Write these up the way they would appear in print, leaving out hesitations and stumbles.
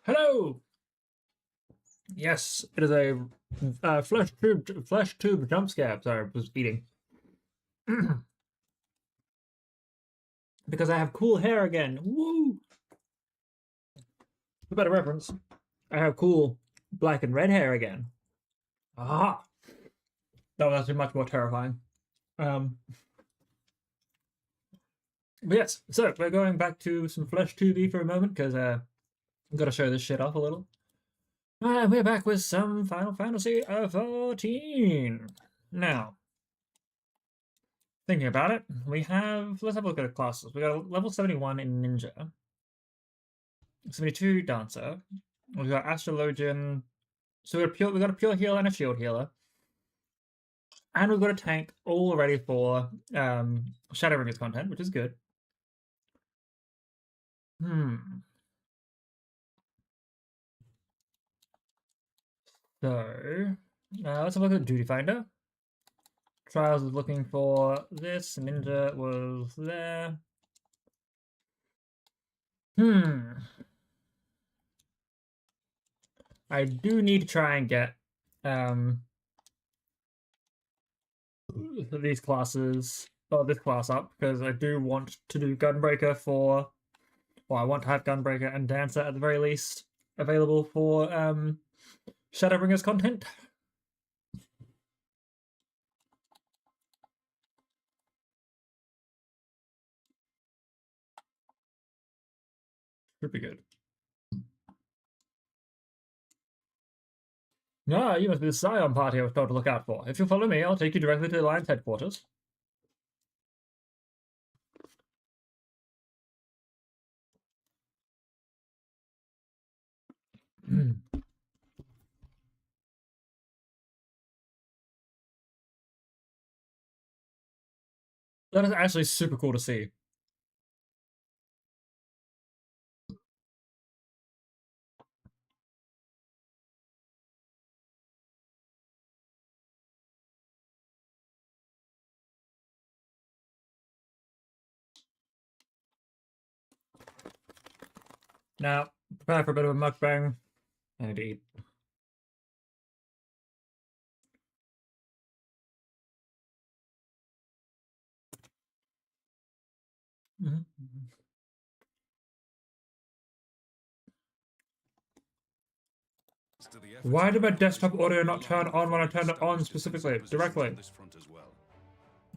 Hello! Yes, it is a flesh tube jump scare. Sorry, I was eating. Because I have cool hair again. Woo! For better reference, I have cool black and red hair again. Aha! That was actually much more terrifying. But yes, so we're going back to some Flesh 2B for a moment because I've got to show this shit off a little. We're back with some Final Fantasy 14. Now, thinking about it, let's have a look at the classes. We got a level 71 in Ninja, 72 Dancer, we got Astrologian, so we got a pure healer and a shield healer, and we've got a tank all ready for Shadowbringers content, which is good. So, let's have a look at Duty Finder. Trials is looking for this. Ninja was there. I do need to try and get these classes, or this class up, because I do want to do Gunbreaker for, well, I want to have Gunbreaker and Dancer at the very least available for Shadowbringers content. Should be good. Ah, you must be the Scion party I was told to look out for. If you follow me, I'll take you directly to the Alliance headquarters. That is actually super cool to see. Now, prepare for a bit of a mukbang. I need to eat. Why did my desktop audio not turn on when I turned it on specifically, directly?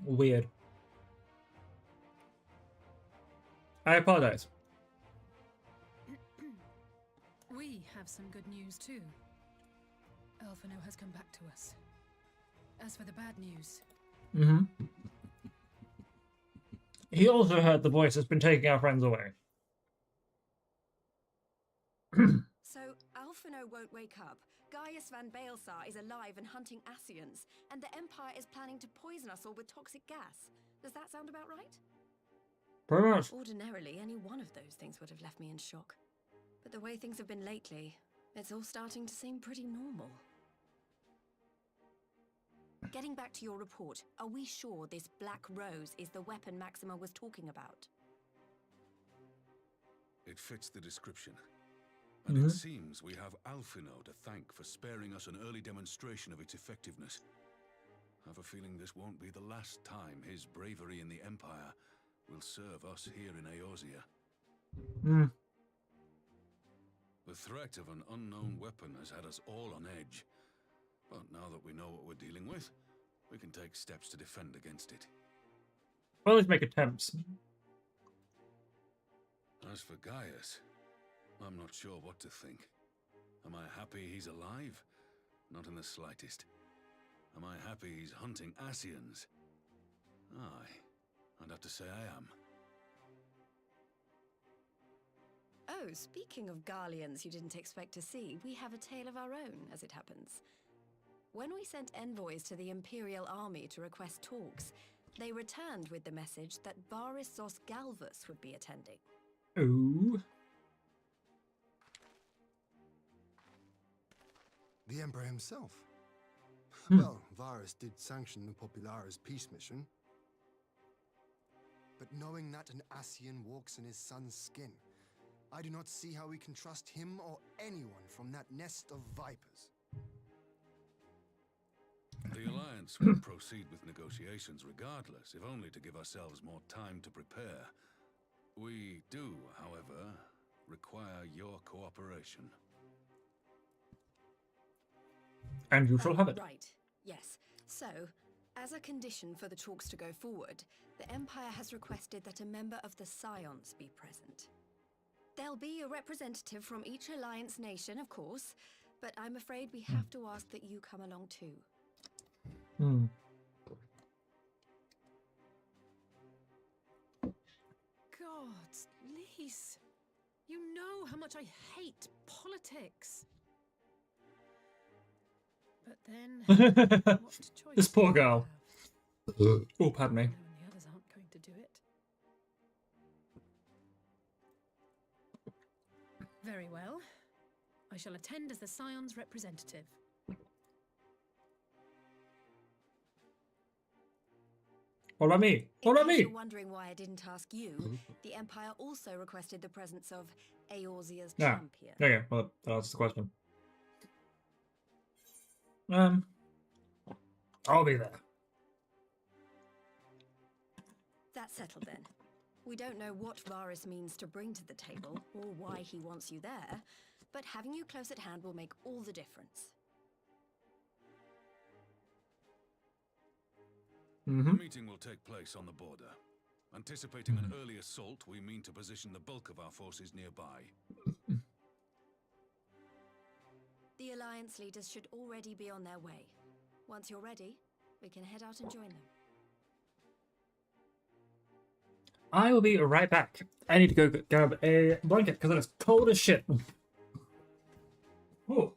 Weird. I apologize. We have some good news too. Alphino has come back to us. As for the bad news... He also heard the voice that's been taking our friends away. So, Alphino won't wake up. Gaius van Baelsar is alive and hunting Asians, and the Empire is planning to poison us all with toxic gas. Does that sound about right? Pretty much. Ordinarily, any one of those things would have left me in shock. But the way things have been lately, it's all starting to seem pretty normal. Getting back to your report, are we sure this Black Rose is the weapon Maxima was talking about? It fits the description. And it seems we have Alphino to thank for sparing us an early demonstration of its effectiveness. I have a feeling this won't be the last time his bravery in the Empire will serve us here in Eorzea. The threat of an unknown weapon has had us all on edge. But now that we know what we're dealing with, we can take steps to defend against it. Always make attempts. As for Gaius, I'm not sure what to think. Am I happy he's alive? Not in the slightest. Am I happy he's hunting Asians? Aye, I'd have to say I am. Oh, speaking of Garleans you didn't expect to see, we have a tale of our own, as it happens. When we sent envoys to the Imperial Army to request talks, they returned with the message that Varissos Galvus would be attending. Ooh. The Emperor himself. Well, Varus did sanction the Popularis peace mission. But knowing that an Asian walks in his son's skin, I do not see how we can trust him or anyone from that nest of vipers. The Alliance will proceed with negotiations regardless, if only to give ourselves more time to prepare. We do, however, require your cooperation. And you shall have it. Right, yes. So, As a condition for the talks to go forward, the Empire has requested that a member of the Scions be present. There'll be a representative from each Alliance nation, of course, but I'm afraid we have to ask that you come along too. Hmm. Gods, Lise, you know how much I hate politics. But then, what choice This poor do I girl. have? Oh, pardon me. No, and the others aren't going to do it. Very well. I shall attend as the Scion's representative. What about me? What In about case me? you're wondering why I didn't ask you, the Empire also requested the presence of Eorzea's Yeah. champion. Okay, well, that answers the question. I'll be there. That's settled then. We don't know what Varys means to bring to the table, or why he wants you there, but having you close at hand will make all the difference. The Mm-hmm. meeting will take place on the border. Anticipating an early assault, we mean to position the bulk of our forces nearby. The Alliance leaders should already be on their way. Once you're ready, we can head out and join them. I will be right back. I need to go grab a blanket because it is cold as shit. Oh.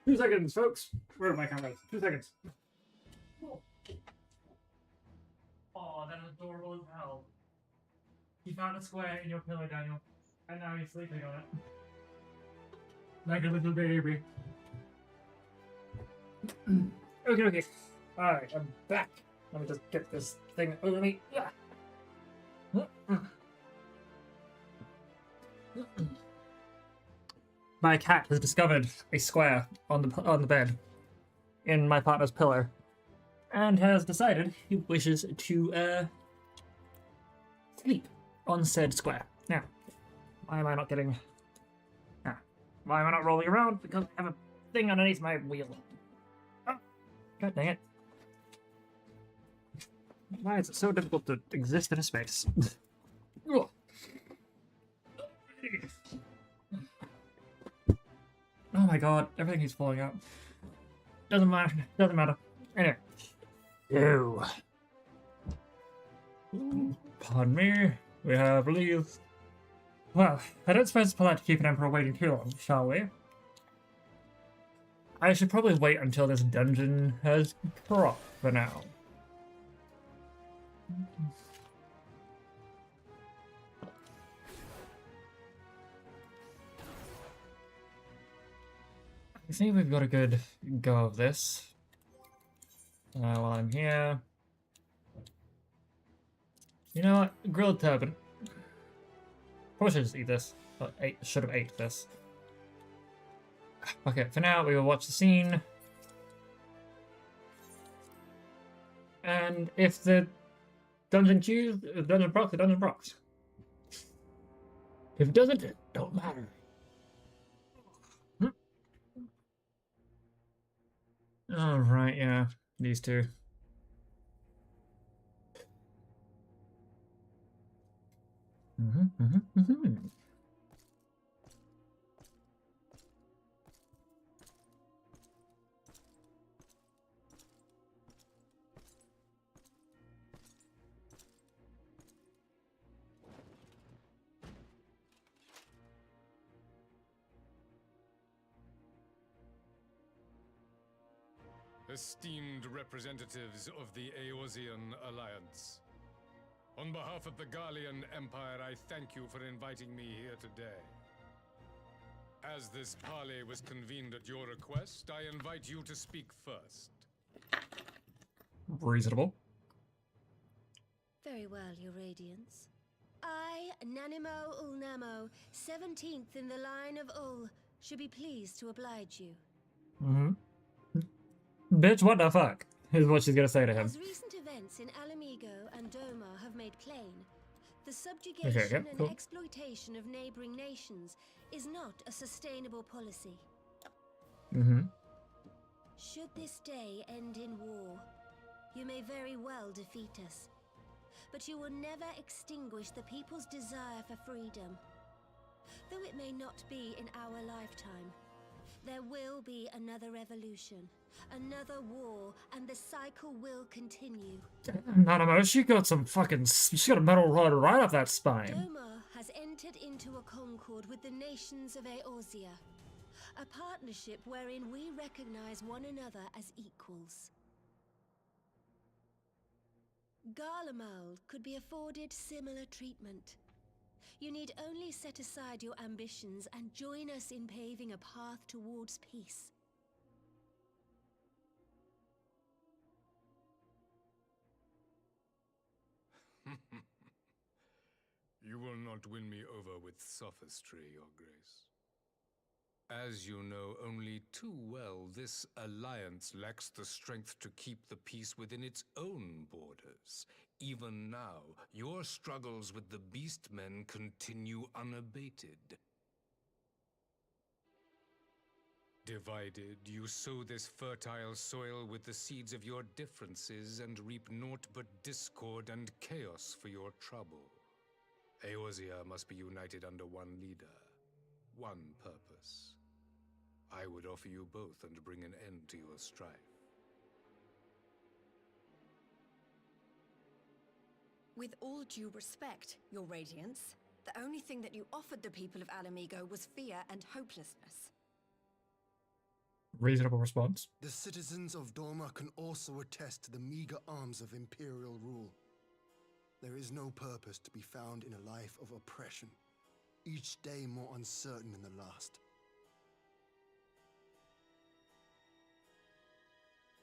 2 seconds, folks. Where are my cameras? 2 seconds. Oh, that is adorable as hell. You found a square in your pillow, Daniel, and now he's sleeping on it. Like a little baby. Okay. Alright, I'm back. Let me just get this thing over me. Yeah. My cat has discovered a square on the bed in my partner's pillow, and has decided he wishes to sleep on said square. Now, why am I not getting? Why am I not rolling around? Because I have a thing underneath my wheel. Oh, God dang it. Why is it so difficult to exist in a space? Oh my god, everything is falling out. Doesn't matter. Anyway. Ew. Pardon me. We have leave. Well, I don't suppose it's polite to keep an emperor waiting too long, shall we? I should probably wait until this dungeon has propped for now. I think we've got a good go of this. While I'm here. You know what? Grilled turbot. Probably should just eat this. Should have ate this. Okay, for now we will watch the scene. And if the dungeon queues, the dungeon procs. If it doesn't, it don't matter. Alright, yeah. These two. Esteemed representatives of the Eorzean Alliance. On behalf of the Garlean Empire, I thank you for inviting me here today. As this parley was convened at your request, I invite you to speak first. Reasonable. Very well, Your Radiance. I, Nanimo Ulnamo, 17th in the line of Ul, should be pleased to oblige you. Bitch, what the fuck? Is what she's gonna say to him. As recent events in Alamigo and Doma have made plain, the subjugation and exploitation of neighboring nations is not a sustainable policy. Should this day end in war, you may very well defeat us. But you will never extinguish the people's desire for freedom. Though it may not be in our lifetime, there will be another revolution, another war, and the cycle will continue. Nanamo, she got a metal rod right up that spine. Doma has entered into a concord with the nations of Eorzea, a partnership wherein we recognize one another as equals. Garlemald could be afforded similar treatment. You need only set aside your ambitions and join us in paving a path towards peace. You will not win me over with sophistry, Your Grace. As you know only too well, this alliance lacks the strength to keep the peace within its own borders. Even now, your struggles with the Beastmen continue unabated. Divided, you sow this fertile soil with the seeds of your differences and reap naught but discord and chaos for your trouble. Eorzea must be united under one leader, one purpose. I would offer you both and bring an end to your strife. With all due respect, Your Radiance, the only thing that you offered the people of Alamigo was fear and hopelessness. Reasonable response. The citizens of Doma can also attest to the meager arms of imperial rule. There is no purpose to be found in a life of oppression, each day more uncertain than the last.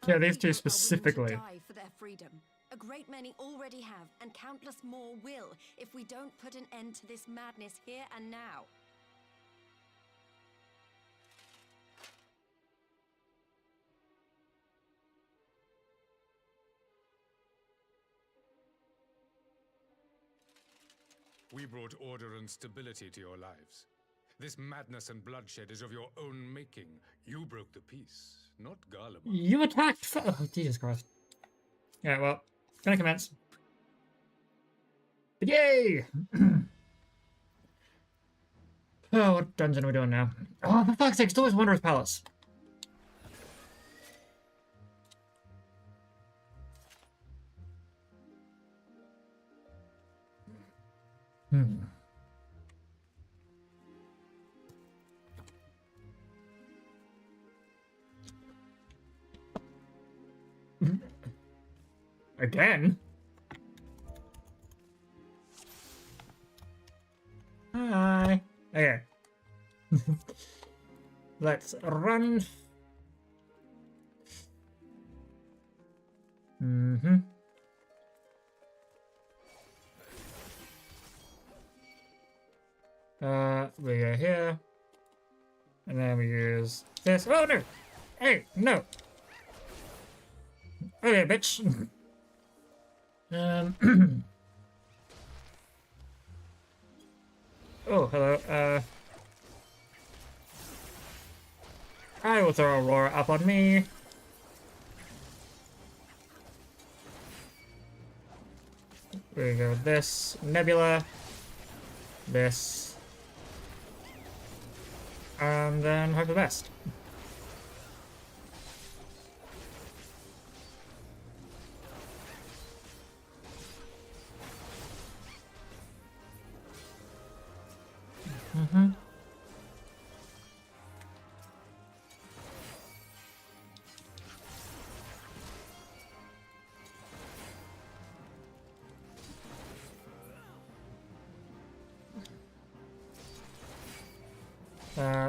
Yeah, Our these two people are willing to specifically. die for their freedom. A great many already have, and countless more will, if we don't put an end to this madness here and now. We brought order and stability to your lives. This madness and bloodshed is of your own making. You broke the peace, not Garlemald. You attacked. Oh, Jesus Christ. Yeah, well, gonna commence. But yay! Oh, what dungeon are we doing now? Oh, for fuck's sake, it's always Wanderer's Palace. Again? Hi. Okay. Let's run. We go here. And then we use this. Oh no! Hey, no! Okay, bitch. Oh, hello. I will throw Aurora up on me. We go with this. Nebula. This. And then hope for the best.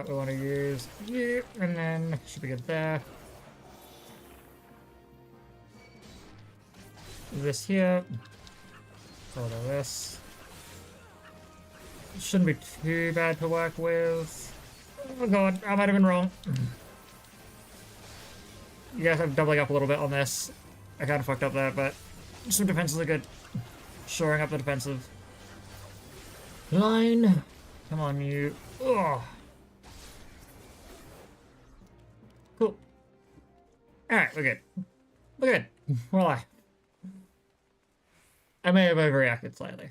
We want to use you, and then should be good there. This here. Hold on, this. Shouldn't be too bad to work with. Oh god, I might have been wrong. You guys have doubling up a little bit on this. I kind of fucked up there, but some defenses are good. Shoring up the defensive line. Come on, you. Ugh. Cool. Alright, we're good. We're good. We're alive. I may have overreacted slightly.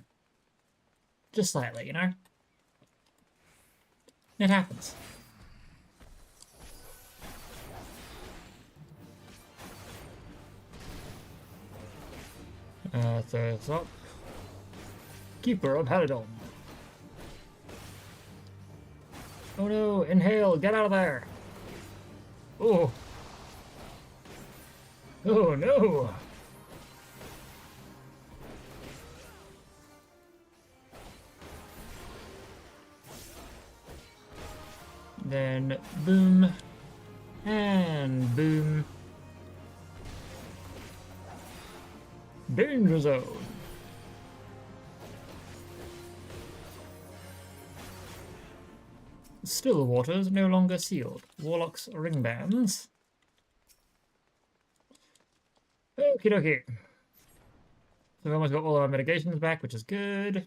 Just slightly, you know? It happens. So it's up. Keeper of Halidom. Oh no, inhale, get out of there. Oh. Oh no. Then boom. And boom. Danger zone. Still waters no longer sealed. Warlock's ring bands. Okie dokie. So we've almost got all of our mitigations back, which is good.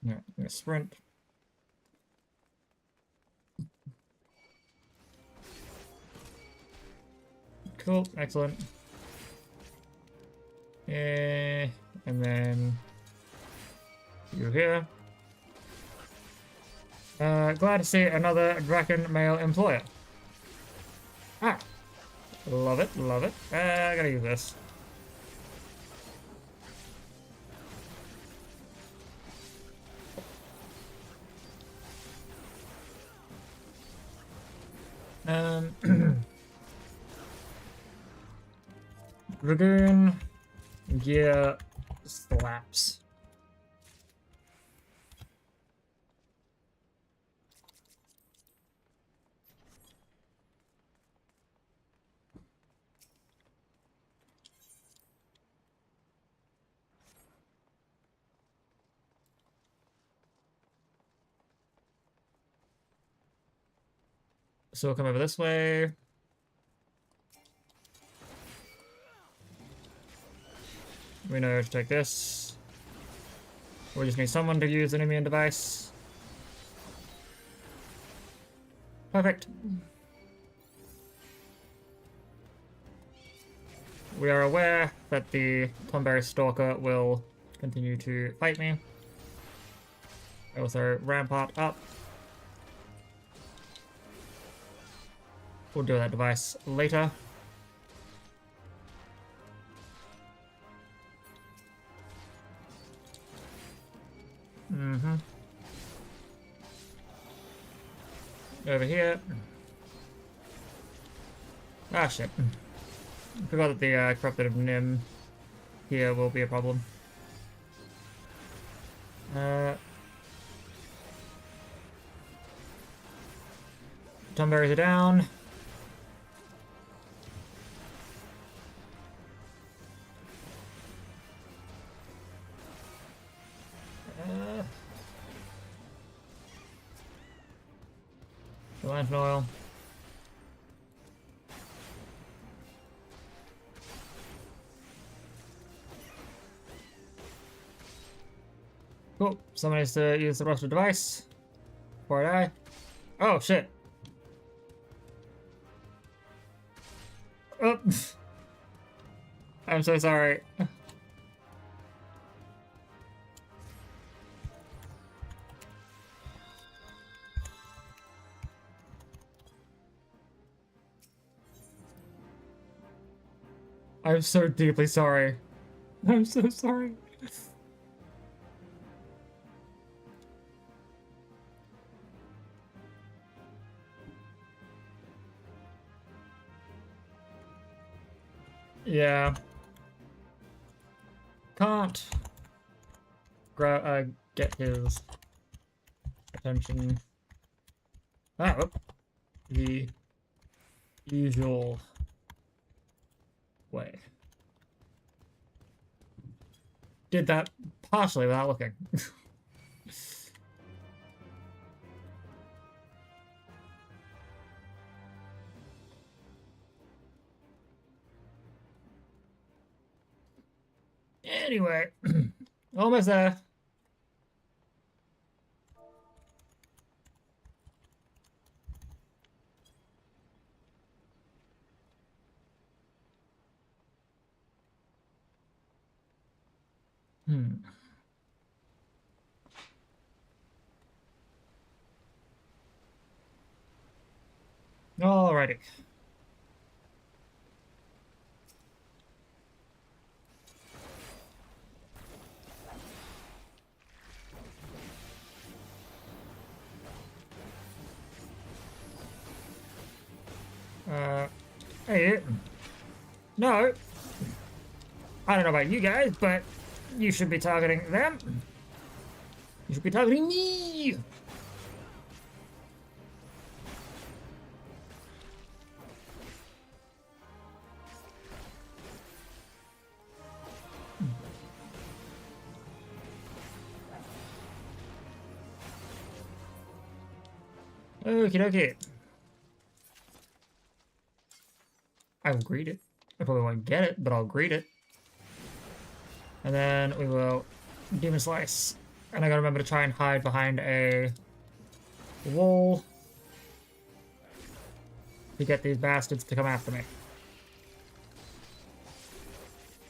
Yeah, I'm gonna sprint. Cool, excellent. And then you here. Glad to see another Draken male employer. Ah, love it, love it. I gotta use this. Dragoon gear slaps. So we'll come over this way. We know to take this. We just need someone to use an immune device. Perfect. We are aware that the Tomberry Stalker will continue to fight me. Also, rampart up. We'll do that device later. Over here. Ah, shit. Forgot that the Corrupted Nim here will be a problem. Tomberries are down. Lantern oil. Cool. Someone needs to use the rusted device before I die. Oh shit. Oh. I'm so sorry. I'm so deeply sorry. I'm so sorry. Yeah. Can't get his attention. Oh, the usual way. Did that partially without looking. Anyway, almost there. Alrighty. Hey, no. I don't know about you guys, but you should be targeting them. You should be targeting me. Okie dokie. I will greet it. I probably won't get it, but I'll greet it. And then we will Demon Slice. And I gotta remember to try and hide behind a wall to get these bastards to come after me.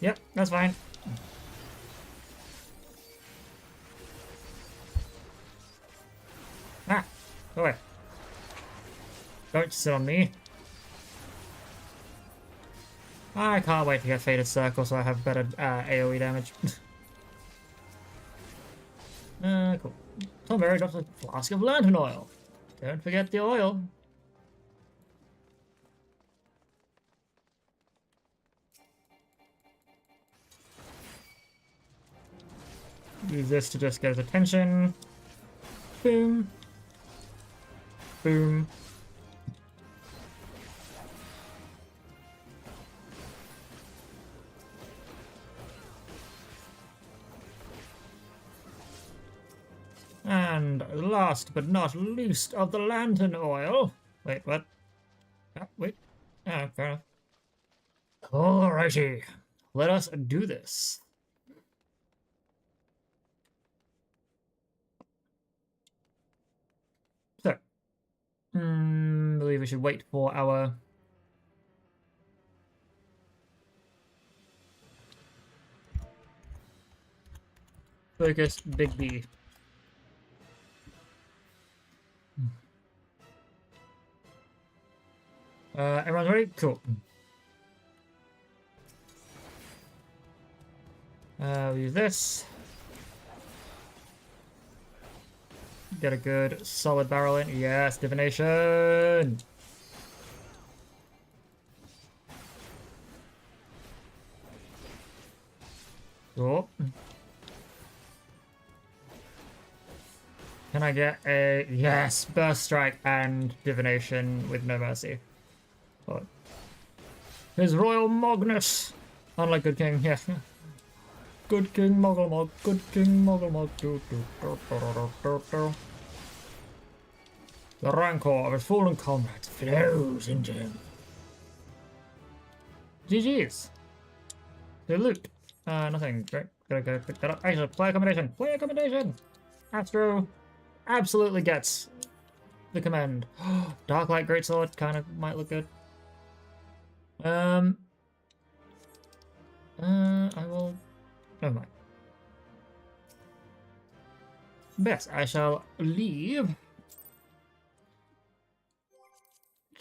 Yep, that's fine. Ah, go away. Don't sit on me. I can't wait to get Fated Circle so I have better AoE damage. Cool. Tom Berry drops a flask of lantern oil. Don't forget the oil. Use this to just get his attention. Boom. Boom. And last but not least of the lantern oil. Wait, what? Ah, wait. Ah, fair enough. Alrighty. Let us do this. So, believe we should wait for our focus Big B. Everyone's ready? Cool. We'll use this. Get a good solid barrel in. Yes, divination! Cool. Can I get a... Yes! Burst Strike and Divination with no mercy. Oh. His Royal Magnus! Unlike Good King, yeah. Good King Moggle, Good King Moggle. The rancor of his fallen comrades flows into him. GG's. Good loot. Nothing. Great. Gotta go pick that up. Actually, play accommodation. Play accommodation! Astro absolutely gets the command. Darklight Greatsword kind of might look good. I will... Never mind. Yes, I shall leave.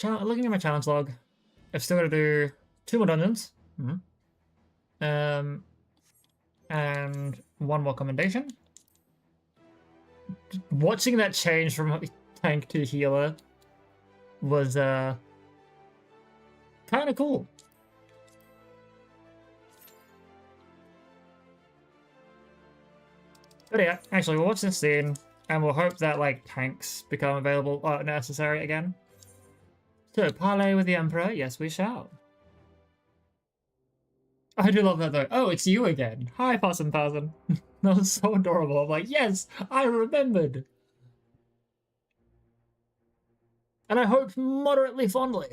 Looking at my challenge log, I've still got to do 2 more dungeons. And 1 more commendation. Watching that change from tank to healer was kind of cool. But yeah, actually we'll watch this scene and we'll hope that like tanks become available necessary again. So parley with the Emperor, yes we shall. I do love that though. Oh, it's you again. Hi, Possum Person. That was so adorable. I'm like, yes, I remembered. And I hope moderately fondly.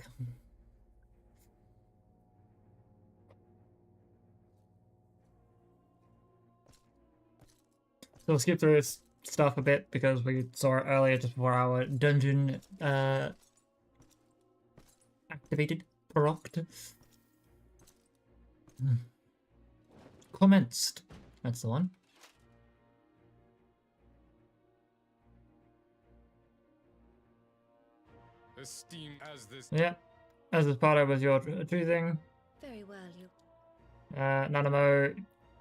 So we'll skip through this stuff a bit because we saw it earlier just before our dungeon activated, procced. Commenced. That's the one. esteemed as this. Yeah, as is part of with your choosing. Very well, you. Nanamo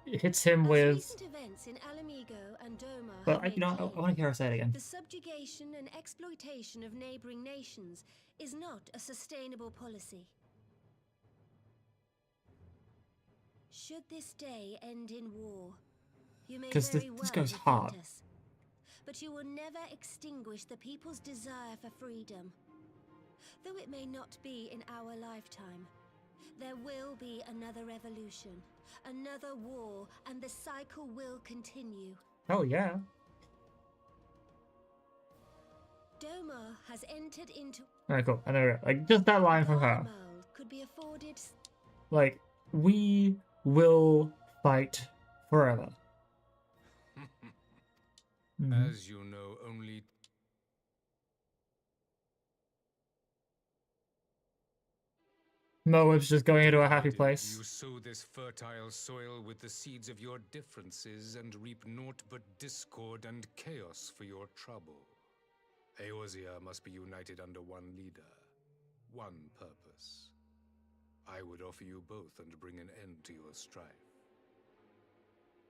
hits him As with. recent events in Alamigo and Doma But have I, made you know, I plain, want to hear her say it again. the subjugation and exploitation of neighboring nations is not a sustainable policy. Should this day end in war, you may 'Cause very this well goes defeat hard. us, but you will never extinguish the people's desire for freedom. Though it may not be in our lifetime, there will be another revolution, another war, and the cycle will continue. Hell yeah. Doma has entered into. Alright, cool. And there we go. Like, just that line from her. Garlemald could be afforded. Like, we will fight forever. Mhm. As you know, only Moab's just going into a happy divided place. you sow this fertile soil with the seeds of your differences and reap naught but discord and chaos for your trouble. Eorzea must be united under one leader, one purpose. I would offer you both and bring an end to your strife.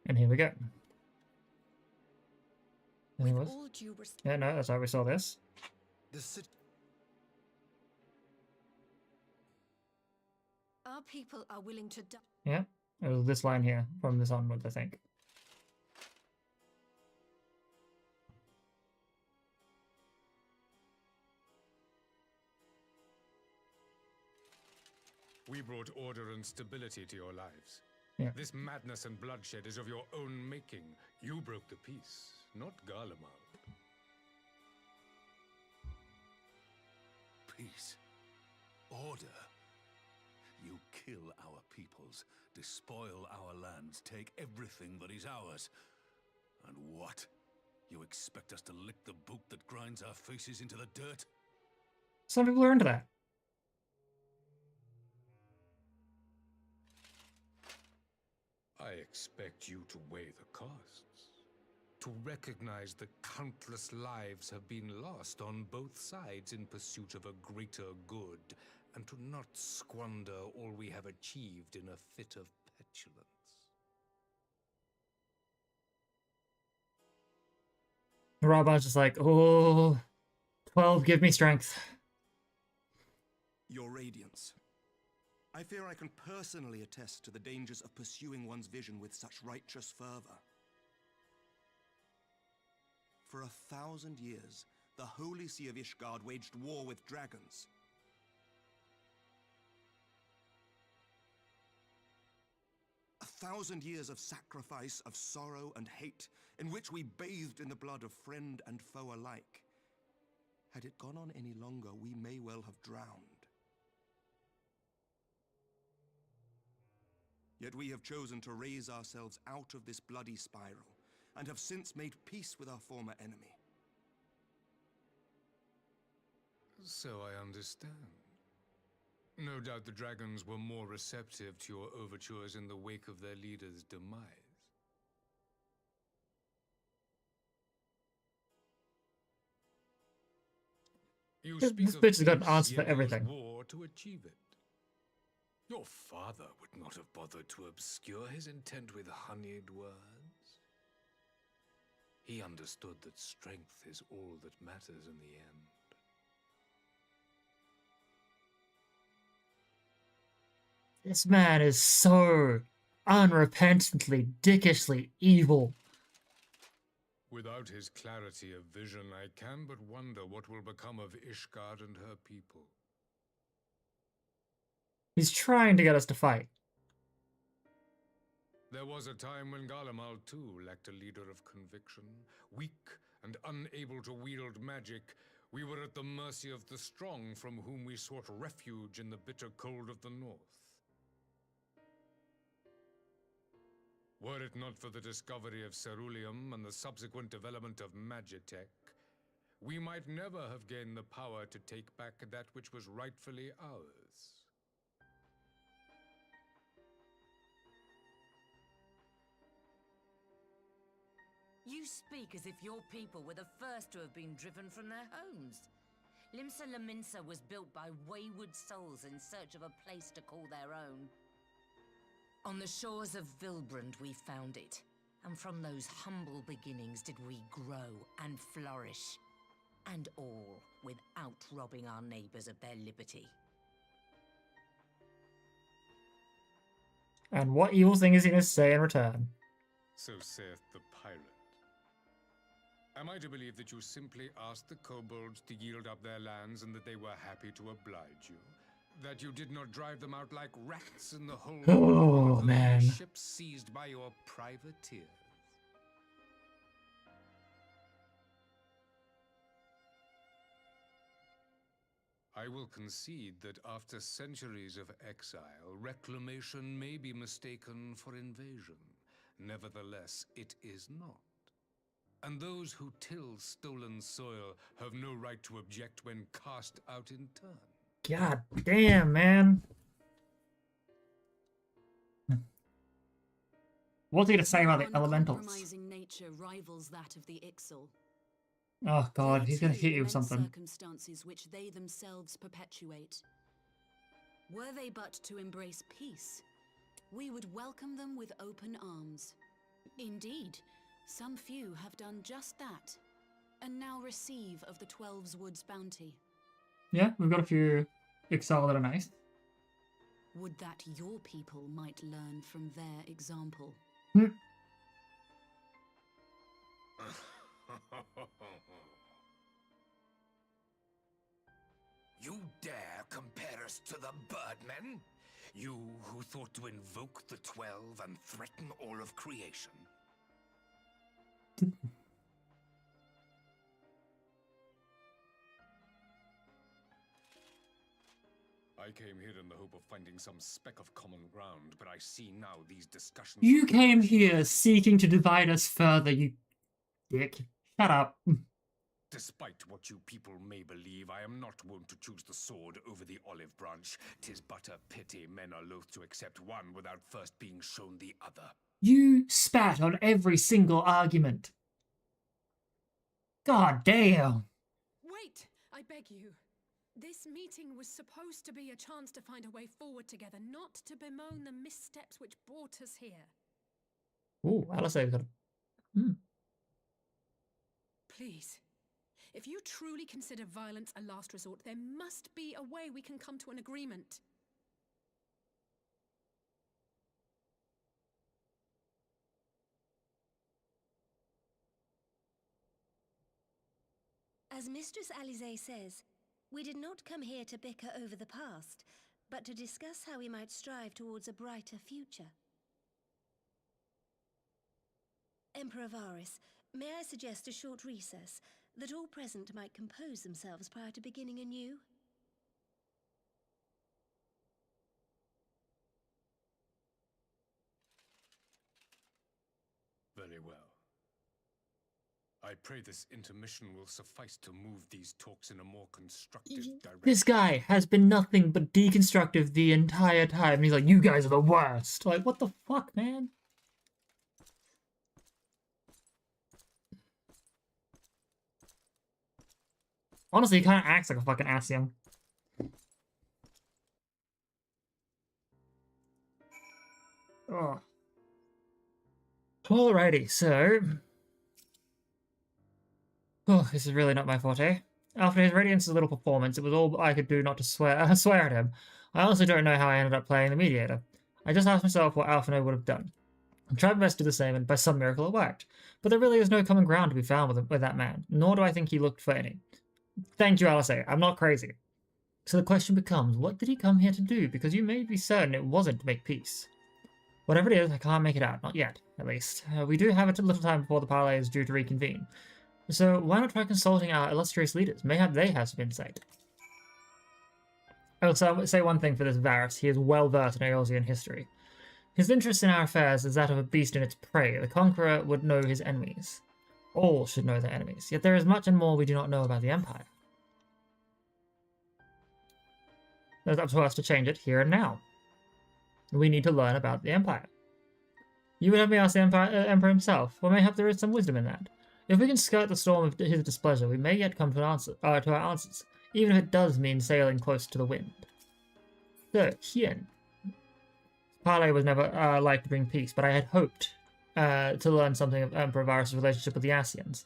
And here we go. And it With was. all due respect, Yeah, no, that's how we saw this. our people are willing to die. Yeah, it was this line here from this onwards, I think. We brought order and stability to your lives. Yeah. This madness and bloodshed is of your own making. You broke the peace, not Garlemald. Peace. Order. You kill our peoples, despoil our lands, take everything that is ours. And what? You expect us to lick the boot that grinds our faces into the dirt? Some people are into that. I expect you to weigh the costs. To recognize the countless lives have been lost on both sides in pursuit of a greater good, and to not squander all we have achieved in a fit of petulance. Raban's just like, oh, 12, give me strength. Your Radiance. I fear I can personally attest to the dangers of pursuing one's vision with such righteous fervor. For 1,000 years, the Holy See of Ishgard waged war with dragons. A 1,000 years of sacrifice, of sorrow and hate, in which we bathed in the blood of friend and foe alike. Had it gone on any longer, we may well have drowned. Yet we have chosen to raise ourselves out of this bloody spiral, and have since made peace with our former enemy. So I understand. No doubt the dragons were more receptive to your overtures in the wake of their leader's demise. You This speak bitch of has got an peace, answer for yet use everything. war to achieve it. Your father would not have bothered to obscure his intent with honeyed words. He understood that strength is all that matters in the end. This man is so unrepentantly, dickishly evil. Without his clarity of vision, I can but wonder what will become of Ishgard and her people. He's trying to get us to fight. There was a time when Garlemald too lacked a leader of conviction. Weak and unable to wield magic, we were at the mercy of the strong, from whom we sought refuge in the bitter cold of the north. Were it not for the discovery of ceruleum and the subsequent development of magitech, we might never have gained the power to take back that which was rightfully ours. You speak as if your people were the first to have been driven from their homes. Limsa Lominsa was built by wayward souls in search of a place to call their own. On the shores of Vilbrand we found it, and from those humble beginnings did we grow and flourish. And all without robbing our neighbors of their liberty. And what evil thing is he going to say in return? So saith the pirate. Am I to believe that you simply asked the kobolds to yield up their lands and that they were happy to oblige you? That you did not drive them out like rats in the whole Oh, man. ships seized by your privateers? I will concede that after centuries of exile, reclamation may be mistaken for invasion. Nevertheless, it is not. And those who till stolen soil have no right to object when cast out in turn. God damn, man. What's he to say about the elementals? Uncompromising nature rivals that of the Ixal. Oh god, They he's gonna too hit you with lament something. circumstances which they themselves perpetuate. Were they but to embrace peace, we would welcome them with open arms. Indeed, some few have done just that, and now receive of the Twelve's Wood's bounty. Yeah, we've got a few Ixal that are nice. Would that your people might learn from their example. You dare compare us to the Birdmen? You who thought to invoke the 12 and threaten all of creation? I came here in the hope of finding some speck of common ground, but I see now these discussions... You came here seeking to divide us further, you dick. Shut up. Despite what you people may believe, I am not wont to choose the sword over the olive branch. 'Tis but a pity men are loath to accept one without first being shown the other. You spat on every single argument. God damn. Wait, I beg you. This meeting was supposed to be a chance to find a way forward together, not to bemoan the missteps which brought us here. Ooh, Alistair's got a... Please, if you truly consider violence a last resort, there must be a way we can come to an agreement. As Mistress Alize says, we did not come here to bicker over the past, but to discuss how we might strive towards a brighter future. Emperor Varys, may I suggest a short recess, that all present might compose themselves prior to beginning anew? Very well. I pray this intermission will suffice to move these talks in a more constructive direction. This guy has been nothing but deconstructive the entire time. And he's like, you guys are the worst. Like, what the fuck, man? Honestly, he kind of acts like a fucking Asian. Oh. Alrighty, so... Oh, this is really not my forte. After his Radiance's little performance, it was all I could do not to swear at him. I also don't know how I ended up playing the mediator. I just asked myself what Alphinaud would have done. I tried my best to do the same, and by some miracle it worked. But there really is no common ground to be found with that man, nor do I think he looked for any. Thank you, Alice. I'm not crazy. So the question becomes, what did he come here to do? Because you may be certain it wasn't to make peace. Whatever it is, I can't make it out. Not yet, at least. We do have a little time before the parley is due to reconvene. So why not try consulting our illustrious leaders? Mayhap they have some insight. I will say one thing for this Varys. He is well versed in Eorzean history. His interest in our affairs is that of a beast in its prey. The conqueror would know his enemies. All should know their enemies. Yet there is much and more we do not know about the Empire. It's up to us to change it here and now. We need to learn about the Empire. You would have me ask the Emperor himself. Well, mayhap there is some wisdom in that. If we can skirt the storm of his displeasure, we may yet come to our answers. even if it does mean sailing close to the wind. So, Hien. Parley was never like to bring peace, but I had hoped to learn something of Emperor Varus' relationship with the Asians.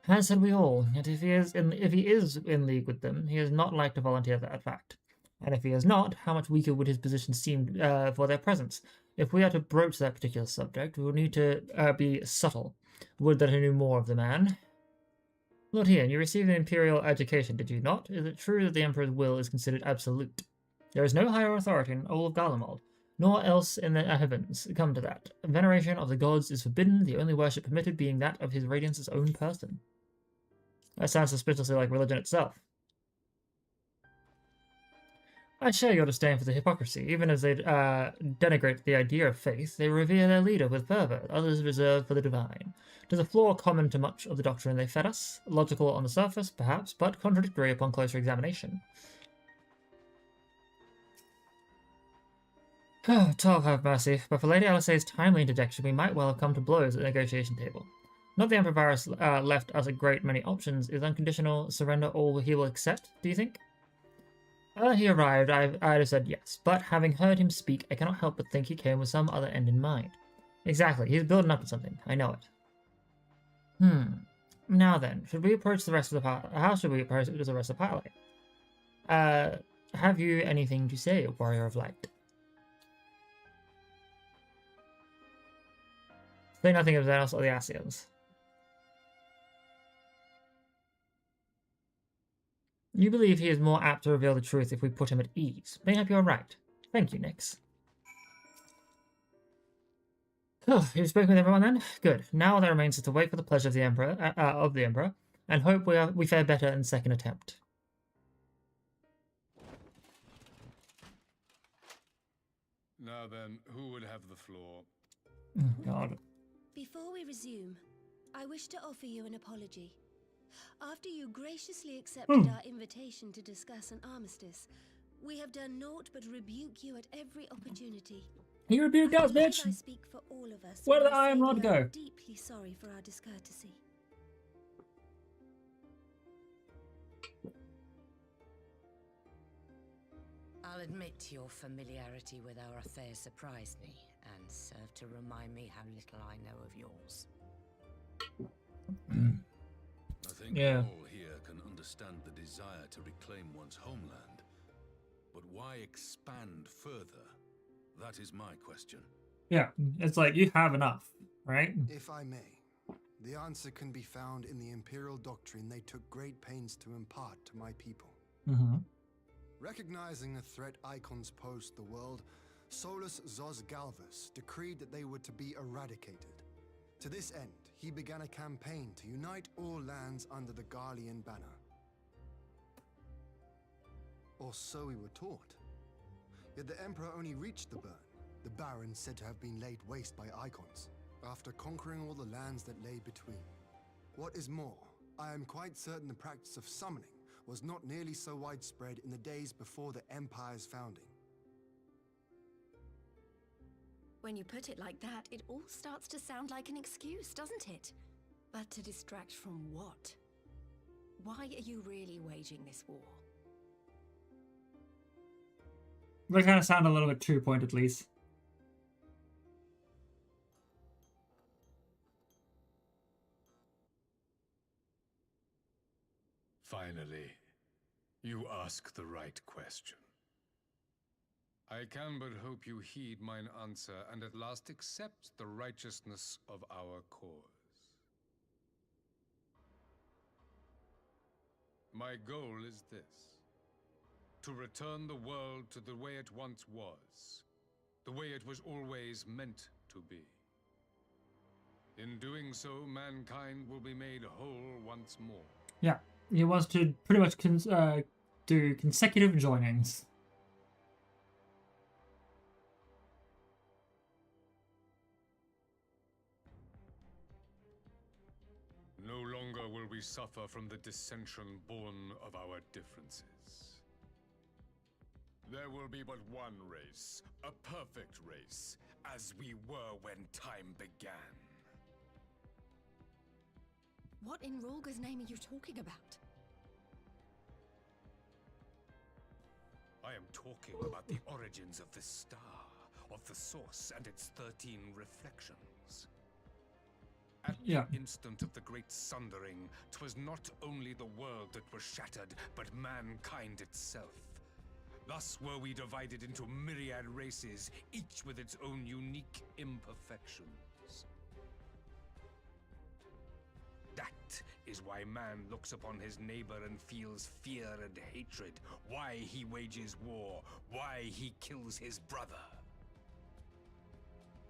As had we all, yet if he is in league with them, he is not like to volunteer that fact. And if he is not, how much weaker would his position seem for their presence? If we are to broach that particular subject, we will need to be subtle. Would that I knew more of the man. Lord Hien, you received an imperial education, did you not? Is it true that the Emperor's will is considered absolute? There is no higher authority in all of Garlemald, nor else in the heavens. Come to that. Veneration of the gods is forbidden, the only worship permitted being that of his Radiance's own person. That sounds suspiciously like religion itself. I share your disdain for the hypocrisy. Even as they denigrate the idea of faith, they revere their leader with fervour, others reserved for the divine. Does a flaw common to much of the doctrine they fed us? Logical on the surface, perhaps, but contradictory upon closer examination. Oh, Tov have mercy, but for Lady Alisaie's timely interjection, we might well have come to blows at the negotiation table. Not the Emperor Varus left us a great many options. Is unconditional surrender all he will accept, do you think? He arrived, I'd have said yes, but having heard him speak, I cannot help but think he came with some other end in mind. Exactly, he's building up to something, I know it. Now then, should we approach the rest of the party? How should we approach the rest of the party? Have you anything to say, Warrior of Light? Say nothing of Xenos or the Asians. You believe he is more apt to reveal the truth if we put him at ease. Mayhap you're right. Thank you, Nyx. Oh, you've spoken with everyone then? Good. Now all that remains is to wait for the pleasure of the Emperor, and hope we fare better in the second attempt. Now then, who would have the floor? Oh, God. Before we resume, I wish to offer you an apology. After you graciously accepted our invitation to discuss an armistice, we have done naught but rebuke you at every opportunity. He rebuked us, bitch! I speak for all of us. Where did when I Iron say Rod we are go? Deeply sorry for our discourtesy. I'll admit your familiarity with our affairs surprised me, and served to remind me how little I know of yours. I think all here can understand the desire to reclaim one's homeland. But why expand further? That is my question. Yeah, it's like, you have enough, right? If I may, the answer can be found in the Imperial doctrine they took great pains to impart to my people. Recognizing the threat icons pose to the world, Solus Zos Galvus decreed that they were to be eradicated. To this end, he began a campaign to unite all lands under the Garlean banner. Or so we were taught. Yet the Emperor only reached the burn, the Baron said to have been laid waste by icons, after conquering all the lands that lay between. What is more, I am quite certain the practice of summoning was not nearly so widespread in the days before the Empire's founding. When you put it like that, it all starts to sound like an excuse, doesn't it? But to distract from what? Why are you really waging this war? They kind of sound a little bit too point, at least. Finally, you ask the right question. I can but hope you heed mine answer and at last accept the righteousness of our cause. My goal is this: to return the world to the way it once was, the way it was always meant to be. In doing so, mankind will be made whole once more. Yeah, he wants to pretty much do consecutive joinings. No longer will we suffer from the dissension born of our differences. There will be but one race, a perfect race, as we were when time began. What in Rulga's name are you talking about? I am talking about the origins of the star, of the source and its 13 reflections. At Yeah. the instant of the great sundering, 'twas not only the world that was shattered, but mankind itself. Thus were we divided into myriad races, each with its own unique imperfections. That is why man looks upon his neighbor and feels fear and hatred, why he wages war, why he kills his brother.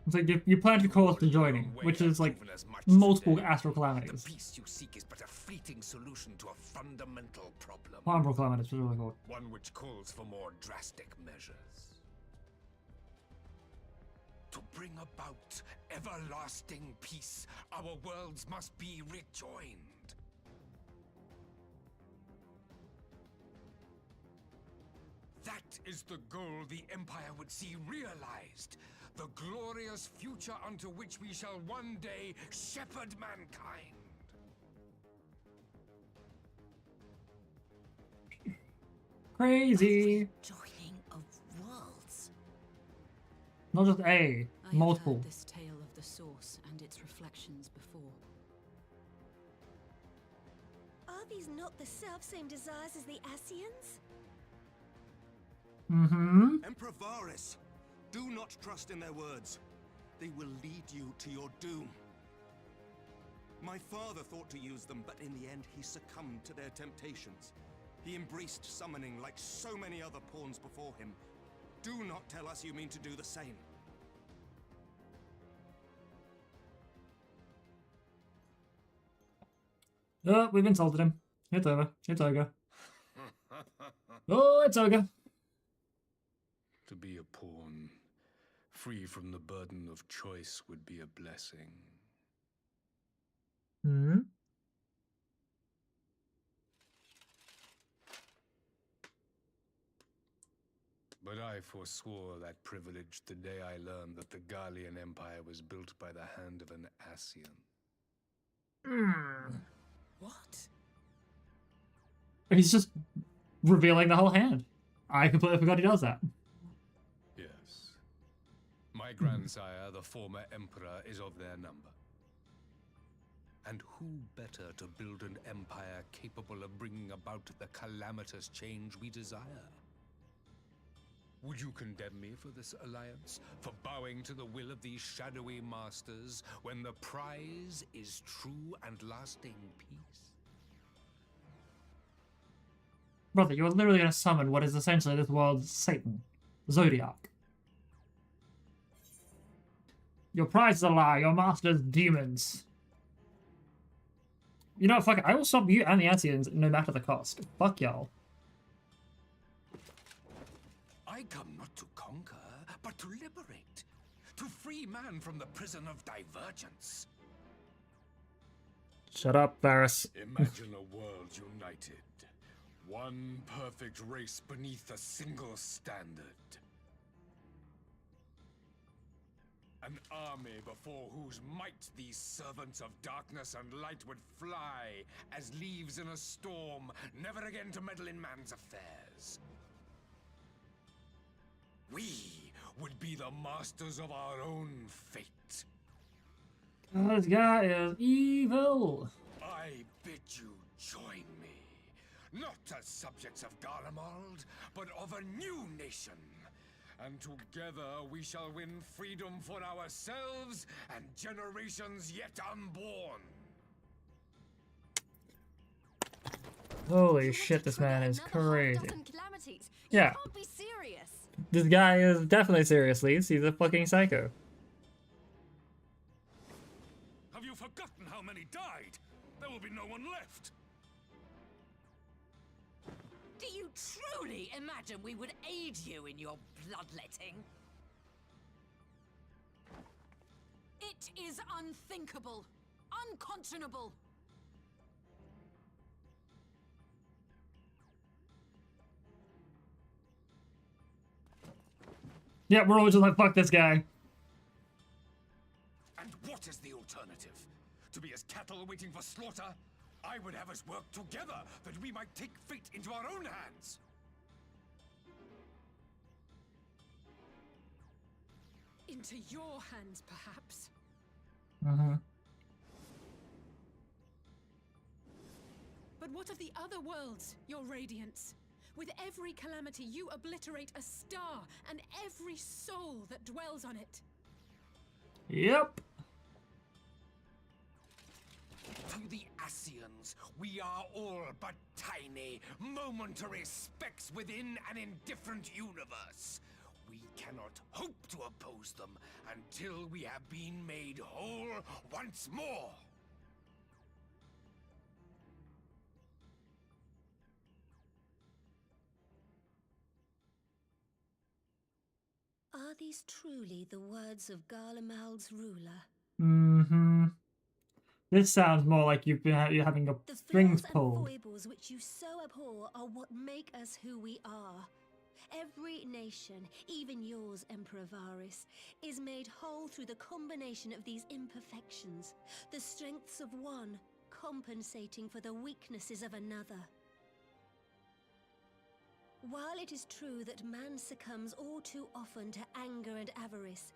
It's like you plan to call us to joining, which is like multiple astral calamities. The peace you seek is but a fleeting solution to a fundamental problem. Harmful calamities, what really called. One which calls for more drastic measures. To bring about everlasting peace, our worlds must be rejoined. That is the goal the Empire would see realized. The glorious future unto which we shall one day shepherd mankind. Crazy! Joining of worlds. Not just a, I have multiple. heard this tale of the source and its reflections before. Are these not the self-same desires as the Asians? Mm-hmm. Emperor Varys, do not trust in their words. They will lead you to your doom. My father thought to use them, but in the end he succumbed to their temptations. He embraced summoning like so many other pawns before him. Do not tell us you mean to do the same. Oh, we've insulted him. It's over. It's Ogre. Oh, it's Ogre. To be a pawn, free from the burden of choice, would be a blessing. Hmm. But I forswore that privilege the day I learned that the Garlean Empire was built by the hand of an Asian. Hmm. What? He's just revealing the whole hand. I completely forgot he does that. Yes. My grandsire, the former emperor, is of their number. And who better to build an empire capable of bringing about the calamitous change we desire? Would you condemn me for this alliance? For bowing to the will of these shadowy masters, when the prize is true and lasting peace? Brother, you're literally going to summon what is essentially this world's Satan. Zodiac. Your prize is a lie, your master's demons. You know what, fuck it, I will stop you and the Asians no matter the cost. Fuck y'all. I come not to conquer, but to liberate. To free man from the prison of divergence. Shut up, Varys. Imagine a world united. One perfect race beneath a single standard. An army before whose might these servants of darkness and light would fly as leaves in a storm, never again to meddle in man's affairs. We would be the masters of our own fate. This guy is evil. I bid you join me, not as subjects of Garlemald, but of a new nation. And together we shall win freedom for ourselves and generations yet unborn. Holy shit, this man is crazy. Calamities. Yeah. You can't be serious. This guy is definitely seriously. He's a fucking psycho. Have you forgotten how many died? There will be no one left. Do you truly imagine we would aid you in your bloodletting? It is unthinkable, unconscionable. Yeah, we're all just like, fuck this guy. And what is the alternative? To be as cattle waiting for slaughter? I would have us work together that we might take fate into our own hands. Into your hands, perhaps. But what of the other worlds, your radiance? With every calamity, you obliterate a star and every soul that dwells on it. Yep. To the Ascians, we are all but tiny, momentary specks within an indifferent universe. We cannot hope to oppose them until we have been made whole once more. Are these truly the words of Garlemald's ruler? This sounds more like you're having a The strings flaws pulled. and foibles which you so abhor are what make us who we are. Every nation, even yours, Emperor Varys, is made whole through the combination of these imperfections, the strengths of one compensating for the weaknesses of another. While it is true that man succumbs all too often to anger and avarice,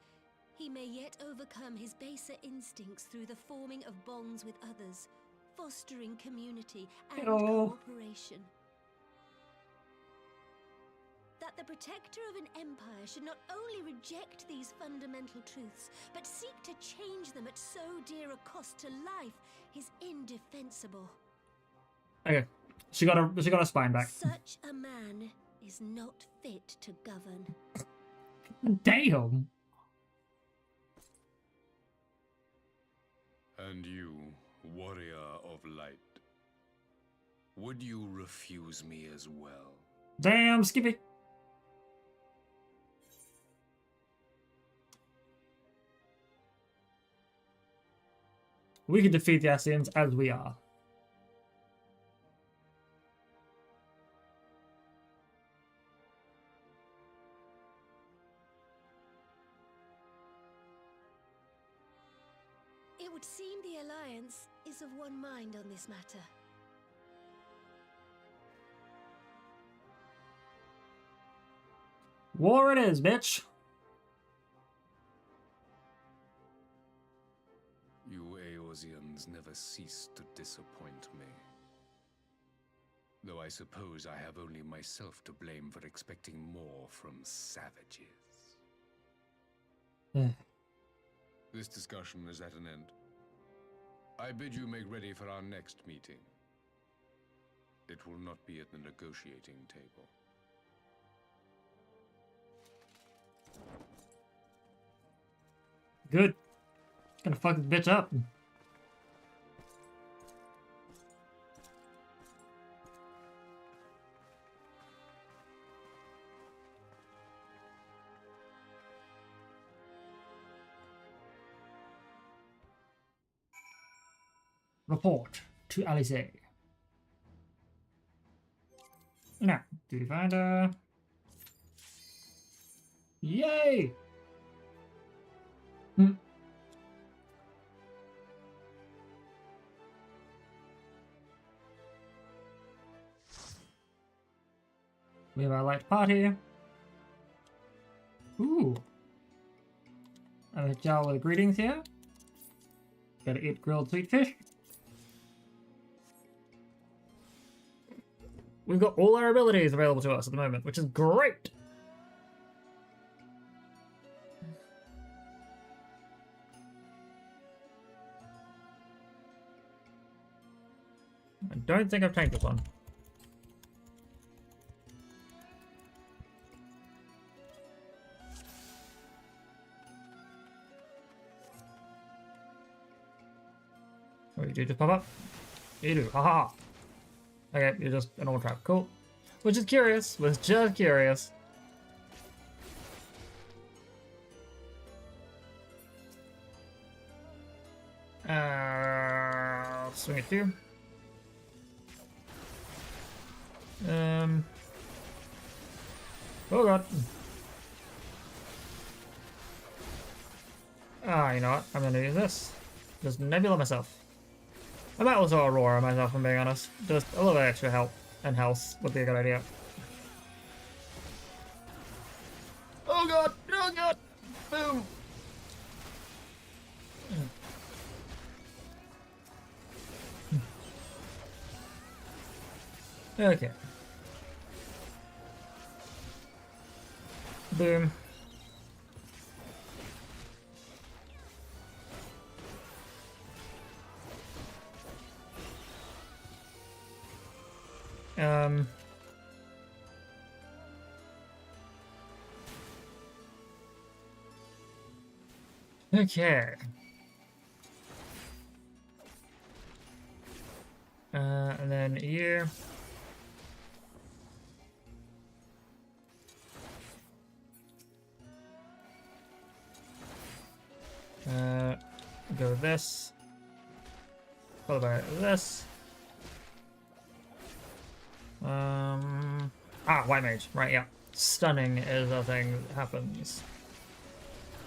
he may yet overcome his baser instincts through the forming of bonds with others, fostering community and cooperation. That the protector of an empire should not only reject these fundamental truths, but seek to change them at so dear a cost to life is indefensible. Okay, she got her spine back. Such a man is not fit to govern. Damn. And you, warrior of light, would you refuse me as well? Damn, Skippy. We can defeat the Ascians as we are. It would seem the Alliance is of one mind on this matter. War it is, bitch. You Eorzeans never cease to disappoint me. Though I suppose I have only myself to blame for expecting more from savages. This discussion is at an end. I bid you make ready for our next meeting. It will not be at the negotiating table. Good. Gonna fuck this bitch up. Report to Alice. Now, duty finder. Yay! We have our light party. Ooh. And a jar with greetings here. Gotta eat grilled sweet fish. We've got all our abilities available to us at the moment, which is great. I don't think I've tanked this one. Oh, you do just pop up? You do, haha. Okay, you're just an old trap. Cool. Was just curious. Swing it through. Oh god. Ah, you know what? I'm gonna use this. Just Nebula myself. I might also Aurora myself, if I'm being honest. Just a little bit extra help and health would be a good idea. Oh god! Oh god! Boom! Okay. Boom. Okay. And then you. Go with this. Followed by this. White mage. Right, yeah. Stunning is a thing that happens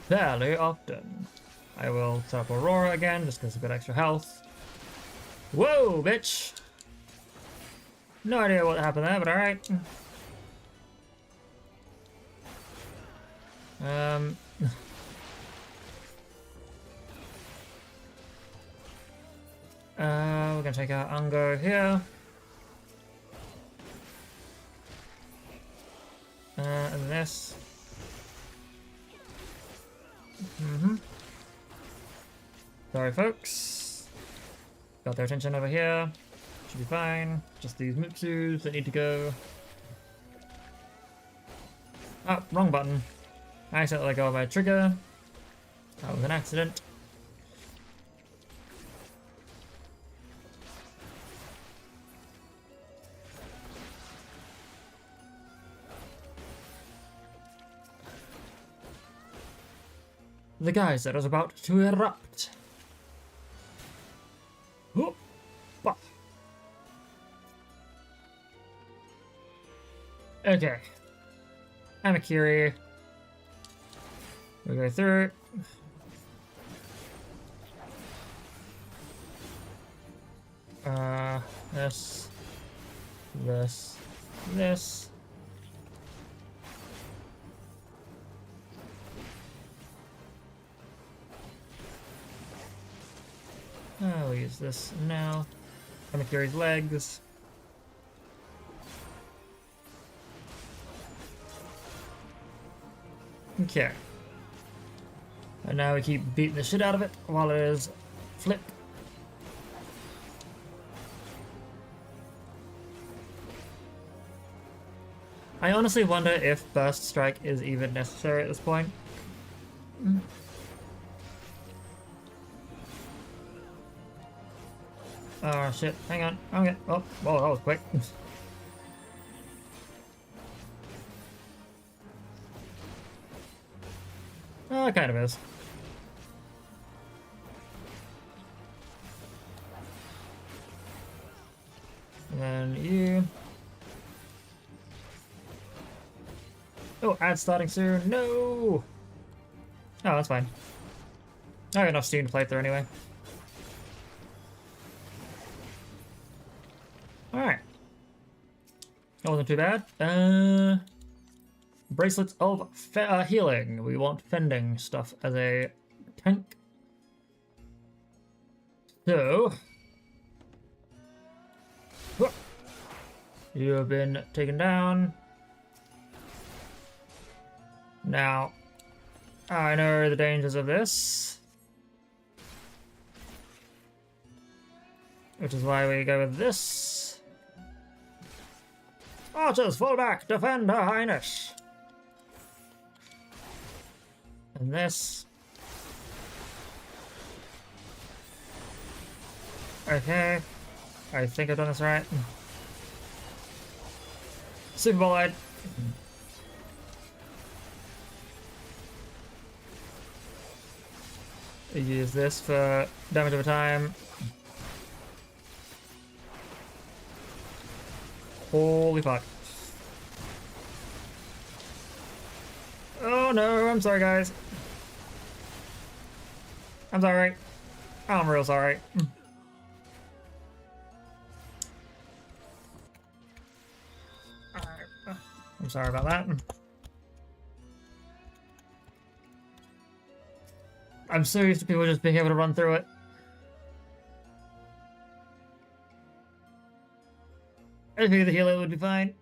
fairly often. I will set up Aurora again, just because of a bit extra health. Whoa, bitch! No idea what happened there, but alright. We're gonna take out Ungo here. And this. Sorry, folks. Got their attention over here. Should be fine. Just these Mutsus that need to go. Oh, wrong button. I accidentally let go of my trigger. That was an accident. The geyser is about to erupt. Hoppa. Okay. I'm a Curie. We go through. This. This. We'll use this now. Curie's legs. Okay. And now we keep beating the shit out of it while it is flip. I honestly wonder if Burst Strike is even necessary at this point. Oh shit, hang on. Okay. Oh, whoa, that was quick. Oh, it kind of is. And then you. Oh, ad starting soon. No! Oh, that's fine. I have enough steam to play through anyway. Alright. That wasn't too bad. Bracelets of healing. We want fending stuff as a tank. So, you have been taken down. Now, I know the dangers of this, which is why we go with this. Archers, fall back! Defend Her Highness! And this. Okay. I think I've done this right. Super Bolide. Use this for damage over time. Holy fuck. Oh no, I'm sorry guys. I'm sorry. I'm real sorry. I'm sorry about that. I'm so used to people just being able to run through it. I figured the healer would be fine.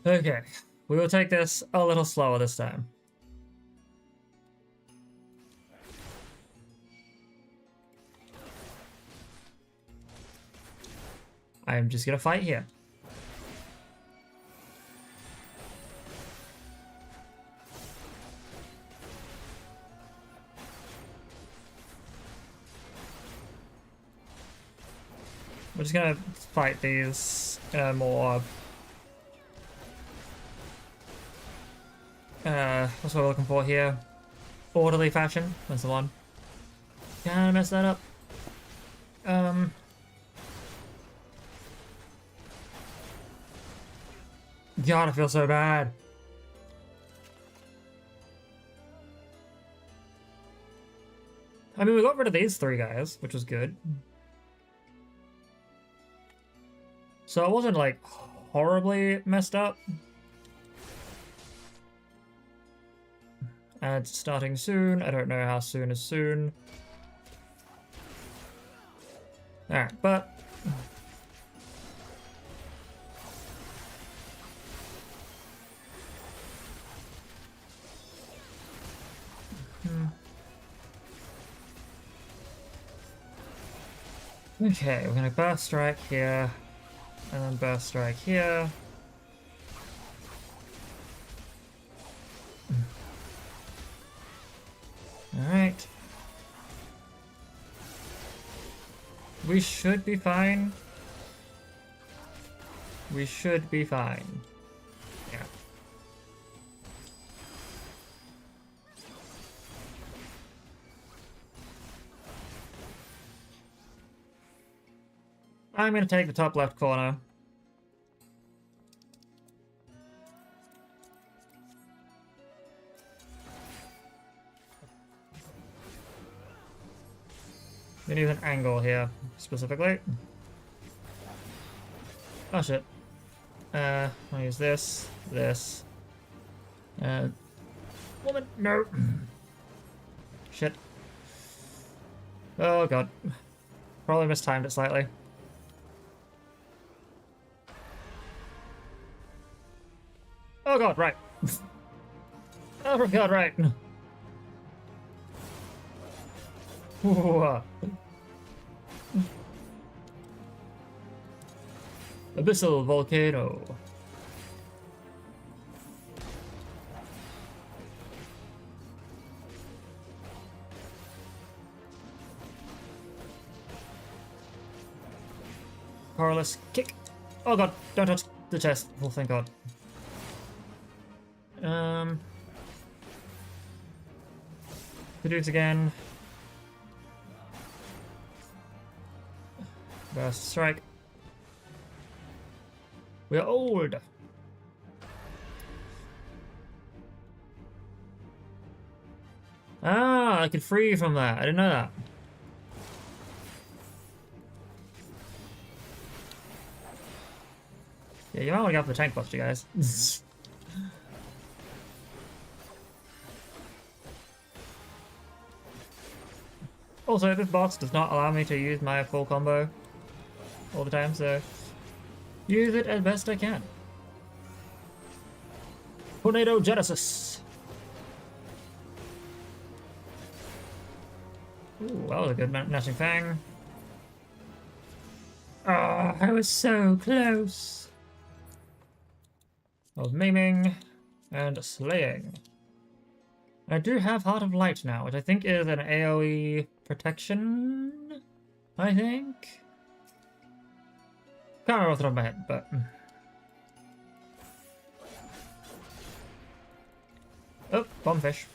Okay, we will take this a little slower this time. I'm just gonna fight here. We're just gonna fight these in a more what's what we're looking for here? Orderly fashion. That's the one. Kinda mess that up. God, I feel so bad. I mean, we got rid of these three guys, which was good. So it wasn't, like, horribly messed up. And starting soon. I don't know how soon is soon. Alright, but... Okay, we're gonna burst strike here, and then burst strike here. Alright. We should be fine. We should be fine. Yeah. I'm gonna take the top left corner. We need an angle here, specifically. Oh shit. I'll use this, this. Woman, no! Shit. Oh god. Probably mistimed it slightly. Oh god, right. Oh god, right. Ooh. Abyssal volcano. Powerless kick. Oh god, don't touch the chest. Oh, thank god. Produce again. Burst strike. We're old. Ah, I could free from that. I didn't know that. Yeah, you might want to go for the tank buster, guys. Also, this boss does not allow me to use my full combo all the time, so use it as best I can. Tornado Genesis. Ooh, that was a good gnashing fang. Ah, I was so close. I was maiming and slaying. I do have Heart of Light now, which I think is an AoE protection, I think? Can't remember off the top of my head, but... Oh, bombfish.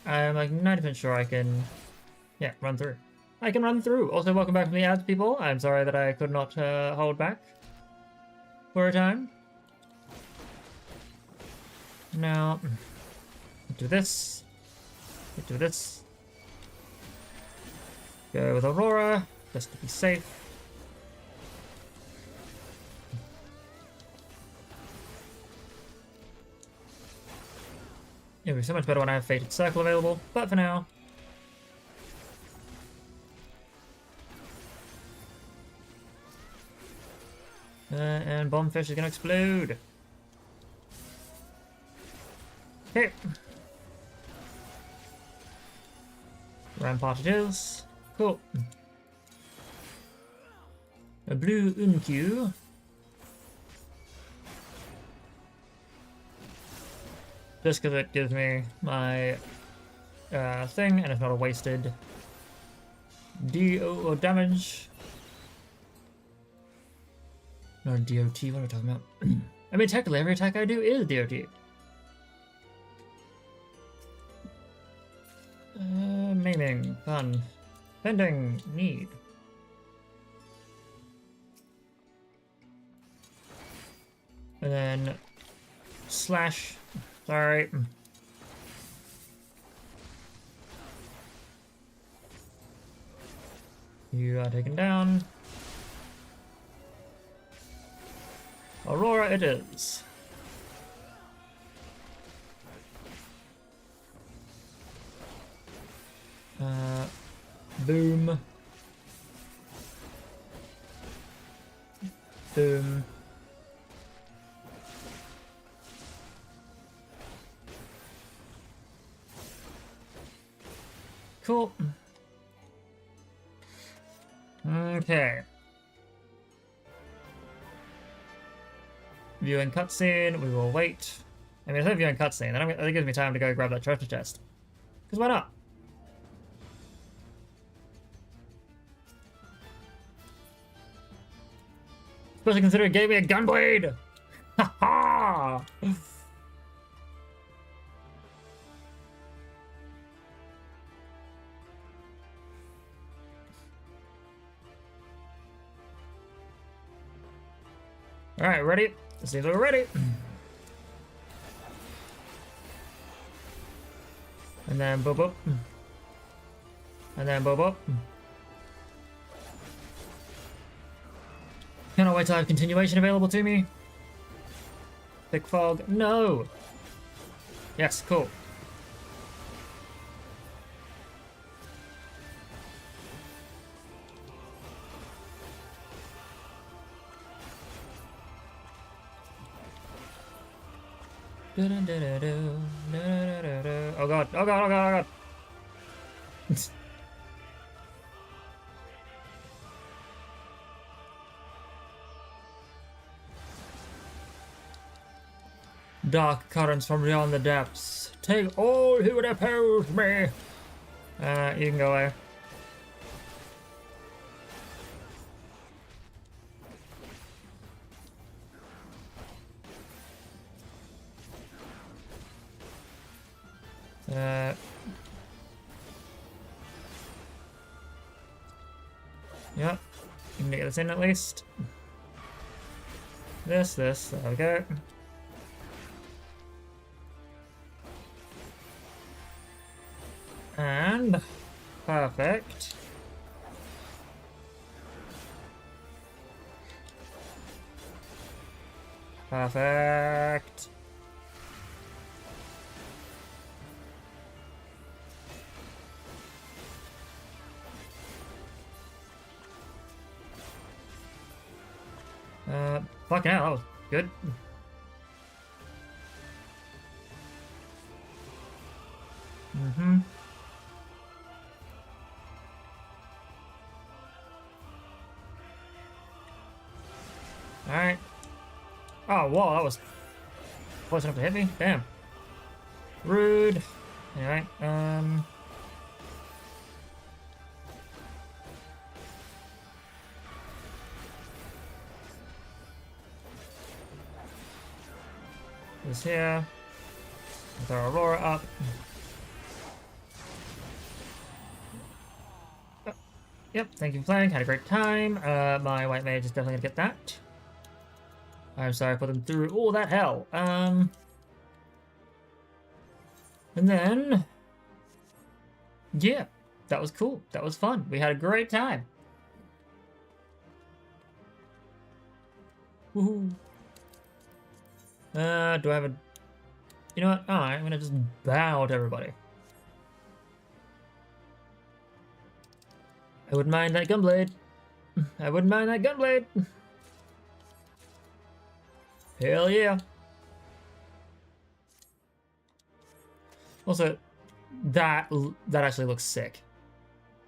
I'm like 90% sure I can... Yeah, run through. I can run through! Also, welcome back from the ads, people. I'm sorry that I could not hold back for a time. Now, do this. Do this. Go with Aurora, just to be safe. It'll be so much better when I have Fated Circle available, but for now. And Bombfish is gonna explode. Okay. Rampart it is. Cool. A blue Unq. Just because it gives me my thing, and it's not a wasted DO or damage. No, DOT, what am I talking about? I mean, technically, every attack I do is DOT. Maiming, fun. Pending, need. And then slash. Sorry. You are taken down. Aurora it is. Boom. Boom. Cool. Okay. Viewing cutscene, we will wait. I mean, it's not viewing cutscene, then it gives me time to go grab that treasure chest. Because why not? Especially considering it gave me a gunblade! Ha ha! Alright, ready? It seems like we're ready. And then boop boop. And then boop boop. Cannot wait to have continuation available to me. Thick fog. No! Yes, cool. Oh god, oh god, oh god, oh god. Dark currents from beyond the depths. Take all who would oppose me. You can go away. Yep. You can get this in at least. This, there we go. And perfect. Perfect. Fucking hell, that was good. Mm-hmm. Alright. Oh, whoa, that was close enough to hit me? Damn. Rude. Anyway, this here. Throw Aurora up. Yep, thank you for playing. Had a great time. My white mage is definitely gonna get that. I'm sorry for them through all that hell. And then, yeah, that was cool. That was fun. We had a great time. Woohoo! Do I have a You know what? Alright, I'm gonna just bow to everybody. I wouldn't mind that gunblade. I wouldn't mind that gunblade. Hell yeah. Also, that actually looks sick.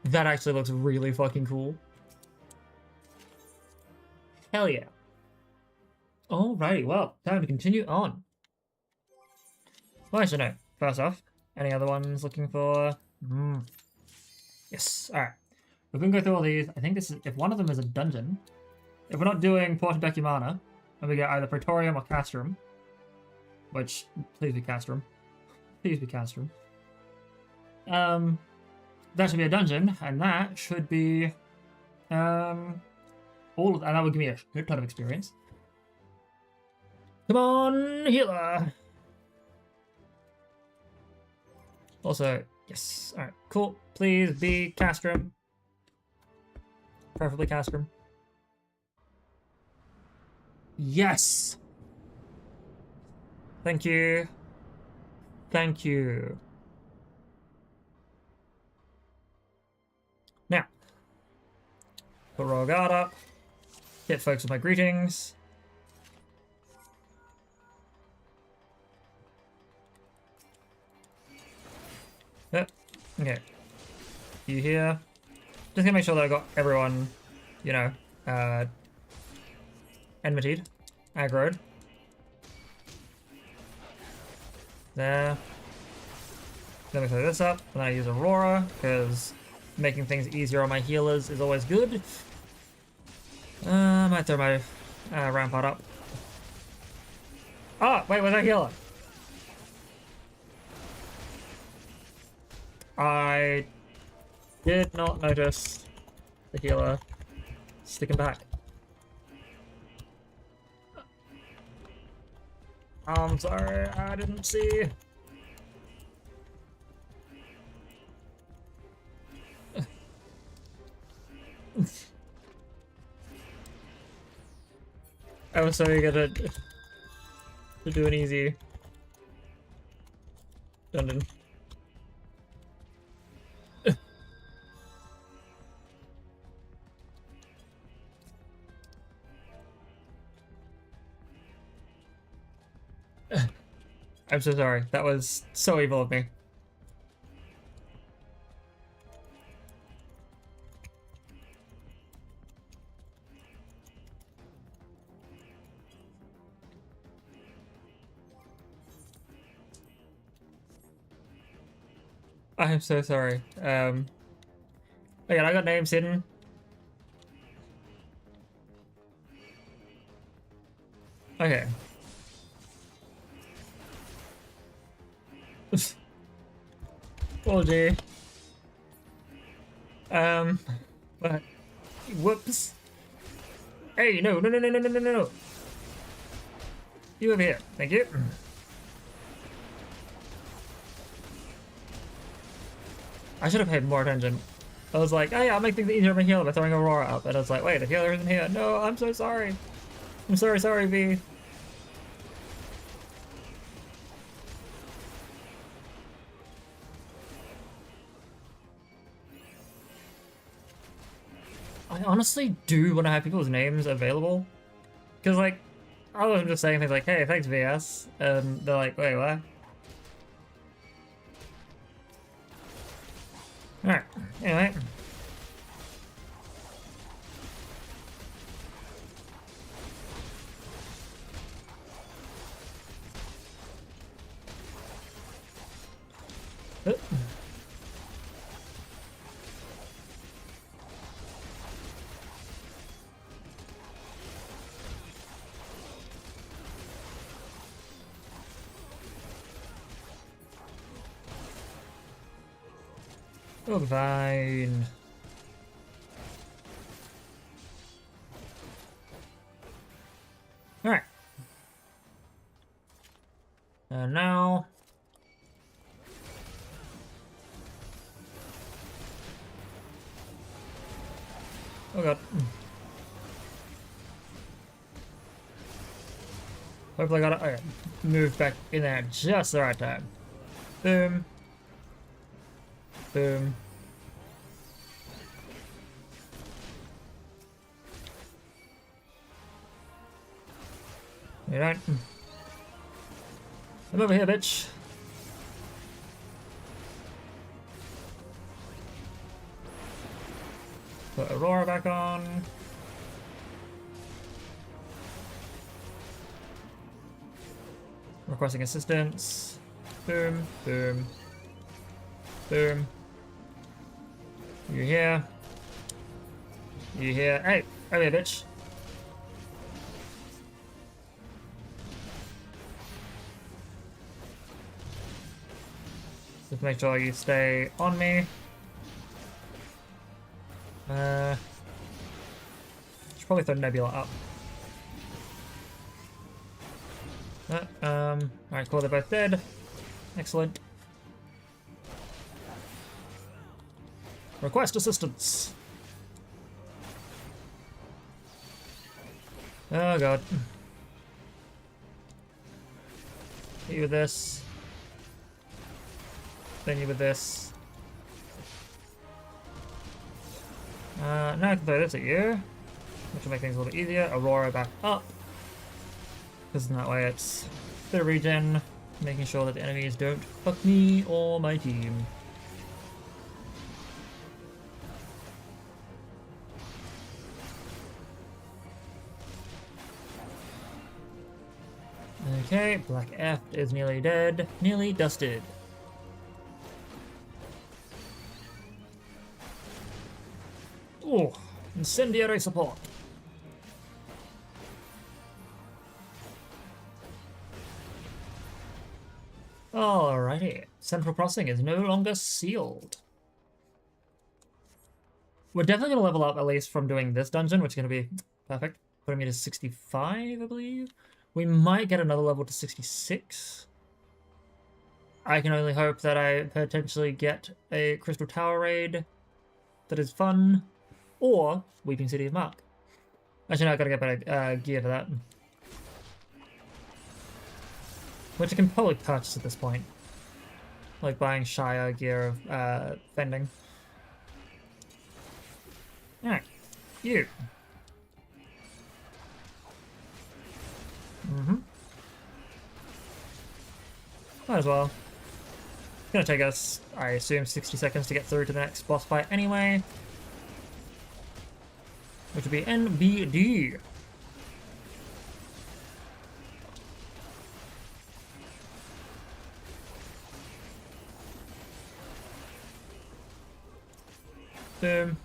That actually looks really fucking cool. Hell yeah. Alrighty, well, time to continue on. Well, actually, no. First off, any other ones looking for... Yes, alright. We're going to go through all these. I think this is... If one of them is a dungeon, if we're not doing Porta Decumana, then we get either Praetorium or Castrum. Which, please be Castrum. Please be Castrum. That should be a dungeon, and that should be... and that would give me a good ton of experience. Come on, healer! Also, yes. Alright, cool. Please be Castrum. Preferably Castrum. Yes! Thank you. Thank you. Now, put Royal Guard up. Hit folks with my greetings. Yep. Okay. You here? Just gonna make sure that I got everyone, you know, enmitied, aggroed. There. Then we clear this up, and I use Aurora, because making things easier on my healers is always good. I might throw my rampart up. Oh, wait, where's our healer? I did not notice the healer sticking back. I'm sorry, I didn't see. I was so eager to do an easy dungeon. I'm so sorry. That was so evil of me. I'm so sorry. Again, I got names hidden. Okay. Oh dear. But whoops. Hey, no. You over here. Thank you. I should have paid more attention. I was like, oh yeah, I'll make things easier on my healer by throwing Aurora up. And I was like, wait, the healer isn't here. No, I'm so sorry. I'm sorry, V. I honestly do want to have people's names available. Because, like, I was just saying things like, hey, thanks, VS. And they're like, wait, what? Alright, anyway. Oh, fine. Alright. And now... Oh god. Hopefully I got it. Okay. Move back in there at just the right time. Boom. Boom. You don't. Come over here, bitch. Put Aurora back on. Requesting assistance. Boom, boom, boom. You here? You here? Hey, over here, bitch. Just make sure you stay on me. Should probably throw Nebula up. Alright, cool, they're both dead. Excellent. Request assistance. Oh god. Hit you with this. Then you with this. Now I can throw this at you, which will make things a little bit easier. Aurora back up. Because in that way it's a bit of regen, making sure that the enemies don't fuck me or my team. Okay, Black F is nearly dead, nearly dusted. Oh, incendiary support. Alrighty, Central Crossing is no longer sealed. We're definitely going to level up at least from doing this dungeon, which is going to be perfect. Putting me to 65, I believe. We might get another level to 66. I can only hope that I potentially get a Crystal Tower raid that is fun, or Weeping City of Mark. Actually, no, I gotta get better gear for that. Which I can probably purchase at this point. Like buying Shire gear of fending. Alright, you. Might as well. It's gonna take us, I assume, 60 seconds to get through to the next boss fight anyway. Which would be NBD. Boom.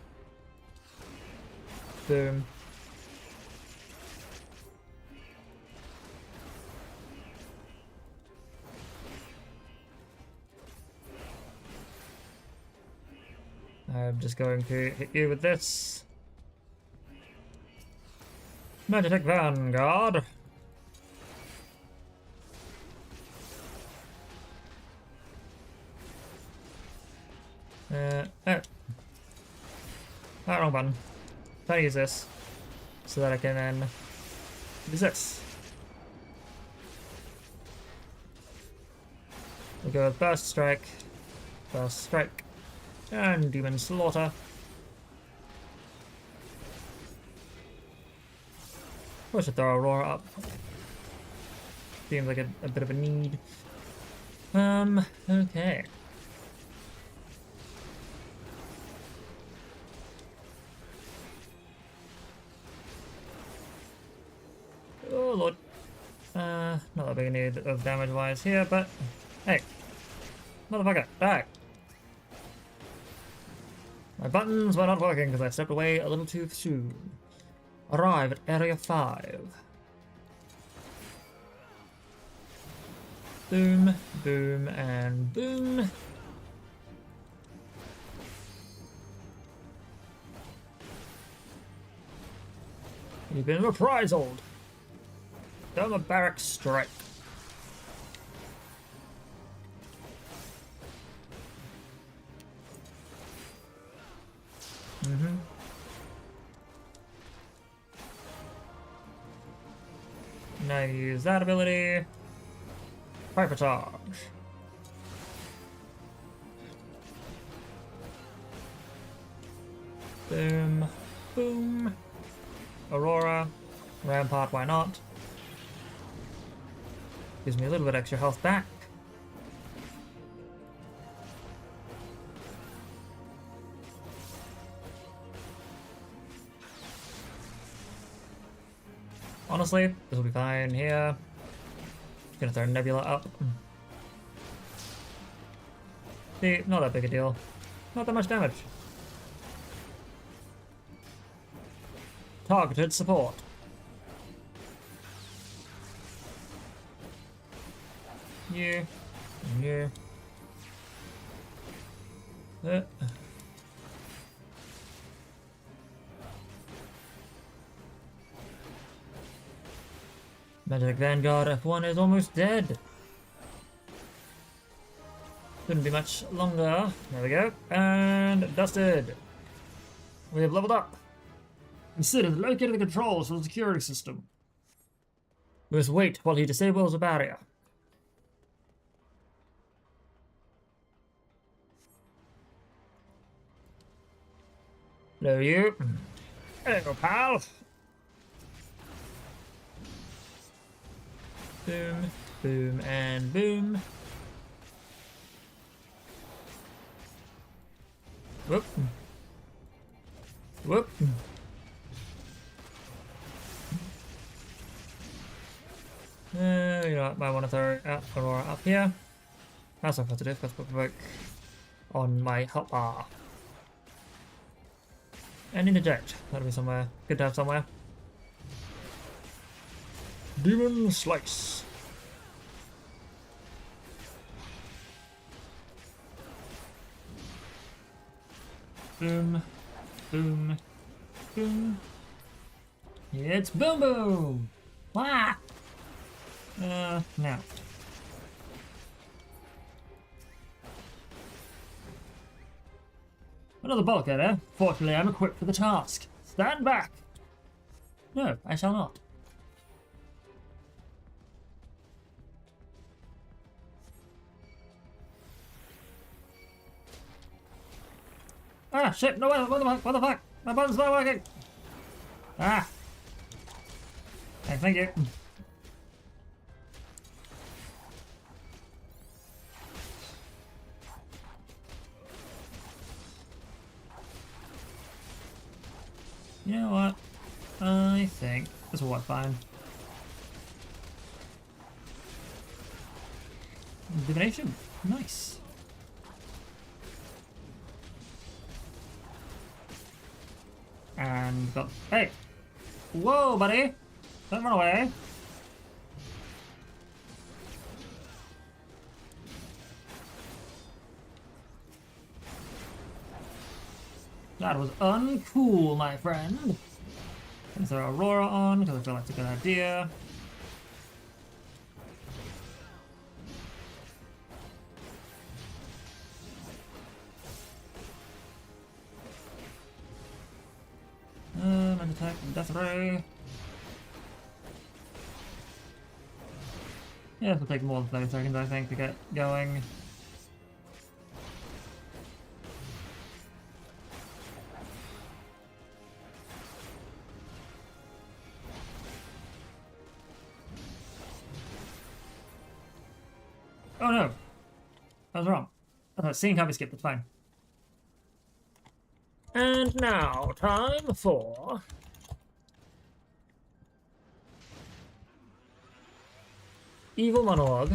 Boom. I'm just going to hit you with this. Magitek Vanguard. Oh. Wrong button. Try to use this so that I can then use this. We'll go with Burst Strike, and Demon Slaughter. I should throw Aurora up. Seems like a bit of a need. Okay. Oh lord. Not that big a need of damage wise here, but hey. Motherfucker, die! My buttons were not working because I stepped away a little too soon. Arrive at Area 5. Boom, boom, and boom. You've been reprisalled. Thermobaric Strike. Now use that ability. Hyper charge. Boom. Boom. Aurora. Rampart, why not? Gives me a little bit extra health back. Honestly, this will be fine here. Just gonna throw Nebula up. See, not that big a deal. Not that much damage. Targeted support. You. You. Magic Vanguard F1 is almost dead. Shouldn't be much longer. There we go. And dusted. We have leveled up. Consider locating the controls for the security system. We must wait while he disables the barrier. Hello, you. Hello, pal. Boom, boom, and boom. Whoop. Whoop. You know what, might want to throw Aurora up here. That's not positive, let's put provoke on my hot bar. And interject, that'll be somewhere, good to have somewhere. Demon Slice. Boom, boom, boom. It's boom boom! Wah! Now. Another bulkhead, eh? Fortunately, I'm equipped for the task. Stand back! No, I shall not. Ah, shit, no, what the fuck? My button's not working! Ah! Hey, thank you. You know what? I think this will work fine. Divination. Nice. And got... Hey! Whoa, buddy! Don't run away! That was uncool, my friend. Gonna throw Aurora on, because I feel like it's a good idea. An attack, Death Ray. Yeah, this will take more than 30 seconds, I think, to get going. Oh no! I was wrong. I thought seeing how we skipped, it's fine. And now, time for... Evil Monologue.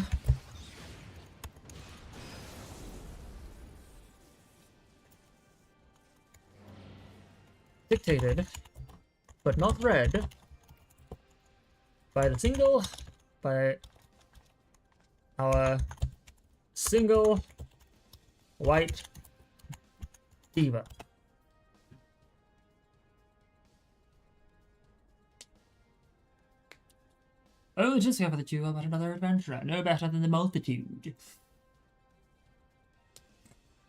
Dictated, but not read, by our single white diva. Oh, just discover that you are but another adventurer, no better than the multitude.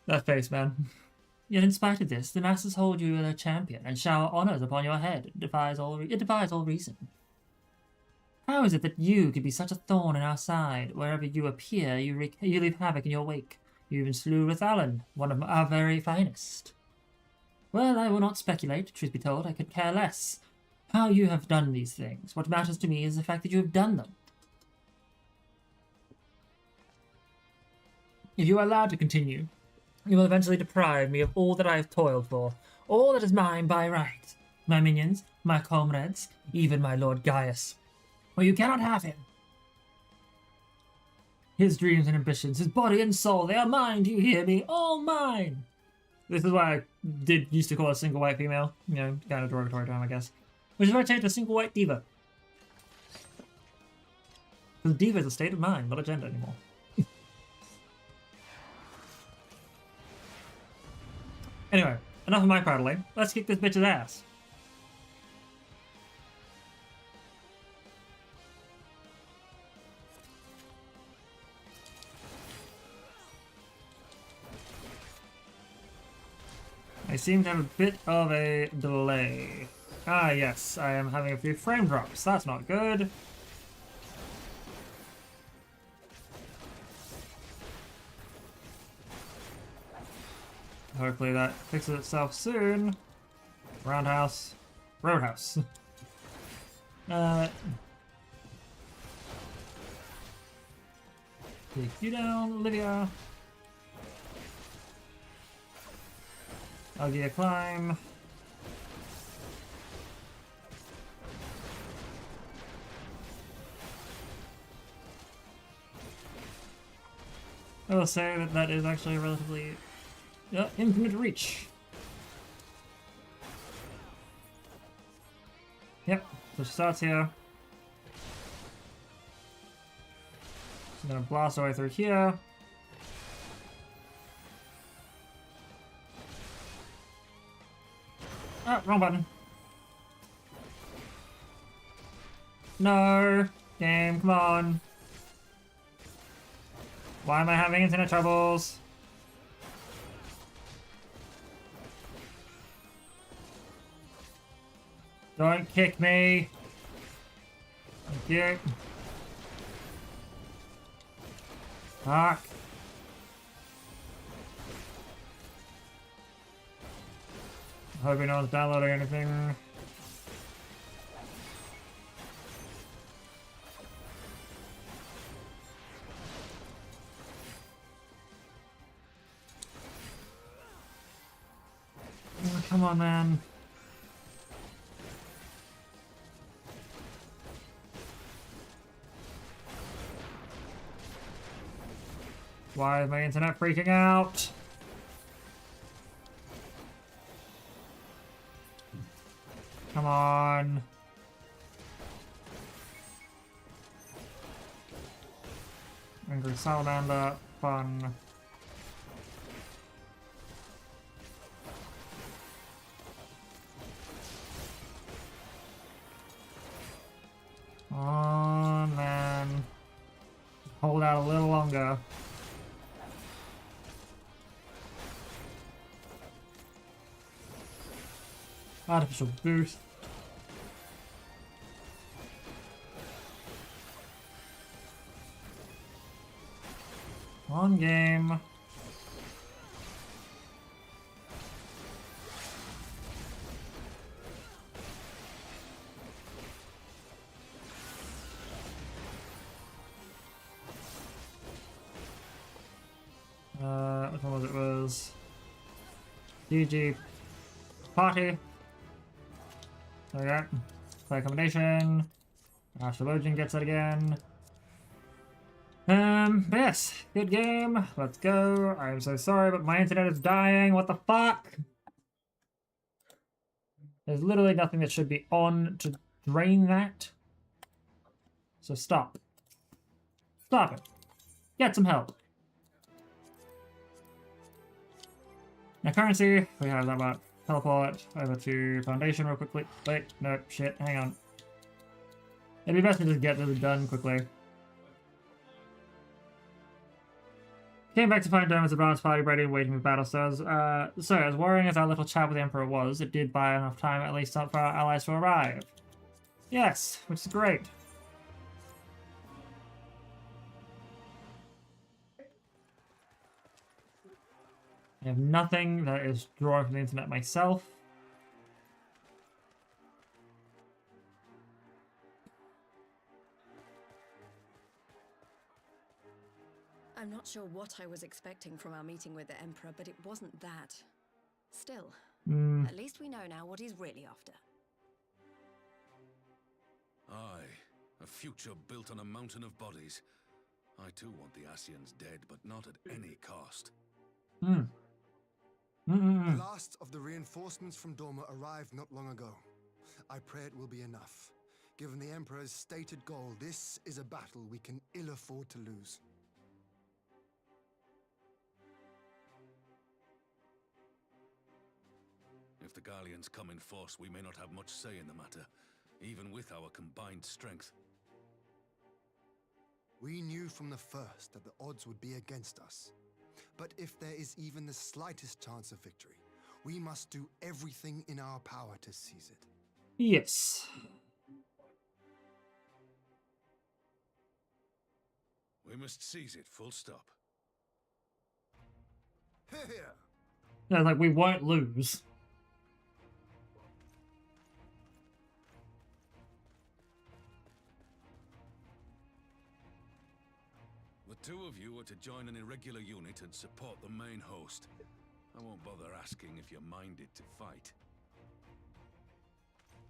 That face, man. Yet in spite of this, the masses hold you as a champion and shower honors upon your head. It defies all reason. How is it that you could be such a thorn in our side? Wherever you appear, you leave havoc in your wake. You even slew Rathalan, one of our very finest. Well, I will not speculate. Truth be told, I could care less how you have done these things. What matters to me is the fact that you have done them. If you are allowed to continue, you will eventually deprive me of all that I have toiled for, all that is mine by right. My minions, my comrades, even my Lord Gaius. Well, you cannot have him. His dreams and ambitions, his body and soul, they are mine, do you hear me? All mine! This is why I used to call a single white female. You know, kind of derogatory term, I guess. Which is why I changed to single white diva. Because diva is a state of mind, not a gender anymore. Anyway, enough of my prattling. Let's kick this bitch's ass. I seem to have a bit of a delay. Ah, yes, I am having a few frame drops. That's not good. Hopefully that fixes itself soon. Roundhouse. Roadhouse. Take you down, Olivia. I'll give you a climb. I will say that that is actually a relatively infinite reach. Yep, so she starts here. She's gonna blast her way through here. Oh, wrong button. No! Game, come on. Why am I having internet troubles? Don't kick me. Thank you. Fuck. Hoping no one's downloading anything. Oh, come on, man. Why is my internet freaking out? Come on. Angry salamander, fun. Oh man. Hold out a little longer. Artificial boost. On game. Which one was it? Was GG party. There we go. Play accommodation. Astrologian gets it again. Yes, good game. Let's go. I'm so sorry, but my internet is dying. What the fuck? There's literally nothing that should be on to drain that. So stop. Stop it. Get some help. Now currency, we have that about teleport over to Foundation real quickly. Wait, no, shit, hang on. It'd be best to just get this done quickly. Came back to find Dome as a bronze party ready and waiting for battle, so as worrying as our little chat with the Emperor was, it did buy enough time at least for our allies to arrive. Yes, which is great. I have nothing that is drawing from the internet myself. I'm not sure what I was expecting from our meeting with the Emperor, but it wasn't that. Still, at least we know now what he's really after. Aye, a future built on a mountain of bodies. I too want the Ascians dead, but not at any cost. The last of the reinforcements from Dorma arrived not long ago. I pray it will be enough. Given the Emperor's stated goal, this is a battle we can ill afford to lose. If the Garleans come in force, we may not have much say in the matter, even with our combined strength. We knew from the first that the odds would be against us. But if there is even the slightest chance of victory, we must do everything in our power to seize it. Yes. We must seize it, full stop. Here! Yeah, like, we won't lose. The two of you are to join an irregular unit and support the main host. I won't bother asking if you're minded to fight.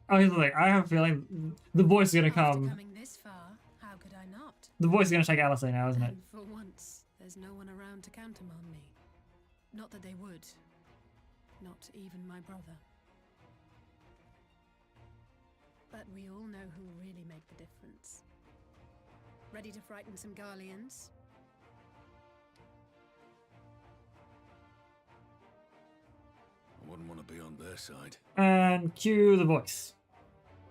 Oh, here's the thing. I have a feeling the voice is gonna After come. coming this far, how could I not? The voice is gonna take Alice now, isn't it? And for once, there's no one around to countermand me. Not that they would. Not even my brother. But we all know who really make the difference. Ready to frighten some Garleans? I wouldn't want to be on their side. And cue the voice.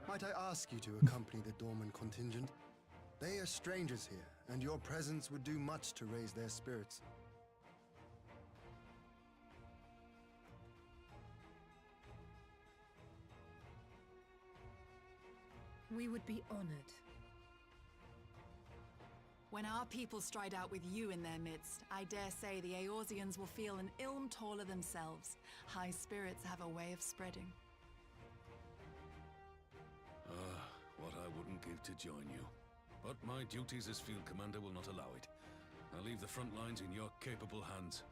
Might I ask you to accompany the Dorman contingent? They are strangers here, and your presence would do much to raise their spirits. We would be honored. When our people stride out with you in their midst, I dare say the Eorzeans will feel an ilm taller themselves. High spirits have a way of spreading. What I wouldn't give to join you. But my duties as field commander will not allow it. I'll leave the front lines in your capable hands.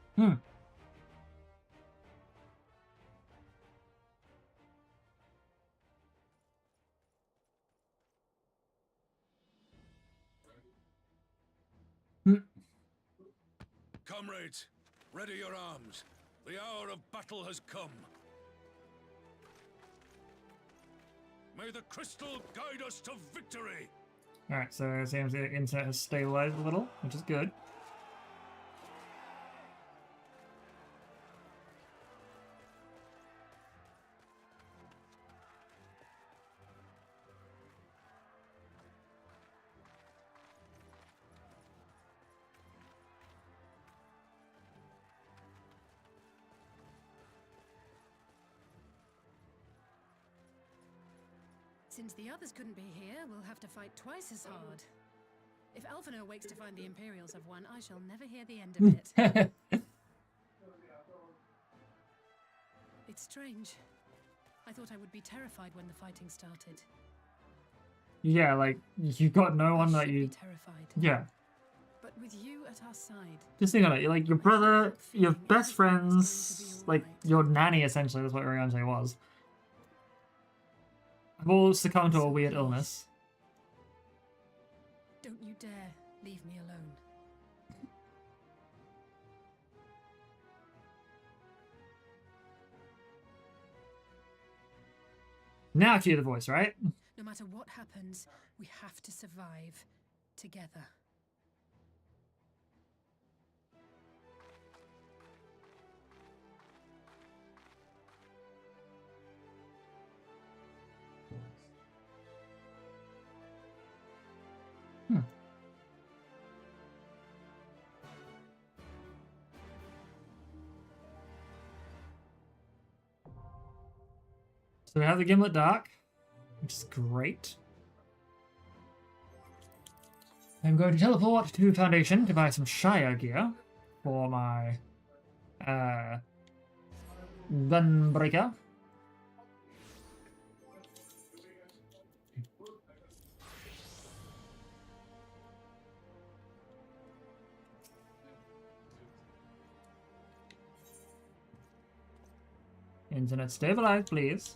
Comrades, ready your arms. The hour of battle has come. May the crystal guide us to victory! Alright, so it seems the internet has stabilized a little, which is good. Since the others couldn't be here, we'll have to fight twice as hard. If Alphinaud wakes to find the Imperials have won, I shall never hear the end of it. It's strange. I thought I would be terrified when the fighting started. Yeah, like, you got no one that you... Terrified. Yeah. But with you at our side... Just think on it, like, your brother, your best friends, like, your nanny, essentially, that's what Oriange was. Have all succumbed to a weird illness. Don't you dare leave me alone. Now cue the voice, right? No matter what happens, we have to survive together. So we have the Gimlet Dark, which is great. I'm going to teleport to Foundation to buy some Shire gear for my Gunbreaker. Internet stabilize, please.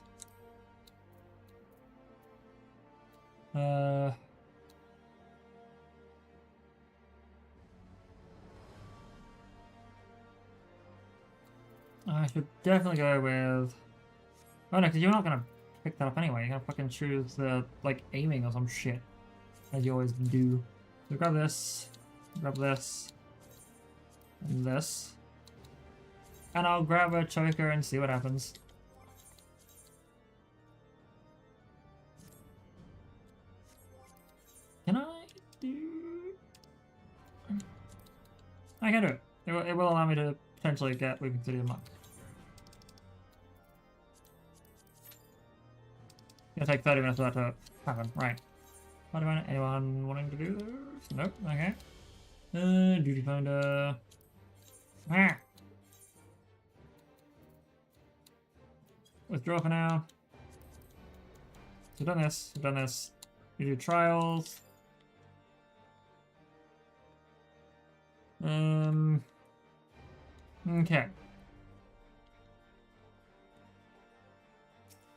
I should definitely go with... Oh no, because you're not gonna pick that up anyway. You're gonna fucking choose the, like, aiming or some shit. As you always do. So grab this, and this. And I'll grab a choker and see what happens. Can I do... I can do it. It will allow me to potentially get Weeping City of Monk. It's gonna take 30 minutes for that to happen. Right. What do I... Anyone wanting to do this? Nope. Okay. Duty finder. Ah! Withdraw for now. So done this. Done this. You do trials. Okay.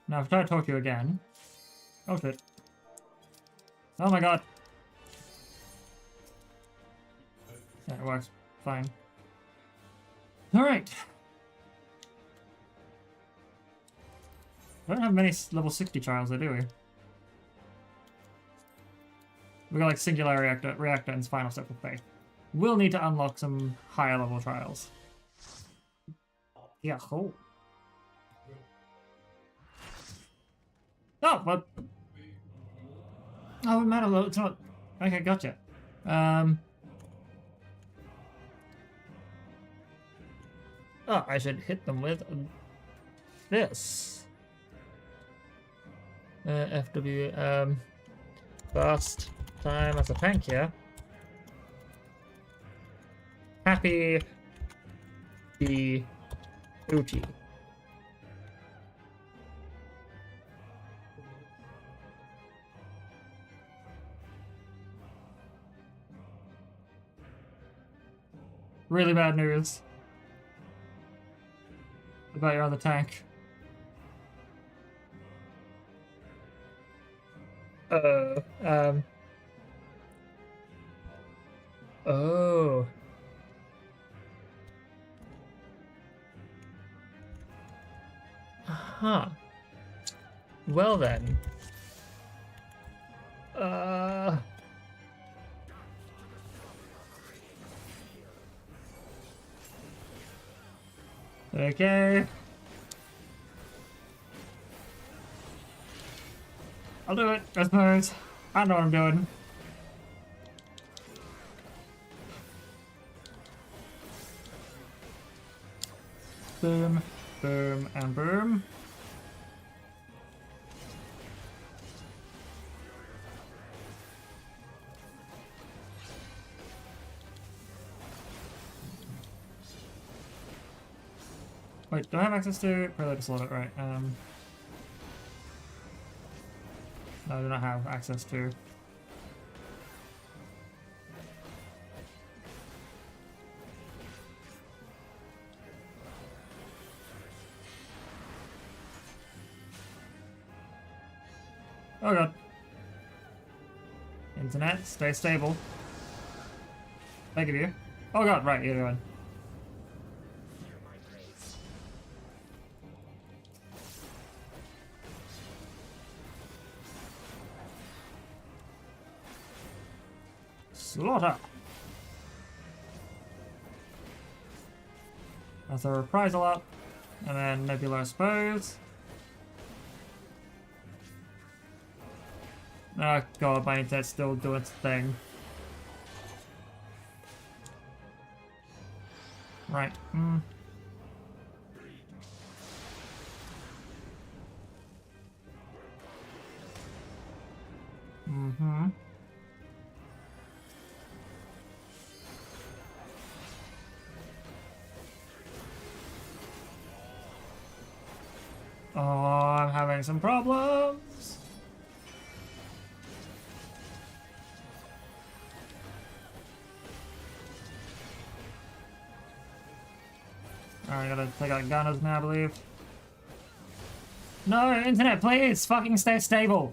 Now if I try to talk to you again. Oh shit. Oh my god. Yeah, it works. Fine. Alright. I don't have many level 60 trials though, do we? We got like Singular Reactor and Final Step of Faith. We'll need to unlock some higher level trials. Yeah, oh. Oh, but... Oh, it matters, it's not... Okay, gotcha. Oh, I should hit them with this. FW, fast time as a tank here. Happy the Uchi. Really bad news about your other tank. Oh. Huh. Well then. Okay. I'll do it, I suppose. I know what I'm doing. Boom, boom, and boom. Wait, do I have access to Preload Slot it? Right, no, I do not have access to. Oh god. Internet, stay stable. Thank you. Oh god, right, you're going. Slaughter! That's a reprisal up, and then Nebula, I suppose. Oh god, my internet's still doing its thing. Right, Oh, I'm having some problems. Alright, gotta take out gunners now, I believe. No, internet, please! Fucking stay stable!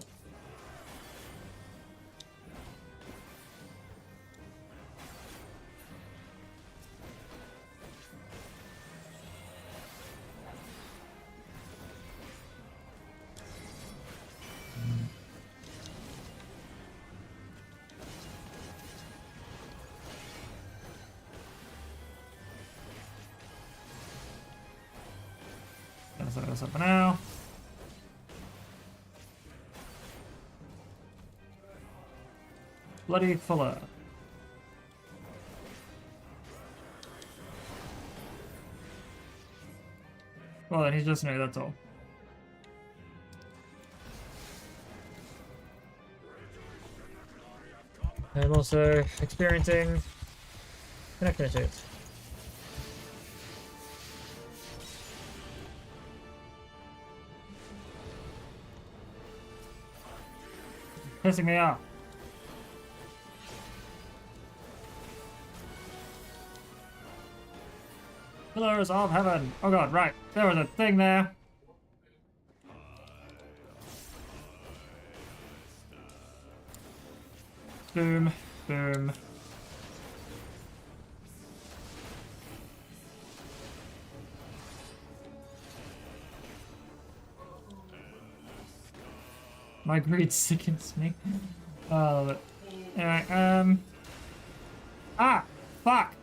Gonna set this up for now. Bloody Fuller. Well, then he's just new, that's all. I'm also experiencing connection issues. Pissing me off. Pillars of Heaven. Oh god, right. There was a thing there. Boom. Boom. My greed sickens me. Oh, I love it. Anyway, ah! Fuck!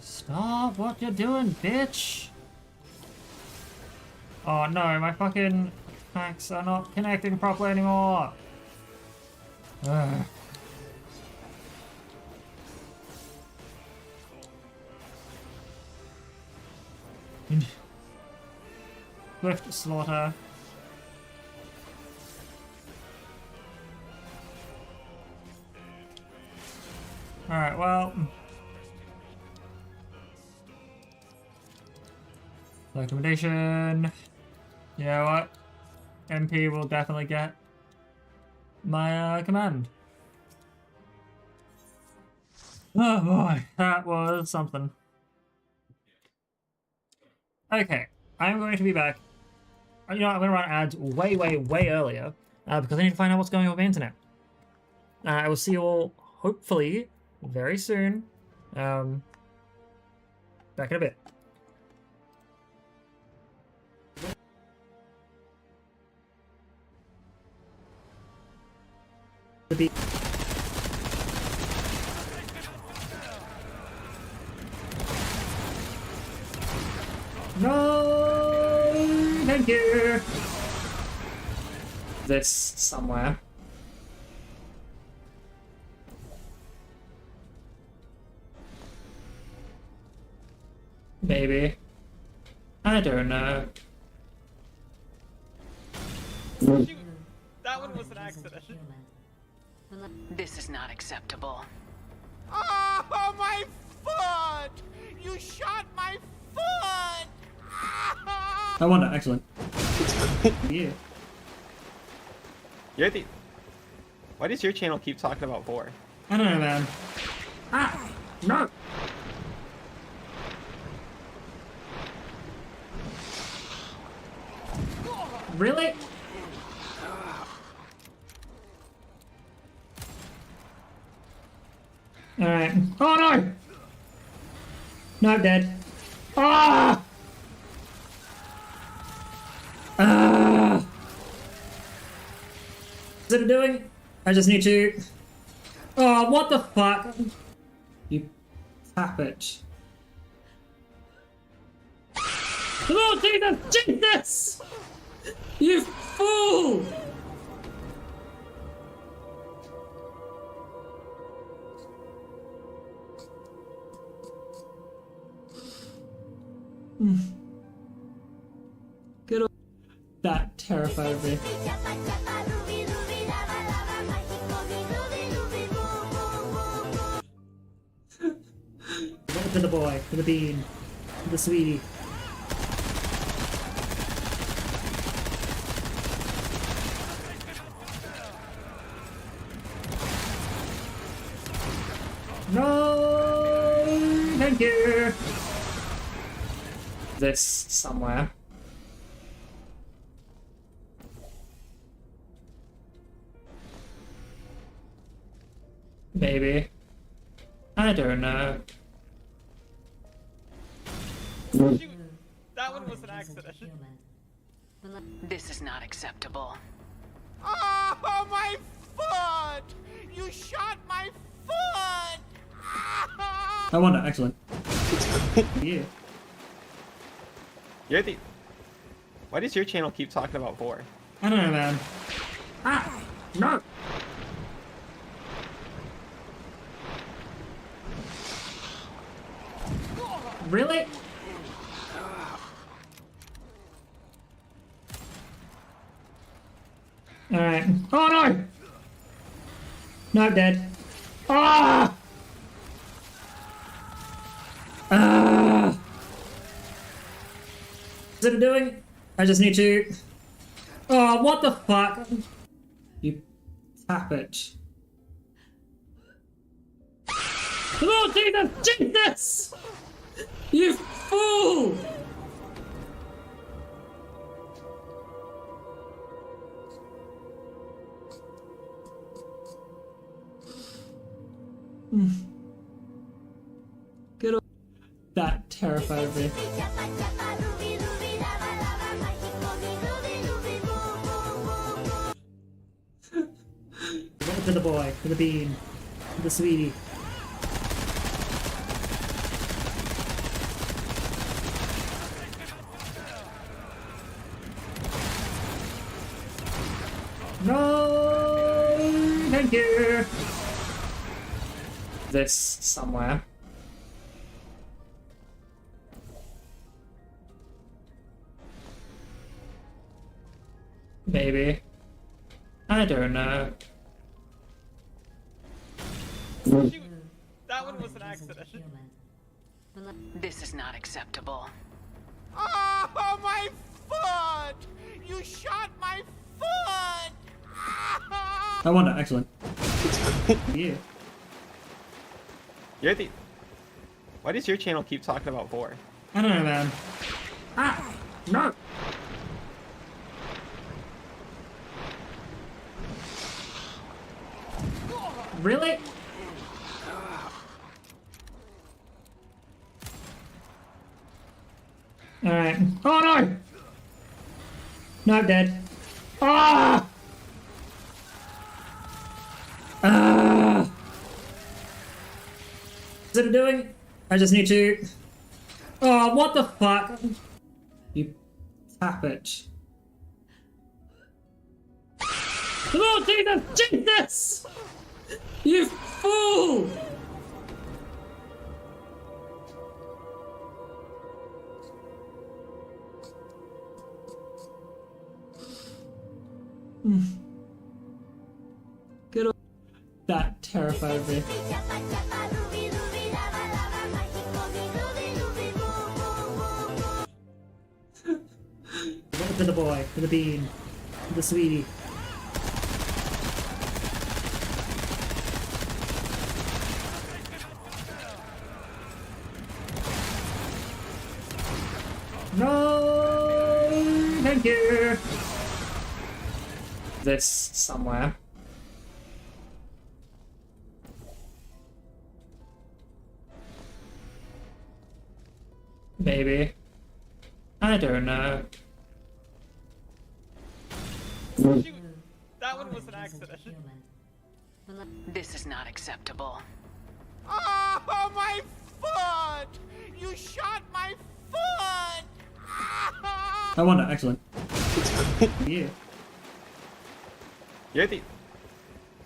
Stop what you're doing, bitch! Oh no, my fucking attacks are not connecting properly anymore! Ugh. Swift slaughter. Alright, well. Recommendation. You know what? MP will definitely get my command. Oh boy, that was something. Okay, I'm going to be back. You know what, I'm going to run ads way earlier because I need to find out what's going on with the internet. I will see you all hopefully very soon. Back in a bit. No, thank you. This somewhere. Maybe. I don't know. Shoot. That one was an accident. This is not acceptable. Oh, my foot! You shot my foot! I wonder, actually. Yeah. You're the... Why does your channel keep talking about vor? I don't know, man. Ah! No! Really? Alright. Oh no! No, dead. Ah! Ah! Is it doing? I just need to... Oh, what the fuck? You tap it. Oh, Jesus! Jesus! You fool! Good old... That terrified me. Give it to the boy, to the bean. the sweetie. No, thank you. This somewhere. Maybe. I don't know. Shoot! That one was an accident. This is not acceptable. Oh, my foot! You shot my foot! I won it, excellent. Yeah. You're the... Why does your channel keep talking about vor? I don't know, man. Ah! No! Really? Alright. Oh no! No, I'm dead. Ah! Ah! Is it doing? I just need to... Oh, what the fuck? You tap it. Oh, Jesus! Jesus! You fool! Good old... That terrified me. To the boy, to the bean, to the sweetie. No, thank you. This somewhere. Maybe. I don't know. Shoot! That one was an accident. This is not acceptable. Oh, my foot! You shot my foot! I won it, excellent. Yeah. You're the... Why does your channel keep talking about vor? I don't know, man. Ah! No! Really? Alright. Oh no! No, I'm dead. Ah! Ah! Is it doing? I just need to... Oh, what the fuck? You tap it. Oh, Jesus! Jesus! You fool! Good old... That terrified me. To the boy, to the bean, to the sweetie. No, thank you. This somewhere. Maybe. I don't know. Shoot! That one was an accident. This is not acceptable. Oh, my foot! You shot my foot! I won it, excellent. Yeah. You're the...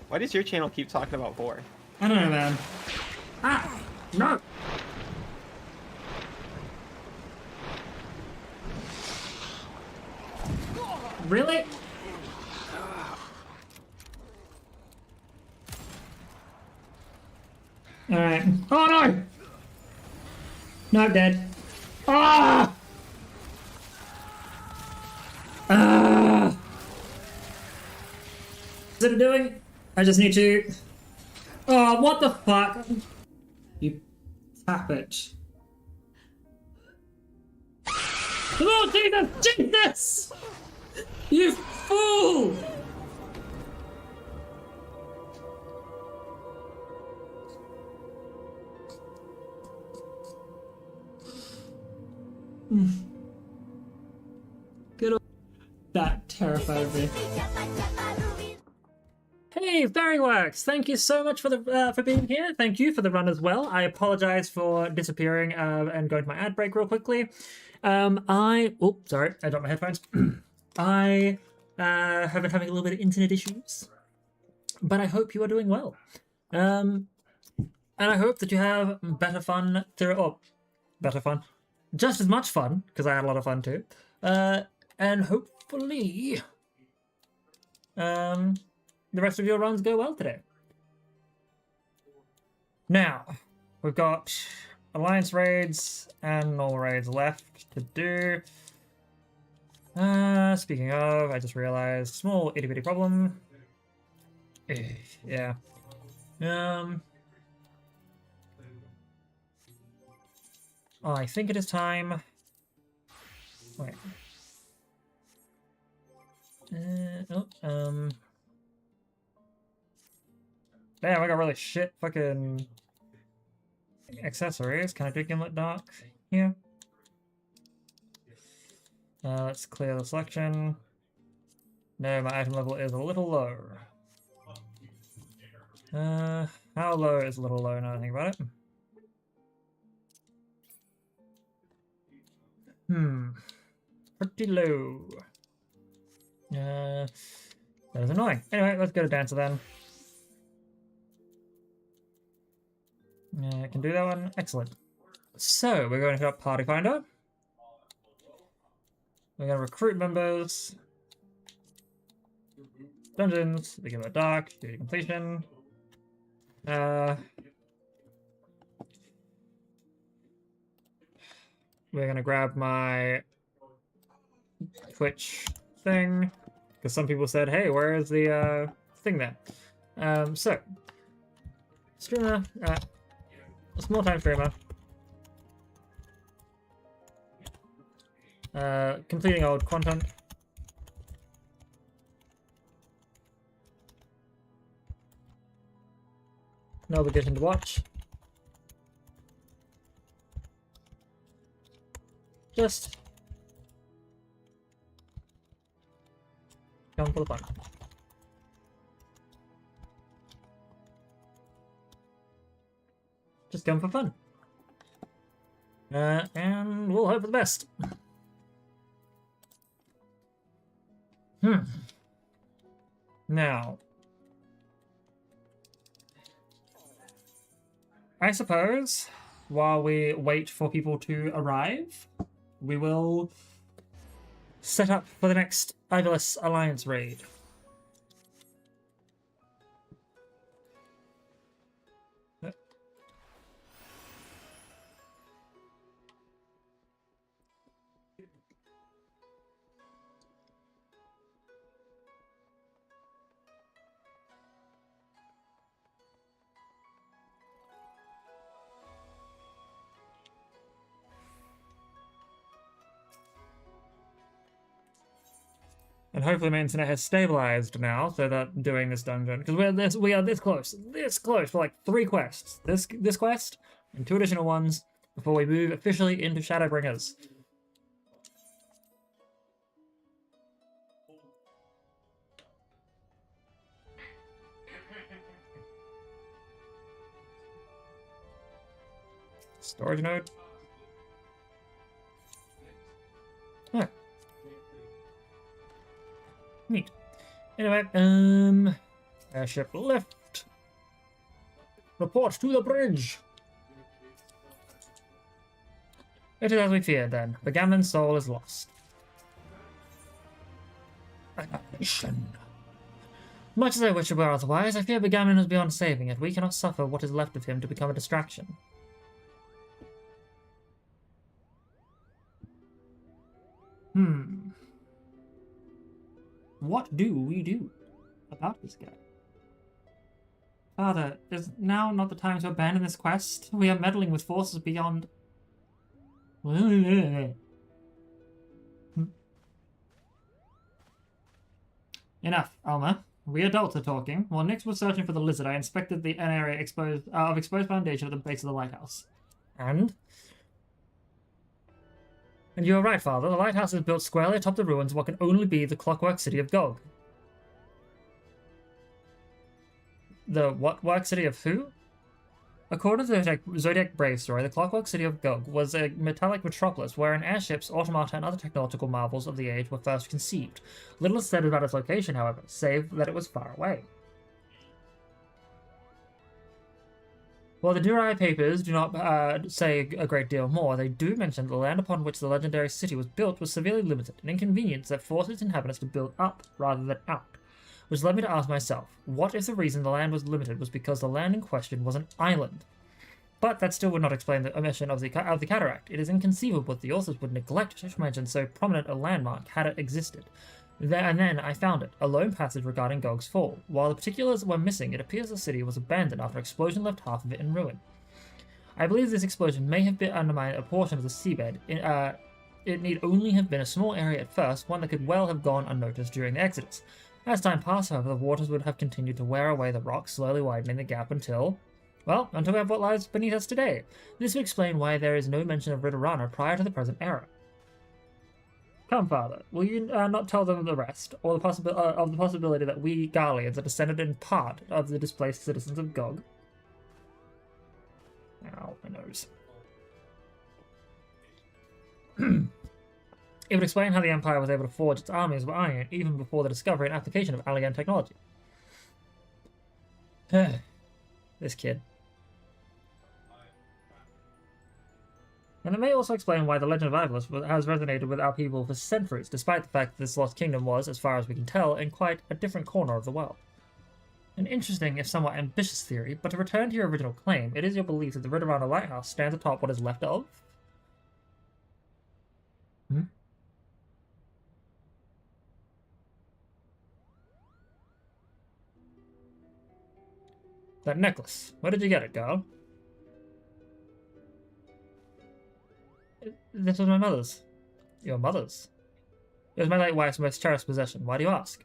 Why does your channel keep talking about vor? I don't know, man. Ah! No! Really? Alright. Oh no! No, I'm dead. Ah! Ah! What's it doing? I just need to... Oh, what the fuck? You tap it. Oh, Jesus! Jesus! You fool! Good old... That terrified me. Hey, Fairyworks! Thank you so much for being here. Thank you for the run as well. I apologize for disappearing and going to my ad break real quickly. Oh, sorry, I dropped my headphones. I have been having a little bit of internet issues, but I hope you are doing well. And I hope that you have better fun through... Oh, better fun. Just as much fun, because I had a lot of fun too. And hopefully... the rest of your runs go well today. Now, we've got Alliance raids and normal raids left to do. Speaking of, I just realized, small itty bitty problem. Yeah. I think it is time. Wait. Damn, I got really shit fucking accessories. Can I do Gimlet Dark here? Let's clear the selection. No, my item level is a little low. How low is a little low now I think about it? Pretty low. That is annoying. Anyway, let's go to Dancer then. I can do that one. Excellent. So, we're going to hit up Party Finder. We're going to recruit members. Dungeons. We give it a dark. Do completion. We're going to grab my Twitch thing. Because some people said, hey, where is the thing there? So, streamer. A small time streamer. Completing old content. No obligation to watch. Just come for the fun. Just going for fun. And we'll hope for the best. Now, I suppose, while we wait for people to arrive, we will set up for the next Idolus Alliance raid. And hopefully my internet has stabilized now, so that doing this dungeon, because we are this close for like 3 quests. This quest and 2 additional ones before we move officially into Shadowbringers. Storage node. Huh. Neat. Anyway, airship left. Report to the bridge. It is as we feared then. The Gammon soul is lost. Annihilation. Much as I wish it were otherwise, I fear Begammon is beyond saving it. We cannot suffer what is left of him to become a distraction. What do we do about this guy? Father, is now not the time to abandon this quest? We are meddling with forces beyond... Enough, Alma. We adults are talking. While Nix was searching for the lizard, I inspected an area of exposed foundation at the base of the lighthouse. And? And you are right, Father. The lighthouse is built squarely atop the ruins of what can only be the clockwork city of Gog. The what work city of who? According to the Zodiac Brave story, the clockwork city of Gog was a metallic metropolis wherein airships, automata, and other technological marvels of the age were first conceived. Little is said about its location, however, save that it was far away. While the Durai papers do not say a great deal more, they do mention that the land upon which the legendary city was built was severely limited, an inconvenience that forced its inhabitants to build up rather than out. Which led me to ask myself, what if the reason the land was limited was because the land in question was an island? But that still would not explain the omission of the cataract. It is inconceivable that the authors would neglect to mention so prominent a landmark had it existed. And then I found it, a lone passage regarding Gog's fall. While the particulars were missing, it appears the city was abandoned after an explosion left half of it in ruin. I believe this explosion may have undermined a portion of the seabed. It need only have been a small area at first, one that could well have gone unnoticed during the exodus. As time passed, however, the waters would have continued to wear away the rocks, slowly widening the gap until we have what lies beneath us today. This would explain why there is no mention of Ridorana prior to the present era. Come, Father, will you not tell them the rest, or the possibility that we Garleans are descended in part of the displaced citizens of Gog? Ow, my nose. It would explain how the Empire was able to forge its armies of iron even before the discovery and application of alien technology. This kid. And it may also explain why the legend of Ivalice has resonated with our people for centuries, despite the fact that this lost kingdom was, as far as we can tell, in quite a different corner of the world. An interesting, if somewhat ambitious theory, but to return to your original claim, it is your belief that the Ridorana Lighthouse stands atop what is left of? That necklace. Where did you get it, girl? This was my mother's. Your mother's? It was my late wife's most cherished possession. Why do you ask?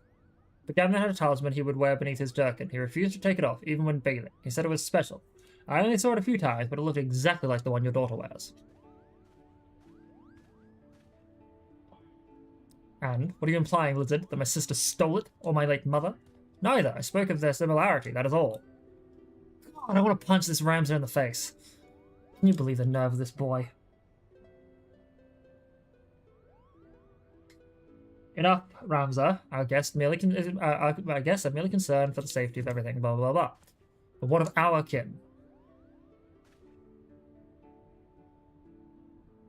But Gavin had a talisman he would wear beneath his jerkin. He refused to take it off, even when bathing. He said it was special. I only saw it a few times, but it looked exactly like the one your daughter wears. And? What are you implying, Lizard? That my sister stole it? Or my late mother? Neither. I spoke of their similarity, that is all. God, I want to punch this Ramsar in the face. Can you believe the nerve of this boy? Enough, Ramsar. I guess I'm merely concerned for the safety of everything, blah, blah, blah. But what of our kin?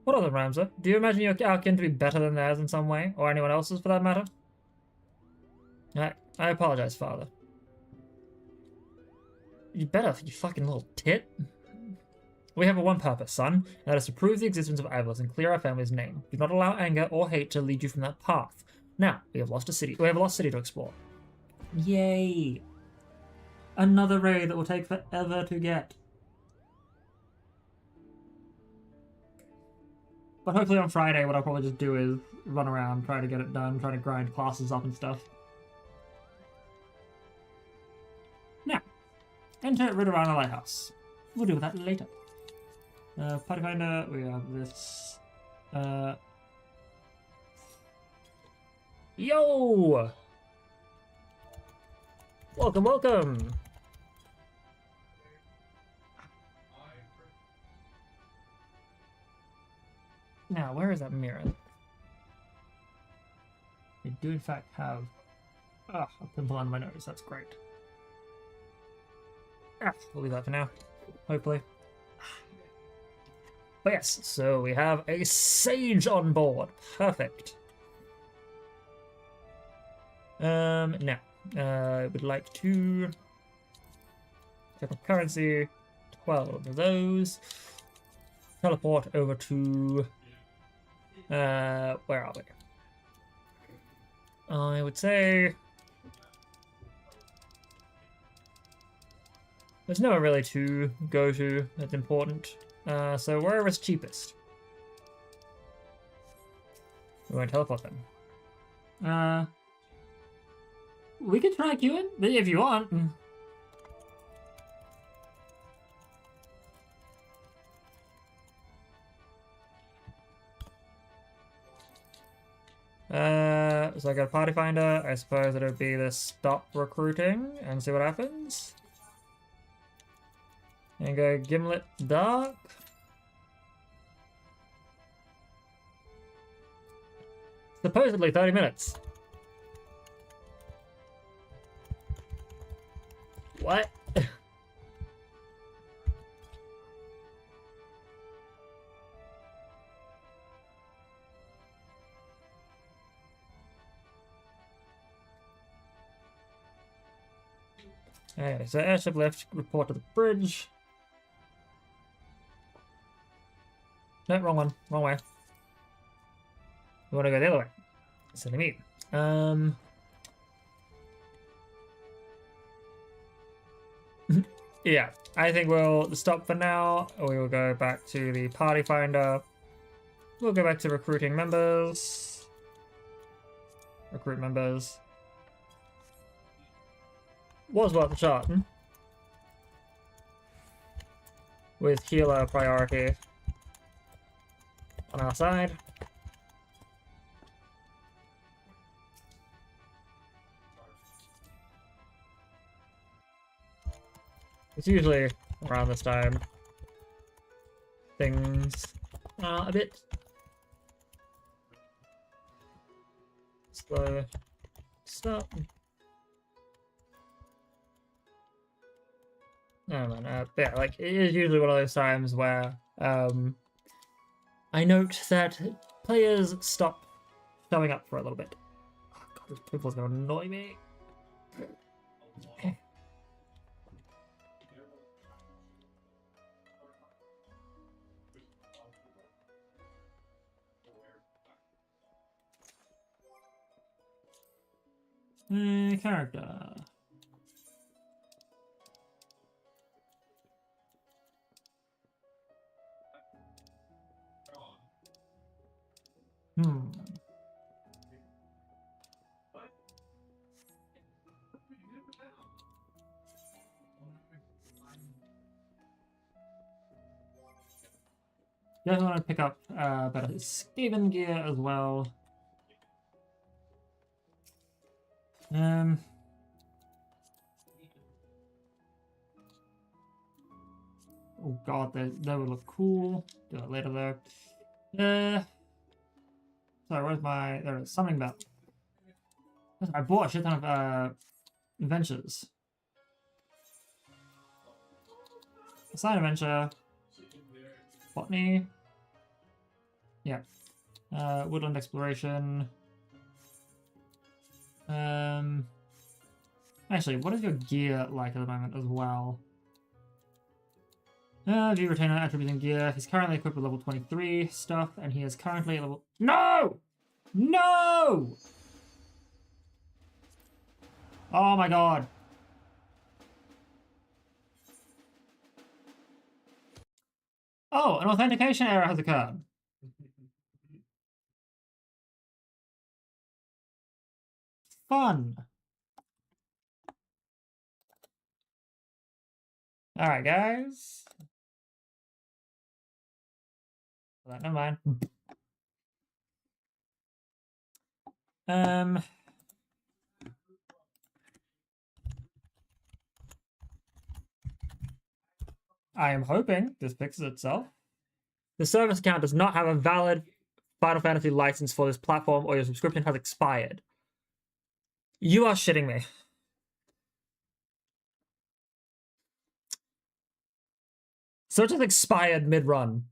What of them, Ramsar? Do you imagine our kin to be better than theirs in some way? Or anyone else's, for that matter? I apologize, Father. You better, you fucking little tit. We have one purpose, son, and that is to prove the existence of Ivalice and clear our family's name. Do not allow anger or hate to lead you from that path. Now, we have lost a city. We have a lost city to explore. Yay! Another raid that will take forever to get. But hopefully on Friday, what I'll probably just do is run around, try to get it done, try to grind classes up and stuff. Now, enter Ridorana Lighthouse. We'll deal with that later. Party Finder, we have this. Yo! Welcome, welcome! Now, where is that mirror? I do in fact have a pimple on my nose, that's great. We'll leave that for now, hopefully. But yes, so we have a sage on board. Perfect. Now, I would like to check my currency. 12 of those. Teleport over to where are we? I would say there's nowhere really to go to that's important. So wherever's cheapest. We won't teleport them. We can try queuing if you want. So I got a party finder. I suppose it would be the stop recruiting and see what happens. And go Gimlet Dark. Supposedly 30 minutes. What? Okay, so airship left, report to the bridge. No, wrong one. Wrong way. We want to go the other way. Silly me. Yeah, I think we'll stop for now. We will go back to the party finder. We'll go back to recruiting members. Recruit members. Was worth a shot. With healer priority on our side. It's usually around this time things are a bit slow. Stop. No man, yeah, like it is usually one of those times where I note that players stop showing up for a little bit. Oh god, this pimple's gonna annoy me. Character. Definitely want to pick up better Skaven gear as well. Oh god, that would look cool. Do it later though. Sorry, where's my... There it is. Something about... I bought a shit ton of adventures. Assign adventure. Botany. Yeah. Woodland exploration. Actually, what is your gear like at the moment as well? View retainer attributes and gear. He's currently equipped with level 23 stuff, and he is currently level... No! No! Oh my god. Oh, an authentication error has occurred. Fun. Alright, guys. Never mind. I am hoping this fixes itself. The service account does not have a valid Final Fantasy license for this platform, or your subscription has expired. You are shitting me. So it just expired mid-run.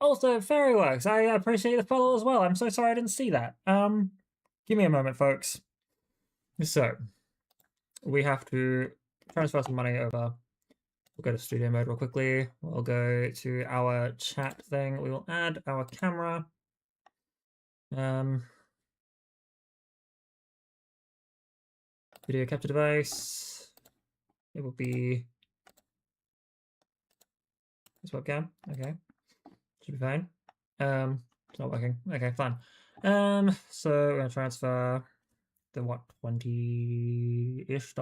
Also, Fairyworks, I appreciate the follow as well. I'm so sorry I didn't see that. Give me a moment, folks. So, we have to transfer some money over We'll go to studio mode real quickly. We'll go to our chat thing. We will add our camera. Video capture device. It will be this webcam. Okay, should be fine. It's not working. Okay, fine. So we're gonna transfer the what, $20-ish.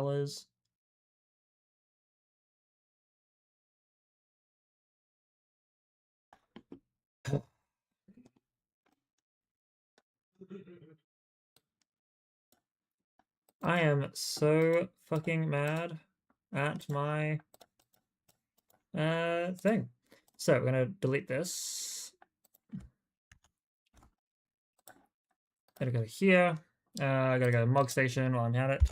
I am so fucking mad at my thing. So we're gonna delete this. Gotta go here. I gotta go to Mog Station while I'm at it.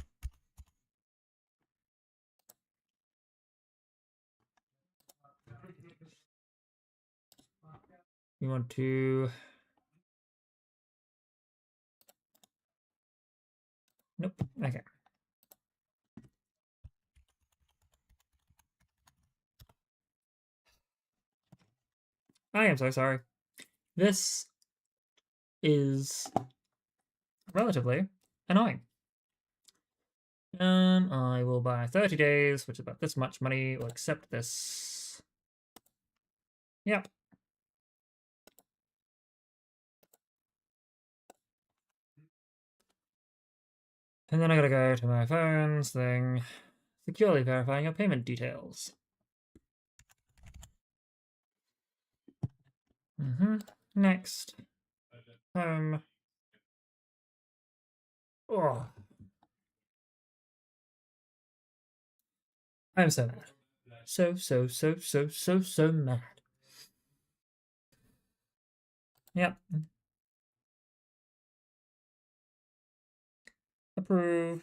We want to... Nope. Okay. I am so sorry. This is relatively annoying. I will buy 30 days, which is about this much money. We'll accept this. Yep. And then I gotta go to my phones thing, securely verifying your payment details. Next. Home. Oh. I'm so mad. So mad. Yep. Approve.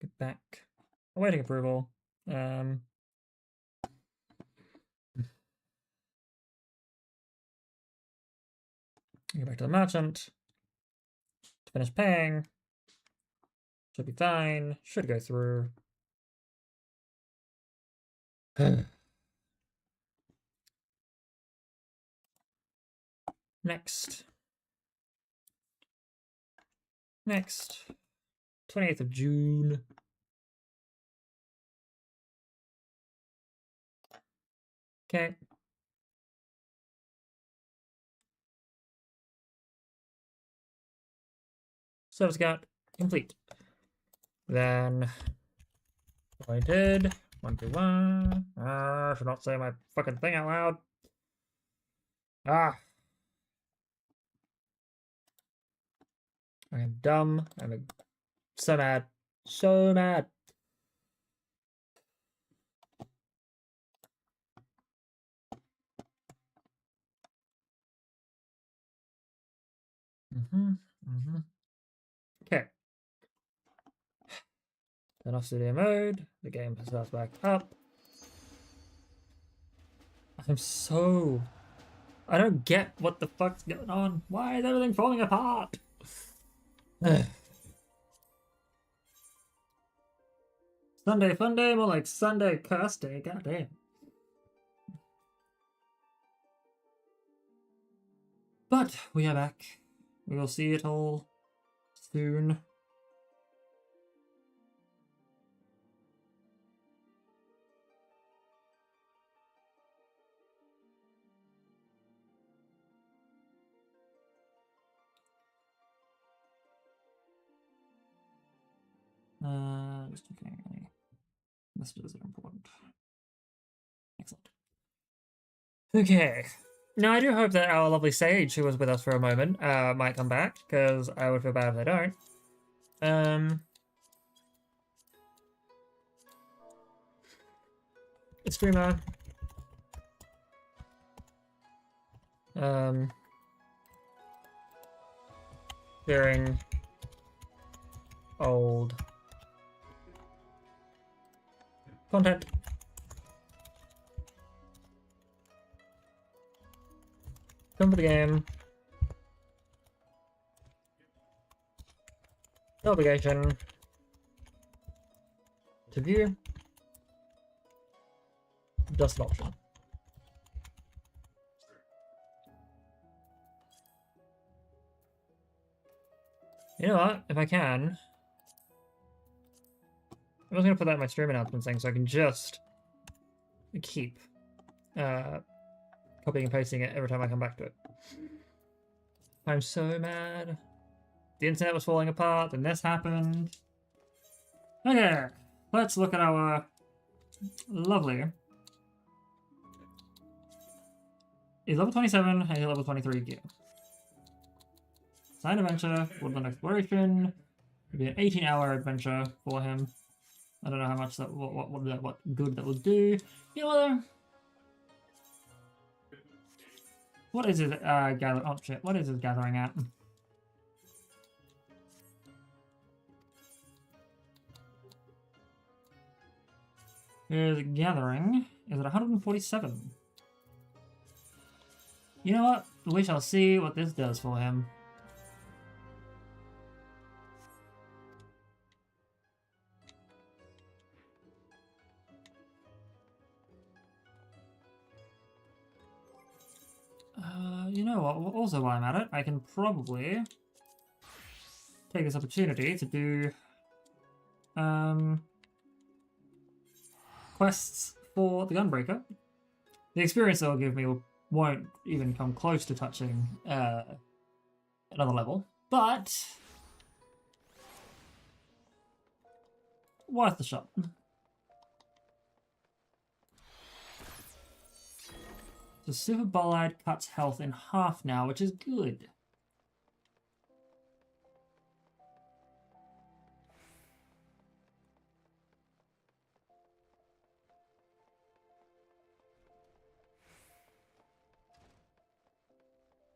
Get back. Awaiting approval. Go back to the merchant. To finish paying. Should be fine. Should go through. Next. 28th of June. Okay. Service account complete. Then appointed 121. I should not say my fucking thing out loud. I am dumb. I'm so mad. So mad. Okay. Turn off studio mode. The game starts back up. I don't get what the fuck's going on. Why is everything falling apart? Sunday fun day, more like Sunday curse day. Goddamn. But we are back. We will see it all soon. Just checking any messages that are important. Excellent. Okay. Now I do hope that our lovely Sage, who was with us for a moment, might come back, because I would feel bad if they don't. Streamer. Sharing old content. Come for the game. Obligation. To view. Just an option. You know what? If I can, I'm just gonna put that in my stream announcement thing so I can just keep copying and pasting it every time I come back to it. I'm so mad. The internet was falling apart, then this happened. Okay, let's look at our lovely. He's level 27 and he's level 23 gear. Side adventure, woodland exploration. It'll be an 18-hour adventure for him. I don't know how much that what good that will do. You know what? What is his gather? Oh shit! What is his gathering at? His gathering is at 147. You know what? We shall see what this does for him. You know what? Also, while I'm at it, I can probably take this opportunity to do quests for the Gunbreaker. The experience it'll give me won't even come close to touching another level, but worth the shot. The Super Bolide cuts health in half now, which is good.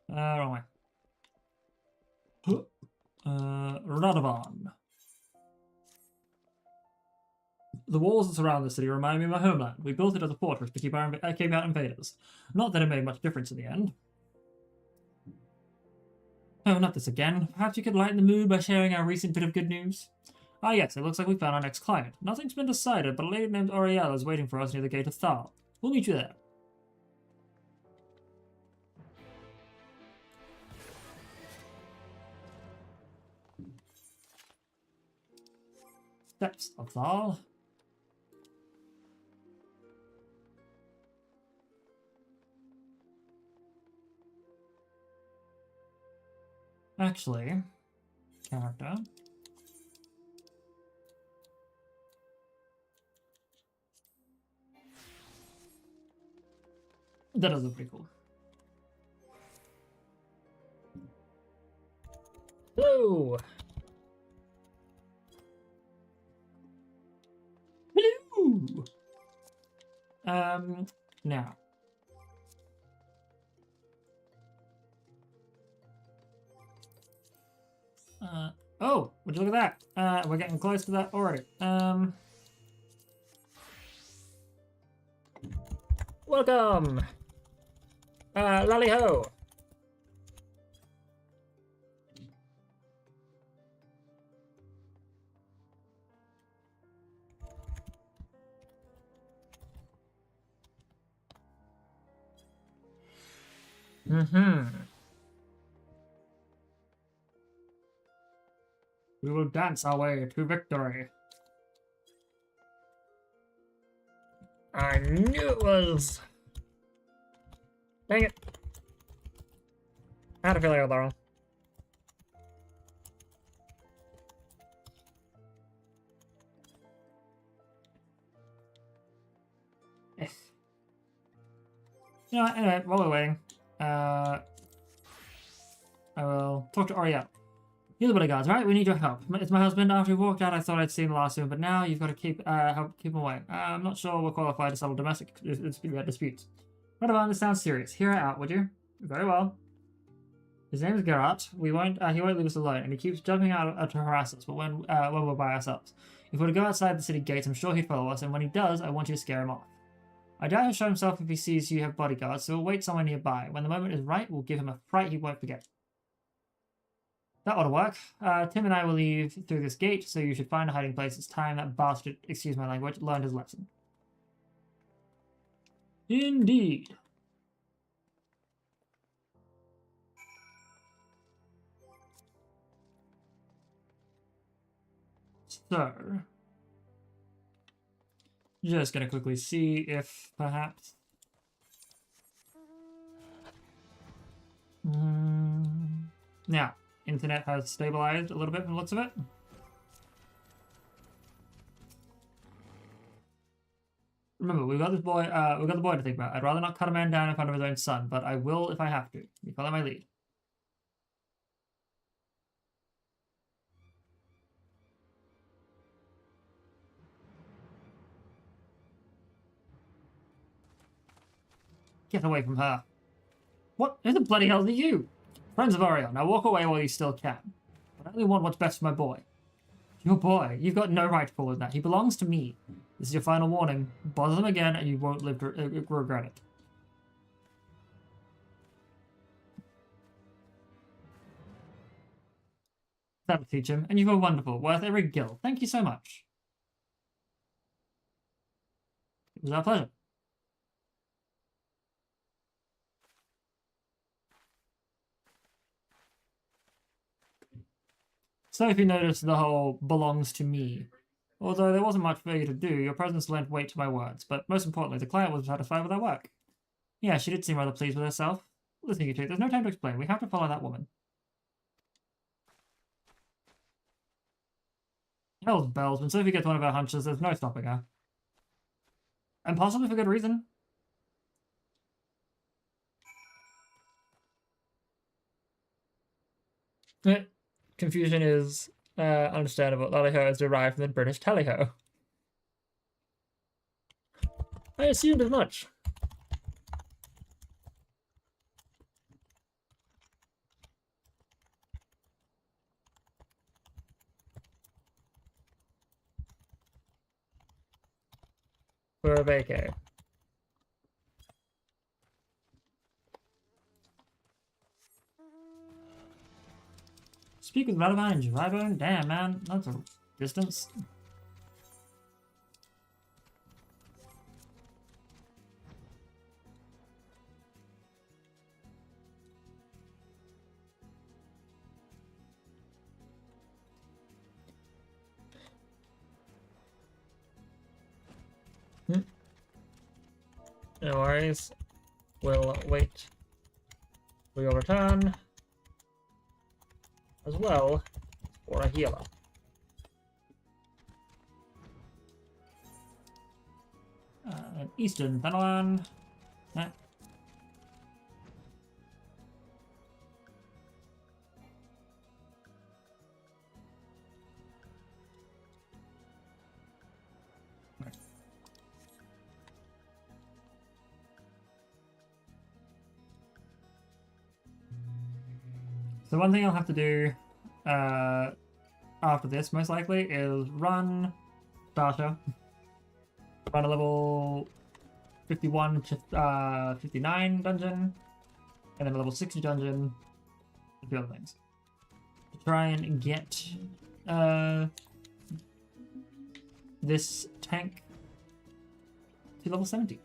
Wrong way. Radovan. The walls that surround the city remind me of my homeland. We built it as a fortress to keep out invaders. Not that it made much difference in the end. Oh, not this again. Perhaps you could lighten the mood by sharing our recent bit of good news? Ah yes, it looks like we found our next client. Nothing's been decided, but a lady named Oriel is waiting for us near the Gate of Thal. We'll meet you there. Steps of Thal. Actually, character. That does look pretty cool. Hello! Hello! Now. Oh, would you look at that? We're getting close to that already. Welcome! Lally ho! We will dance our way to victory. I knew it was. Dang it. I had a feeling I got that wrong. Yes. You know what, anyway, while we're waiting, I will talk to Oriel. You're the bodyguards, right? We need your help. It's my husband. After he walked out, I thought I'd seen the last of him, but now you've got to help keep him away. I'm not sure we're qualified to settle domestic disputes. Radovan, this sounds serious. Hear it out, would you? Very well. His name is Geralt. He won't leave us alone, and he keeps jumping out to harass us, but when we're by ourselves. If we were to go outside the city gates, I'm sure he'd follow us, and when he does, I want you to scare him off. I doubt he'll show himself if he sees you have bodyguards, so we'll wait somewhere nearby. When the moment is right, we'll give him a fright he won't forget. That ought to work. Tim and I will leave through this gate, so you should find a hiding place. It's time that bastard, excuse my language, learned his lesson. Indeed. So, just gonna quickly see if perhaps... Now, internet has stabilized a little bit from the looks of it. Remember, we've got this boy, we've got the boy to think about. I'd rather not cut a man down in front of his own son, but I will if I have to. You follow my lead. Get away from her. What? Who the bloody hell are you? Friends of Orion, now walk away while you still can. But I only want what's best for my boy. Your boy. You've got no right to call him that. He belongs to me. This is your final warning. Bother them again and you won't live to regret it. That'll teach him, and you were wonderful. Worth every gill. Thank you so much. It was our pleasure. So if you notice the whole belongs to me. Although there wasn't much for you to do, your presence lent weight to my words, but most importantly, the client was satisfied with our work. Yeah, she did seem rather pleased with herself. Listen, you two, there's no time to explain. We have to follow that woman. Hell's bells, when Sophie gets one of her hunches, there's no stopping her. And possibly for good reason. Confusion is understandable. Tally-ho is derived from the British tally-ho. I assumed as much. For a vacay. Speak with Radovine and Drybone? Damn, man. That's a distance. No worries. We'll wait for your return. As well, for a healer. Eastern Fenelon. Nah. So one thing I'll have to do after this, most likely, is run Starter. Run a level 51 to 59 dungeon, and then a level 60 dungeon, a few other things. To try and get this tank to level 70.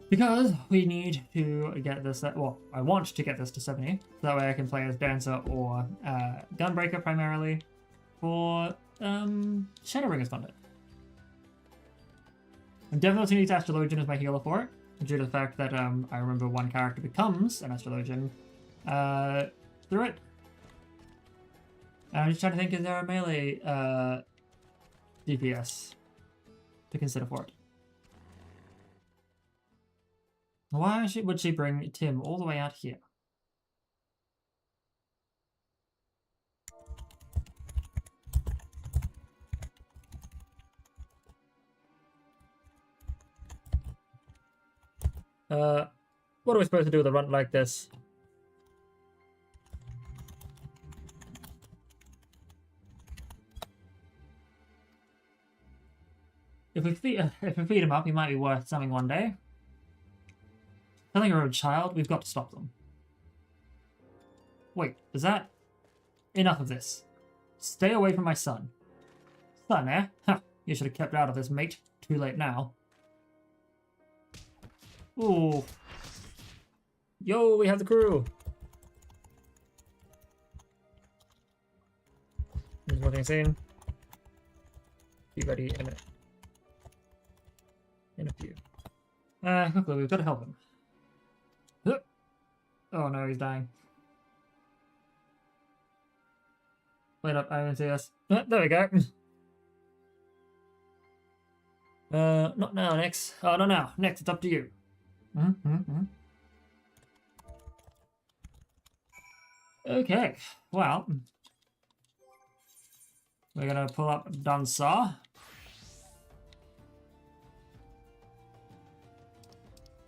Because we need to get this, well, I want to get this to 70, so that way I can play as Dancer or Gunbreaker primarily for Shadowbringers content. I'm definitely need Astrologian as my healer for it, due to the fact that I remember one character becomes an Astrologian through it. And I'm just trying to think, is there a melee DPS to consider for it? Why would she bring Tim all the way out here? What are we supposed to do with a run like this? If we feed him up, he might be worth something one day. Telling her own child, we've got to stop them. Wait, is that... enough of this. Stay away from my son. Son, eh? Huh. You should have kept out of this, mate. Too late now. Ooh. Yo, we have the crew. There's one thing seen. Be ready in a minute. In a few. Quickly, we've got to help him. Oh no, he's dying. Wait up, I didn't see us. There we go. Not now, Nix. Oh, not now. Nix, it's up to you. Okay, well. We're gonna pull up Dansa.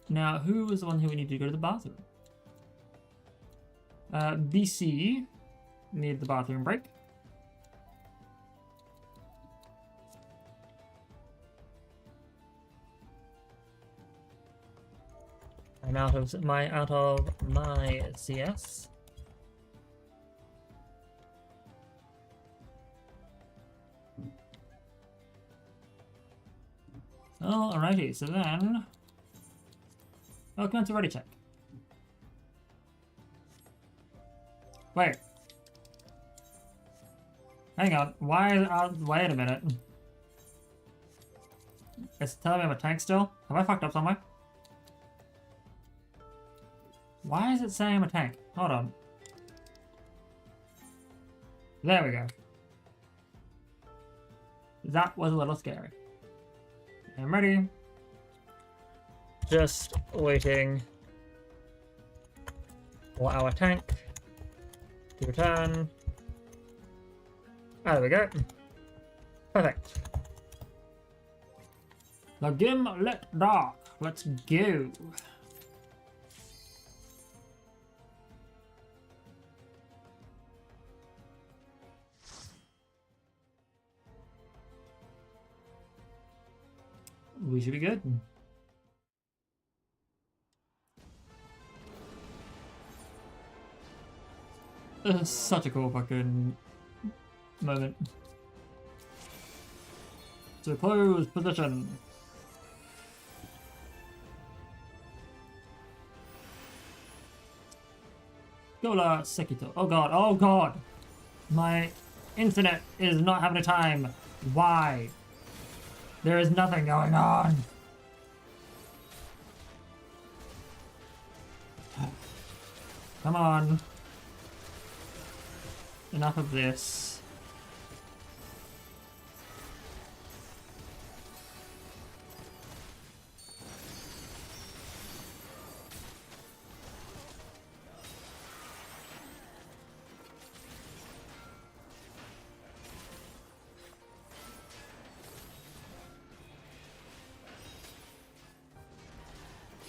Now, who was the one who we need to go to the bathroom? BC need the bathroom break. I'm out of my CS. Oh, alrighty, so then oh, come on to ready check. Wait. Hang on. Why? Wait a minute. It's telling me I'm a tank still? Have I fucked up somewhere? Why is it saying I'm a tank? Hold on. There we go. That was a little scary. I'm ready. Just waiting for our tank to return. Ah, there we go. Perfect. The Gimlet Dark. Let's go. We should be good. Such a cool fucking moment. To close position. Gola Sekito. Oh god, oh god! My internet is not having a time. Why? There is nothing going on. Come on. Enough of this.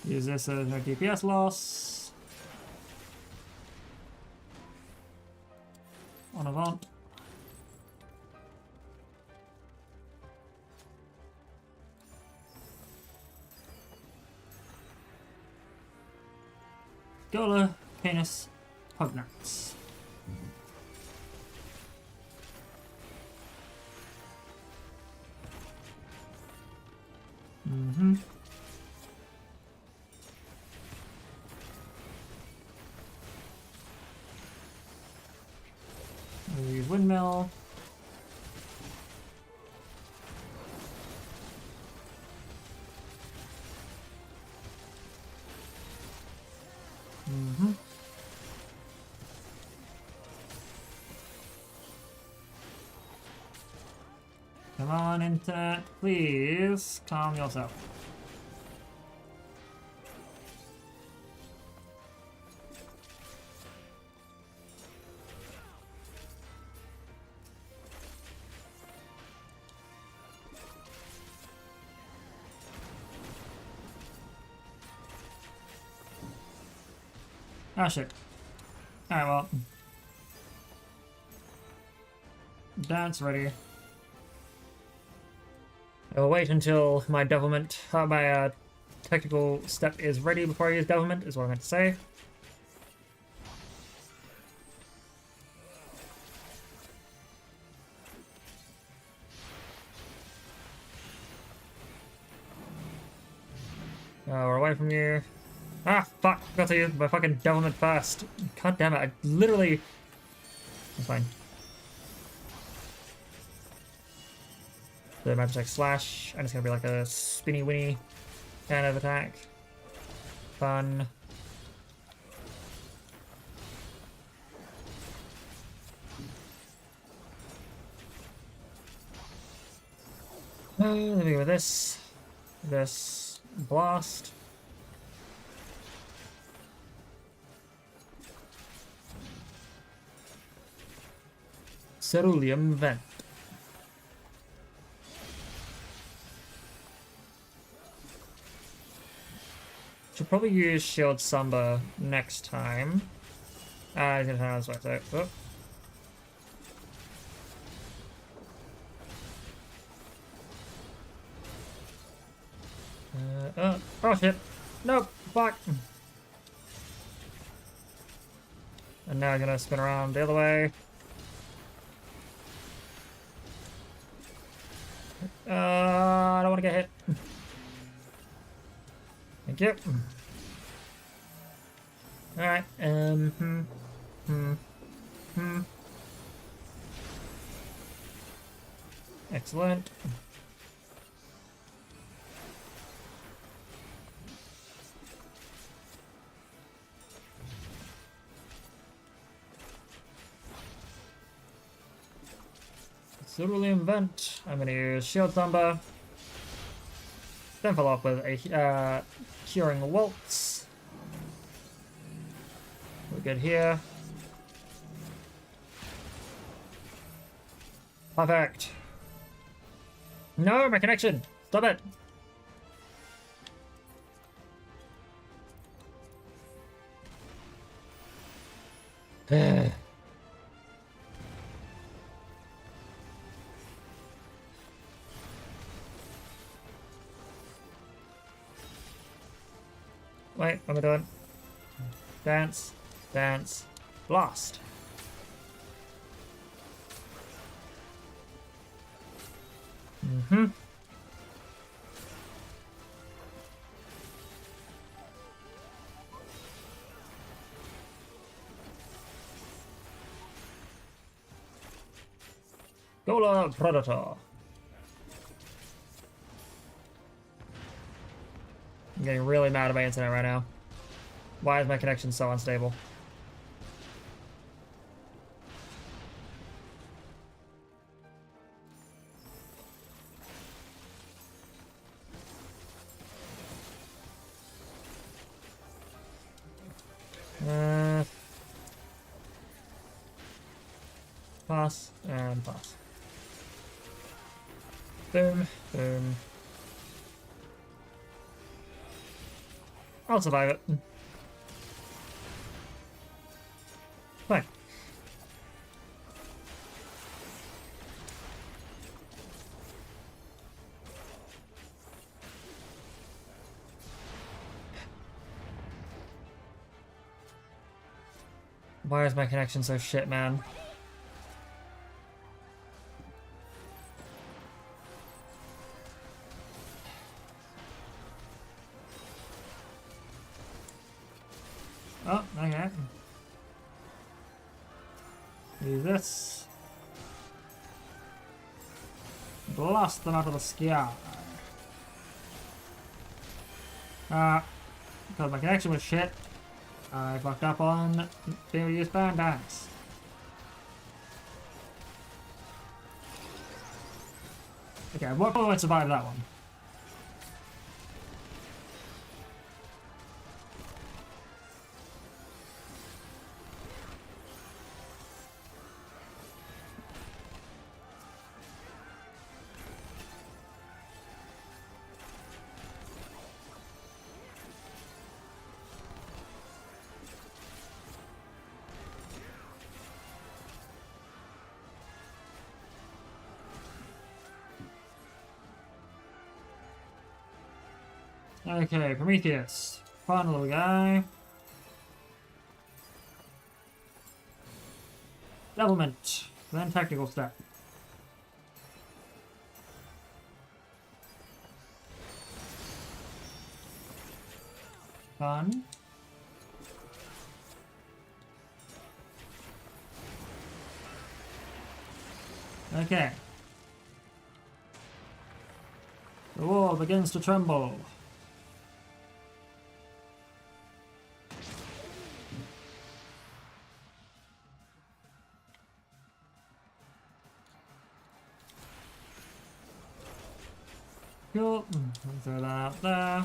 Use this as a DPS loss. On avant. Gola, Canis, Pugnax. Mm-hmm. Windmill. Mm-hmm. Come on, internet, please calm yourself. Oh shit. Alright, well. Dance ready. I'll wait until my devilment, my technical step is ready before I use devilment, is what I meant to say. away from you. Ah, fuck. Got to use my fucking devilment first. God damn it. I literally... That's fine. The magic attack slash. And it's gonna be like a spinny winny kind of attack. Fun. Let me go with this. This blast. Cerulean Vent. Should probably use Shield Samba next time. He's gonna turn this way, so. Oh. Oh shit. Nope. Fuck. And now I'm gonna spin around the other way. I don't want to get hit. Thank you. Alright, Excellent. Cerulean Vent. I'm going to use Shield Thumber. Then follow up with a Curing Waltz. We're good here. Perfect. No, my connection. Stop it. Wait, what am I doing? Dance, dance, blast. Gola Predator. I'm getting really mad at my internet right now. Why is my connection so unstable? Pass and pass. Boom, boom. I'll survive it. Fine. Why is my connection so shit, man? Oh, okay. Do this. Blast them out of the sky. Because my connection was shit, I fucked up on being able to use Bandits. Okay, what probably won't survive that one? Okay, Prometheus. Fun little guy. Devilment. Then technical step. Fun. Okay. The wall begins to tremble. Cool. Throw that out there.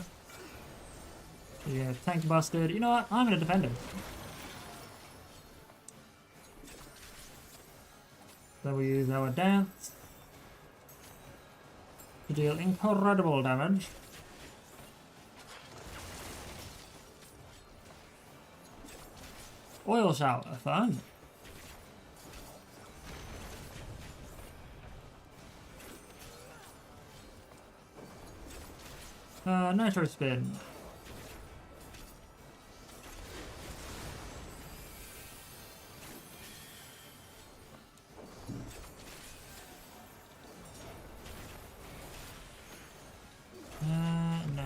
Yeah, tank busted. You know what? I'm gonna defend him. Then we use our dance to deal incredible damage. Oil shower, fun. Nitro spin. No.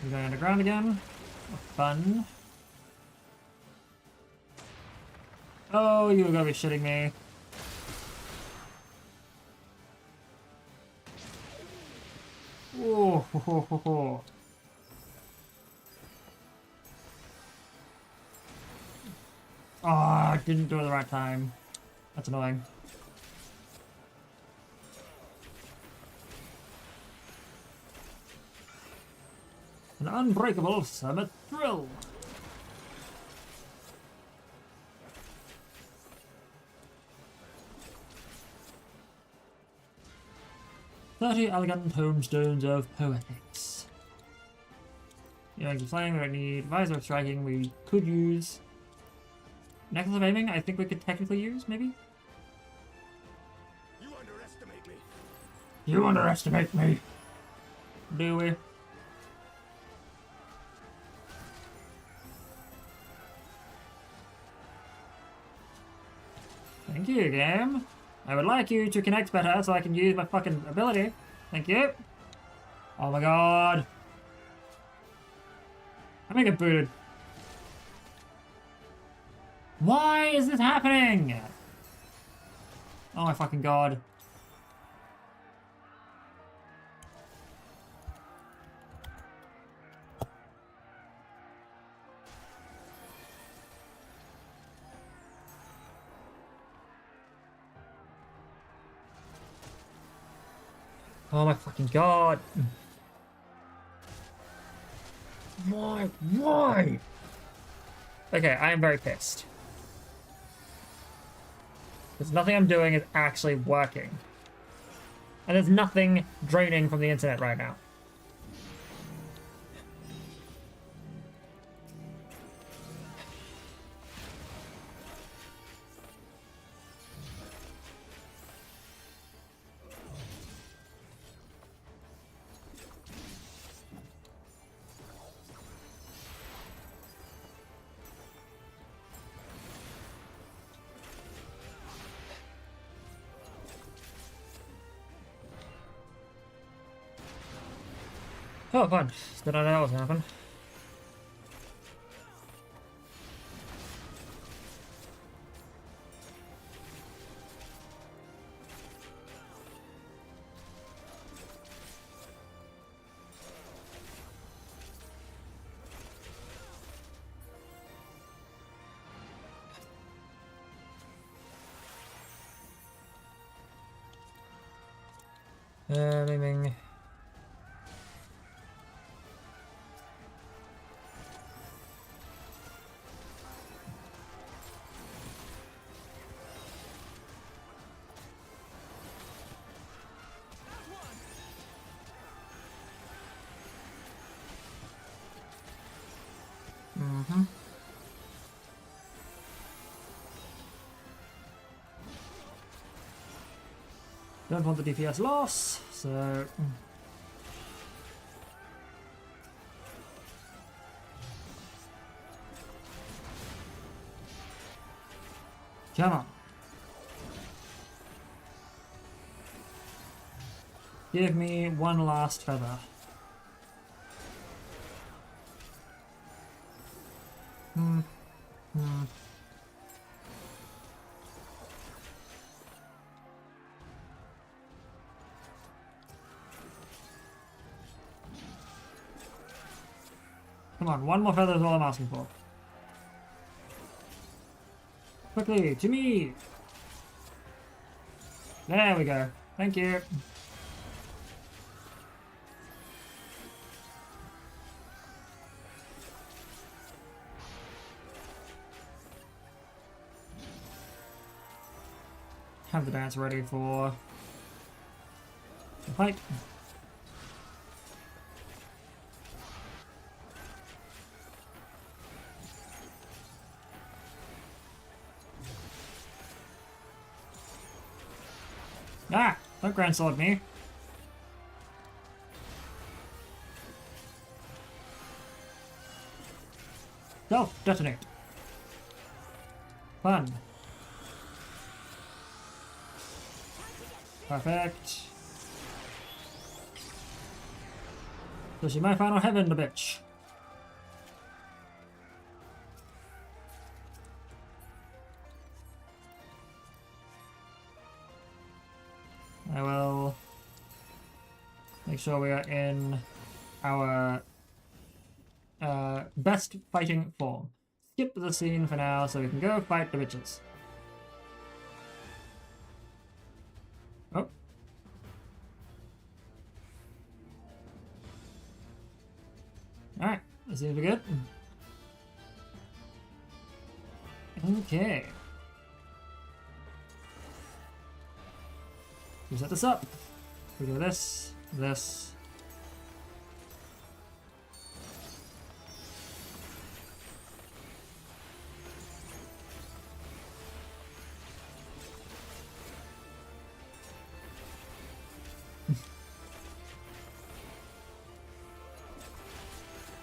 We're going underground again. Fun. Oh, you gotta be shitting me. Whoa, ho, ho, ho, ho. Oh, I didn't do it at the right time. That's annoying. An unbreakable summit thrill. "30 elegant tomestones of poetics." Young flame, we don't need visor of striking, we could use necklace of aiming, I think we could technically use, maybe? You underestimate me. You underestimate me. Do we? Thank you, game. I would like you to connect better so I can use my fucking ability. Thank you. Oh my god. I'm gonna get booted. Why is this happening? Oh my fucking god. Oh my fucking god. Why? Why? Okay, I am very pissed. Because nothing I'm doing is actually working. And there's nothing draining from the internet right now. Oh, fun. Did I know that was gonna happen? Aiming. Don't want the DPS loss, so... Come on. Give me one last feather. Come on, one more feather is all I'm asking for. Quickly, to me! There we go. Thank you. Have the dance ready for the fight. Ah! Don't grand sword me. Self-detonate. Fun. Perfect. So she might find her heaven, the bitch. I will make sure we are in our best fighting form. Skip the scene for now so we can go fight the bitches. Oh. Alright, that seems to be good. Okay. We set this up. We do this, this.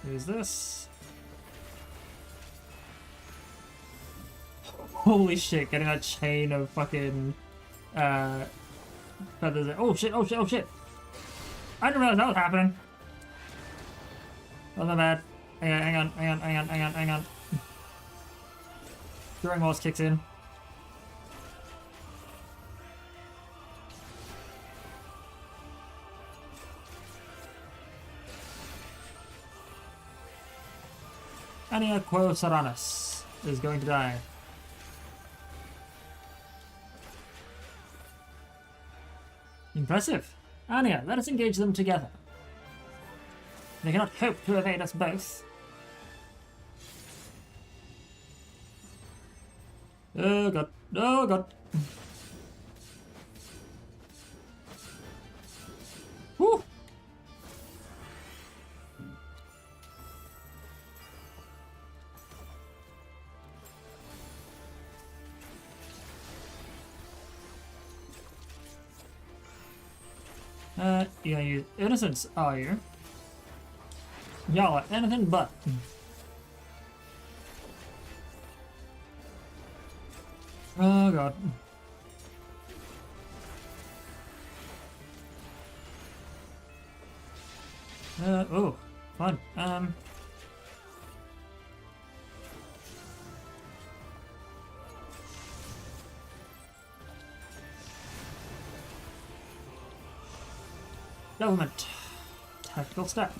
Use this. Holy shit, getting that chain of fucking feathers. Oh shit, oh shit, oh shit! I didn't realize that was happening. Oh, my bad. Hang on. Throwing walls kicks in. Anya Quo Saranus is going to die. Impressive. Anya, let us engage them together. They cannot hope to evade us both. Oh god. Oh god. Whew. You gonna use innocence, are you? Y'all are anything but. Oh god. Oh, fun. Government. Tactical step.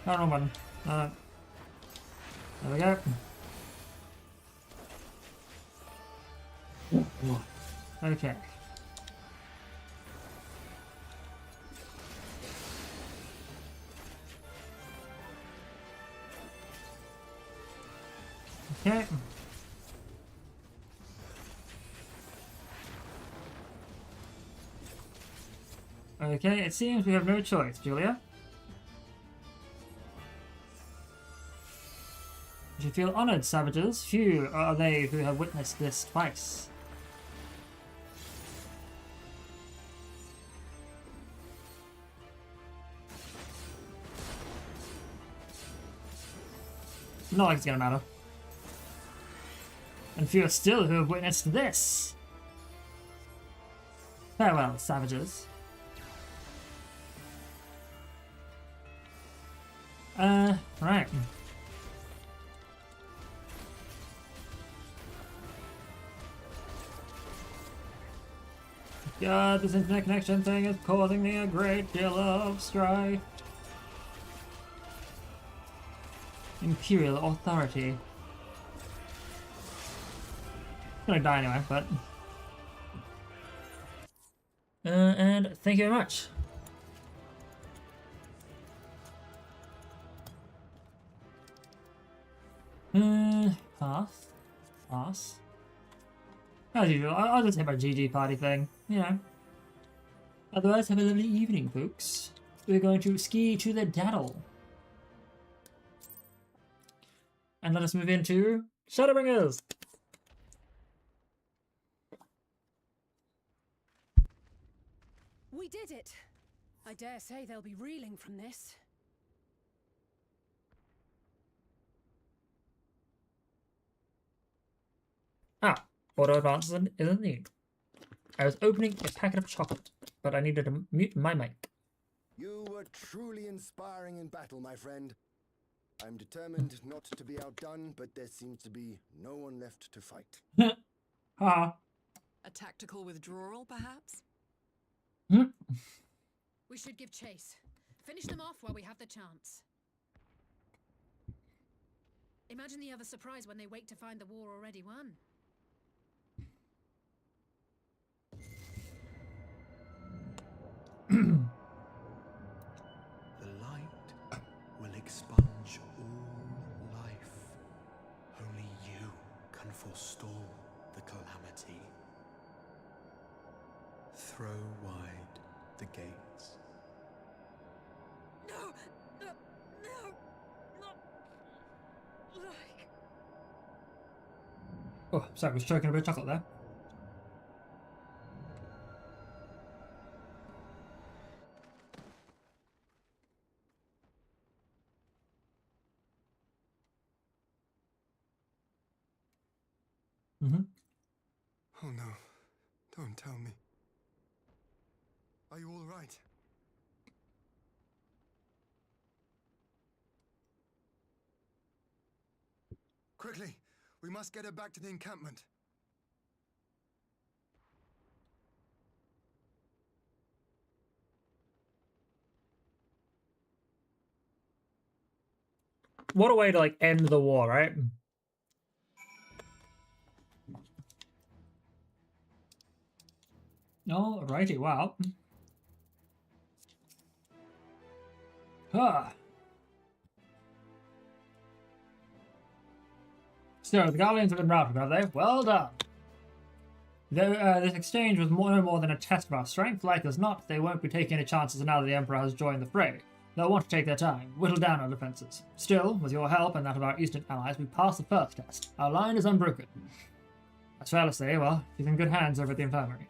Oh, wrong button. There we go. Okay. Okay. Okay, it seems we have no choice, Julia. You should feel honored, savages. Few are they who have witnessed this twice. Not like it's gonna matter. And fewer still who have witnessed this. Farewell, savages. Right. God, this internet connection thing is causing me a great deal of strife. Imperial authority. I'm gonna die anyway, but... and thank you very much. Pass. Pass. As usual, I'll just hit my GG party thing, you know. Otherwise, have a lovely evening, folks. We're going to ski to the Daddle. And let us move into Shadowbringers! We did it! I dare say they'll be reeling from this. Ah, auto advance isn't needed. I was opening a packet of chocolate, but I needed to mute my mic. You were truly inspiring in battle, my friend. I'm determined not to be outdone, but there seems to be no one left to fight. Ha! A tactical withdrawal, perhaps? We should give chase. Finish them off while we have the chance. Imagine the other surprise when they wake to find the war already won. The light will expunge all life. Only you can forestall the calamity. Throw wide the gates. No! No! No! Not like... Oh, sorry, I was choking a bit of chocolate there. Oh no, don't tell me. Are you all right? Quickly, we must get her back to the encampment. What a way to, like, end the war, right? Alrighty, wow. Ah. So, the Guardians have been routed, have they? Well done. Though this exchange was no more than a test of our strength, like as not, they won't be taking any chances now that the Emperor has joined the fray. They'll want to take their time, whittle down our defences. Still, with your help and that of our eastern allies, we passed the first test. Our line is unbroken. As for Alistair, well, he's in good hands over at the infirmary.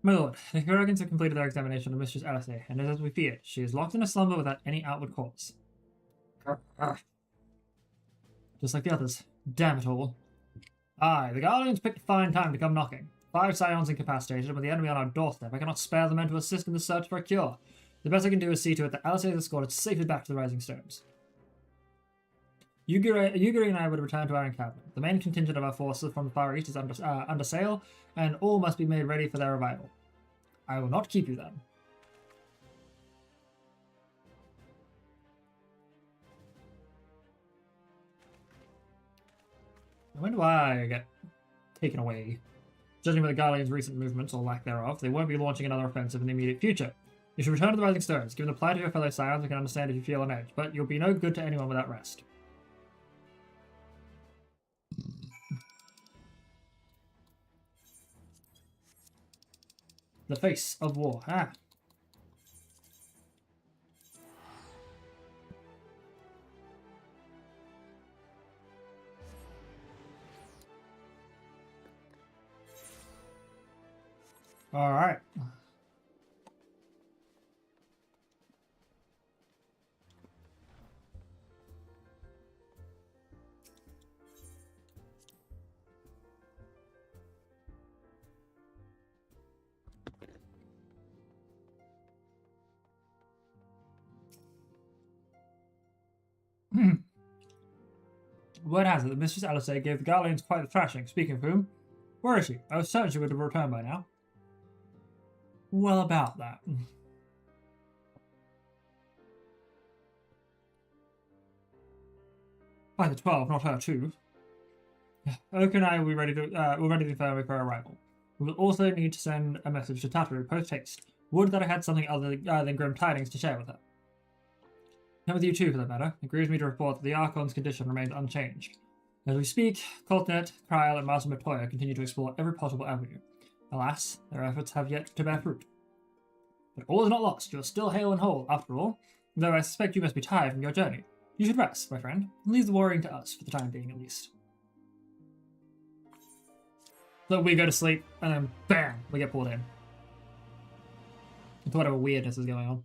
My lord, the Kurogans have completed their examination of Mistress Alistair, and as we feared, she is locked in a slumber without any outward cause. Just like the others. Damn it all. Aye, the Guardians picked a fine time to come knocking. 5 scions incapacitated, and with the enemy on our doorstep, I cannot spare the men to assist in the search for a cure. The best I can do is see to it that Alistair is escorted safely back to the Rising Stones. Yugiri and I would return to our encampment. The main contingent of our forces from the Far East is under sail, and all must be made ready for their arrival. I will not keep you then. When do I get taken away? Judging by the Guardians' recent movements, or lack thereof, they won't be launching another offensive in the immediate future. You should return to the Rising Stones. Given the plight of your fellow scions, I can understand if you feel on edge, but you'll be no good to anyone without rest. The face of war. Ah. All right. Word has it that Mistress Alistair gave the Guardians quite the thrashing. Speaking of whom, where is she? I was certain she would have returned by now. Well, about that. By the 12, not her too. Oak and I will be ready to confirm for our arrival. We will also need to send a message to Tataru post-haste. Would that I had something other than grim tidings to share with her. And with you too, for that matter. It grieves me to report that the Archon's condition remains unchanged. As we speak, Coltnet, Kryl, and Master Matoya continue to explore every possible avenue. Alas, their efforts have yet to bear fruit. But all is not lost. You are still hale and whole, after all, though I suspect you must be tired from your journey. You should rest, my friend. Leave the worrying to us, for the time being at least. So we go to sleep, and then BAM! We get pulled in. With whatever weirdness is going on.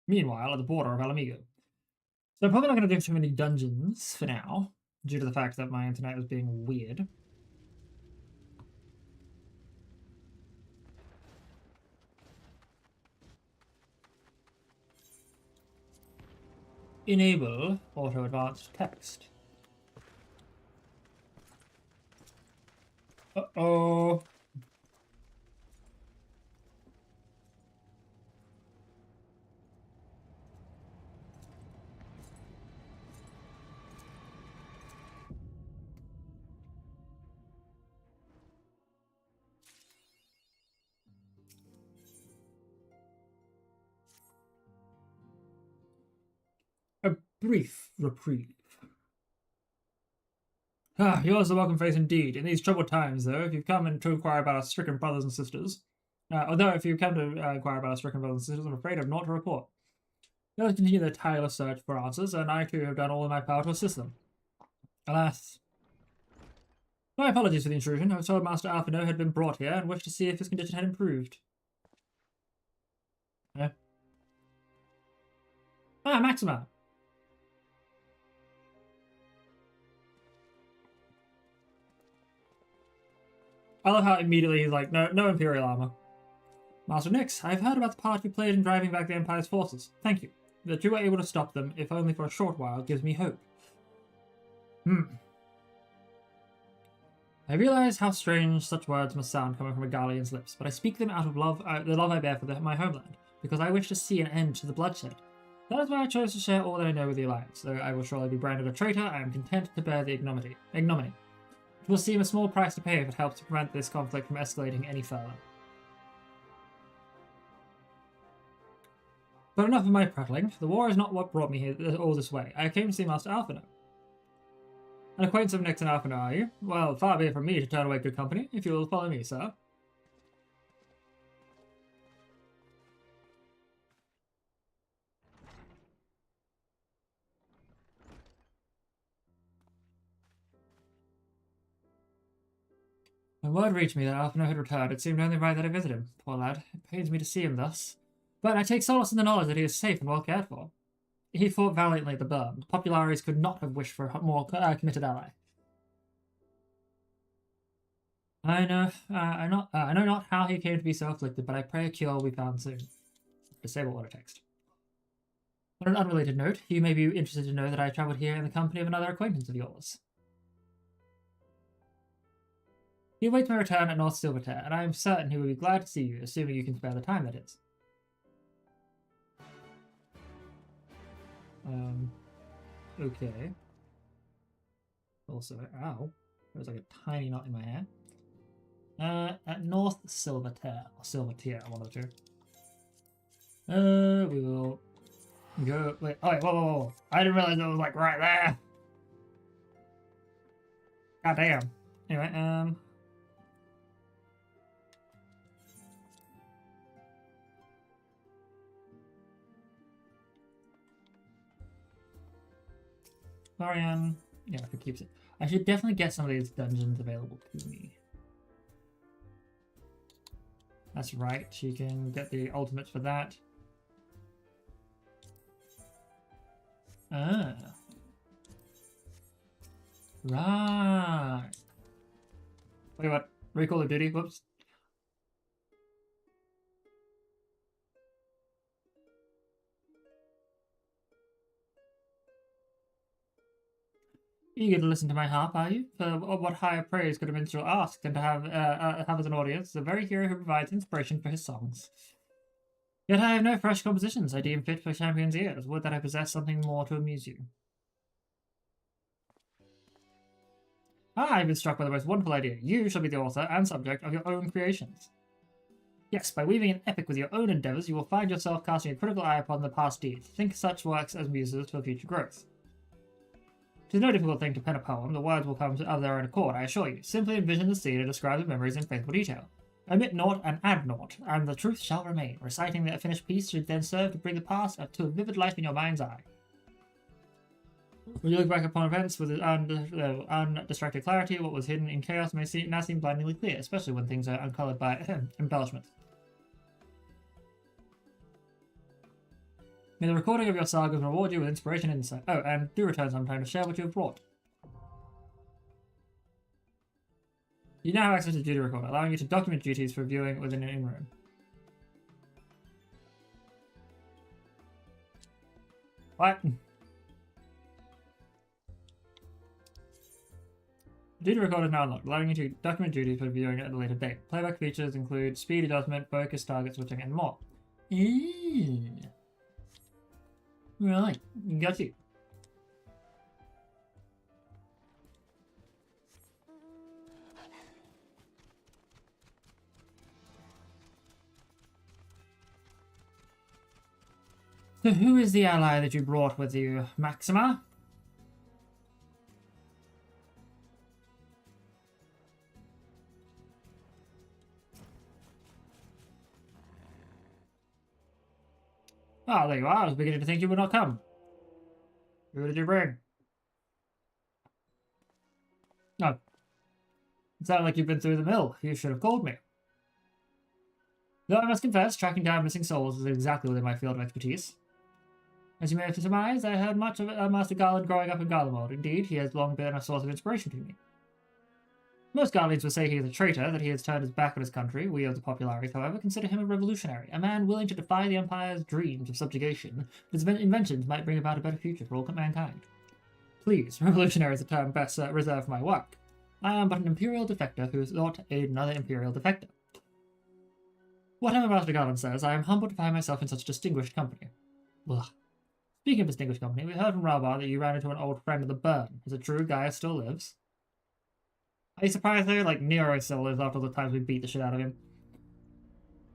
Meanwhile, at the border of Alamigo. So I'm probably not going to do too many dungeons for now, due to the fact that my internet was being weird. Enable auto advanced text. Uh-oh. A brief reprieve. Ah, yours a welcome face indeed. In these troubled times, though, if you've come in to inquire about our stricken brothers and sisters, if you've come to inquire about our stricken brothers and sisters, I'm afraid I've naught to report. They'll continue their tireless search for answers, and I too have done all in my power to assist them. Alas. My apologies for the intrusion. I was told Master Alphino had been brought here and wished to see if his condition had improved. Ah, Maxima. I love how immediately he's like, no Imperial armor. Master Nyx, I've heard about the part you played in driving back the Empire's forces. Thank you. That you were able to stop them, if only for a short while, gives me hope. I realize how strange such words must sound coming from a Garlean's lips, but I speak them out of love, the love I bear for my homeland, because I wish to see an end to the bloodshed. That is why I chose to share all that I know with the Alliance. Though I will surely be branded a traitor, I am content to bear the ignominy. It will seem a small price to pay if it helps to prevent this conflict from escalating any further. But enough of my prattling. The war is not what brought me here all this way. I came to see Master Alphino. An acquaintance of Nyx and Alphino, are you? Well, far be it from me to turn away good company, if you will follow me, sir. When word reached me that Alphino had returned, it seemed only right that I visit him. Poor lad, it pains me to see him thus. But I take solace in the knowledge that he is safe and well cared for. He fought valiantly at the burn. The Populares could not have wished for a more committed ally. I know not how he came to be so afflicted, but I pray a cure will be found soon. Disable auto text. On an unrelated note, you may be interested to know that I travelled here in the company of another acquaintance of yours. He awaits my return at North Silvertear, and I am certain he will be glad to see you, assuming you can spare the time, that is. Okay. Also, ow. There's like a tiny knot in my hair. At North Silvertear, or Silvertear, one of the two. We will go. Wait, oh, wait, whoa. I didn't realize it was like right there. God damn. Anyway, Florian. Yeah, if it keeps it. I should definitely get some of these dungeons available to me. That's right, she can get the ultimates for that. Ah. Right. Wait, what? Recall of Duty? Whoops. Eager to listen to my harp, are you? For what higher praise could a minstrel ask than to have as an audience the very hero who provides inspiration for his songs? Yet I have no fresh compositions I deem fit for champions' ears. Would that I possessed something more to amuse you. I've been struck by the most wonderful idea. You shall be the author and subject of your own creations. Yes, by weaving an epic with your own endeavours, you will find yourself casting a critical eye upon the past deeds. Think such works as muses for future growth. It is no difficult thing to pen a poem. The words will come of their own accord, I assure you. Simply envision the scene and describe the memories in faithful detail. Omit naught and add naught, and the truth shall remain. Reciting the finished piece should then serve to bring the past to a vivid life in your mind's eye. When you look back upon events with undistracted clarity, what was hidden in chaos may now seem blindingly clear, especially when things are uncoloured by embellishment. May the recording of your sagas reward you with inspiration and insight. Oh, and do return sometime to share what you have brought. You now have access to duty recorder, allowing you to document duties for viewing within an in-room. What? Duty recorder is now unlocked, allowing you to document duties for viewing at a later date. Playback features include speed adjustment, focus, target switching, and more. Right, got you. So who is the ally that you brought with you, Maxima? Ah, there you are. I was beginning to think you would not come. Who did you bring? No. It sounded like you've been through the mill. You should have called me. Though I must confess, tracking down missing souls is exactly within my field of expertise. As you may have surmised, I heard much of Master Garland growing up in Garlemald. Indeed, he has long been a source of inspiration to me. Most Guardians would say he is a traitor, that he has turned his back on his country. We of the populares, however, consider him a revolutionary, a man willing to defy the Empire's dreams of subjugation. His inventions might bring about a better future for all mankind. Please, revolutionary is a term best reserved for my work. I am but an Imperial defector who sought to aid another Imperial defector. Whatever Master Garland says, I am humbled to find myself in such distinguished company. Ugh. Speaking of distinguished company, we heard from Ralbar that you ran into an old friend of the burn. Is it true Gaius still lives? Are you surprised though? Like, Nero still lives after the times we beat the shit out of him.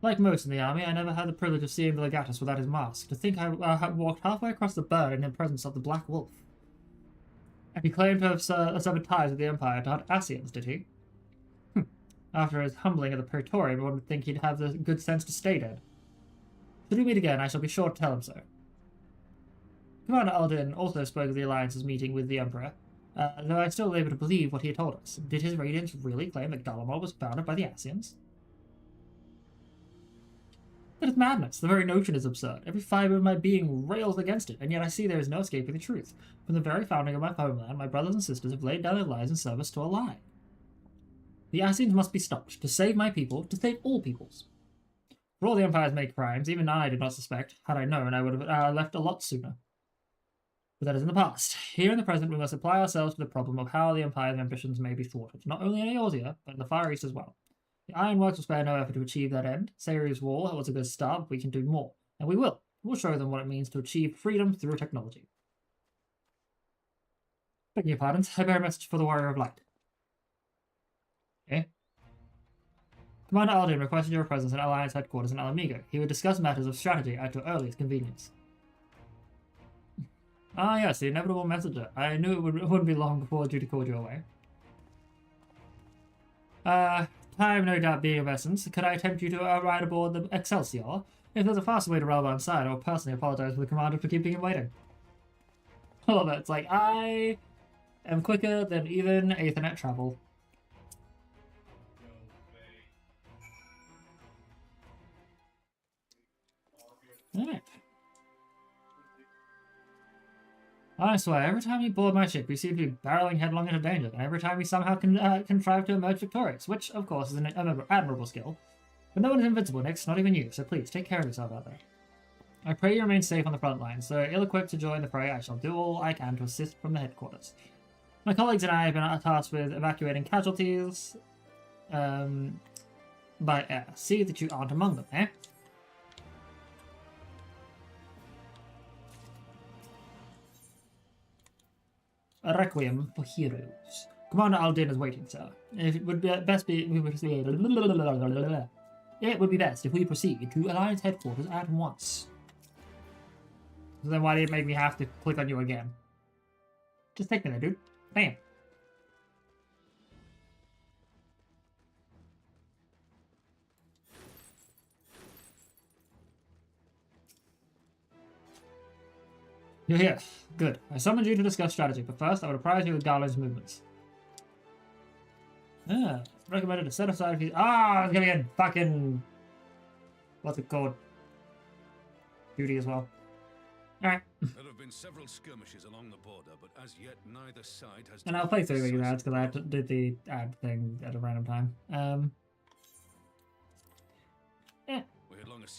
Like most in the army, I never had the privilege of seeing the Legatus without his mask. To think I walked halfway across the burn in the presence of the Black Wolf. And he claimed to have severed ties with the Empire to hunt Asians, did he? After his humbling at the Praetorium, one would think he'd have the good sense to stay dead. Should we meet again, I shall be sure to tell him so. Commander Alden also spoke of the Alliance's meeting with the Emperor, though I still able to believe what he had told us. Did his Radiance really claim that Garlemald was founded by the Asians? That is madness. The very notion is absurd. Every fibre of my being rails against it, and yet I see there is no escaping the truth. From the very founding of my homeland, my brothers and sisters have laid down their lives in service to a lie. The Asians must be stopped, to save my people, to save all peoples. For all the Empire's made crimes, even I did not suspect. Had I known, I would have left a lot sooner. But that is in the past. Here in the present, we must apply ourselves to the problem of how the Empire's ambitions may be thwarted, not only in Eorzea, but in the Far East as well. The Ironworks will spare no effort to achieve that end. Sayri's Wall was a good start, but we can do more. And we will. We'll show them what it means to achieve freedom through technology. Begging your pardons, I bear a message for the Warrior of Light. Okay. Commander Alden requested your presence at Alliance headquarters in Alamigo. He would discuss matters of strategy at your earliest convenience. Ah yes, the inevitable messenger. I knew it wouldn't be long before duty called you away. Time no doubt being of essence, could I attempt you to ride aboard the Excelsior? If there's a faster way to Ralbar inside, I'll personally apologize to the commander for keeping him waiting. I love it. It's like, I am quicker than even Ethernet travel. Alright. I swear, every time you board my ship, you seem to be barreling headlong into danger, and every time you somehow contrive to emerge victorious, which, of course, is an admirable skill. But no one is invincible, Nix, not even you, so please, take care of yourself out there. I pray you remain safe on the front line, so ill-equipped to join the fray, I shall do all I can to assist from the headquarters. My colleagues and I have been tasked with evacuating casualties by air. See that you aren't among them, eh? A requiem for heroes. Commander Aldin is waiting, sir. It would be best if we proceed. It would be best if we proceed to Alliance headquarters at once. So then why did it make me have to click on you again? Just take me there, dude. Bam. You're here. Good. I summoned you to discuss strategy, but first I would apprise you with Garland's movements. Ah, recommended to set aside for it's gonna get fucking... What's it called? Duty as well. Alright. There have been several skirmishes along the border, but as yet neither side has... And I'll play through these ads because I did the ad thing at a random time.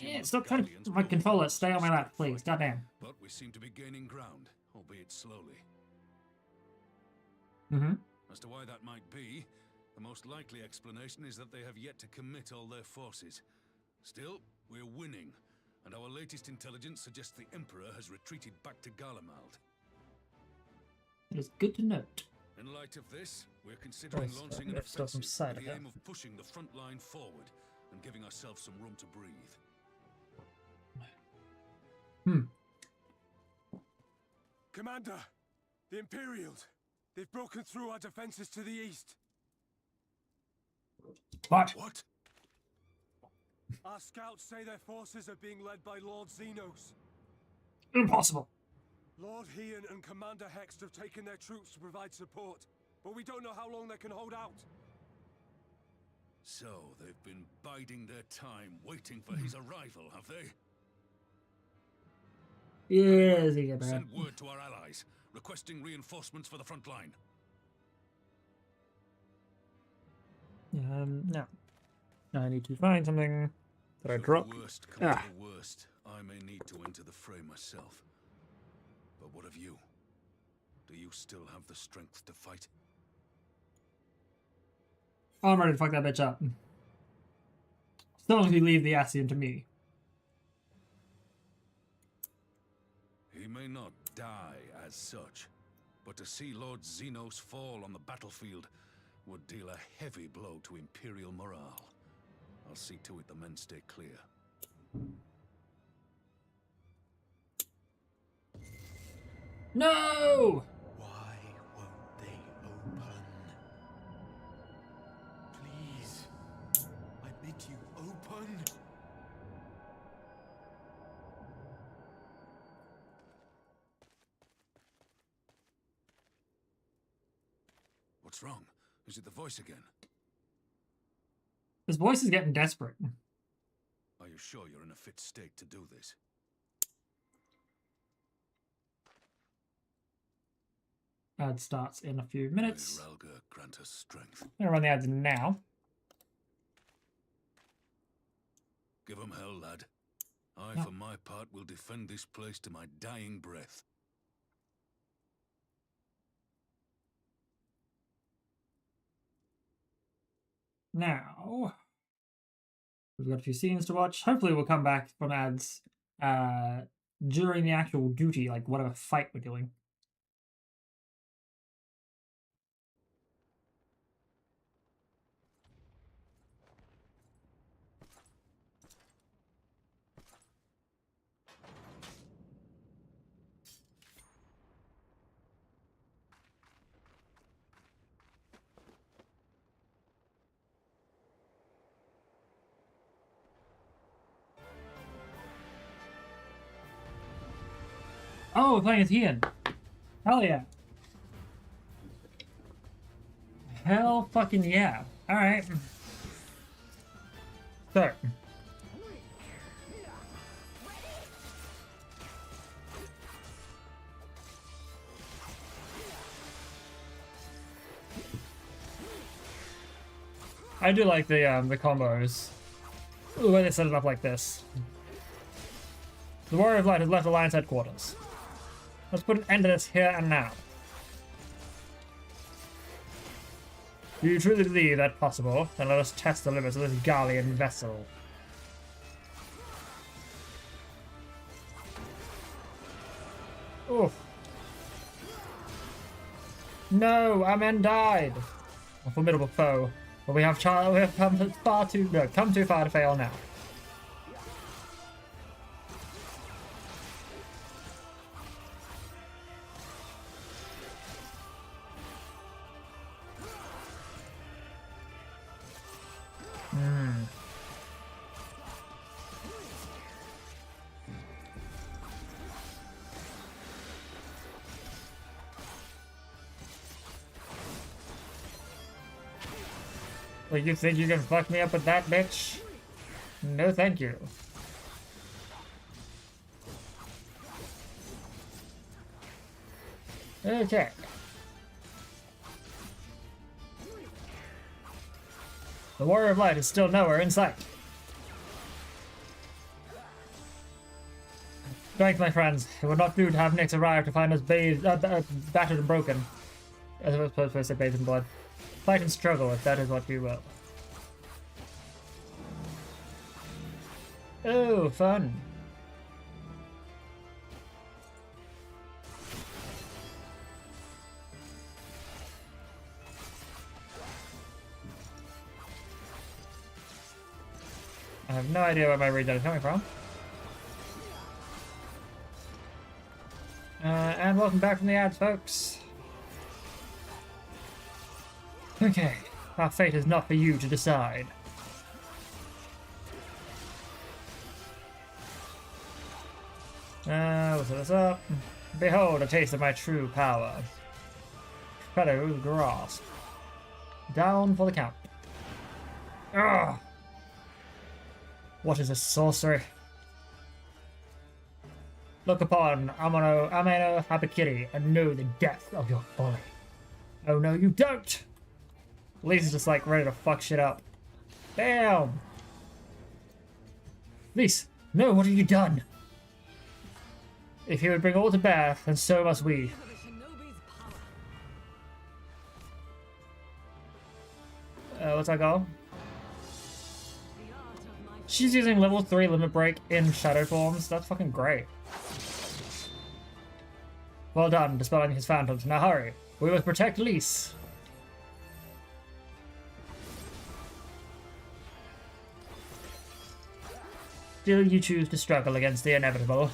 Yeah, stop trying to my controller. Stay on my lap, please. Goddamn. But we seem to be gaining ground, albeit slowly. As to why that might be, the most likely explanation is that they have yet to commit all their forces. Still, we're winning, and our latest intelligence suggests the Emperor has retreated back to Garlemald. It is good to note. In light of this, we're considering launching an offensive with the aim of pushing the front line forward and giving ourselves some room to breathe. Commander, the Imperials. They've broken through our defenses to the east. What? Our scouts say their forces are being led by Lord Xenos. Impossible. Lord Heian and Commander Hext have taken their troops to provide support, but we don't know how long they can hold out. So, they've been biding their time, waiting for his arrival, have they? Yes, Send word to our allies, requesting reinforcements for the front line. No. I need to find something that I dropped. The worst comes to the worst, I may need to enter the fray myself. But what of you? Do you still have the strength to fight? I'm ready to fuck that bitch up. As long as you leave the Ascian to me. He may not die as such, but to see Lord Xenos fall on the battlefield would deal a heavy blow to Imperial morale. I'll see to it the men stay clear. No! Why won't they open? Please, I bid you open. What's wrong? Is it the voice again? His voice is getting desperate. Are you sure you're in a fit state to do this? Ad starts in a few minutes. May Ralga grant us strength. I'm gonna run the ads now. Give 'em hell, lad. I, for my part, will defend this place to my dying breath. Now, we've got a few scenes to watch. Hopefully we'll come back from ads during the actual duty, like whatever fight we're doing. Oh, we're playing as Ian. Hell yeah. Hell fucking yeah. Alright. So. I do like the combos. The way they set it up like this. The Warrior of Light has left Alliance headquarters. Let's put an end to this here and now. Do you truly believe that possible? Then let us test the limits of this Garlean vessel. Oof. No, our men died. A formidable foe. But we have come too far to fail now. Well, you think you can fuck me up with that, bitch? No, thank you. Okay. The Warrior of Light is still nowhere in sight. Thanks, my friends. It would not do to have Nyx arrive to find us battered and broken. As I was supposed to say bathed in blood. Fight and struggle, if that is what you will. Oh, fun. I have no idea where my regen is coming from. And welcome back from the ads, folks. Okay, our fate is not for you to decide. Let's set this up. Behold, a taste of my true power. Shadow's grasp. Down for the count. Ugh. What is this sorcery? Look upon Amano Habakiri and know the depth of your folly. Oh no, you don't! Lisa's just like ready to fuck shit up. Damn! Lise, no, what have you done? If he would bring all to bear, then so must we. What's our goal? She's using level 3 limit break in shadow forms. That's fucking great. Well done, dispelling his phantoms. Now hurry. We must protect Lise. Still you choose to struggle against the inevitable.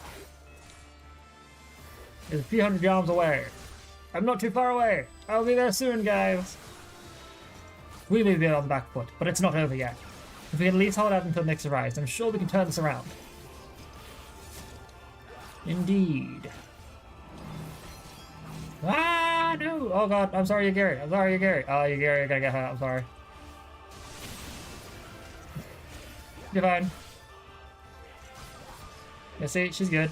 It's a few hundred yards away. I'm not too far away. I'll be there soon, guys. We may be on the back foot, but it's not over yet. If we can at least hold out until Nyx arrives, I'm sure we can turn this around. Indeed. Ah, no! Oh god, I'm sorry, Yagiri. I'm sorry, Yagiri. Oh, Yagiri, you're gonna get hurt. I'm sorry. You're fine. Yeah, see, she's good.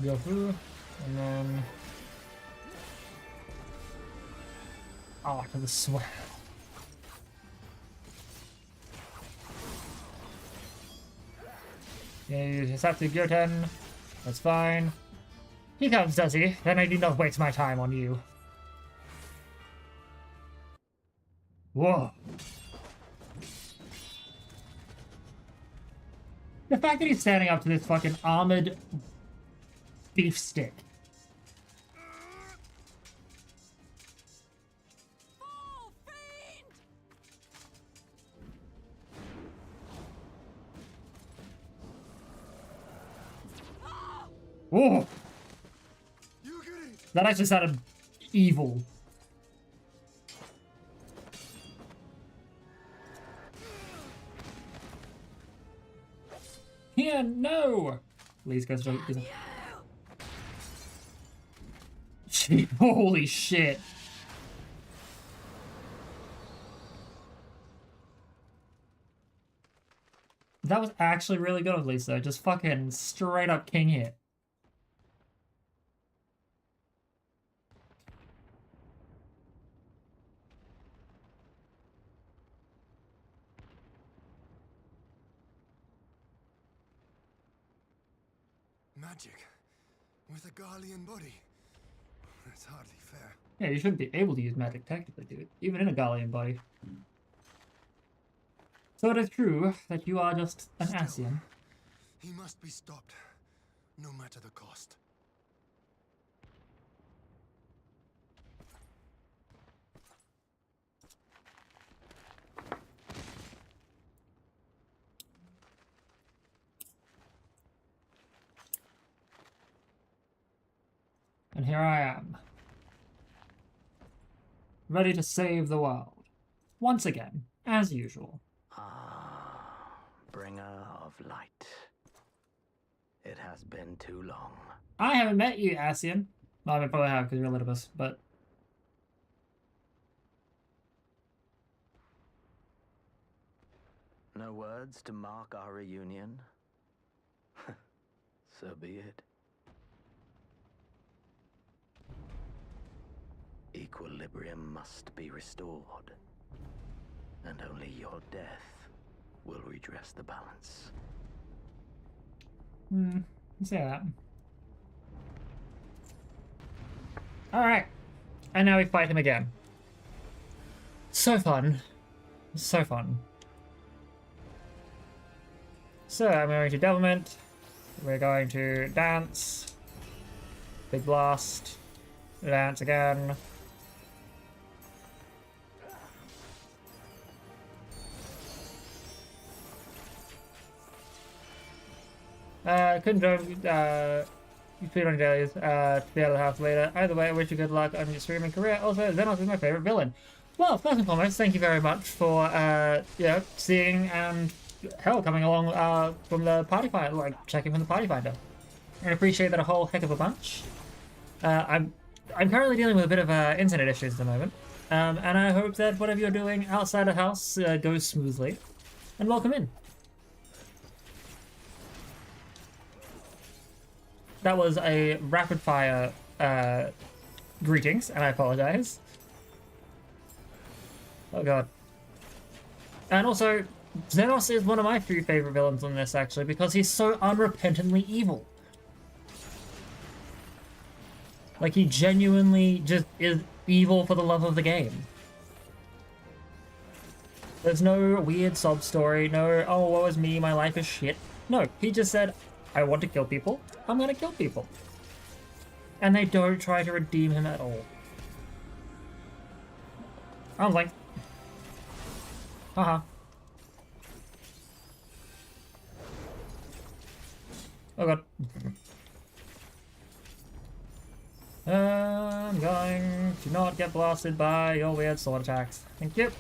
Go through, and then... Oh, to the sweat. Yeah, you just have to go 10. That's fine. He comes, does he? Then I do not waste my time on you. Whoa. The fact that he's standing up to this fucking armored beef stick. Oh! That actually sounded evil. Yeah, no! Please go straight. Holy shit. That was actually really good of Lisa. Just fucking straight up king hit. magic with a Garlean body. That's hardly fair. Yeah, you shouldn't be able to use magic technically, dude. Even in a Gallian body. So it is true that you are just an Asian. He must be stopped, no matter the cost. And here I am. Ready to save the world. Once again, as usual. Ah, bringer of light. It has been too long. I haven't met you, Asian. Well, I probably have because you're Elidibus, but... No words to mark our reunion? So be it. Equilibrium must be restored, and only your death will redress the balance. You say that. Alright. And now we fight him again. So fun. So fun. So, I'm going to Devilment. We're going to dance. Big blast. Dance again. Couldn't join, you played on your dailies, to be out of the house later. Either way, I wish you good luck on your streaming career. Also, Xenos is my favorite villain. Well, first and foremost, thank you very much for, you know, seeing and, hell, coming along, from the party finder, like, checking from the party finder. I appreciate that a whole heck of a bunch. I'm currently dealing with a bit of, internet issues at the moment. And I hope that whatever you're doing outside the house, goes smoothly. And welcome in. That was a rapid fire greetings, and I apologize. Oh god. And also, Xenos is one of my few favorite villains on this, actually, because he's so unrepentantly evil. Like, he genuinely just is evil for the love of the game. There's no weird sob story, no, oh, woe is me, my life is shit. No, he just said, I want to kill people, I'm gonna kill people. And they don't try to redeem him at all. I was like, haha. Oh god. I'm going to not get blasted by your weird sword attacks. Thank you.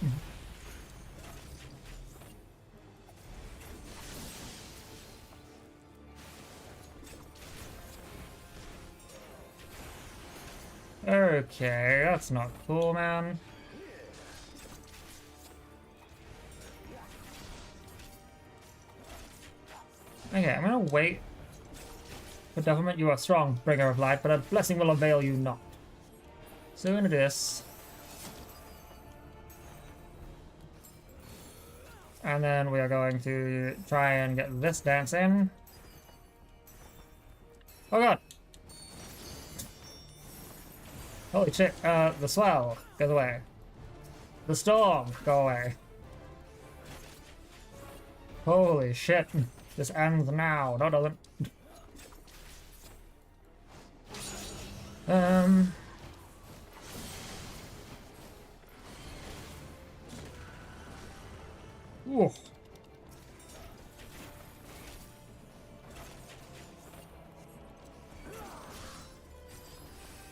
Okay, that's not cool, man. Okay, I'm gonna wait. For Devilment, you are strong, bringer of light, but a blessing will avail you not. So we're gonna do this. And then we are going to try and get this dance in. Oh god! Holy shit, the swell goes away. The storm, go away. Holy shit, this ends now. No, it doesn't. Ooh.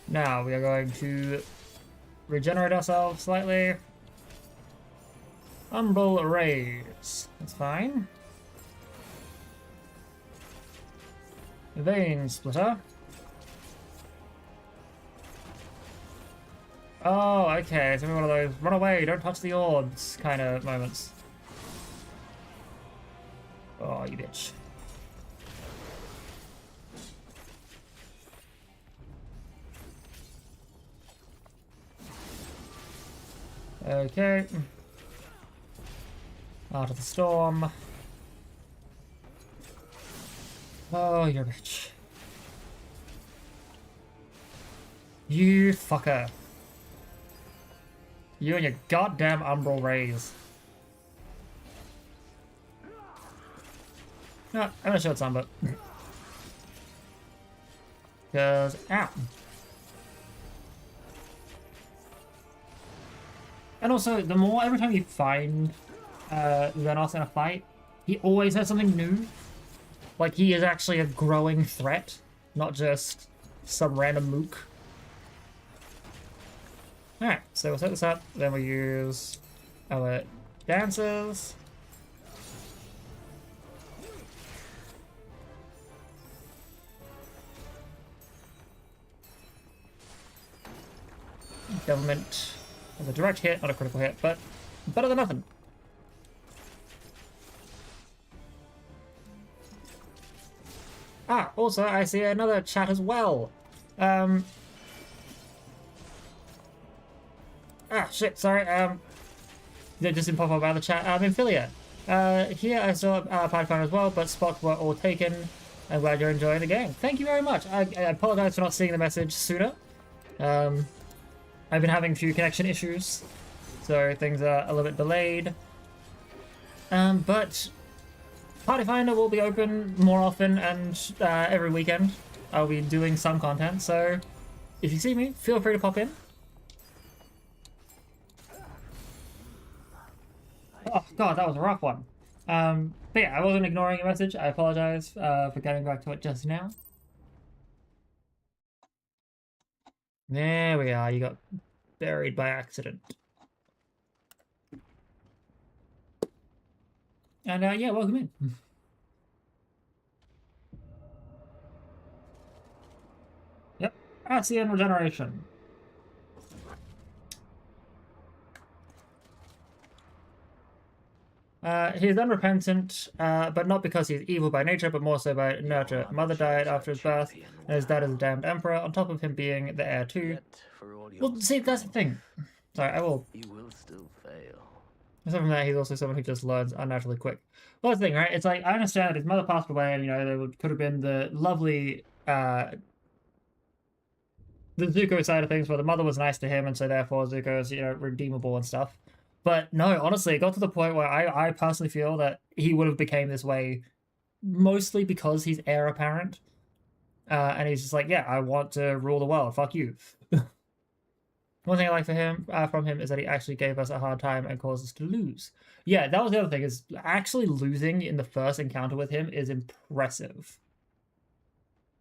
Now we are going to regenerate ourselves slightly. Umbral Rays. That's fine. Vein Splitter. Oh, okay. It's one of those run away, don't touch the orbs kind of moments. Oh, you bitch. Okay. Out of the storm. Oh, you're a bitch. You fucker. You and your goddamn Umbral Rays. No, I'm gonna show it some, but... Because, ow. And also, the more, every time you find Xenos in a fight, he always has something new. Like, he is actually a growing threat, not just some random mook. Alright, so we'll set this up, then we use our dancers. Government as a direct hit, not a critical hit, but better than nothing. Ah, also I see another chat as well. Shit, sorry, they just didn't pop up out of the chat. Infilia. Here I saw Pathfinder as well, but spots were all taken. I'm glad you're enjoying the game. Thank you very much. I apologize for not seeing the message sooner. I've been having a few connection issues, so things are a little bit delayed. But Party Finder will be open more often, and every weekend I'll be doing some content, so if you see me, feel free to pop in. Oh god, that was a rough one. But yeah, I wasn't ignoring your message. I apologize for getting back to it just now. There we are, you got buried by accident. And yeah, welcome in. Yep, that's the end regeneration. He is unrepentant, but not because he's evil by nature, but more so by nurture. Mother died after his birth, and his dad is a damned emperor, on top of him being the heir too. Well, see, that's the thing. Sorry, I will. You will still fail. Aside from that, he's also someone who just learns unnaturally quick. Well, that's the thing, right? It's like, I understand that his mother passed away, and, you know, there could have been the lovely, the Zuko side of things, where the mother was nice to him, and so therefore Zuko is, you know, redeemable and stuff. But no, honestly, it got to the point where I personally feel that he would have became this way mostly because he's heir apparent. And he's just like, yeah, I want to rule the world. Fuck you. One thing I like from him is that he actually gave us a hard time and caused us to lose. Yeah, that was the other thing, is actually losing in the first encounter with him is impressive.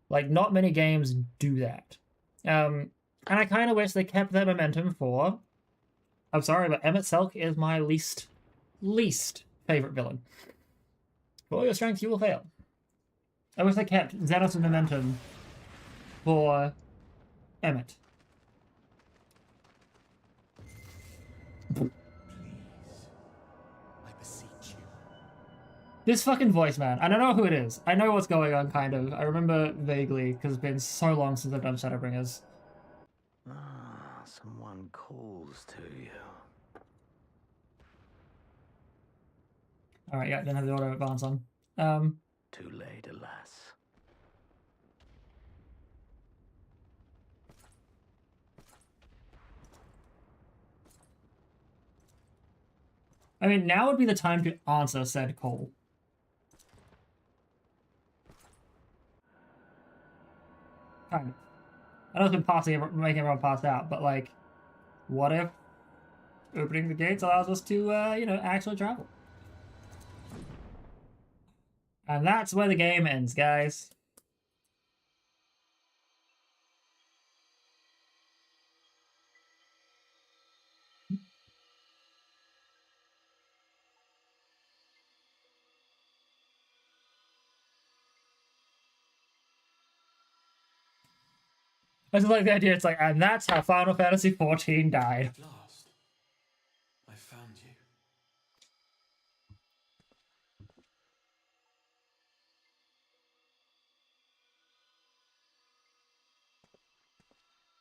Like, not many games do that. And I kind of wish they kept that momentum for... I'm sorry, but Emmett Selk is my least favorite villain. For all your strength, you will fail. I wish they kept Xenos' momentum for Emmett. Please, I beseech you. This fucking voice, man. I don't know who it is. I know what's going on, kind of. I remember vaguely, because it's been so long since I've done Shadowbringers. Ah, someone calls to you. Alright, yeah, didn't have the auto advance on. Too late, alas. I mean, now would be the time to answer said call. Kind of. I know it's been making everyone pass out, but like, what if opening the gates allows us to, you know, actually travel? And that's where the game ends, guys. I just like the idea, it's like, and that's how Final Fantasy XIV died. At last, I found you.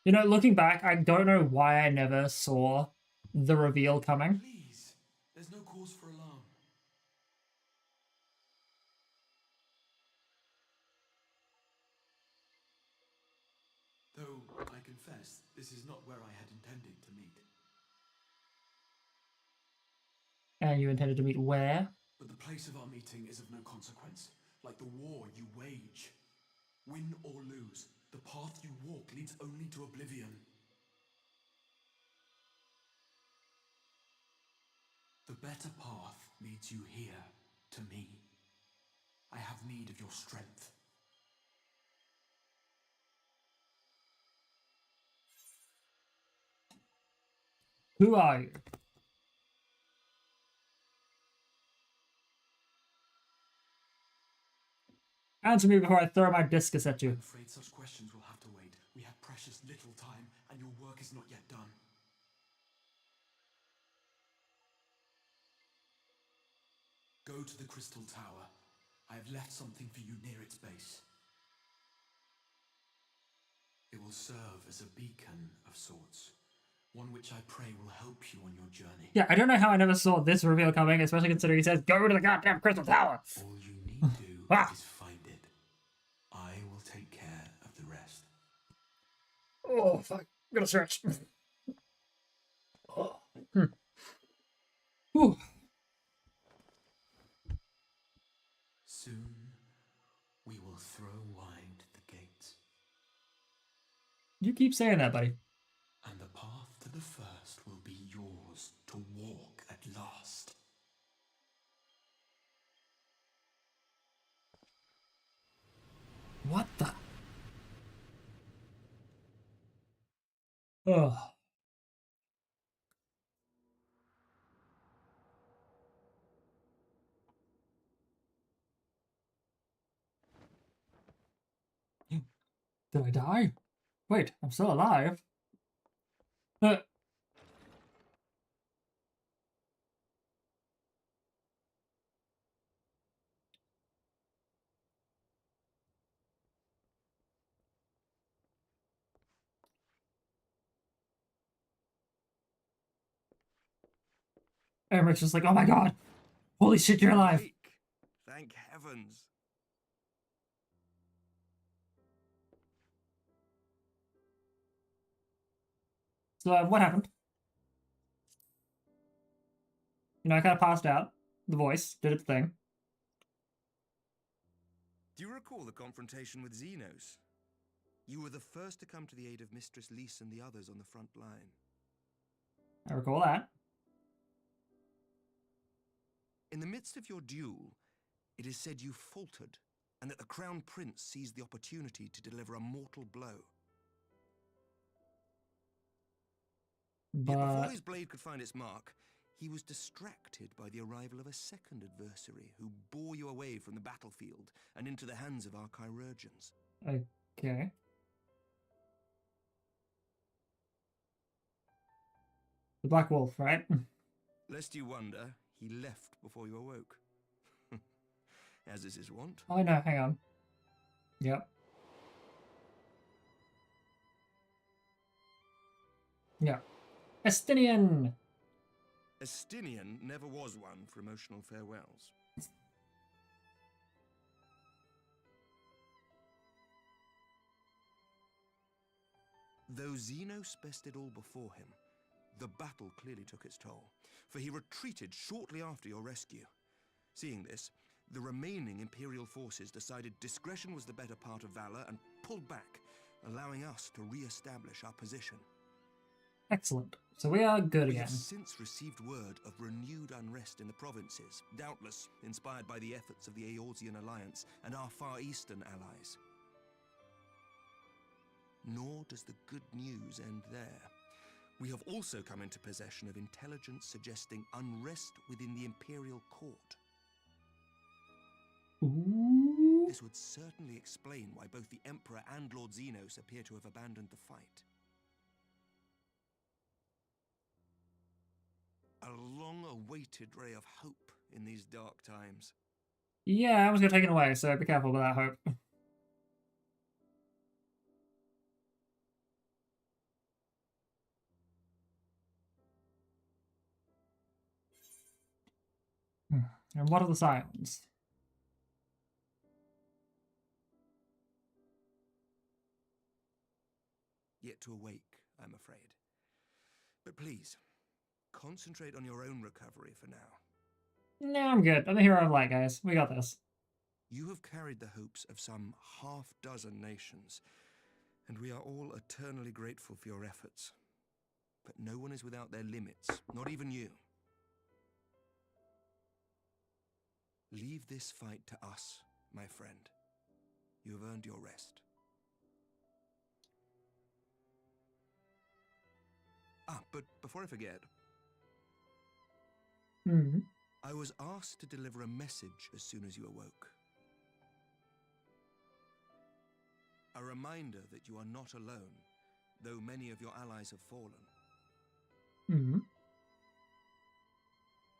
You know, looking back, I don't know why I never saw the reveal coming. Please, there's no cause for alarm. Though I confess, this is not where I had intended to meet. And you intended to meet where? But the place of our meeting is of no consequence, like the war you wage. Win or lose, the path you walk leads only to oblivion. The better path leads you here, to me. I have need of your strength. Who are you? Answer me before I throw my discus at you. I'm afraid such questions will have to wait. We have precious little time, and your work is not yet done. Go to the Crystal Tower. I have left something for you near its base. It will serve as a beacon of sorts. One which I pray will help you on your journey. Yeah, I don't know how I never saw this reveal coming, especially considering he says, go to the goddamn Crystal Tower! All you need do is find it. I will take care of the rest. Oh, fuck. I'm gonna stretch. Oh. Whew. Soon, we will throw wide the gates. You keep saying that, buddy. And the path to the first will be yours to walk at last. What the? Ugh. Did I die? Wait, I'm still alive. Emmerich just like, oh my god! Holy shit, you're alive! Thank heavens. So, what happened? You know, I kind of passed out. The voice did its thing. Do you recall the confrontation with Xenos? You were the first to come to the aid of Mistress Lys and the others on the front line. I recall that. In the midst of your duel, it is said you faltered, and that the Crown Prince seized the opportunity to deliver a mortal blow. Yet before his blade could find its mark, he was distracted by the arrival of a second adversary who bore you away from the battlefield and into the hands of our chirurgeons. Okay. The Black Wolf, right? Lest you wonder, he left before you awoke. As is his wont. Oh no, hang on. Yep. Yeah. Estinian! Estinian never was one for emotional farewells. Though Xenos bested all before him, the battle clearly took its toll, for he retreated shortly after your rescue. Seeing this, the remaining Imperial forces decided discretion was the better part of valor and pulled back, allowing us to re-establish our position. Excellent. So we are good We again. have since received word of renewed unrest in the provinces, doubtless inspired by the efforts of the Eorzean Alliance and our Far Eastern allies. Nor does the good news end there. We have also come into possession of intelligence suggesting unrest within the Imperial Court. Ooh. This would certainly explain why both the Emperor and Lord Xenos appear to have abandoned the fight. A long-awaited ray of hope in these dark times. Yeah, I was gonna take it away, so be careful with that hope. And what are the sirens? yet to awake, I'm afraid. But please, concentrate on your own recovery for now. No, I'm good. I'm the hero of light, guys. We got this. You have carried the hopes of some half-dozen nations, and we are all eternally grateful for your efforts. But no one is without their limits, not even you. Leave this fight to us, my friend. You have earned your rest. But before I forget, I was asked to deliver a message as soon as you awoke. A reminder that you are not alone, though many of your allies have fallen.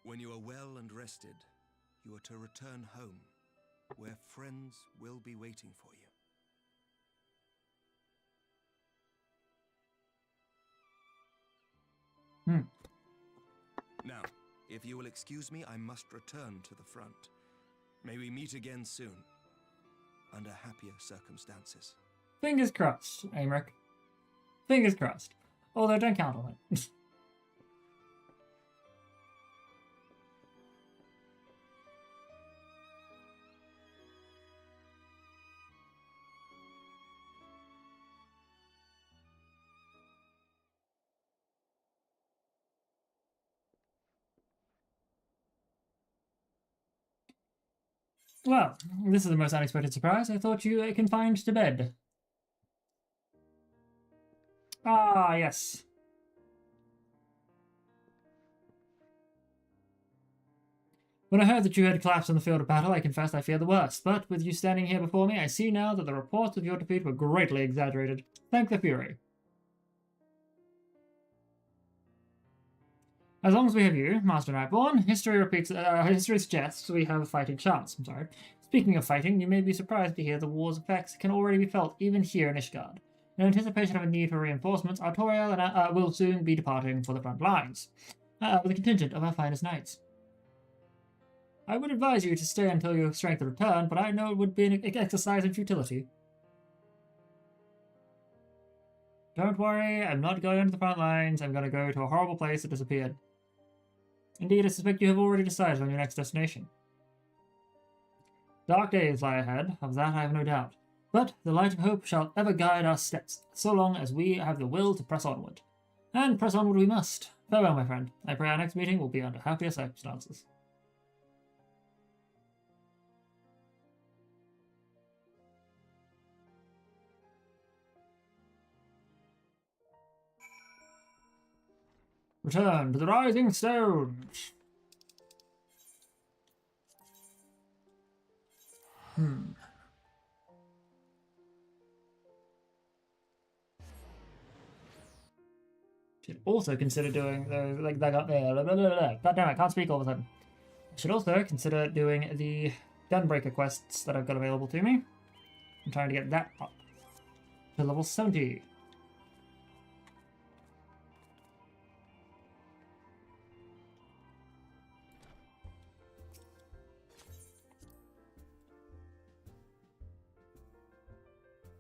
When you are well and rested, you are to return home, where friends will be waiting for you. Now, if you will excuse me, I must return to the front. May we meet again soon, under happier circumstances. Fingers crossed, Aymeric. Fingers crossed. Although, don't count on it. Well, this is the most unexpected surprise. I thought you confined to bed. Ah, yes. When I heard that you had collapsed on the field of battle, I confessed I feared the worst. But with you standing here before me, I see now that the reports of your defeat were greatly exaggerated. Thank the Fury. As long as we have you, Master Nightborn, history suggests we have a fighting chance. I'm sorry. Speaking of fighting, you may be surprised to hear the war's effects can already be felt even here in Ishgard. In anticipation of a need for reinforcements, Artoriel and will soon be departing for the front lines, with a contingent of our finest knights. I would advise you to stay until your strength return, but I know it would be an exercise in futility. Don't worry, I'm not going into the front lines. I'm going to go to a horrible place that disappeared. Indeed, I suspect you have already decided on your next destination. Dark days lie ahead, of that I have no doubt. But the light of hope shall ever guide our steps, so long as we have the will to press onward. And press onward we must. Farewell, my friend. I pray our next meeting will be under happier circumstances. Return to the Rising Stones. Should also consider doing the God damn, I can't speak all of a sudden. Should also consider doing the Gunbreaker quests that I've got available to me. I'm trying to get that up to level 70.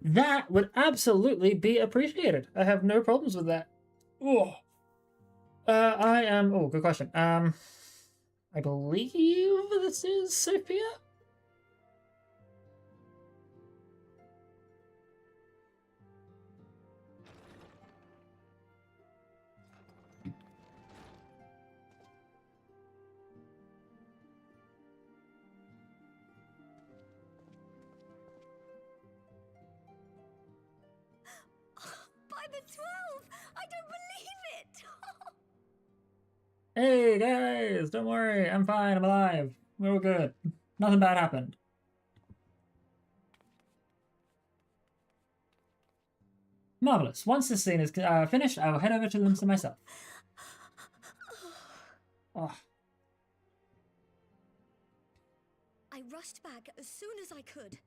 That would absolutely be appreciated. I have no problems with that. Oh. I am... Oh, good question. I believe this is Sophia? By the 12! I don't believe it! Hey, guys! Don't worry, I'm fine, I'm alive. We're all good. Nothing bad happened. Marvelous. Once this scene is finished, I will head over to them myself. Oh. I rushed back as soon as I could.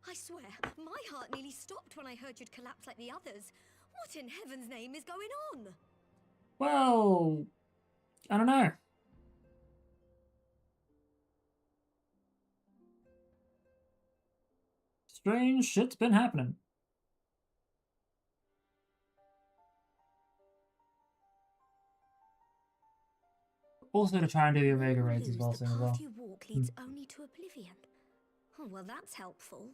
I swear, my heart nearly stopped when I heard you'd collapsed like the others. What in heaven's name is going on? Well, I don't know. Strange shit's been happening. also to try and do the Omega raids as Lose, well the soon as path well. you walk leads only to oblivion. Oh, well, that's helpful.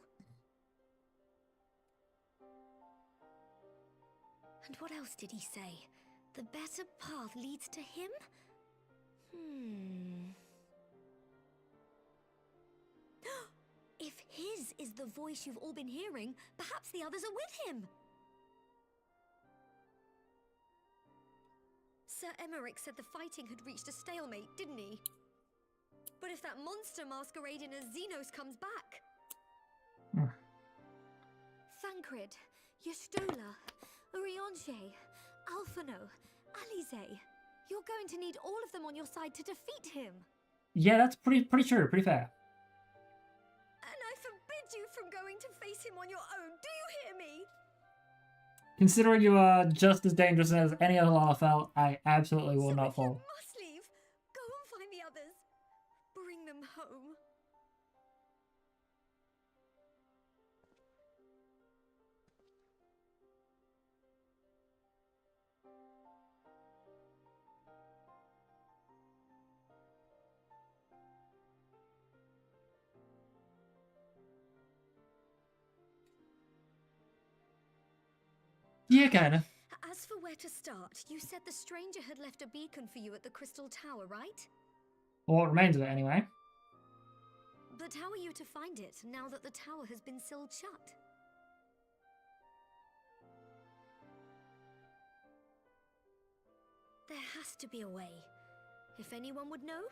And what else did he say? The better path leads to him? If his is the voice you've all been hearing, perhaps the others are with him. Sir Emmerich said the fighting had reached a stalemate, didn't he? But if that monster masquerading as Xenos comes back... Thancred, Yestola, Urianger, Alphino, Alize. You're going to need all of them on your side to defeat him. Yeah, that's pretty true, pretty fair. And I forbid you from going to face him on your own. Do you hear me? Considering you are just as dangerous as any other Lalafell, I absolutely will not fall. You must leave. Go and find the others. Bring them home. Yeah, kinda. As for where to start, you said the stranger had left a beacon for you at the Crystal Tower, right? Or what remains of it, anyway. But how are you to find it, now that the tower has been sealed shut? There has to be a way. If anyone would know,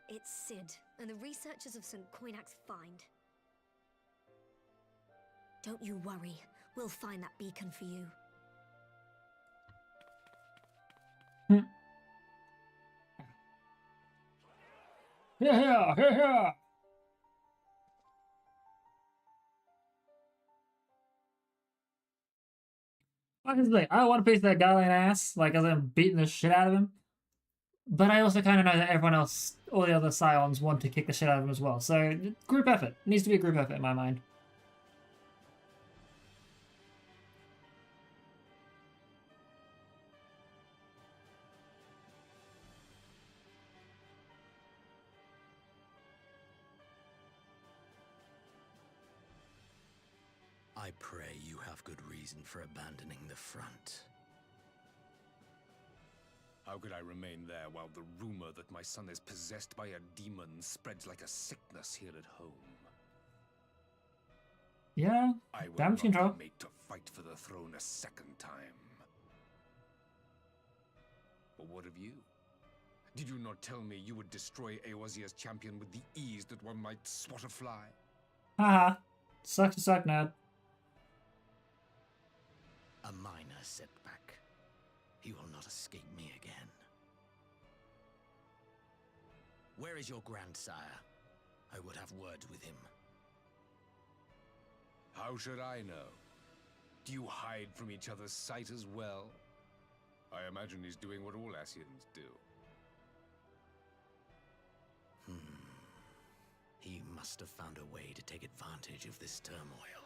it's Sid and the researchers of St. Coinac's Find. Don't you worry, we'll find that beacon for you. Yeah. Honestly, I want to piece that Gallian ass, like as I'm beating the shit out of him. But I also kind of know that everyone else, all the other Scions, want to kick the shit out of him as well. So, group effort. It needs to be a group effort in my mind. I pray you have good reason for abandoning the front. How could I remain there while the rumor that my son is possessed by a demon spreads like a sickness here at home? Yeah, damage control. I will not be made to fight for the throne a second time. But what of you? Did you not tell me you would destroy Eorzea's champion with the ease that one might swat a fly? Haha. Sucks to suck, Ned. A minor setback. He will not escape me again. Where is your grandsire? I would have words with him. How should I know? Do you hide from each other's sight as well? I imagine he's doing what all Ascians do. He must have found a way to take advantage of this turmoil.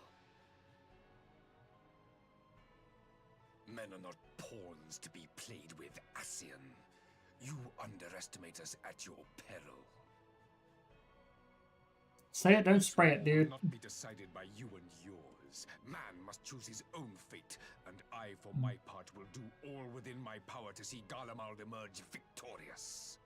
Men are not pawns to be played with, Ascian. You underestimate us at your peril. Say it, don't spray it, dude. Not be decided by you and yours. Man must choose his own fate, and I, for my part, will do all within my power to see Garlemald emerge victorious.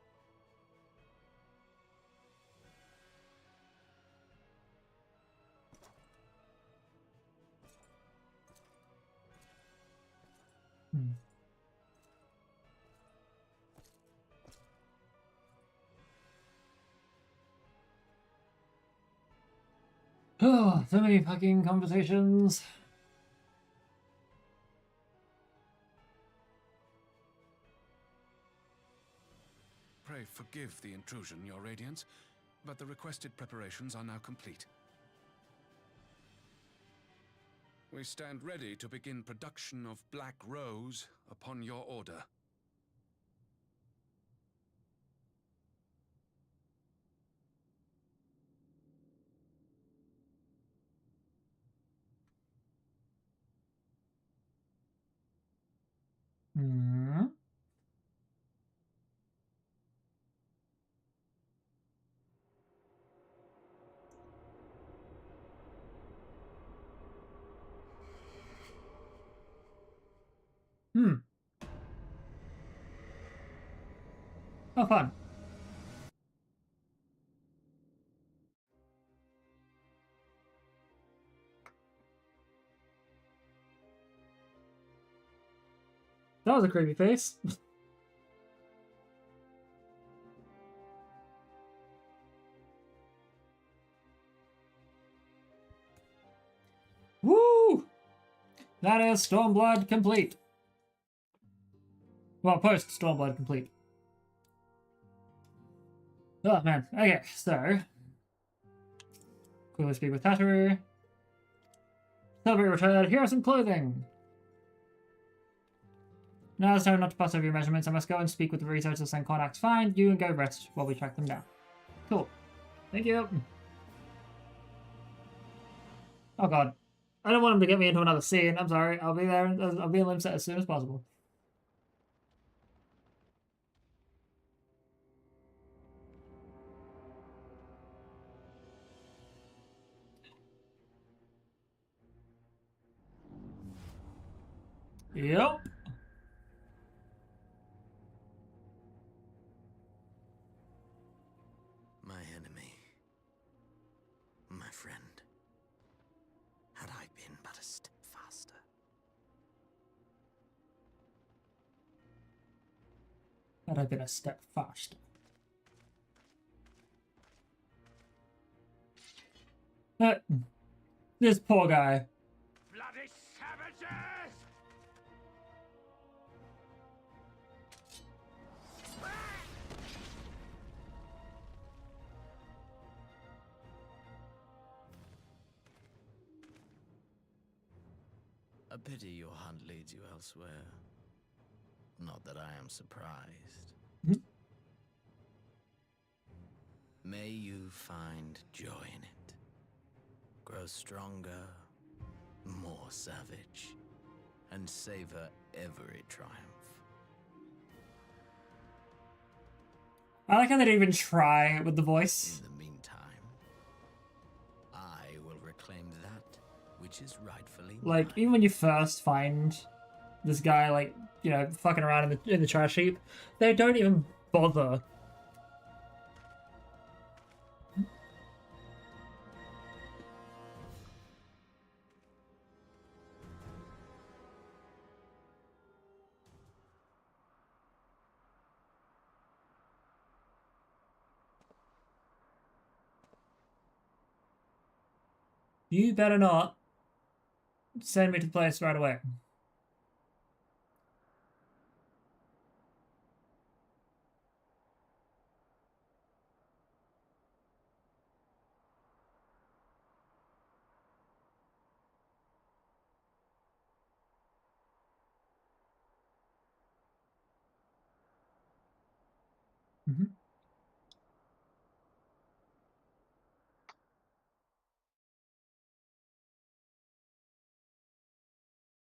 Oh, so many fucking conversations. Pray forgive the intrusion, Your Radiance, but the requested preparations are now complete. We stand ready to begin production of Black Rose upon your order. Oh, fun. That was a creepy face. Woo! That is Stormblood complete. Well, post Stormblood complete. Oh man. Okay, so quickly speak with Tatterer. Celebrate return. Here are some clothing. Now it's time not to pass over your measurements. I must go and speak with the researchers and contacts. Find you and go rest while we track them down. Cool. Thank you. Oh god. I don't want him to get me into another scene. I'm sorry. I'll be there. I'll be in Limset as soon as possible. Yep. My enemy. My friend. Had I been but a step faster. Had I been a step faster. This poor guy. Bloody savages! A pity your hunt leads you elsewhere. Not that I am surprised. May you find joy in it. Grow stronger, more savage, and savor every triumph. I like how they didn't even try with the voice. In the meantime, I will reclaim that which is rightfully Like, mine. even when you first find this guy, like, you know, fucking around in the trash heap, they don't even bother. You better not send me to the place right away.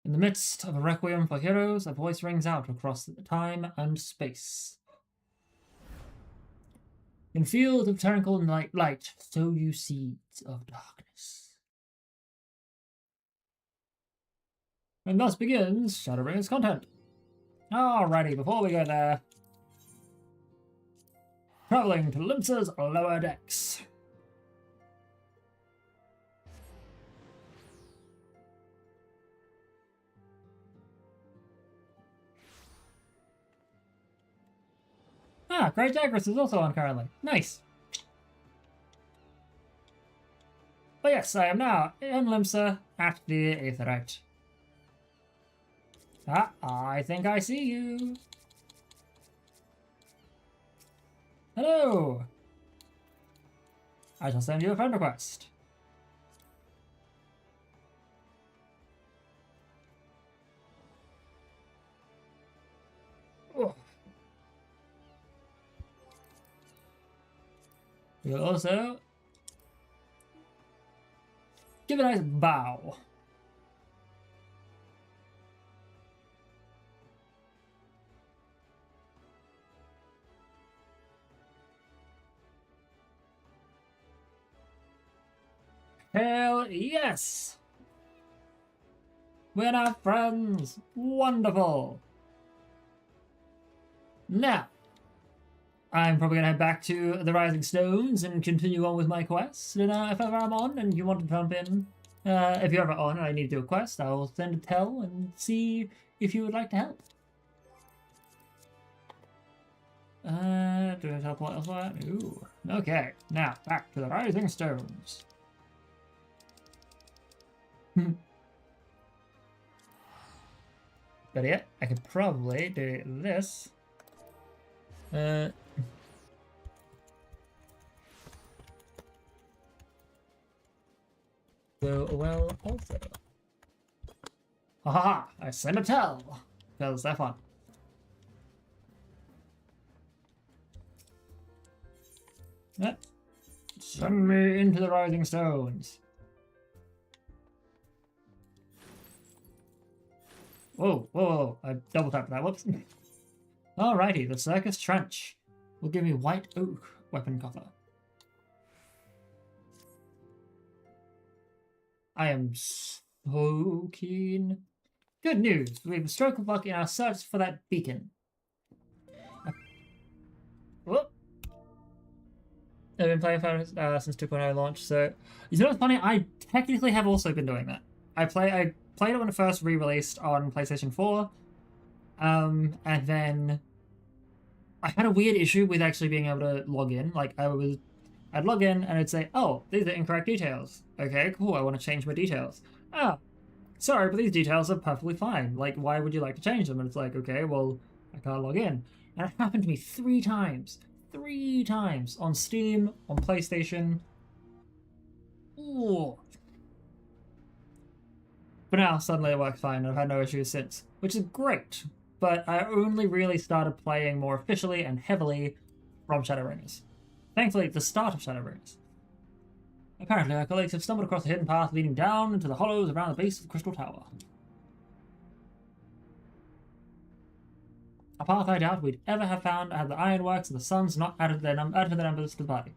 In the midst of a requiem for heroes, a voice rings out across time and space. In field of tranquil light, sow you seeds of darkness. And thus begins Shadowbringers content. Alrighty, before we go there, travelling to Limsa's lower decks. Ah, Great Jagras is also on currently. Nice. But yes, I am now in Limsa at the Aetherite. Ah, I think I see you. Hello. I shall send you a friend request. Oh. You'll also give a nice bow. Hell yes! We're now friends! Wonderful! Now, I'm probably going to head back to the Rising Stones and continue on with my quest. And if ever I'm on and you want to jump in, if you're ever on and I need to do a quest, I will send a tell and see if you would like to help. Do I teleport elsewhere? Ooh. Okay, now back to the Rising Stones. But yeah, I could probably do this. Go well also. Haha! I send a tell! Because they're fun. Yep. Send me into the Rising Stones. Whoa, whoa, whoa. I double tapped that. Whoops. Alrighty, the Circus Trench will give me white oak weapon cover. I am so keen. Good news, we have a stroke of luck in our search for that beacon. Whoop. I've been playing since 2.0 launch, so you know what's funny? I technically have also been doing that. I played it when it first re-released on PlayStation 4, and then I had a weird issue with actually being able to log in. Like I'd log in and it'd say, "Oh, these are incorrect details." Okay, cool. I want to change my details. Ah, sorry, but these details are perfectly fine. Like, why would you like to change them? And it's like, okay, well, I can't log in. And it happened to me 3 times. 3 times on Steam, on PlayStation. Ooh. But now suddenly it works fine. I've had no issues since, which is great. But I only really started playing more officially and heavily from Shadowbringers. Thankfully, at the start of Shadowbringers. Apparently, our colleagues have stumbled across a hidden path leading down into the hollows around the base of the Crystal Tower. A path I doubt we'd ever have found had the Ironworks and the Suns not added to their numbers to the party.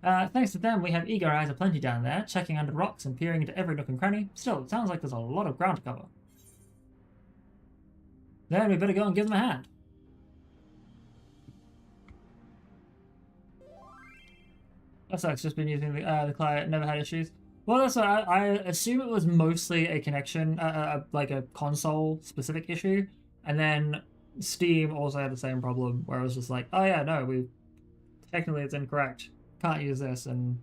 Thanks to them, we have eager eyes aplenty down there, checking under rocks and peering into every nook and cranny. Still, it sounds like there's a lot of ground to cover. Then we better go and give them a hand. That sucks, just been using the client, never had issues. Well, that's what I assume it was mostly a connection, like a console-specific issue. And then Steam also had the same problem, where it was just like, oh yeah, no, technically it's incorrect. Can't use this, and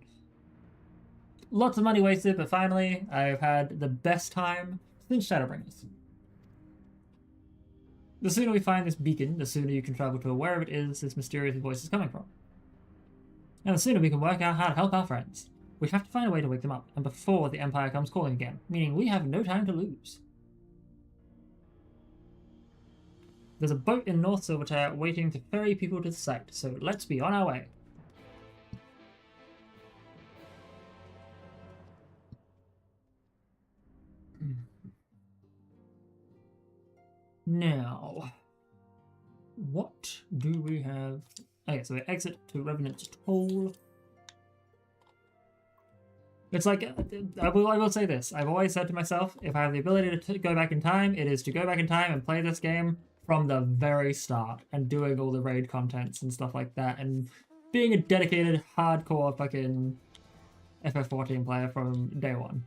lots of money wasted, but finally, I've had the best time since Shadowbringers. The sooner we find this beacon, the sooner you can travel to wherever it is this mysterious voice is coming from. And the sooner we can work out how to help our friends. We have to find a way to wake them up, and before the Empire comes calling again, meaning we have no time to lose. There's a boat in North Silverchair waiting to ferry people to the site, so let's be on our way. Now, what do we have? Okay, so we exit to Revenant's Toll. It's like, I will say this. I've always said to myself, if I have the ability to go back in time, it is to go back in time and play this game from the very start and doing all the raid contents and stuff like that and being a dedicated, hardcore fucking FF14 player from day one.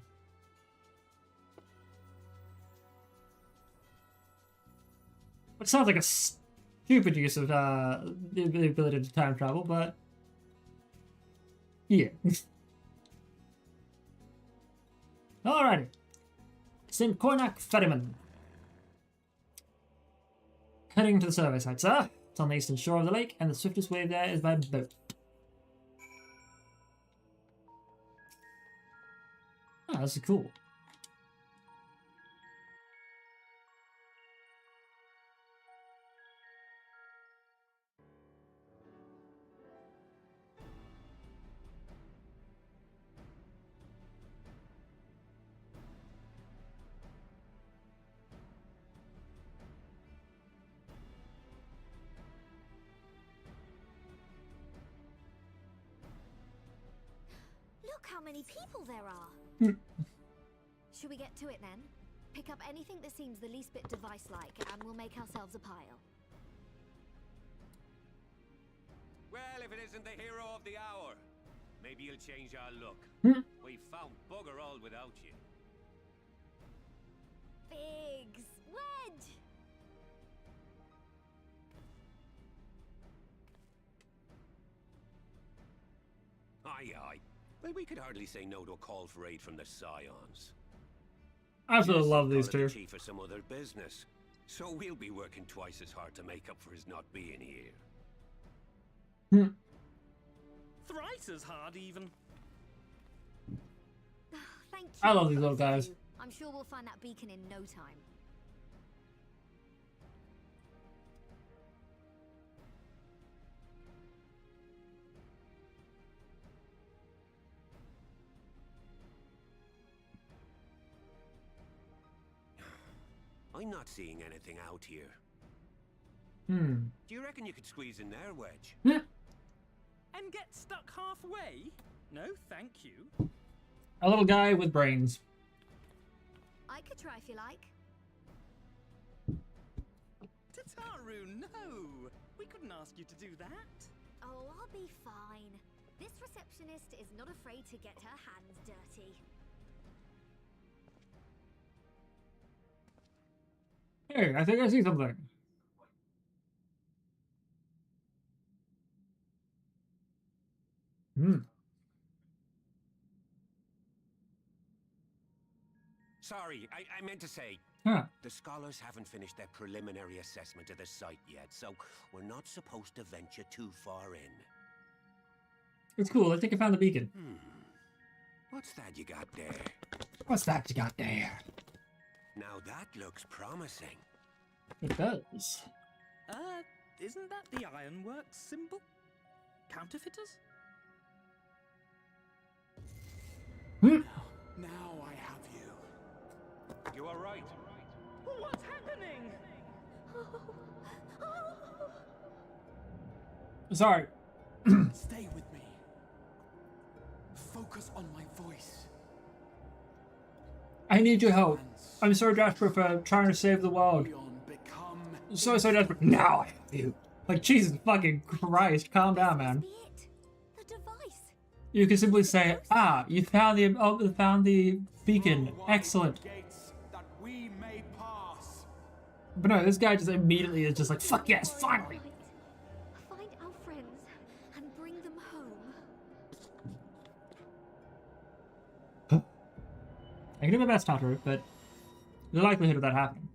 Which sounds like a stupid use of the ability to time travel, but yeah. Alrighty. St. Cornac Ferryman. Heading to the survey site, sir. It's on the eastern shore of the lake, and the swiftest way there is by boat. Oh, this is cool. Look how many people there are. Should we get to it then? Pick up anything that seems the least bit device-like, and we'll make ourselves a pile. Well, if it isn't the hero of the hour, maybe you'll change our look. We found bugger all without you. Figs! Wedge! Aye, aye. Well, we could hardly say no to a call for aid from the Scions. I absolutely love these two. The chief for some other business, so we'll be working twice as hard to make up for his not being here. Thrice as hard, even. Thank you. I love these little guys. I'm sure we'll find that beacon in no time. I'm not seeing anything out here. Do you reckon you could squeeze in there, Wedge? And get stuck halfway? No, thank you. A little guy with brains. I could try if you like. Tataru, no! We couldn't ask you to do that. Oh, I'll be fine. This receptionist is not afraid to get her hands dirty. Hey, I think I see something. Sorry, I meant to say, the scholars haven't finished their preliminary assessment of the site yet, so we're not supposed to venture too far in. It's cool. I think I found the beacon. What's that you got there? What's that you got there? Now that looks promising. It does. Isn't that the Ironworks symbol? Counterfeiters? Now I have you. You are right. What's happening? Sorry. Stay with me. Focus on my voice. I need your help. I'm so desperate for trying to save the world. So desperate. Now I have you. Like, Jesus fucking Christ. Calm down, man. You can simply say, you found the beacon. Excellent. But no, this guy just immediately is just like, fuck yes, finally. Find our friends and bring them home. I can do my best, Tataru, but the likelihood of that happening.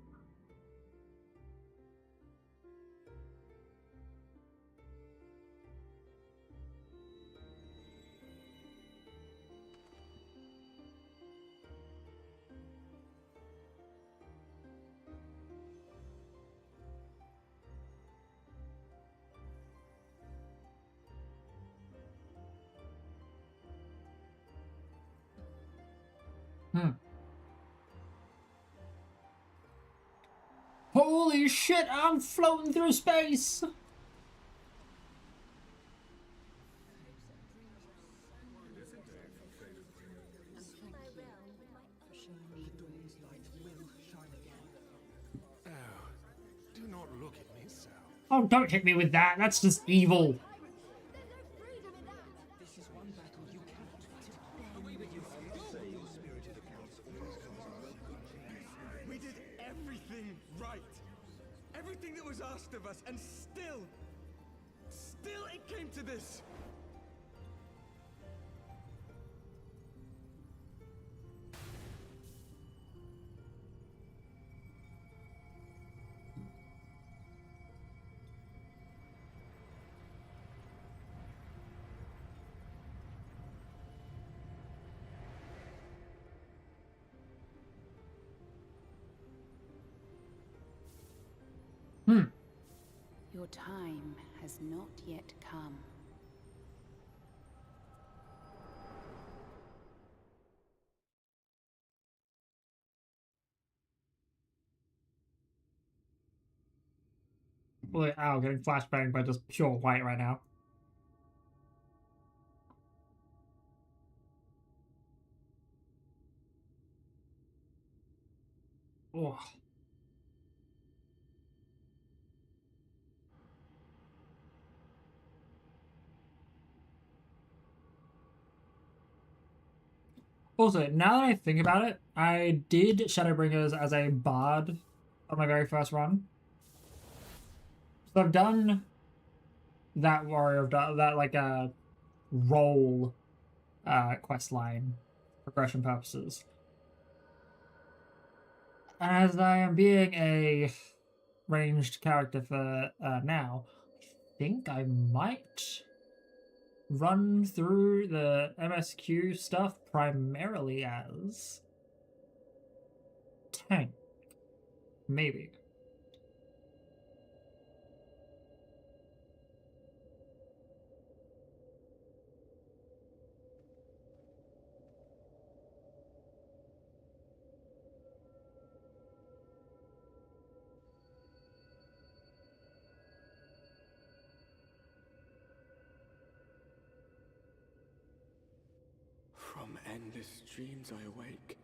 Holy shit, I'm floating through space! Do not look at me, Sal. Oh, don't hit me with that. That's just evil. We did everything right. Everything that was asked of us, and still it came to this. Your time has not yet come. Boy, ow, getting flashbanged by just pure white right now. Oh. Also, now that I think about it, I did Shadowbringers as a bard on my very first run. So I've done that warrior, that like a role quest line progression purposes. As I am being a ranged character for now, I think I might run through the MSQ stuff primarily as tank. Maybe. From endless dreams I awake.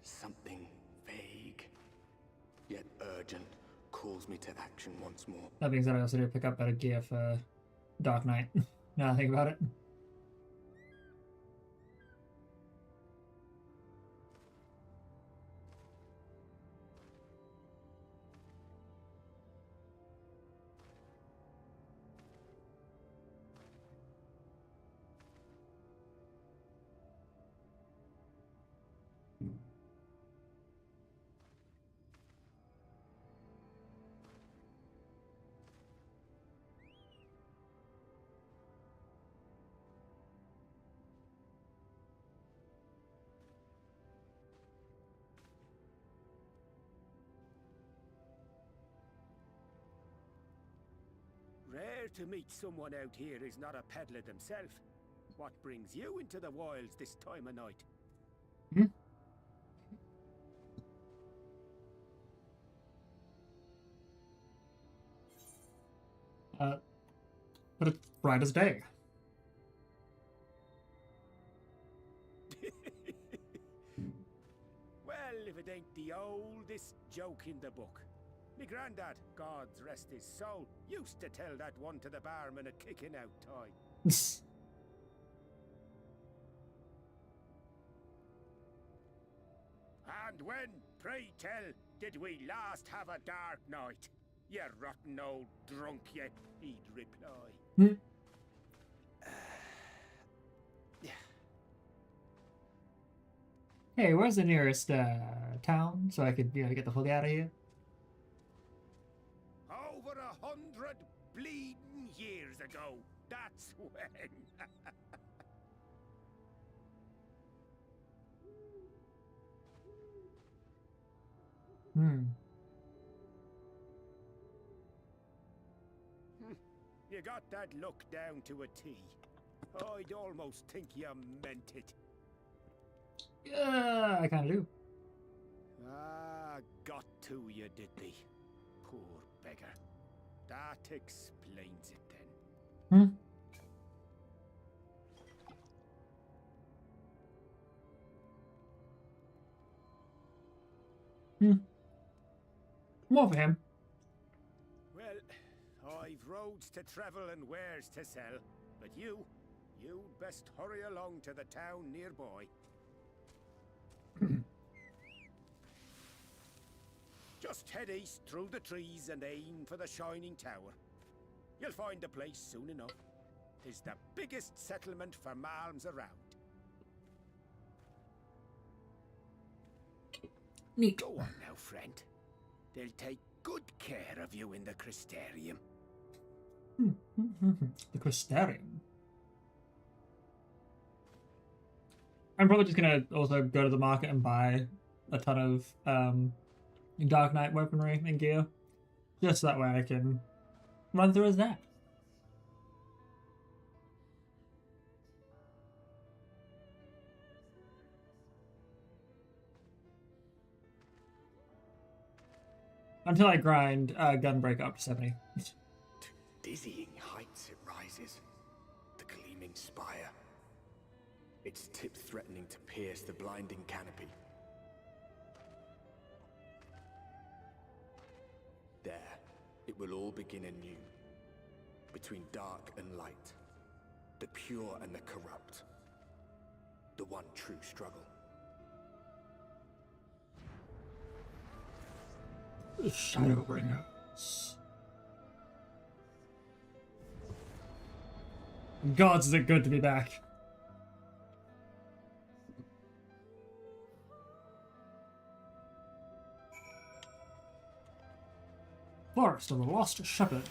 Something vague, yet urgent, calls me to action once more. That being said, I also did pick up better gear for Dark Knight. Now I think about it. Rare to meet someone out here who's not a peddler themselves. What brings you into the wilds this time of night? But it's bright as day. Well, if it ain't the oldest joke in the book. Me granddad, God rest his soul, used to tell that one to the barman at kicking out time. And when, pray tell, did we last have a dark night? You rotten old drunk, yet he'd reply. Hey, where's the nearest town so I could get the fuck out of here? Over 100 bleeding years ago, that's when. You got that look down to a T. I'd almost think you meant it. Yeah, I kind of do. Ah, got to you, did they? Poor beggar. That explains it then. More for him. Well, I've roads to travel and wares to sell, but you'd best hurry along to the town nearby. Just head east through the trees and aim for the Shining Tower. You'll find the place soon enough. 'Tis the biggest settlement for malms around. Neat. Go on now, friend. They'll take good care of you in the Crystarium. The Crystarium. I'm probably just gonna also go to the market and buy a ton of Dark Knight weaponry and gear, just that way I can run through as that. Until I grind Gunbreaker up to 70. Dizzying heights it rises. rises, the gleaming spire, its tip threatening to pierce the blinding canopy. There, it will all begin anew, between dark and light, the pure and the corrupt, the one true struggle. The Shadowbringers. Gods, is it good to be back. Forest of the Lost Shepherd.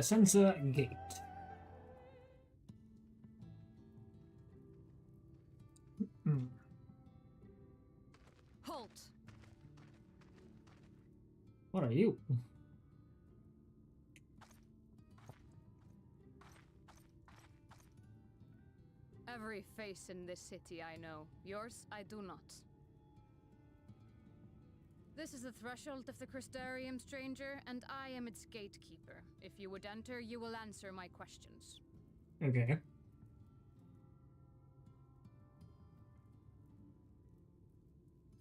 Sensor Gate. Halt! What are you? Every face in this city I know. Yours, I do not. This is the threshold of the Crystarium, stranger, and I am its gatekeeper. If you would enter, you will answer my questions. Okay.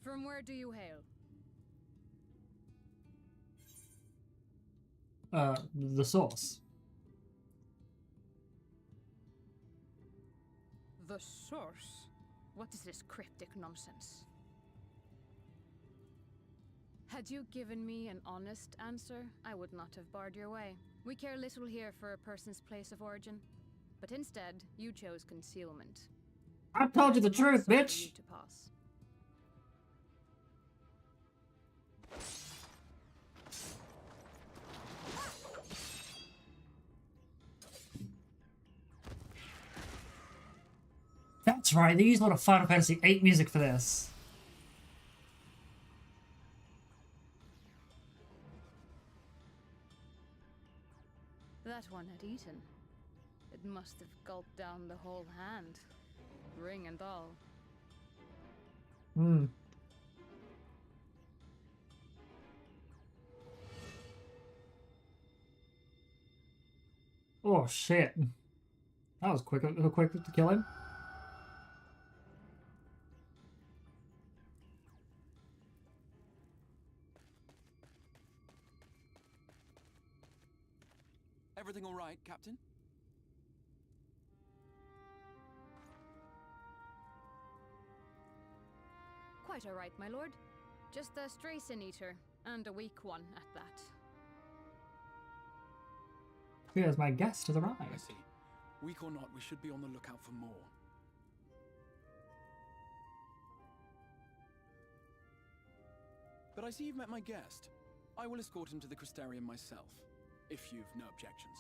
From where do you hail? The source. The source? What is this cryptic nonsense? Had you given me an honest answer, I would not have barred your way. We care little here for a person's place of origin. But instead, you chose concealment. I told you the truth, bitch! You to pass. That's right, they use a lot of Final Fantasy VIII music for this. That one had eaten. It must have gulped down the whole hand. Ring and all. Hmm. Oh shit. That was quick to kill him. Everything all right, Captain? Quite all right, my lord. Just a stray sin eater, and a weak one at that. Here's my guest has arrived. I see. Weak or not, we should be on the lookout for more. But I see you've met my guest. I will escort him to the Crystarium myself, if you've no objections.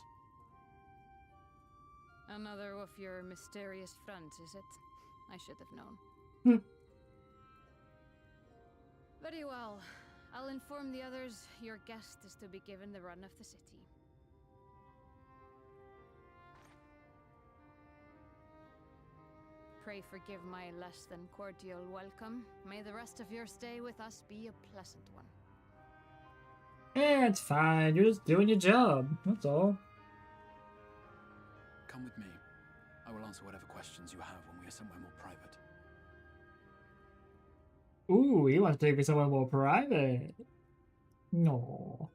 Another of your mysterious friends, is it? I should have known. Very well. I'll inform the others your guest is to be given the run of the city. Pray forgive my less than cordial welcome. May the rest of your stay with us be a pleasant one. Eh, it's fine. You're just doing your job. That's all. Come with me. I will answer whatever questions you have when we are somewhere more private. Ooh, you want to take me somewhere more private? No.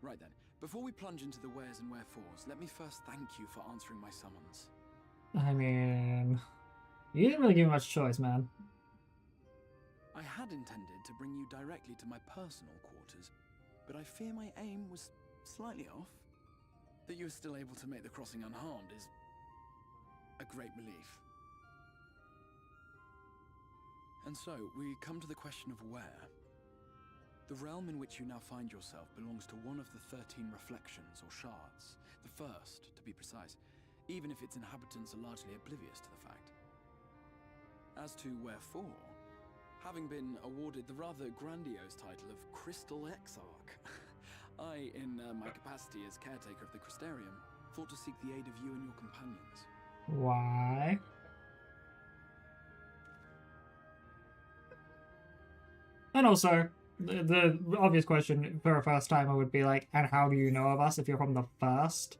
Right then. Before we plunge into the wheres and wherefores, let me first thank you for answering my summons. I mean, you didn't really give me much choice, man. I had intended to bring you directly to my personal quarters, but I fear my aim was slightly off. That you are still able to make the crossing unharmed is a great relief. And so, we come to the question of where. The realm in which you now find yourself belongs to one of the 13 reflections, or shards. The first, to be precise, even if its inhabitants are largely oblivious to the fact. As to wherefore, having been awarded the rather grandiose title of Crystal Exarch, I, in my capacity as caretaker of the Crystarium, thought to seek the aid of you and your companions. Why? And also, the obvious question for a first timer would be like, and how do you know of us if you're from the first?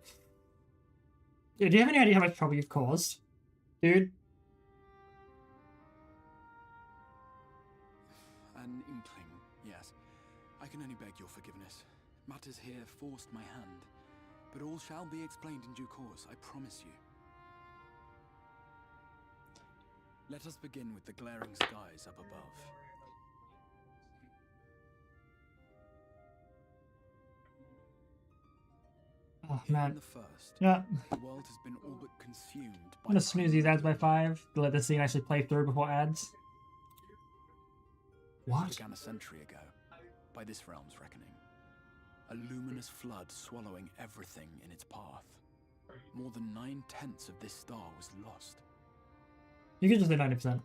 Do you have any idea how much trouble you've caused, dude? An inkling, yes. I can only beg your forgiveness. Matters here forced my hand, but all shall be explained in due course, I promise you. Let us begin with the glaring skies up above. Oh man. The first, yeah. The world has been all but consumed by I'm gonna snooze these ads by 5 to let the scene actually play through before ads. What? It began a century ago, by this realm's reckoning. A luminous flood swallowing everything in its path. More than 9/10 of this star was lost. You can just say 90%.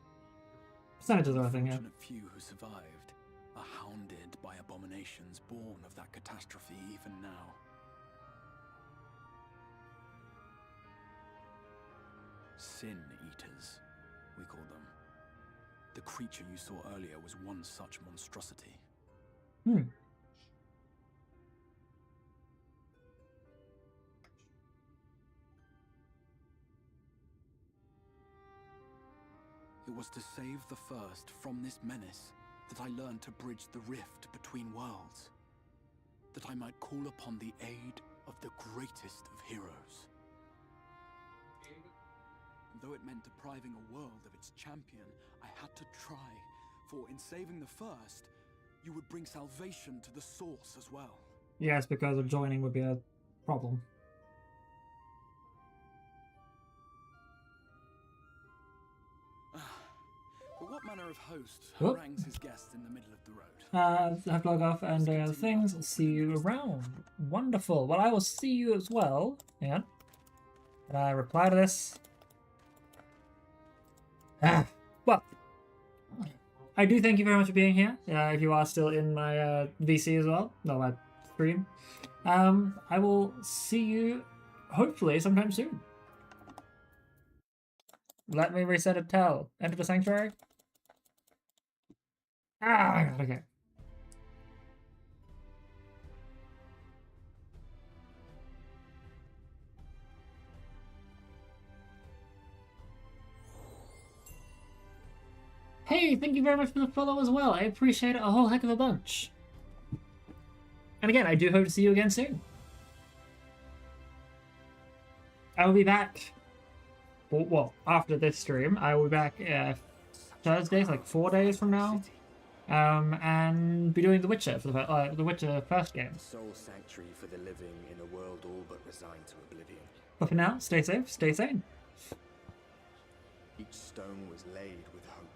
Percentages are a thing, yeah. The few who survived are hounded by abominations born of that catastrophe even now. Sin Eaters, we call them. The creature you saw earlier was one such monstrosity. It was to save the first from this menace that I learned to bridge the rift between worlds. That I might call upon the aid of the greatest of heroes. Though it meant depriving a world of its champion, I had to try, for in saving the first, you would bring salvation to the source as well. Yes, because of joining would be a problem. But what manner of host harangues his guests in the middle of the road? I have to log off and other things. See you around. Wonderful. Well, I will see you as well. Hang on. Can I reply to this? Well, I do thank you very much for being here. If you are still in my VC as well, no, my stream. I will see you hopefully sometime soon. Let me reset a tell. Enter the sanctuary. Okay. Hey, thank you very much for the follow as well. I appreciate it a whole heck of a bunch. And again, I do hope to see you again soon. I will be back. Well, after this stream, I will be back Thursday, like 4 days from now, and be doing The Witcher for the Witcher first game. Soul sanctuary for the living in a world all but resigned to oblivion. But for now, stay safe, stay sane. Each stone was laid with hope.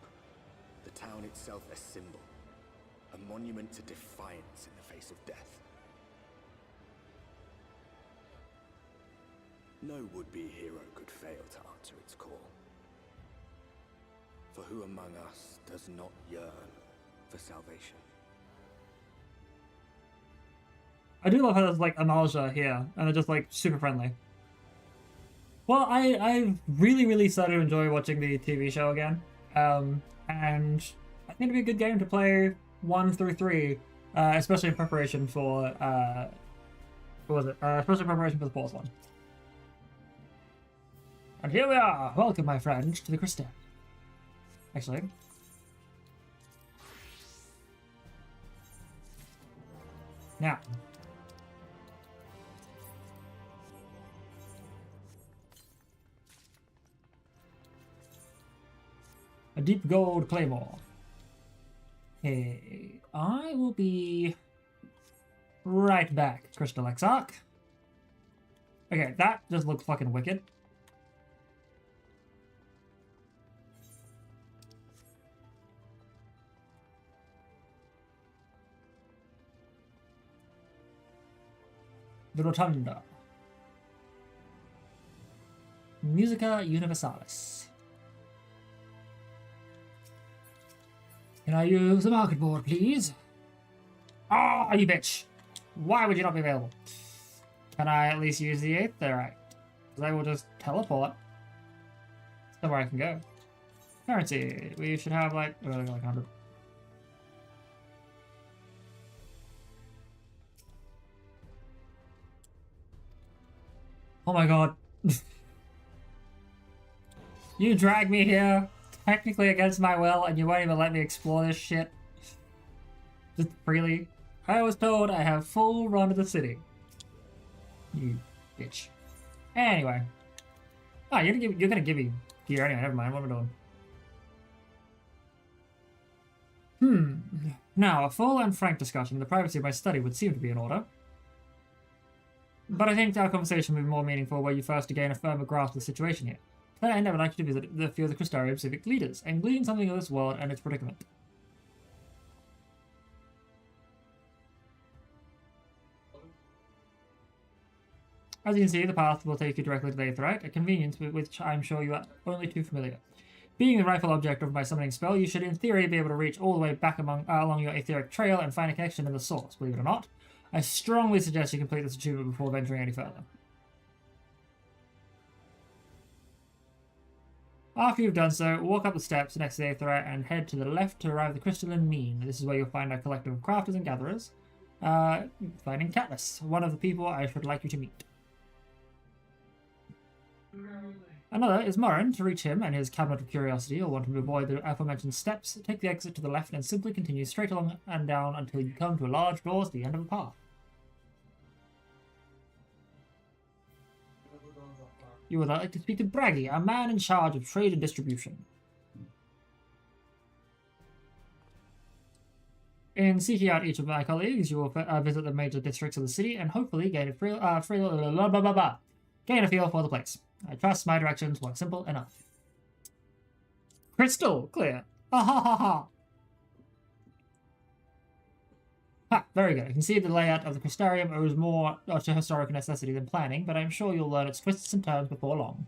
The town itself a symbol, a monument to defiance in the face of death. No would-be hero could fail to answer its call. For who among us does not yearn for salvation? I do love how there's like a nausea here, and they're just like super friendly. Well, I really started to enjoy watching the TV show again, and I think it'd be a good game to play 1 through 3, especially in preparation for what was it? Especially in preparation for the fourth one. And here we are! Welcome, my friend, to the Crystal. Actually. Now. A deep gold claymore. Okay, I will be right back, Crystal Exarch. Okay, that just looks fucking wicked. The Rotunda. Musica Universalis. Can I use the market board, please? Ah, you bitch! Why would you not be available? Can I at least use the Aetherite? Because I will just teleport somewhere I can go. Currency. We should have like, oh, like 100. Oh my god. You dragged me here, technically against my will, and you won't even let me explore this shit. Just freely. I was told I have full run of the city. You bitch. Anyway. Oh, you're gonna give me gear anyway, never mind, what am I doing? Now, a full and frank discussion in the privacy of my study would seem to be in order. But I think our conversation will be more meaningful where you first to gain a firmer grasp of the situation here. To that end, I would like you to visit a few of the Crystarium civic leaders and glean something of this world and its predicament. As you can see, the path will take you directly to the Aetherite, a convenience with which I'm sure you are only too familiar. Being the rightful object of my summoning spell, you should in theory be able to reach all the way back along your etheric trail and find a connection in the source, believe it or not. I strongly suggest you complete this achievement before venturing any further. After you've done so, walk up the steps next to the Aetherite and head to the left to arrive at the Crystalline Mean. This is where you'll find a collective of crafters and gatherers, finding Catelys, one of the people I should like you to meet. Another is Morin. To reach him and his cabinet of curiosity, you'll want to avoid the aforementioned steps, take the exit to the left and simply continue straight along and down until you come to a large door at the end of the path. You would like to speak to Braggy, a man in charge of trade and distribution. In seeking out each of my colleagues, you will visit the major districts of the city and hopefully gain a feel for the place. I trust my directions were simple enough. Crystal clear. Ah ha ha ha. Ha, very good. I can see the layout of the Crystarium owes more to historic necessity than planning, but I'm sure you'll learn its twists and turns before long.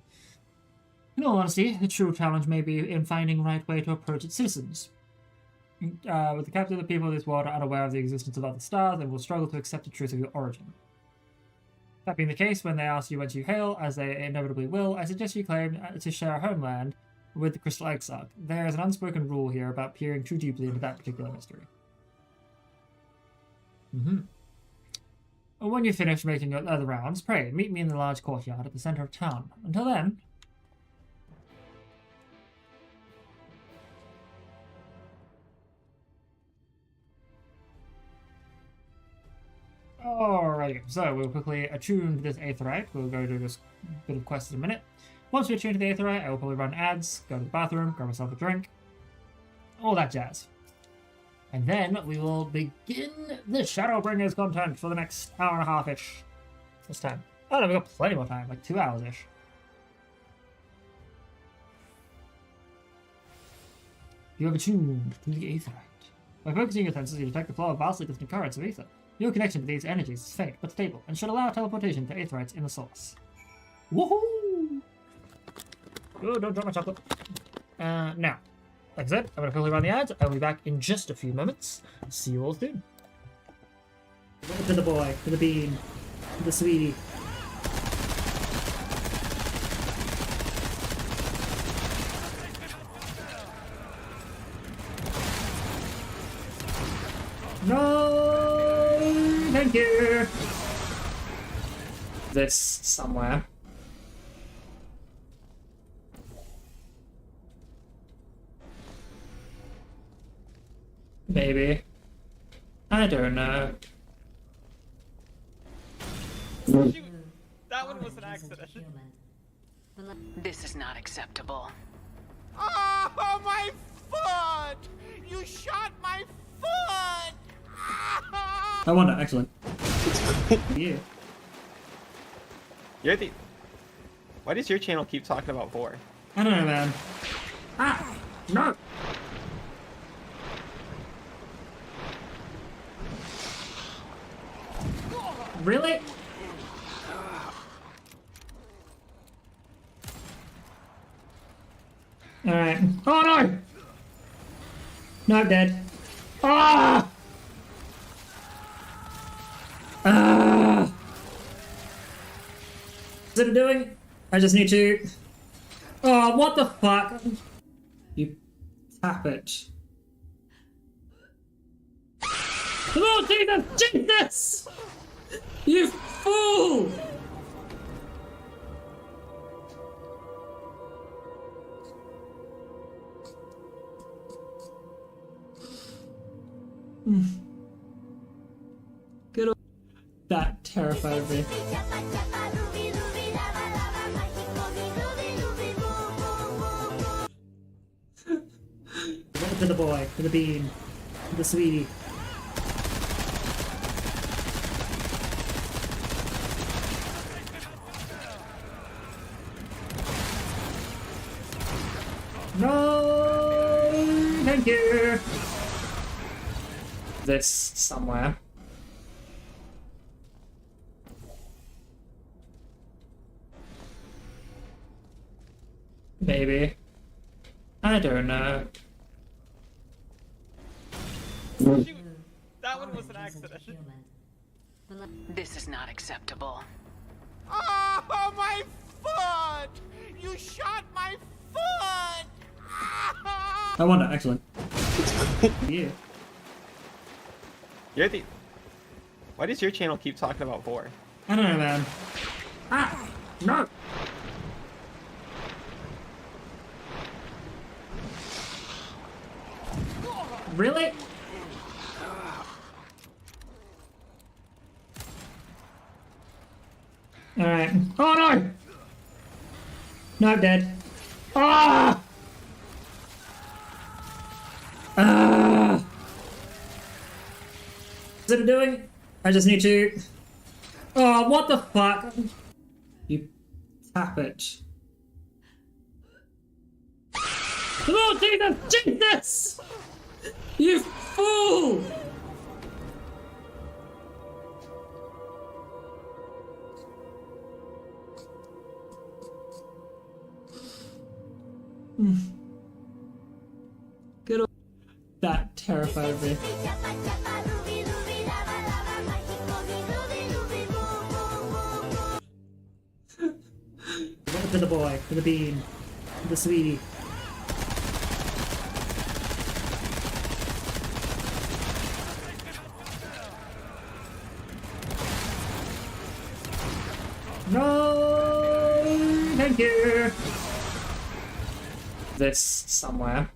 In all honesty, the true challenge may be in finding the right way to approach its citizens. With the captain of the people of this world are unaware of the existence of other stars and will struggle to accept the truth of your origin. That being the case, when they ask you whence you hail, as they inevitably will, I suggest you claim to share a homeland with the Crystal Exarch. There is an unspoken rule here about peering too deeply into that particular mystery. When you finish making your other rounds, pray, meet me in the large courtyard at the center of town. Until then... Alrighty, so we'll quickly attune to this Aetherite. We'll go do this bit of quest in a minute. Once we attune to the Aetherite, I will probably run ads, go to the bathroom, grab myself a drink, all that jazz. And then we will begin the Shadowbringers content for the next hour and a half-ish. This time. Oh no, we've got plenty more time, like 2 hours-ish. You have attuned to the Aetherite. By focusing your senses, you detect the flow of vastly different currents of ether. Your connection to these energies is faint but stable, and should allow teleportation to Aetherites in the source. Woohoo! Oh, don't drop my chocolate. Now, like I said, I'm going to quickly run the ads. I'll be back in just a few moments. See you all soon. To the boy, to the bean, to the sweetie. No! Thank you! This somewhere. Maybe. I don't know. That one was an accident. This is not acceptable. Oh, my foot! You shot my foot! I wonder, actually. Yeah. You're the... Why does your channel keep talking about vor? I don't know, man. Ah! No! Really? Oh no! No, I'm dead. Ah! Ah! What's it doing? I just need to... Oh, what the fuck? You tap it. Oh, Jesus! Jesus! You fool! Good old... That terrified me. To the boy, to the bean, to the sweetie. No, thank you. This somewhere. Maybe. I don't know. Shoot! That one was an accident. This is not acceptable. Oh, my foot! You shot my foot! I wonder, actually. Yeah. You're the... Why does your channel keep talking about 4? I don't know, man. Ah! No! Really? Alright. Oh no! No, I'm dead. Ah! Ah! What's it doing? I just need to... Oh, what the fuck? You tap it. Oh, Jesus! Jesus! You fool! Good old... That terrified me. To the boy, to the bean, to the sweetie. No, thank you. This somewhere.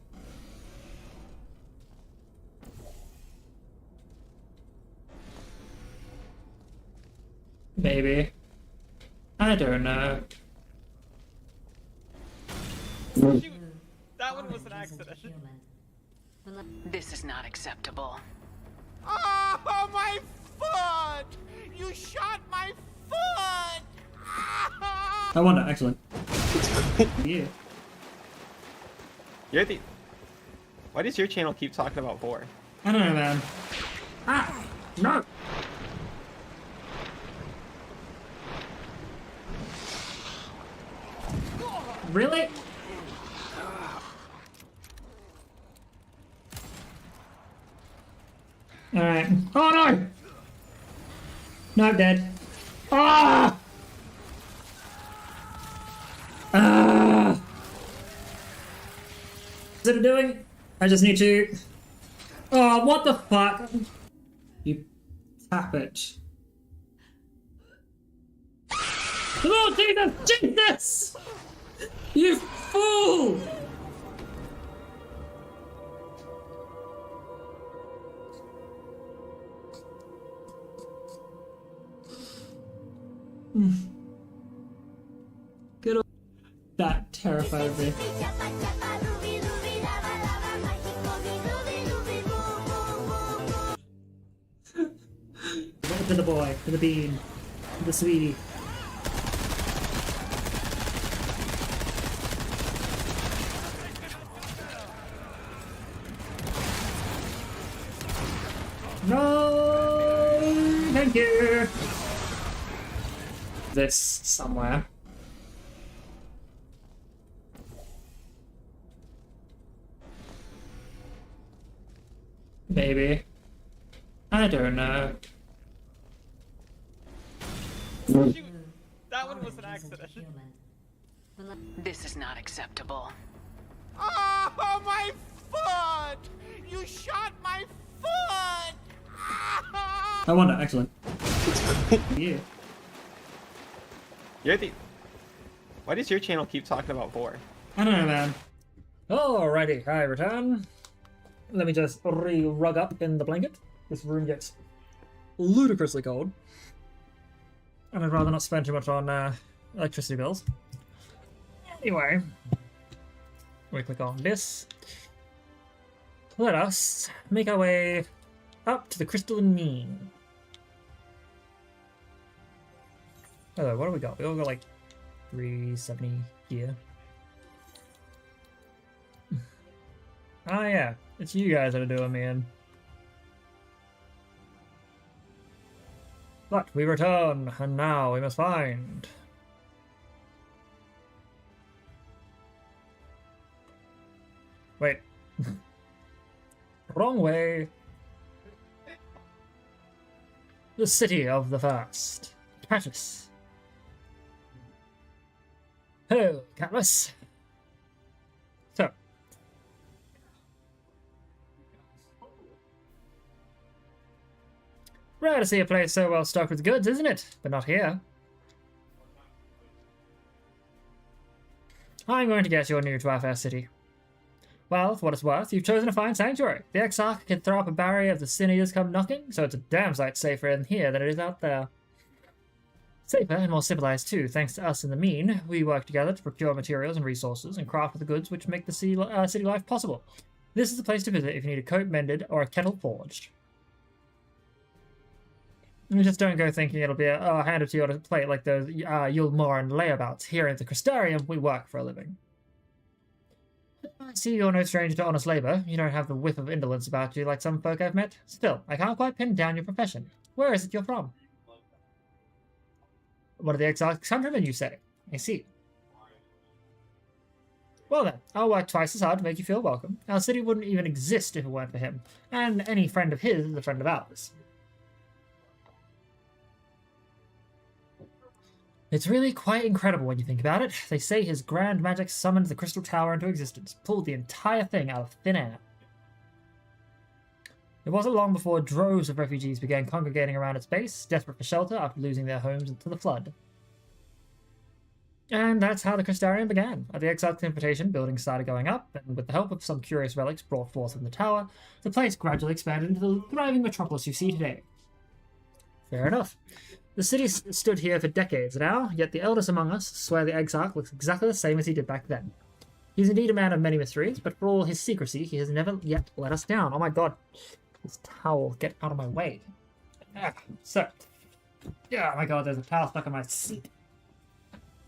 Maybe. I don't know. Shoot! That one was an accident. This is not acceptable. Oh, my foot! You shot my foot! I wonder, actually. Yeah. You're the... Why does your channel keep talking about 4? I don't know, man. Ah! No! Really? Alright. Oh no! No, I'm dead. Ah! Ah! What's it doing? I just need to... Oh, what the fuck? You tap it. Oh, Jesus! Jesus! You fool! Good old... That terrified me. To the boy, to the bean, to the sweetie. No, thank you. This somewhere. Maybe. I don't know. Shoot! That one was an accident. This is not acceptable. Oh, my foot! You shot my foot! I wonder, excellent. Yeah. You're the... Why does your channel keep talking about 4? I don't know, man. Alrighty, I return. Let me just rug up in the blanket. This room gets ludicrously cold. And I'd rather not spend too much on electricity bills. Anyway, we click on this. Let us make our way up to the crystalline mean. Oh, what do we got? We all got like 370 here. Ah, yeah, it's you guys that are doing me in. But we return, and now we must find. Wait. Wrong way. The city of the first. Catus. Hello, Catus. So. Rare to see a place so well stocked with goods, isn't it? But not here. I'm going to guess you're new to our fair city. Well, for what it's worth, you've chosen a fine sanctuary. The Exarch can throw up a barrier if the sin eaters come knocking, so it's a damn sight safer in here than it is out there. Safer and more civilized too, thanks to us in the mean. We work together to procure materials and resources and craft the goods which make the city life possible. This is the place to visit if you need a coat mended or a kettle forged. You just don't go thinking it'll be handed to you on a plate like those Yulmoran layabouts. Here at the Crystarium, we work for a living. I see you're no stranger to honest labour. You don't have the whiff of indolence about you like some folk I've met. Still, I can't quite pin down your profession. Where is it you're from? One of the exotic countrymen, you say? I see. Well then, I'll work twice as hard to make you feel welcome. Our city wouldn't even exist if it weren't for him, and any friend of his is a friend of ours. It's really quite incredible when you think about it. They say his grand magic summoned the Crystal Tower into existence, pulled the entire thing out of thin air. It wasn't long before droves of refugees began congregating around its base, desperate for shelter after losing their homes to the flood. And that's how the Crystarium began. At the Exarch's invitation, buildings started going up, and with the help of some curious relics brought forth from the tower, the place gradually expanded into the thriving metropolis you see today. Fair enough. The city stood here for decades now, yet the eldest among us swear the Exarch looks exactly the same as he did back then. He's indeed a man of many mysteries, but for all his secrecy, he has never yet let us down. Oh my god. This towel, get out of my way. Oh my god, there's a towel stuck on my seat.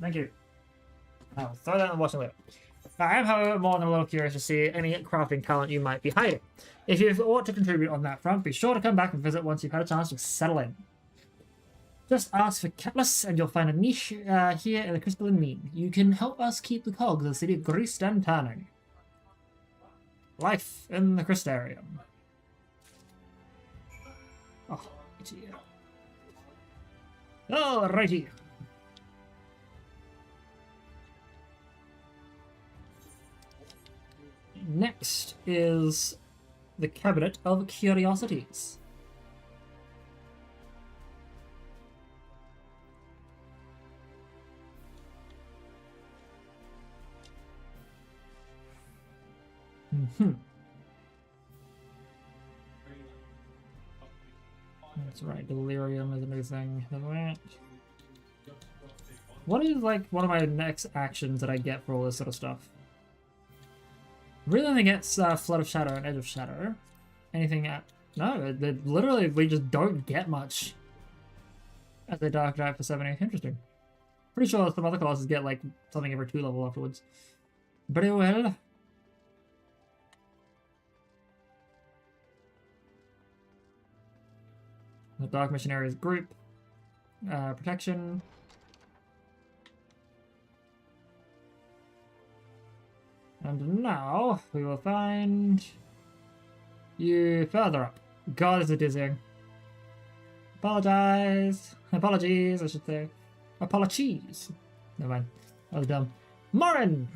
Thank you. I'll throw that in the washing later. I am, however, more than a little curious to see any crafting talent you might be hiding. If you've aught to contribute on that front, be sure to come back and visit once you've had a chance to settle in. Just ask for Catless and you'll find a niche here in the Crystalline Mean. You can help us keep the cogs of the city greased and turning. Life in the Crystarium. Oh, it's here. Alrighty. Next is the Cabinet of Curiosities. That's right, delirium is a new thing. What is, like, one of my next actions that I get for all this sort of stuff? Really only gets Flood of Shadow and Edge of Shadow. Anything at... No, literally, we just don't get much as a Dark Knight for 70. Interesting. Pretty sure some other classes get, like, something every 2 level afterwards. Very well. The Dark Missionaries group. Protection. And now we will find You further up. God, is it dizzying. Apologize. Apologies, I should say. Apologies. Never mind. That was dumb. Morin!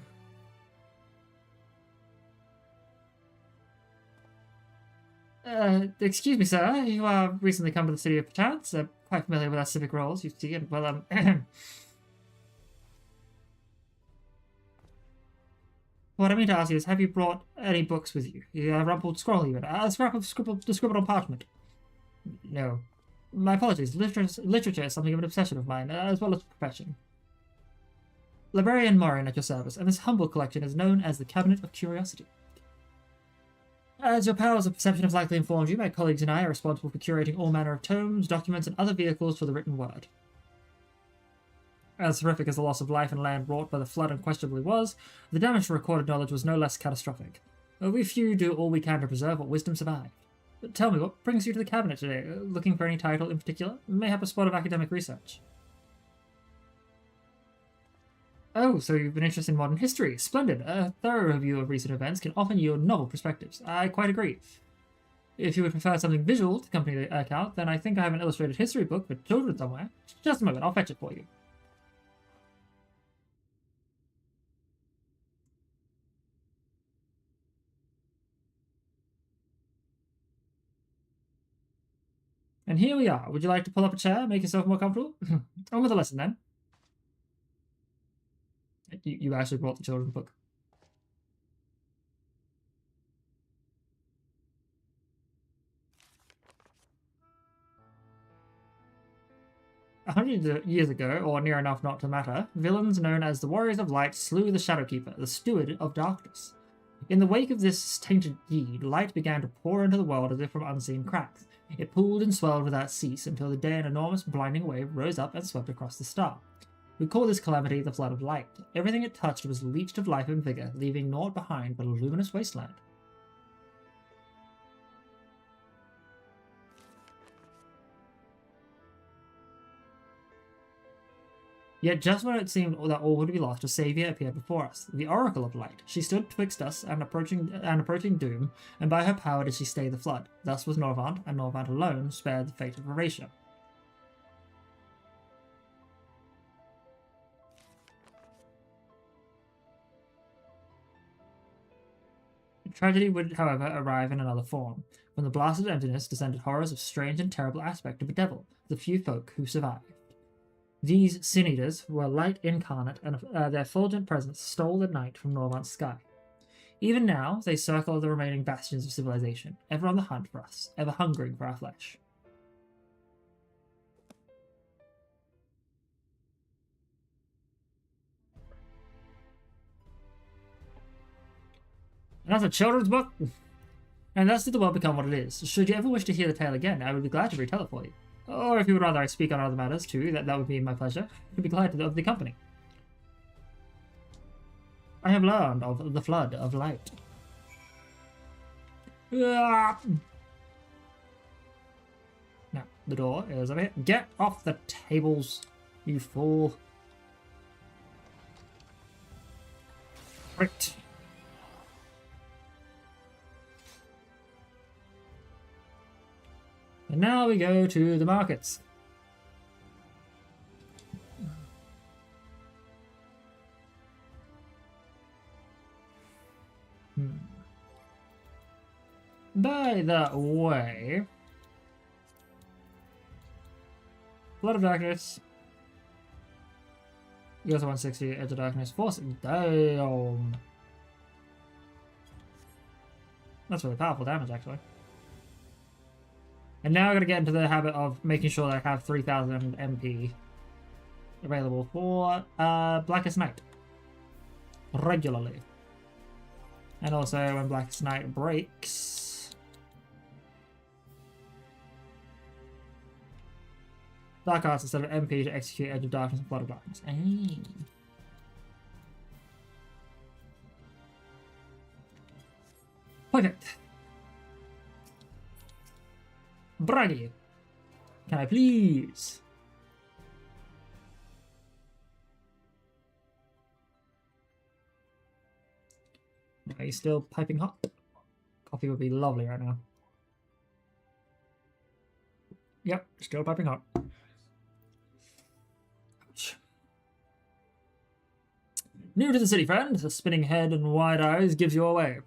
Excuse me, sir. You are recently come to the city of perchance. Quite familiar with our civic roles, you see, and well, what I mean to ask you is, have you brought any books with you? A rumpled scroll, even? A scrap of scribbled on parchment? No. My apologies. Literature is something of an obsession of mine, as well as a profession. Librarian Morin at your service, and this humble collection is known as the Cabinet of Curiosity. As your powers of perception have likely informed you, my colleagues and I are responsible for curating all manner of tomes, documents, and other vehicles for the written word. As horrific as the loss of life and land wrought by the flood unquestionably was, the damage to recorded knowledge was no less catastrophic. We few do all we can to preserve what wisdom survived. Tell me, what brings you to the cabinet today? Looking for any title in particular? Mayhap a spot of academic research? Oh, so you've been interested in modern history. Splendid. A thorough review of recent events can often yield novel perspectives. I quite agree. If you would prefer something visual to accompany the account, then I think I have an illustrated history book for children somewhere. Just a moment, I'll fetch it for you. And here we are. Would you like to pull up a chair, make yourself more comfortable? On with the lesson, then. You actually brought the children's book. A 100 years ago, or near enough not to matter, villains known as the Warriors of Light slew the Shadowkeeper, the Steward of Darkness. In the wake of this tainted deed, light began to pour into the world as if from unseen cracks. It pooled and swelled without cease until the day an enormous blinding wave rose up and swept across the star. We call this calamity the Flood of Light. Everything it touched was leached of life and vigor, leaving naught behind but a luminous wasteland. Yet just when it seemed that all would be lost, a saviour appeared before us, the Oracle of Light. She stood twixt us and approaching doom, and by her power did she stay the flood. Thus was Norvant, and Norvant alone spared the fate of Horatia. Tragedy would, however, arrive in another form. From the blasted emptiness descended horrors of strange and terrible aspect of a devil, the few folk who survived. These sin eaters were light incarnate, and their fulgent presence stole the night from Norvant's sky. Even now, they circle the remaining bastions of civilization, ever on the hunt for us, ever hungering for our flesh. And that's a children's book? And thus did the world become what it is. Should you ever wish to hear the tale again, I would be glad to retell it for you. Or if you would rather I speak on other matters too, that would be my pleasure. I'd be glad of the company. I have learned of the Flood of Light. Now, the door is over here. Get off the tables, you fool. Right. And now we go to the markets. By the way, Blood of Darkness. You also 160, Edge of Darkness, Force. Damn. That's really powerful damage, actually. And now I'm going to get into the habit of making sure that I have 3000 MP available for Blackest Night regularly. And also when Blackest Night breaks, Dark Arts instead of MP to execute Edge of Darkness and Blood of Darkness. Ay. Perfect. Bragi, can I please? Are you still piping hot? Coffee would be lovely right now. Yep, still piping hot. Ouch. New to the city, friend. A spinning head and wide eyes gives you away.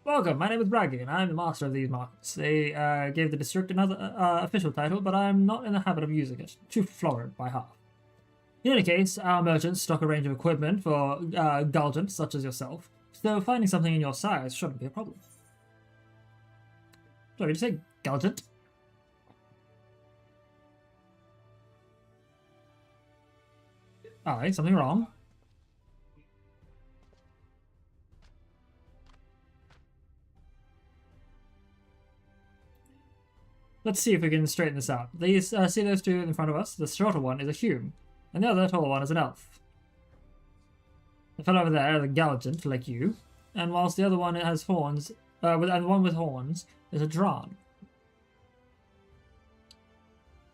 Welcome, my name is Braggy, and I'm the master of these markets. They gave the district another official title, but I'm not in the habit of using it. Too florid by half. In any case, our merchants stock a range of equipment for Gulgents such as yourself, so finding something in your size shouldn't be a problem. Sorry, did you say Gulgent? Alright, something wrong. Let's see if we can straighten this out. These, see those two in front of us? The shorter one is a Hume, and the other taller one is an elf. The fellow over there is a Gulgent, like you, and whilst the other one has horns, and the one with horns is a Dran.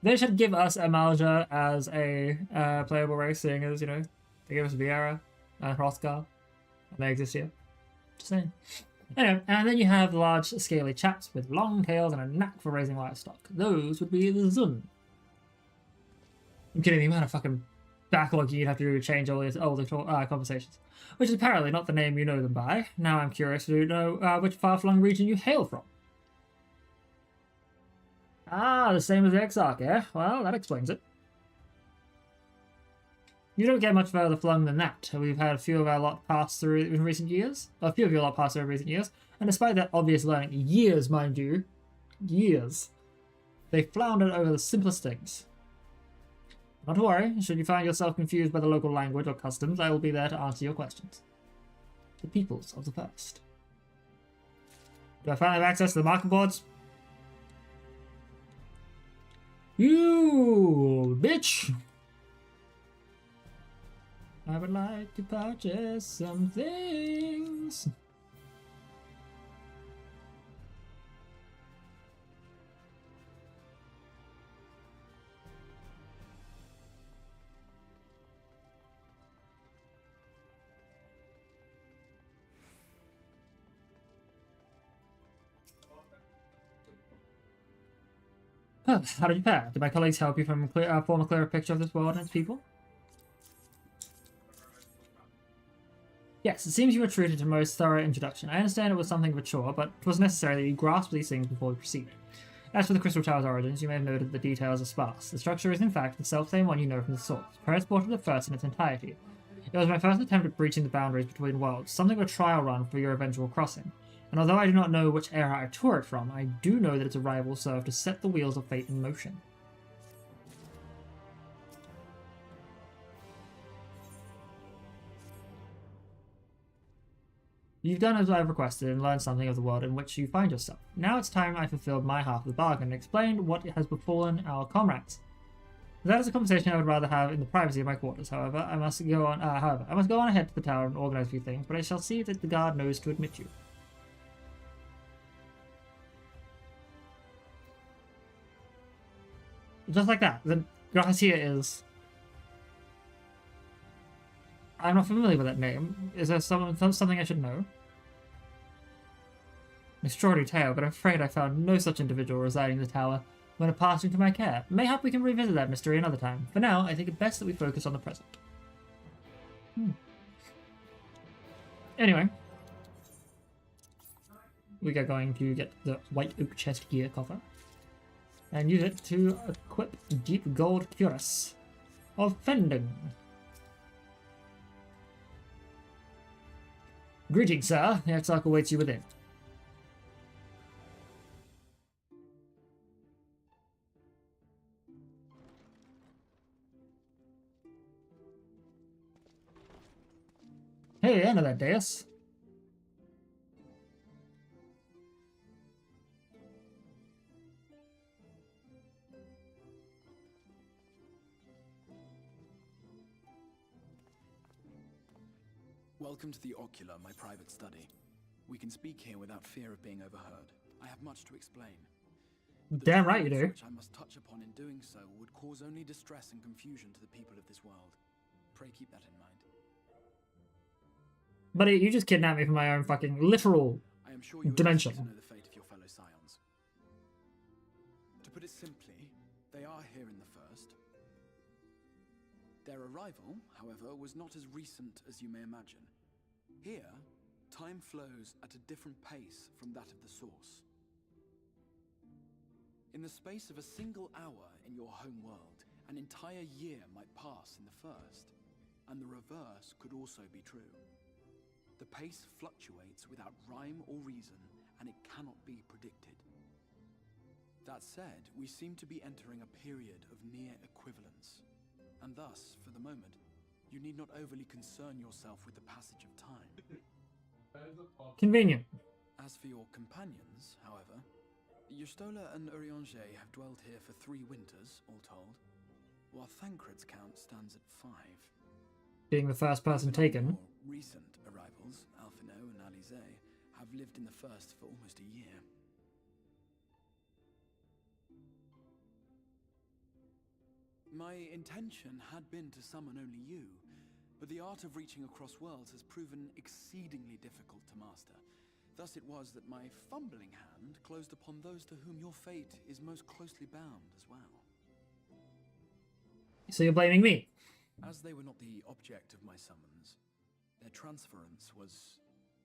They should give us Amalja as a playable race, seeing as, you know, they gave us Viera and Hrothgar, and they exist here. Just saying. Anyway, and then you have large, scaly chaps with long tails and a knack for raising livestock. Those would be the Zun. I'm kidding, the amount of fucking backlog you'd have to do to change all these older conversations. Which is apparently not the name you know them by. Now I'm curious to know which far-flung region you hail from. Ah, the same as the Exarch, eh? Well, that explains it. You don't get much further flung than that. We've had a few of our lot pass through in recent years. A few of your lot pass through in recent years. And despite that obvious learning, years, mind you, years, they floundered over the simplest things. Not to worry, should you find yourself confused by the local language or customs, I will be there to answer your questions. The peoples of the first. Do I finally have access to the market boards? You bitch! I would like to purchase some things. How did you fare? Did my colleagues help you form a clearer picture of this world and its people? Yes, it seems you were treated to a most thorough introduction. I understand it was something of a chore, but it was necessary that you grasp these things before we proceed. As for the Crystal Tower's origins, you may have noted the details are sparse. The structure is in fact the self-same one you know from the source. Paris brought it at first in its entirety. It was my first attempt at breaching the boundaries between worlds, something of a trial run for your eventual crossing. And although I do not know which era I tore it from, I do know that its arrival served to set the wheels of fate in motion. You've done as I've requested and learned something of the world in which you find yourself. Now it's time I fulfilled my half of the bargain and explained what has befallen our comrades. That is a conversation I would rather have in the privacy of my quarters. However, I must go on ahead to the tower and organize a few things, but I shall see that the guard knows to admit you. Just like that. The grass here is... I'm not familiar with that name. Is there something I should know? An extraordinary tale, but I'm afraid I found no such individual residing in the tower when it passed into my care. Mayhap we can revisit that mystery another time. For now, I think it best that we focus on the present. Anyway. We are going to get the white oak chest gear coffer and use it to equip deep gold cuirass of fending. Greetings, sir. The Exarch awaits you within. Hey, end of that, Deus. Welcome to the Ocular, my private study. We can speak here without fear of being overheard. I have much to explain. Damn right you do. Which I must touch upon in doing so would cause only distress and confusion to the people of this world. Pray keep that in mind. Buddy, you just kidnapped me from my own fucking literal I am sure you dimension. to know the fate of your fellow scions. To put it simply, they are here in the first. Their arrival, however, was not as recent as you may imagine. Here, time flows at a different pace from that of the source. In the space of a single hour in your home world, an entire year might pass in the first, and the reverse could also be true. The pace fluctuates without rhyme or reason, and it cannot be predicted. That said, we seem to be entering a period of near equivalence, and thus, for the moment, you need not overly concern yourself with the passage of time. Convenient. As for your companions, however, Yustola and Urianger have dwelled here for 3 winters, all told, while Thancred's count stands at 5. Being the first person taken. More recent arrivals, Alphino and Alize, have lived in the first for almost a year. My intention had been to summon only you, but the art of reaching across worlds has proven exceedingly difficult to master. Thus it was that my fumbling hand closed upon those to whom your fate is most closely bound as well. So you're blaming me? As they were not the object of my summons, their transference was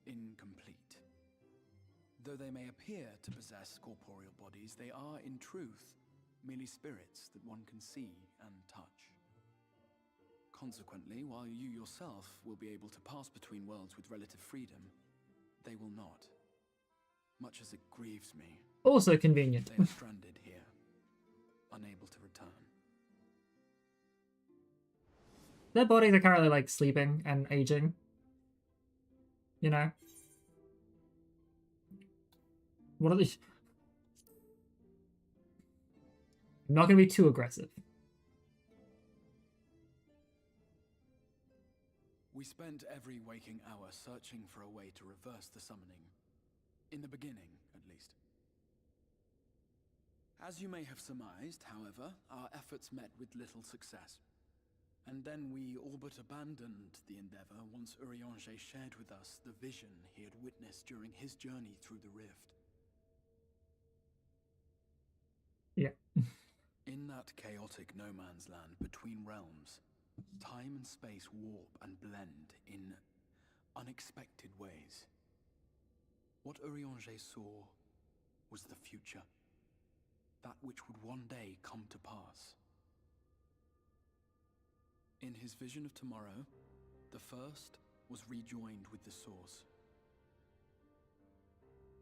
incomplete. Though they may appear to possess corporeal bodies, they are, in truth, merely spirits that one can see and touch. Consequently, while you yourself will be able to pass between worlds with relative freedom, they will not. Much as it grieves me. Also convenient. They are stranded here, unable to return. Their bodies are currently like sleeping and aging. You know? What are these? I'm not going to be too aggressive. We spent every waking hour searching for a way to reverse the summoning. In the beginning, at least. As you may have surmised, however, our efforts met with little success. And then we all but abandoned the endeavor once Urianger shared with us the vision he had witnessed during his journey through the rift. Yeah. In that chaotic no-man's land between realms, time and space warp and blend in unexpected ways. What Urianger saw was the future, that which would one day come to pass. In his vision of tomorrow, the first was rejoined with the source.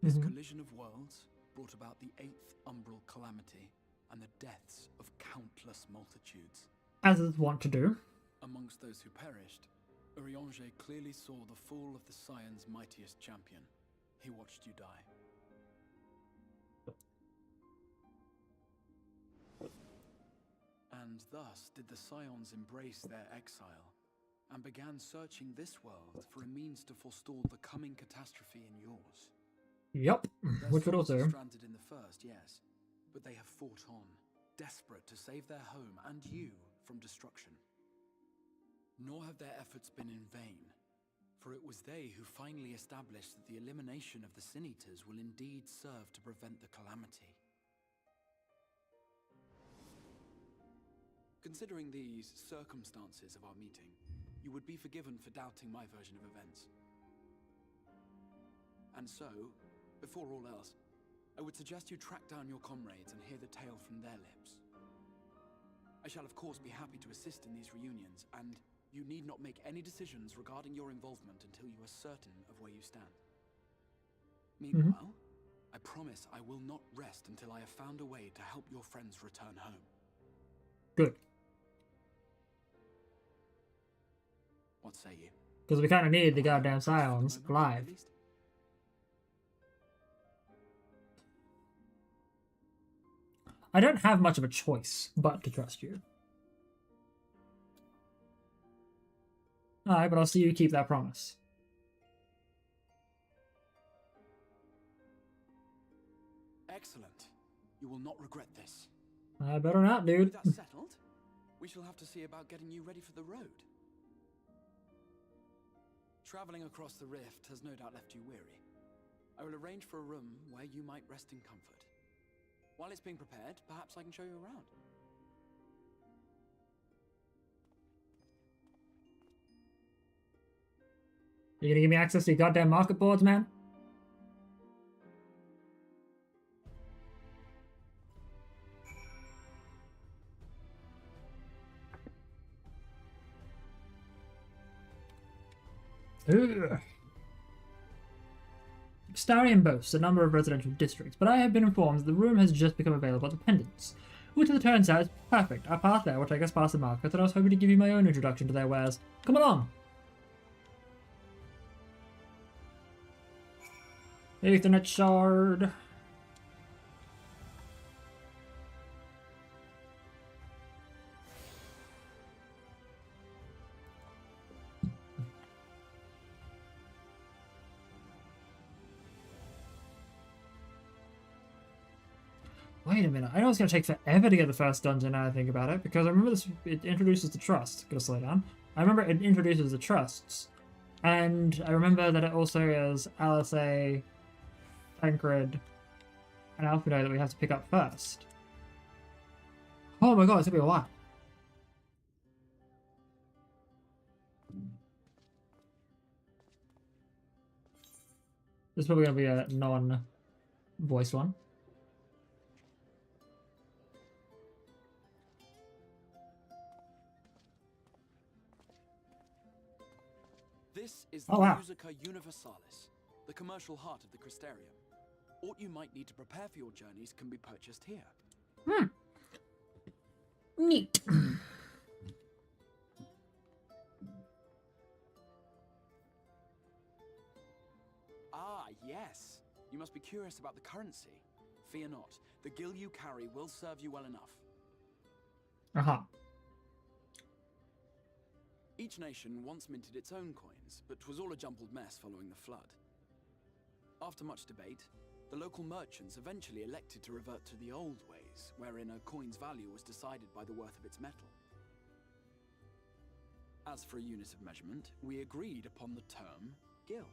This collision of worlds brought about the 8th umbral calamity and the deaths of countless multitudes. As is wont to do. Amongst those who perished, Urianger clearly saw the fall of the Scion's mightiest champion. He watched you die. And thus did the Scions embrace their exile, and began searching this world for a means to forestall the coming catastrophe in yours. Yup, which would also... Stranded in the first, yes, but they have fought on, desperate to save their home and you from destruction. Nor have their efforts been in vain, for it was they who finally established that the elimination of the Sin Eaters will indeed serve to prevent the calamity. Considering these circumstances of our meeting, you would be forgiven for doubting my version of events. And so, before all else, I would suggest you track down your comrades and hear the tale from their lips. I shall of course be happy to assist in these reunions, and you need not make any decisions regarding your involvement until you are certain of where you stand. Meanwhile, I promise I will not rest until I have found a way to help your friends return home. Good. What say you? Because we kind of need the goddamn Scions alive. I don't have much of a choice but to trust you. Alright, but I'll see you keep that promise. Excellent. You will not regret this. I better not, dude. With that settled, we shall have to see about getting you ready for the road. Traveling across the rift has no doubt left you weary. I will arrange for a room where you might rest in comfort. While it's being prepared, perhaps I can show you around. You gonna give me access to your goddamn market boards, man? Ugh. Starion boasts a number of residential districts, but I have been informed that the room has just become available at Dependence, which as it turns out is perfect. Our path there will take us past the market, and I was hoping to give you my own introduction to their wares. Come along! Ethernet shard. Wait a minute, I know it's going to take forever to get the first dungeon now I think about it, because I remember this, it introduces the trust. Gotta slow down. I remember it introduces the trusts, and I remember that it also is LSA, Tancred, and Alphido that we have to pick up first. Oh my god, it's going to be a while. This is probably going to be a non-voiced one. This is the Musica Universalis, the commercial heart of the Crystarium. What you might need to prepare for your journeys can be purchased here. Neat. Ah, yes. You must be curious about the currency. Fear not. The gil you carry will serve you well enough. Each nation once minted its own coins, but 'twas all a jumbled mess following the flood. After much debate, the local merchants eventually elected to revert to the old ways, wherein a coin's value was decided by the worth of its metal. As for a unit of measurement, we agreed upon the term gil,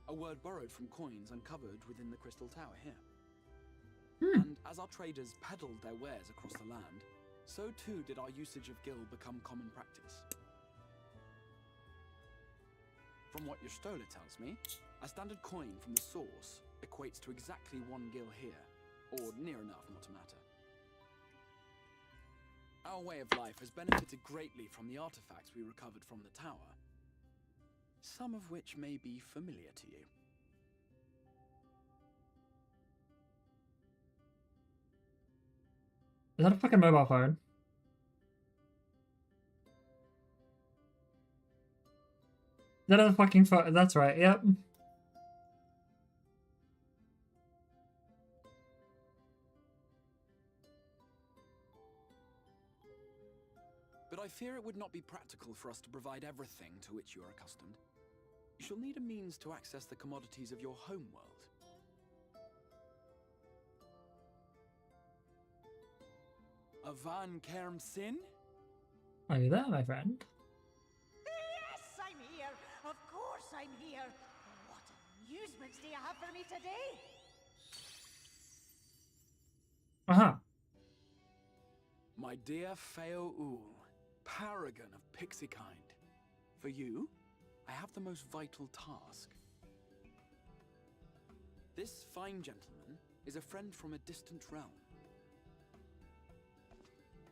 a word borrowed from coins uncovered within the Crystal Tower here. And as our traders peddled their wares across the land, so too did our usage of gil become common practice. From what your stola tells me, a standard coin from the source equates to exactly 1 gil here, or near enough not to matter. Our way of life has benefited greatly from the artifacts we recovered from the tower, some of which may be familiar to you. Is that a fucking mobile phone? That is a fucking phone. That's right, yep. But I fear it would not be practical for us to provide everything to which you are accustomed. You shall need a means to access the commodities of your homeworld. A Van Kerm Sin? Are you there, my friend? Yes, I'm here. Of course I'm here. What amusements do you have for me today? My dear Feo Ul, paragon of pixie kind. For you, I have the most vital task. This fine gentleman is a friend from a distant realm.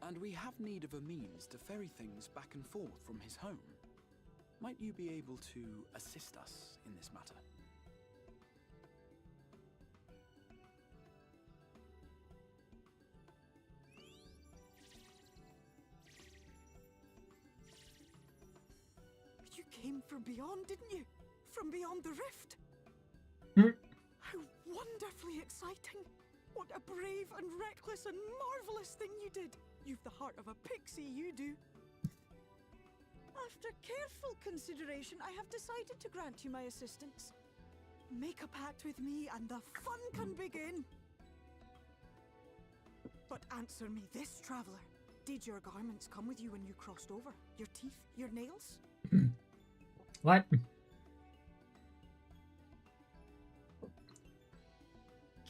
And we have need of a means to ferry things back and forth from his home. Might you be able to assist us in this matter? You came from beyond, didn't you? From beyond the rift? How wonderfully exciting! What a brave and reckless and marvelous thing you did! You've the heart of a pixie, you do. After careful consideration, I have decided to grant you my assistance. Make a pact with me and the fun can begin. But answer me this, traveler. Did your garments come with you when you crossed over? Your teeth? Your nails? What?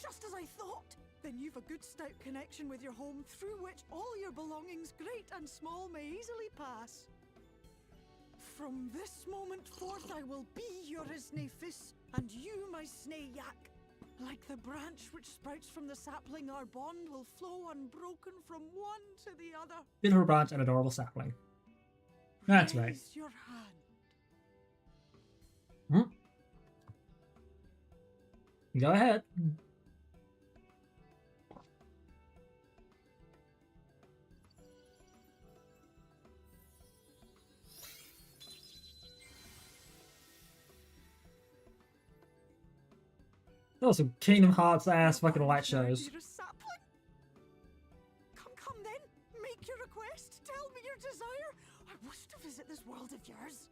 just as I thought. Then you've a good stout connection with your home through which all your belongings, great and small, may easily pass. From this moment forth I will be your Isne Fis, and you my Sne Yak. Like the branch which sprouts from the sapling, our bond will flow unbroken from one to the other. Beautiful branch and adorable sapling. That's right. Raise your hand. Go ahead. Those some Kingdom Hearts ass fucking light shows. Come then, make your request, tell me your desire. I wish to visit this world of yours.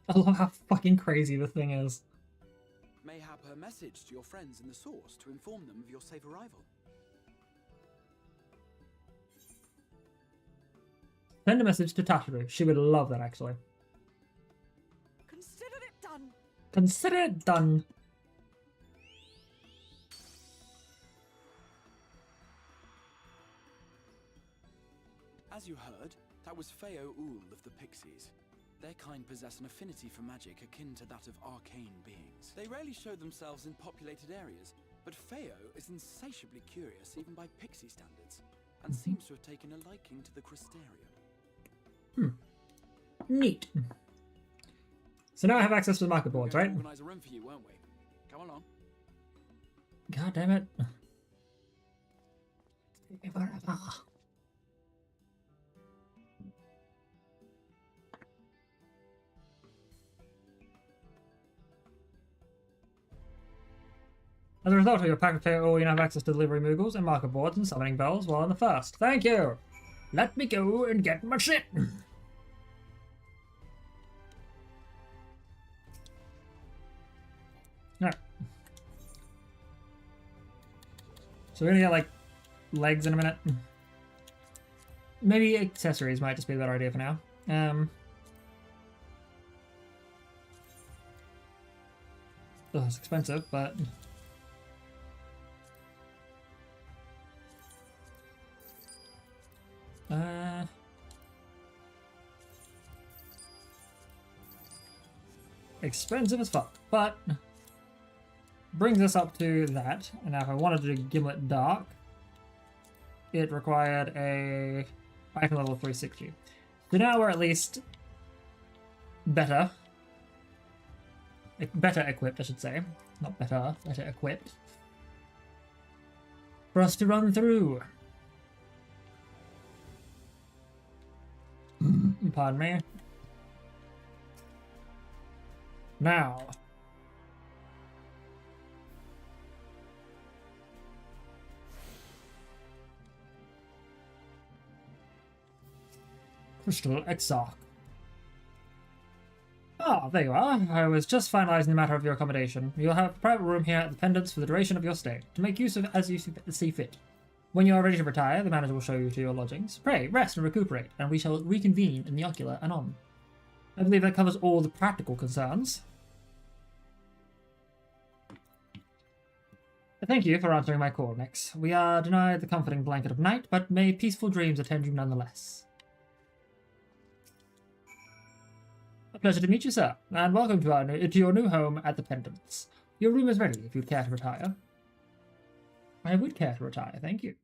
I love how fucking crazy the thing is. Mayhap her message to your friends in the Source to inform them of your safe arrival. Send a message to Tataru. She would love that, actually. Consider it done. Consider it done. As you heard, that was Feo Ul of the Pixies. Their kind possess an affinity for magic akin to that of arcane beings. They rarely show themselves in populated areas, but Feo is insatiably curious even by Pixie standards, and seems to have taken a liking to the Crystarium. Neat. So now I have access to the market boards, right? Organize a room for you, won't we? Come along. God damn it. Take me forever. As a result of your pack of Feo, you now have access to delivery moogles and marker boards and summoning bells while in the first. Thank you! Let me go and get my shit! Alright. So we're gonna get, like, legs in a minute. Maybe accessories might just be a better idea for now. Oh, it's expensive, but... expensive as fuck, but brings us up to that. And now if I wanted to do Gimlet Dark, it required a item level 360. So now we're at least better equipped, I should say. Not better, better equipped. For us to run through. Pardon me. Now. Crystal Exarch. Ah, there you are. I was just finalizing the matter of your accommodation. You'll have a private room here at the Pendants for the duration of your stay, to make use of as you see fit. When you are ready to retire, the manager will show you to your lodgings. Pray, rest and recuperate, and we shall reconvene in the ocular anon. I believe that covers all the practical concerns. Thank you for answering my call, Nix. We are denied the comforting blanket of night, but may peaceful dreams attend you nonetheless. A pleasure to meet you, sir, and welcome to your new home at the Pendants. Your room is ready if you'd care to retire. I would care to retire, thank you.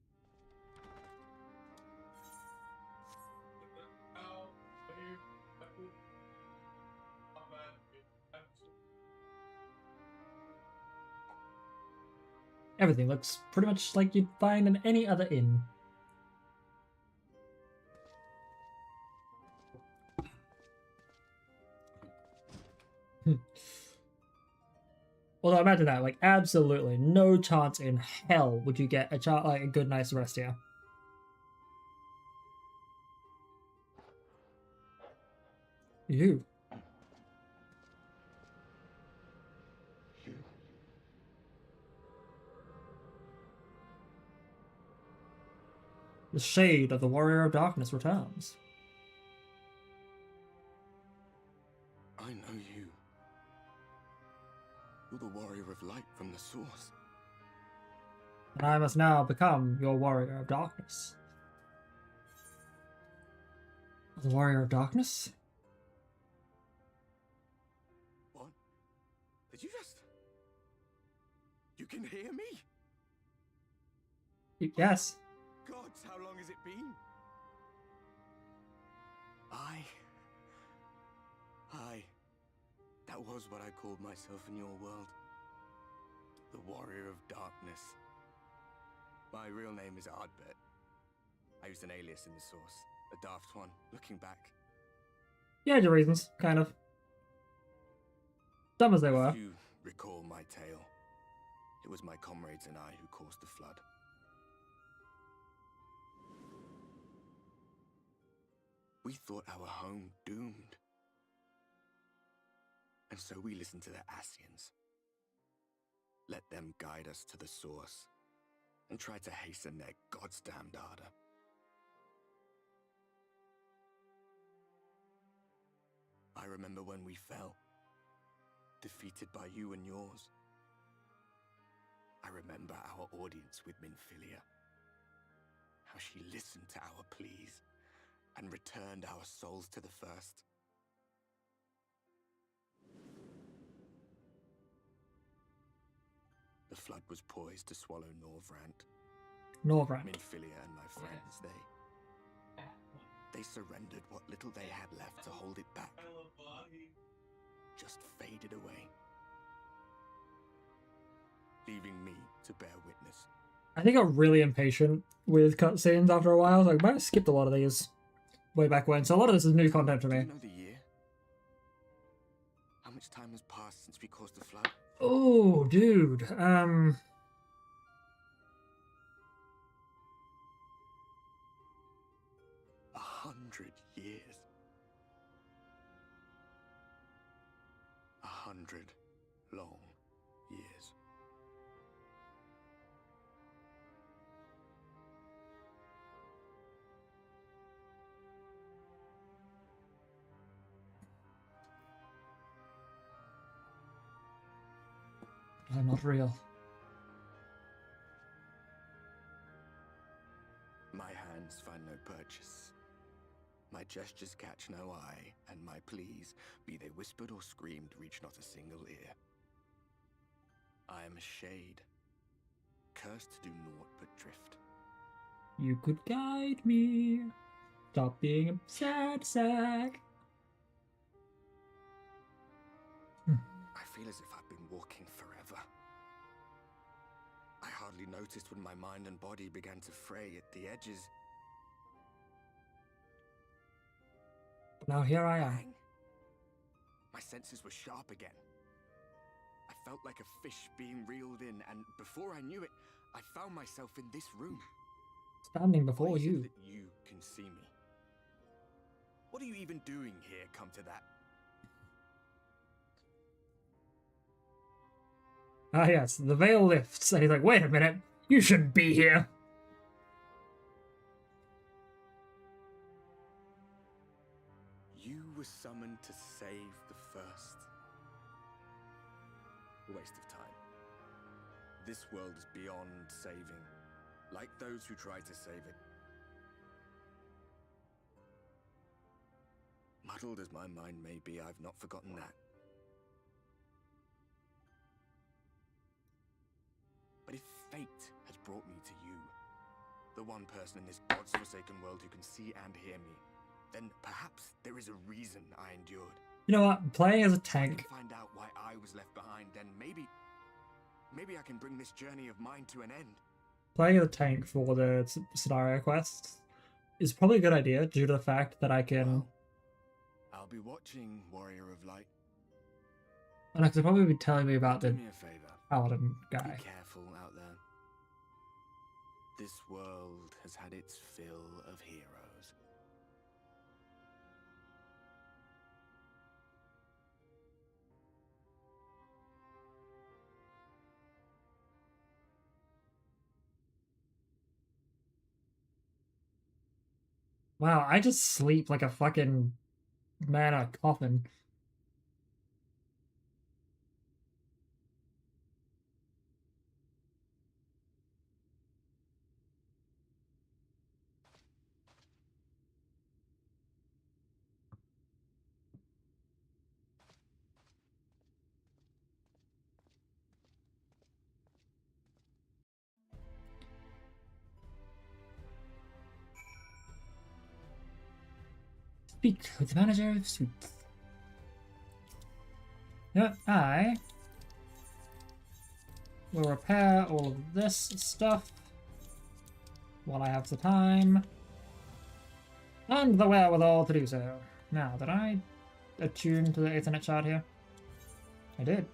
Everything looks pretty much like you'd find in any other inn. Although imagine that, like, absolutely no chance in hell would you get a good night's rest here. You. The shade of the Warrior of Darkness returns. I know you. You're the Warrior of Light from the Source. And I must now become your warrior of darkness. The warrior of darkness? What? Did you just... You can hear me? Yes. Gods, how long has it been? That was what I called myself in your world. The Warrior of Darkness. My real name is Ardbert. I used an alias in the source, a daft one, looking back. You had your reasons, kind of. Dumb as they were. If you recall my tale, it was my comrades and I who caused the flood. We thought our home doomed. And so we listened to the Ascians. Let them guide us to the source, and tried to hasten their goddamned ardor. I remember when we fell, defeated by you and yours. I remember our audience with Minfilia, how she listened to our pleas and returned our souls to the First. The flood was poised to swallow Norvrant. Minfilia and my friends, they surrendered what little they had left to hold it back. Just faded away, leaving me to bear witness. I think I got really impatient with cutscenes after a while. I was like, I might have skipped a lot of these way back when, so a lot of this is new content for me. Do you know the year? How much time has passed since we caused the flood? Oh, dude. 100 years. 100 long years. I'm not real. My hands find no purchase. My gestures catch no eye, and my pleas, be they whispered or screamed, reach not a single ear. I am a shade, cursed to do naught but drift. You could guide me. Stop being a sad sack. I feel as if I've been walking forever. I hardly noticed when my mind and body began to fray at the edges. Now here I am. Bang. My senses were sharp again. I felt like a fish being reeled in, and before I knew it, I found myself in this room. Standing before Why is it you. that you can see me? What are you even doing here, come to that? Ah yes, the veil lifts, and he's like, wait a minute, you shouldn't be here. You were summoned to save the First. A waste of time. This world is beyond saving, like those who try to save it. Muddled as my mind may be, I've not forgotten that. But if fate has brought me to you, the one person in this god's-forsaken world who can see and hear me, then perhaps there is a reason I endured. You know what? Playing as a If I tank. can find out why I was left behind, then maybe I can bring this journey of mine to an end. Playing as a tank for the scenario quests is probably a good idea due to the fact that I can. I'll be watching, Warrior of Light. And I could probably be telling me about Do the me a favor. paladin guy. Be careful out there. This world has had its fill of heroes. Wow, I just sleep like a fucking man in a coffin. Speak with the manager of suites. Yep, I will repair all of this stuff while I have the time and the wherewithal to do so. Now, did I attune to the Ethernet shard here? I did.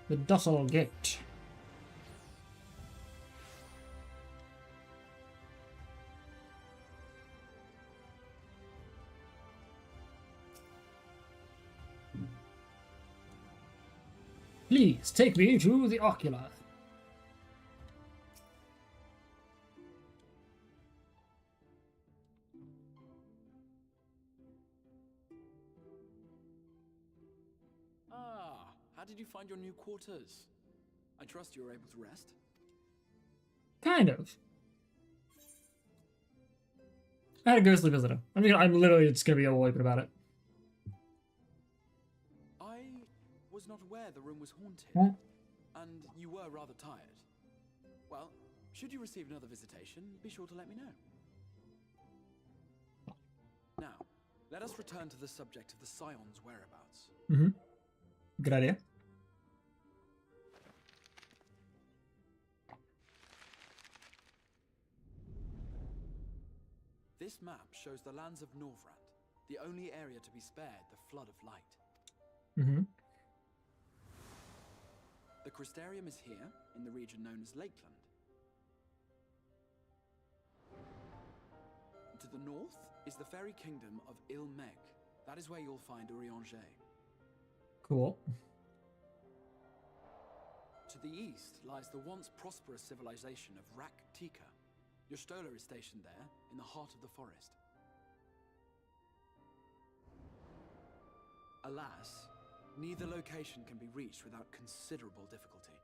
The Dussel Gate. Please take me to the ocular. Ah, how did you find your new quarters? I trust you were able to rest? Kind of. I had a ghostly visitor. I mean, I'm literally just gonna be all open about it. I was not aware the room was haunted, and you were rather tired. Well, should you receive another visitation, be sure to let me know. Now, let us return to the subject of the Scion's whereabouts. Mm-hmm. Good idea. This map shows the lands of Norvrand, the only area to be spared the Flood of Light. Mm-hmm. The Crystarium is here, in the region known as Lakeland. To the north is the fairy kingdom of Il-Meg. That is where you'll find Urianger. Cool. To the east lies the once prosperous civilization of Rak-Tika. Your Stola is stationed there, in the heart of the forest. Alas, neither location can be reached without considerable difficulty.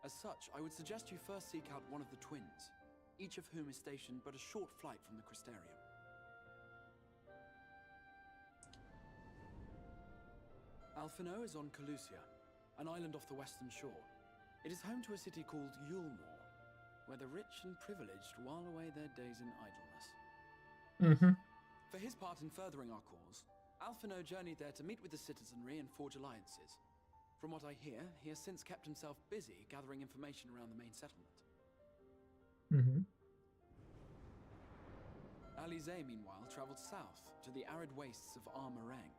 As such, I would suggest you first seek out one of the twins, each of whom is stationed but a short flight from the Crystarium. Alphino is on Calusia, an island off the western shore. It is home to a city called Yulmore, where the rich and privileged while away their days in idleness. Mm-hmm. For his part in furthering our cause, Alphino journeyed there to meet with the citizenry and forge alliances. From what I hear, he has since kept himself busy gathering information around the main settlement. Mm-hmm. Alize, meanwhile, travelled south to the arid wastes of Armarang.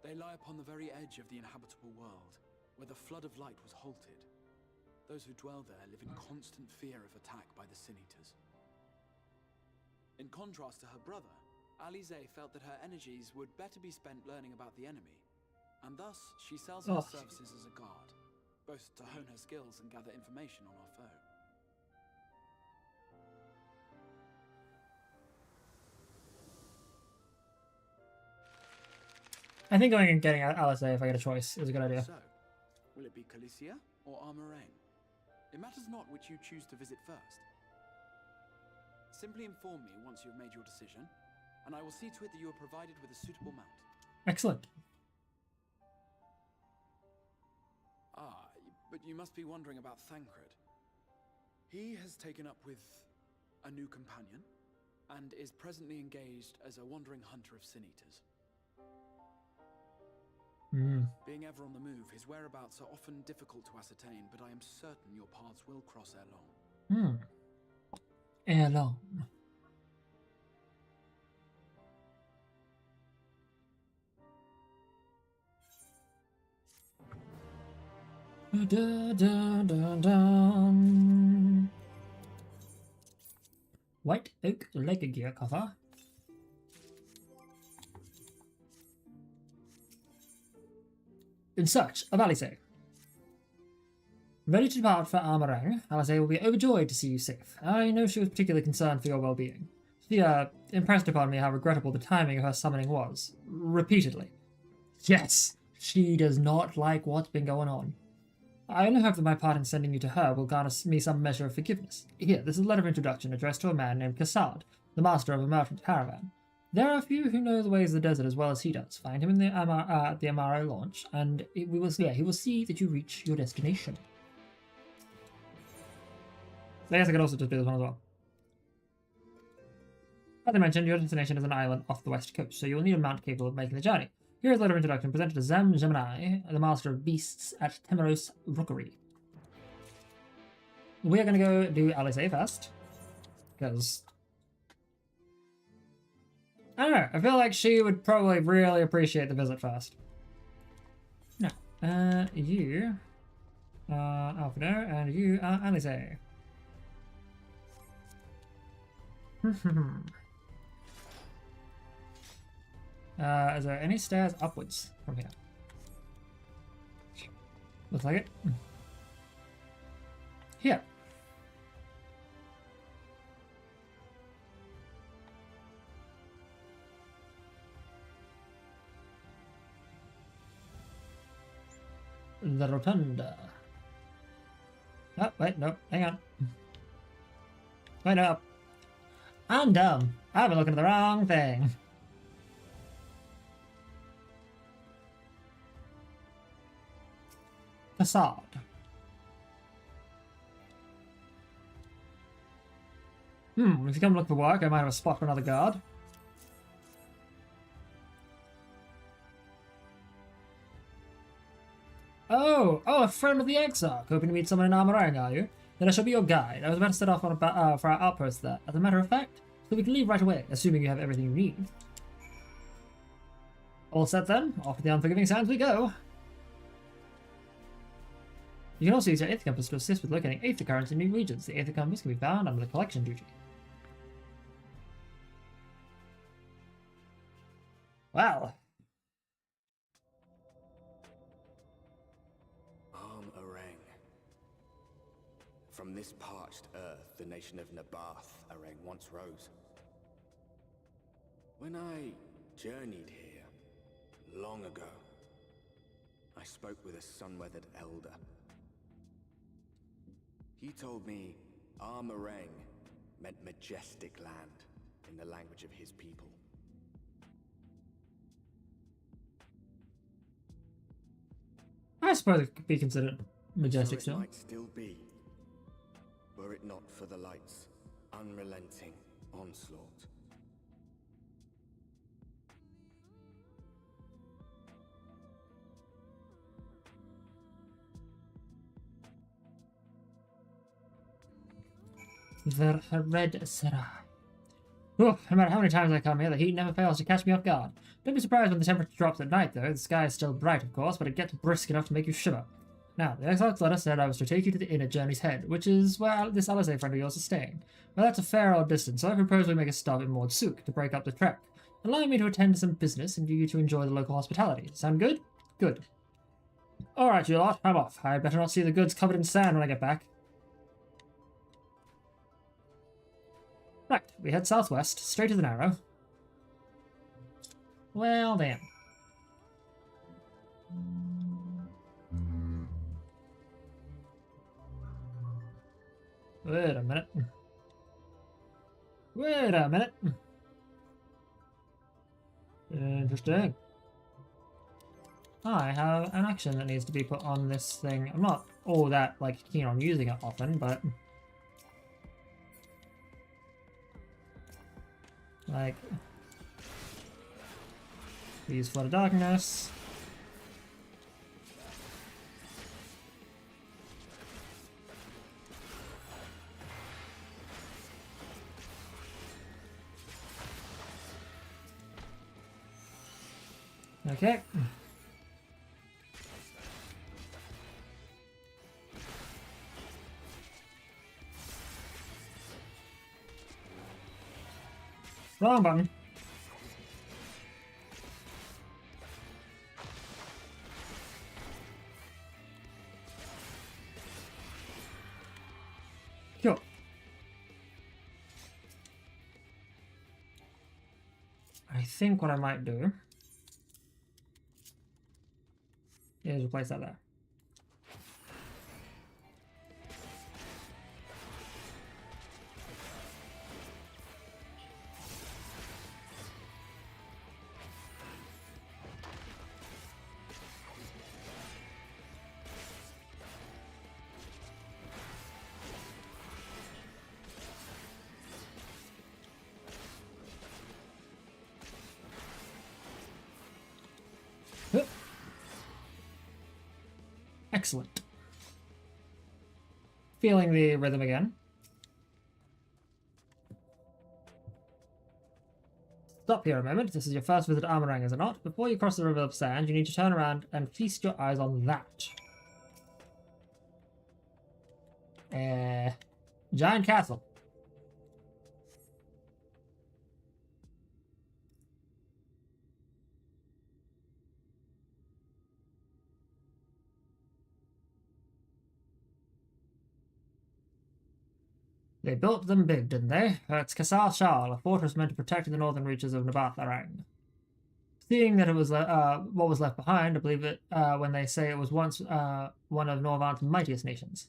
They lie upon the very edge of the inhabitable world, where the Flood of Light was halted. Those who dwell there live in constant fear of attack by the Sin-Eaters. In contrast to her brother, Alize felt that her energies would better be spent learning about the enemy, and thus she sells her services as a guard, both to hone her skills and gather information on our foe. I think going and getting Alice if I get a choice is a good idea. So, will it be Calicia or Armarang? It matters not which you choose to visit first. Simply inform me once you have made your decision, and I will see to it that you are provided with a suitable mount. Excellent. Ah, but you must be wondering about Thancred. He has taken up with a new companion, and is presently engaged as a wandering hunter of Sin-Eaters. Being ever on the move, his whereabouts are often difficult to ascertain, but I am certain your paths will cross ere long. Ere long. White oak leg gear cover. In search of Alice. Ready to depart for Armarang, Alice will be overjoyed to see you safe. I know she was particularly concerned for your well-being. She impressed upon me how regrettable the timing of her summoning was. Repeatedly. Yes, she does not like what's been going on. I only hope that my part in sending you to her will garner me some measure of forgiveness. Here, this is a letter of introduction addressed to a man named Kassad, the master of a merchant caravan. There are a few who know the ways of the desert as well as he does. Find him in the Amaro launch, and he will see that you reach your destination. I guess I could also just do this one as well. As I mentioned, your destination is an island off the west coast, so you will need a mount capable of making the journey. Here's a letter of introduction presented to Zam Gemini, the master of beasts at Temeros Rookery. We are going to go do Alice first, because I don't know, I feel like she would probably really appreciate the visit first. No, you are Alfredo, and you are Alice. Is there any stairs upwards from here? Looks like it. Here. The rotunda. Oh, wait, no, hang on. Wait, no. I'm dumb. I've been looking at the wrong thing. Facade. If you come look for work, I might have a spot for another guard. Oh, a friend of the Exarch. Hoping to meet someone in Armorang, are you? Then I shall be your guide. I was about to set off on for our outpost there. As a matter of fact, so we can leave right away, assuming you have everything you need. All set then? Off to the Unforgiving Sands we go. You can also use your Aether Compass to assist with locating Aether Currents in new regions. The Aether Compass can be found under the collection duty. Well. Arang. From this parched earth, the nation of Nabath, Arang once rose. When I journeyed here, long ago, I spoke with a sun-weathered elder. He told me Armorang meant majestic land in the language of his people. I suppose it could be considered majestic So still. it might still be, were it not for the light's unrelenting onslaught. The Red Seraph. No matter how many times I come here, the heat never fails to catch me off guard. Don't be surprised when the temperature drops at night, though. The sky is still bright, of course, but it gets brisk enough to make you shiver. Now, the Exarch's letter said I was to take you to the inn at Journey's Head, which is where this Alice friend of yours is staying. Well, that's a fair old distance, so I propose we make a stop in Mord Sook to break up the trek. Allow me to attend to some business and you to enjoy the local hospitality. Sound good? Good. Alright, you lot, I'm off. I'd better not see the goods covered in sand when I get back. Right, we head southwest, straight to the Narrow. Well then. Wait a minute. Wait a minute. Interesting. I have an action that needs to be put on this thing. I'm not all that keen on using it often, but use Flood of Darkness. Okay. Wrong button. Cool. I think what I might do is replace that there. Excellent. Feeling the rhythm again. Stop here a moment. This is your first visit to Amarang, is it not? Before you cross the river of sand, you need to turn around and feast your eyes on that. Giant castle. They built them big, didn't they? It's Castle Shal, a fortress meant to protect the northern reaches of Nabatharang. Seeing that it was what was left behind, I believe it when they say it was once one of Norvant's mightiest nations.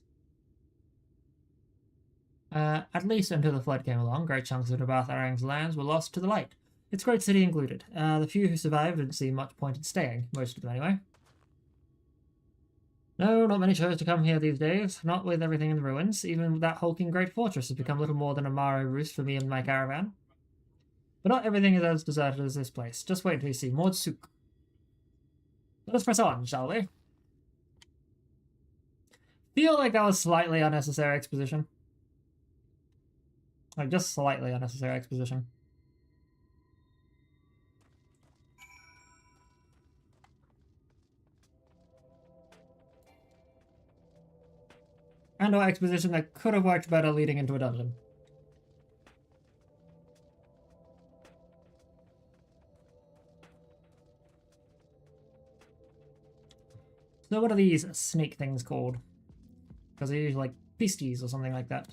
At least until the flood came along, great chunks of Nabatharang's lands were lost to the light, its great city included. The few who survived didn't see much point in staying, most of them anyway. No, not many chose to come here these days, not with everything in ruins. Even that hulking great fortress has become little more than a Mare roost for me and my caravan. But not everything is as deserted as this place. Just wait until you see Mordsuk. Let us press on, shall we? Feel like that was slightly unnecessary exposition. Like, just slightly unnecessary exposition. And/or exposition that could have worked better leading into a dungeon. So what are these snake things called? Because they're usually like pistes or something like that.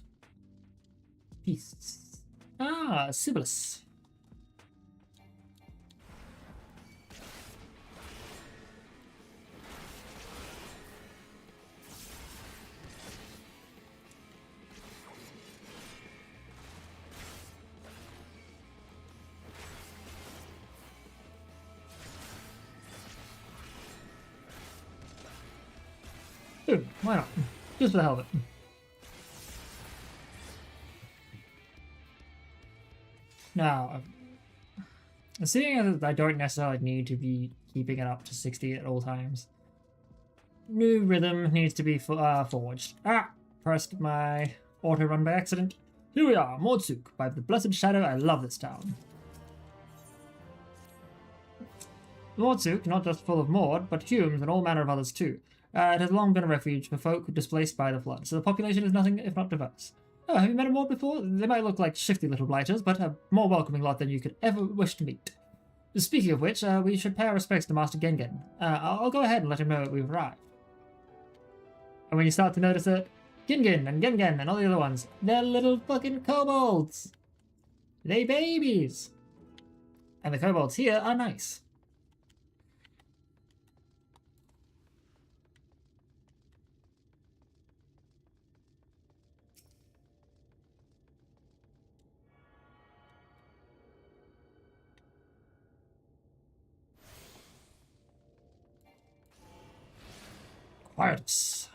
Beasts. Ah, Sibyllus. Dude, why not? Just for the hell of it. Now, seeing as I don't necessarily need to be keeping it up to 60 at all times, new rhythm needs to be forged. Ah! Pressed my auto run by accident. Here we are, Mordsuk. By the blessed shadow, I love this town. Mordsuk, not just full of Mord, but Humes and all manner of others too. It has long been a refuge for folk displaced by the flood, so the population is nothing if not diverse. Oh, have you met a Mord before? They might look like shifty little blighters, but a more welcoming lot than you could ever wish to meet. Speaking of which, we should pay our respects to Master Gengen. I'll go ahead and let him know that we've arrived. And when you start to notice it, Gingen and Gengen and all the other ones, they're little fucking kobolds! They babies! And the kobolds here are nice. Quietus.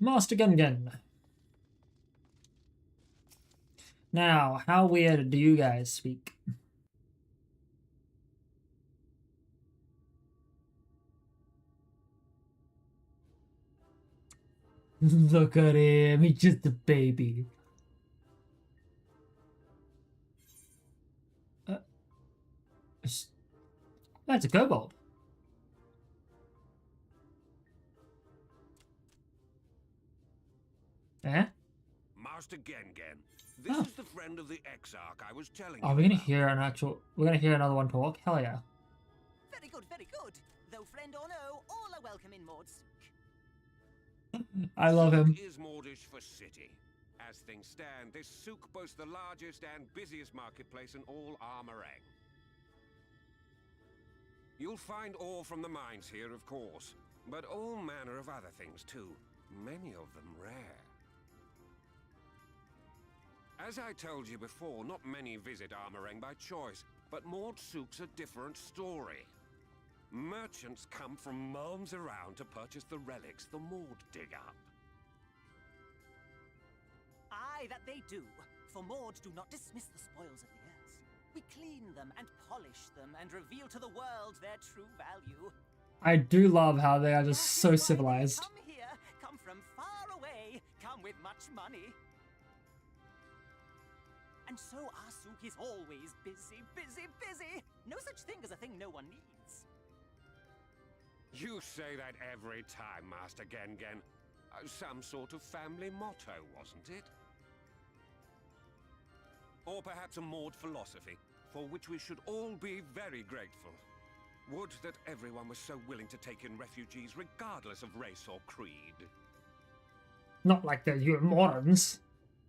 Master Gungan. Now, how weird do you guys speak? Look at him, he's just a baby. That's a kobold. Eh? Master Gengen, this is the friend of the Exarch I was telling you. Are we gonna hear an actual? We're gonna hear another one talk? Hell yeah! Very good, very good. Though friend or no, all are welcome in Mordsuk. I love him. Is Mordish for city. As things stand, this souk boasts the largest and busiest marketplace in all Armorang. You'll find ore from the mines here, of course, but all manner of other things too. Many of them rare. As I told you before, not many visit Armorang by choice, but Mordsuk's a different story. Merchants come from miles around to purchase the relics the Mord dig up. Aye, that they do, for Mord do not dismiss the spoils of the earth. We clean them and polish them and reveal to the world their true value. I do love how they are just so civilized. Come here, come from far away, come with much money. And so our souk is always busy, busy, busy. No such thing as a thing no one needs. You say that every time, Master Gengen. Some sort of family motto, wasn't it? Or perhaps a Maud philosophy, for which we should all be very grateful. Would that everyone was so willing to take in refugees regardless of race or creed. Not like they're you morons.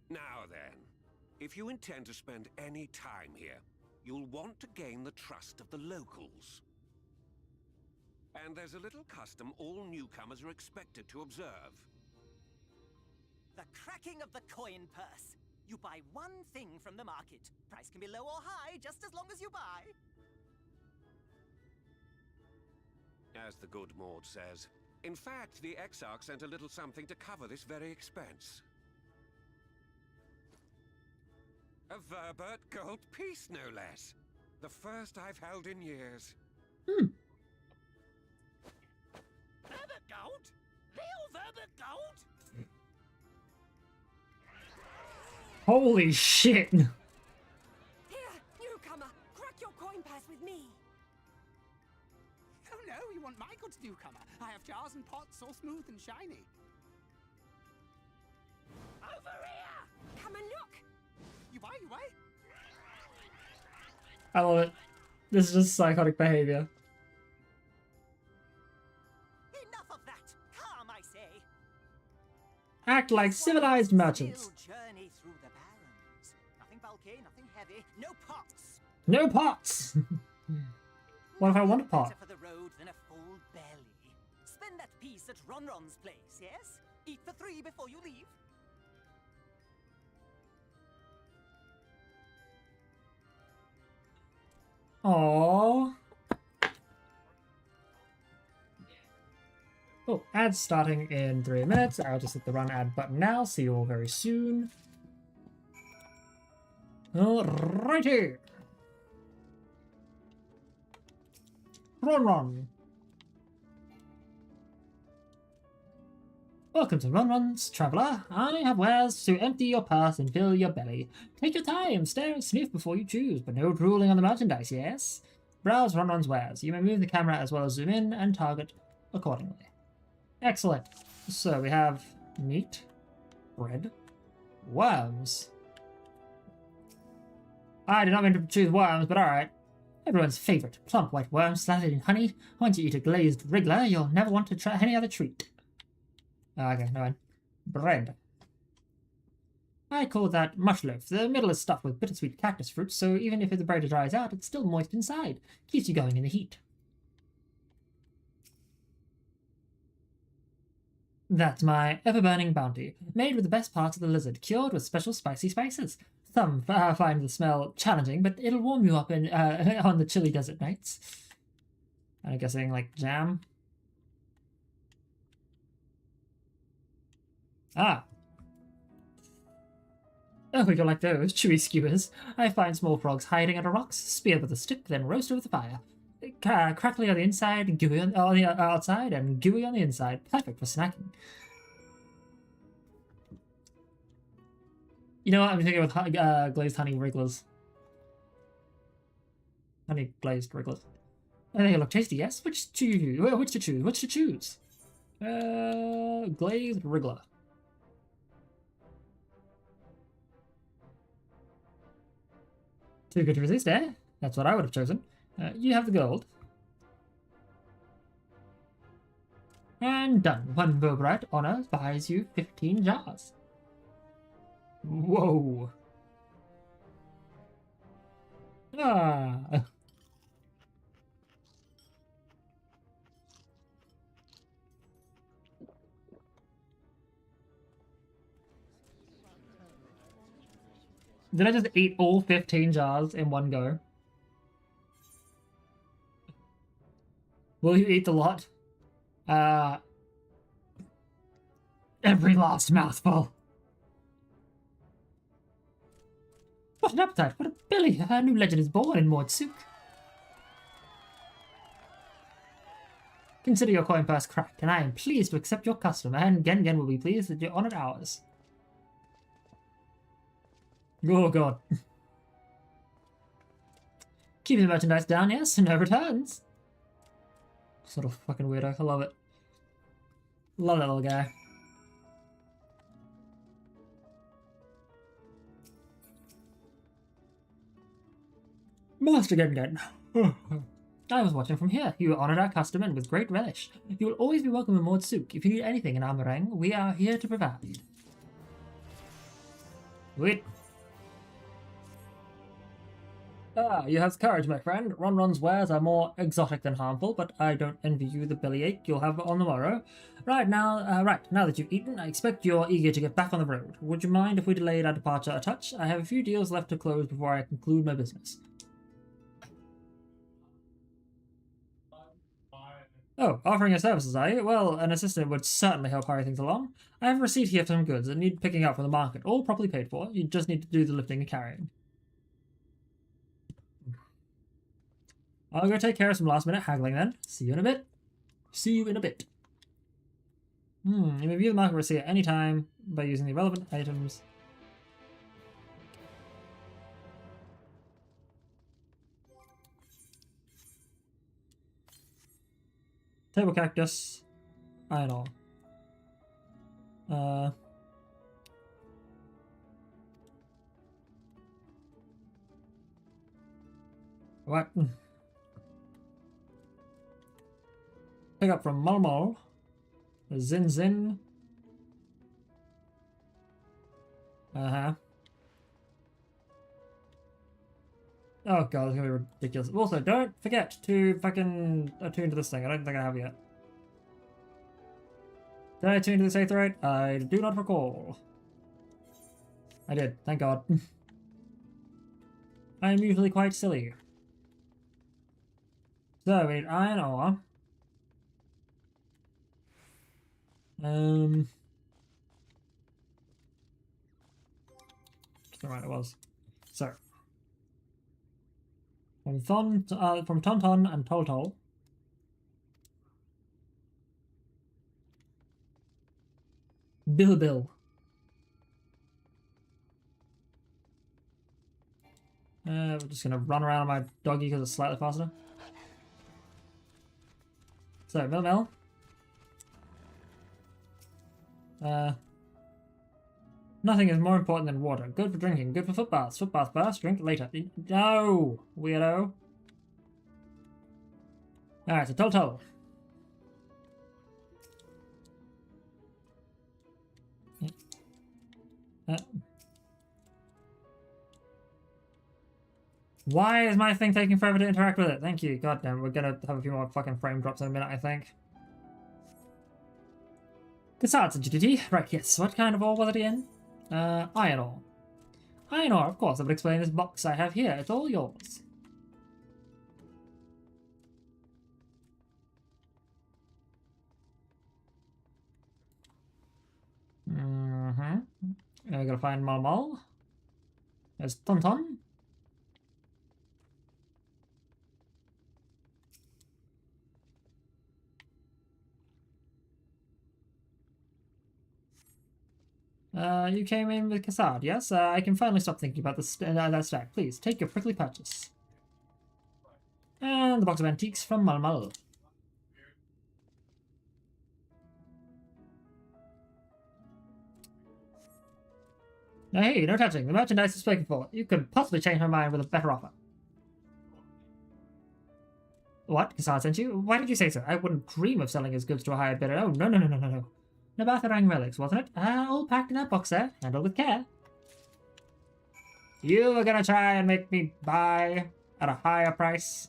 Now then, if you intend to spend any time here, you'll want to gain the trust of the locals. And there's a little custom all newcomers are expected to observe. The cracking of the coin purse. You buy one thing from the market. Price can be low or high, just as long as you buy. As the good Maud says. In fact, the Exarch sent a little something to cover this very expense. A Verbert gold piece, no less. The first I've held in years. Verbert gold? Real Verbert gold? Holy shit! Here, newcomer, crack your coin purse with me. Oh no, you want my goods, newcomer. I have jars and pots all smooth and shiny. Over here! Come and look. You buy, you buy. I love it. This is just psychotic behavior. Enough of that! Calm, I say! Act like civilized merchants. Journey through the barrens. Nothing bulky, nothing heavy, no pots. No pots! What if I want a pot? Better for the road than a full belly. Spend that piece at Ronron's place, yes? Eat for 3 before you leave. Aww. Oh, ad's starting in 3 minutes. I'll just hit the run ad button now. See you all very soon. Alrighty. Run. Welcome to Run's Traveller. I have wares to empty your purse and fill your belly. Take your time, stare and sniff before you choose, but no drooling on the merchandise, yes? Browse Run's wares. You may move the camera as well as zoom in and target accordingly. Excellent. So we have meat, bread, worms. I did not mean to choose worms, but alright. Everyone's favourite, plump white worm slathered in honey. Once you eat a glazed wriggler, you'll never want to try any other treat. Okay, no one. Bread. I call that mush loaf. The middle is stuffed with bittersweet cactus fruit, so even if the bread dries out, it's still moist inside. Keeps you going in the heat. That's my ever-burning bounty, made with the best parts of the lizard, cured with special spicy spices. Some find the smell challenging, but it'll warm you up in, on the chilly desert nights. I'm guessing, like, jam? Ah. Oh, we don't like those, chewy skewers. I find small frogs hiding under rocks, speared with a stick, then roast over the fire. Crackly on the inside, gooey on the outside, and gooey on the inside. Perfect for snacking. You know what? I'm thinking with glazed honey wrigglers. Honey glazed wrigglers. They look tasty, yes? Which to choose? Glazed wriggler. Too good to resist, eh? That's what I would have chosen. You have the gold. And done. 1 Verbright honor buys you 15 jars. Whoa. Ah. Did I just eat all 15 jars in one go? Will you eat the lot? Every last mouthful. What an appetite! What a belly! A new legend is born in Mordsuk. Consider your coin purse cracked, and I am pleased to accept your custom, and Gengen will be pleased that you honored ours. Oh god. Keeping the merchandise down, yes, no returns. Sort of fucking weirdo, I love it. Love that little guy. Master Gengen. I was watching from here. You honored our custom and with great relish. You will always be welcome in Mordsuk. If you need anything in Amarang, we are here to provide. Wait. Ah, you have courage, my friend. Ronron's wares are more exotic than harmful, but I don't envy you the bellyache you'll have on the morrow. Right now that you've eaten, I expect you're eager to get back on the road. Would you mind if we delayed our departure a touch? I have a few deals left to close before I conclude my business. Oh, offering your services, are you? Well, an assistant would certainly help hurry things along. I have a receipt here for some goods that need picking up from the market, all properly paid for. You just need to do the lifting and carrying. I'll go take care of some last-minute haggling then. See you in a bit. See you in a bit. You may view the market receipt at any time by using the relevant items. Table cactus. Iron ore. What? Pick up from Mulmul. Zin Zin. Oh god, it's gonna be ridiculous. Also, don't forget to fucking attune to this thing. I don't think I have yet. Did I attune to this Aetherite? I do not recall. I did, thank god. I am usually quite silly. So, we need iron ore. Right, it was. So. From Tonton and Toltol. Bill. We're just gonna run around my doggy because it's slightly faster. So, Mill. Nothing is more important than water. Good for drinking, good for foot baths. Foot bath first, drink later. No, weirdo. Alright, so Toltol. Why is my thing taking forever to interact with it? Thank you. God damn, we're gonna have a few more fucking frame drops in a minute, I think. Besides, GTT. Right, yes. What kind of ore was it in? Iron ore. Iron ore, of course. I would explain this box I have here. It's all yours. I gotta find Mulmul. There's Tonton. You came in with Cassard, yes? I can finally stop thinking about that stack. Please, take your prickly purchase. And the box of antiques from Mulmul. Now, hey, no touching. The merchandise is spoken for. You could possibly change my mind with a better offer. What? Cassard sent you? Why did you say so? I wouldn't dream of selling his goods to a higher bidder. Oh, no. Nabatharang relics, wasn't it? All packed in that box there. Handled with care. You were gonna try and make me buy at a higher price?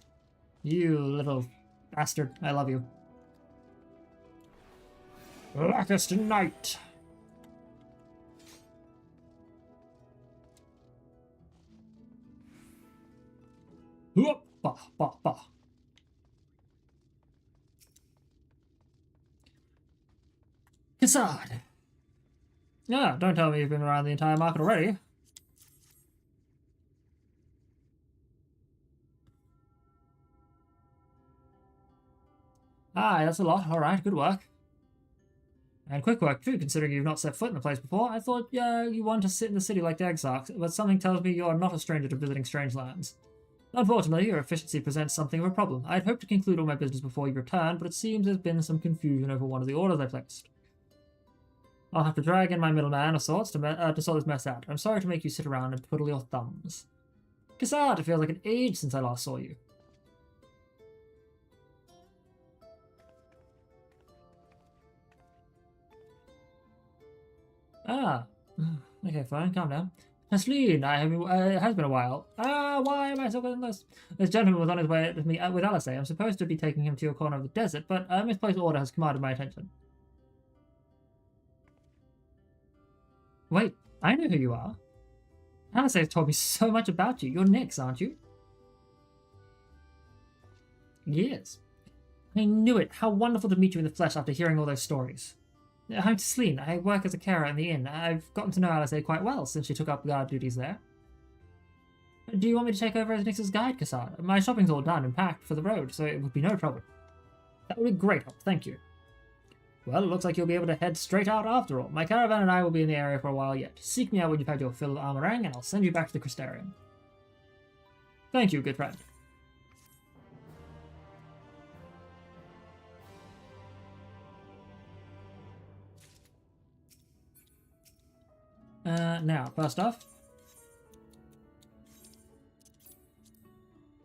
You little bastard. I love you. Blackest night. Bah. Cassard! Yeah, don't tell me you've been around the entire market already. Ah, that's a lot. Alright, good work. And quick work too, considering you've not set foot in the place before. I thought you wanted to sit in the city like the Exarchs, but something tells me you're not a stranger to visiting strange lands. Unfortunately, your efficiency presents something of a problem. I had hoped to conclude all my business before you return, but it seems there's been some confusion over one of the orders I placed. I'll have to drag in my middleman of sorts to sort this mess out. I'm sorry to make you sit around and twiddle your thumbs. Cassard, it feels like an age since I last saw you. Ah, okay, fine, calm down. Hasleen, it has been a while. Why am I so good at this? This gentleman was on his way to me with Alisei. I'm supposed to be taking him to your corner of the desert, but a misplaced order has commanded my attention. Wait, I know who you are. Alisei has told me so much about you. You're Nyx, aren't you? Yes. I knew it. How wonderful to meet you in the flesh after hearing all those stories. I'm Celine. I work as a carer in the inn. I've gotten to know Alisei quite well since she took up guard duties there. Do you want me to take over as Nyx's guide, Cassard? My shopping's all done and packed for the road, so it would be no trouble. That would be great help, thank you. Well, it looks like you'll be able to head straight out after all. My caravan and I will be in the area for a while yet. Seek me out when you've had your fill of armorang, and I'll send you back to the Crystarium. Thank you, good friend. Now, first off,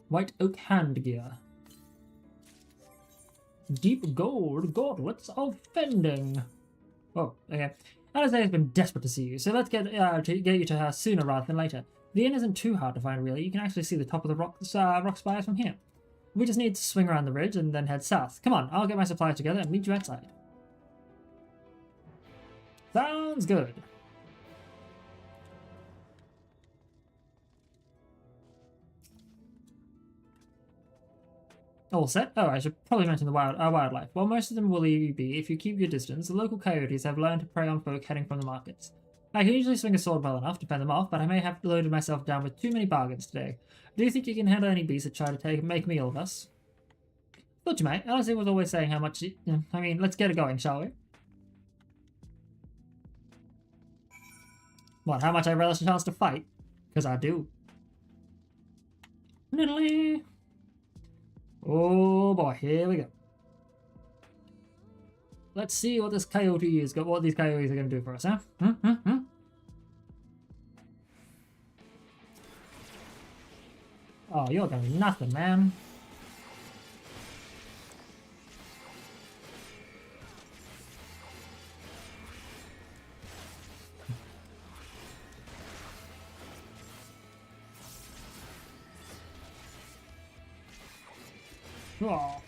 white oak handgear. Deep gold gauntlets of fending. Oh, okay. Alisei has been desperate to see you, so let's get you to her sooner rather than later. The inn isn't too hard to find, really. You can actually see the top of the rock spires from here. We just need to swing around the ridge and then head south. Come on, I'll get my supplies together and meet you outside. Sounds good. All set? Oh, I should probably mention the wildlife. While most of them will leave you be if you keep your distance, the local coyotes have learned to prey on folk heading from the markets. I can usually swing a sword well enough to fend them off, but I may have loaded myself down with too many bargains today. Do you think you can handle any beasts that try to make meal of us? Thought you might. Alisei was always saying how much... I mean, let's get it going, shall we? What, how much I relish a chance to fight? Because I do. Niddly. Oh boy, here we go. Let's see what this coyote is. What these coyotes are going to do for us, huh? Oh, you're going to be nothing, man. Oh.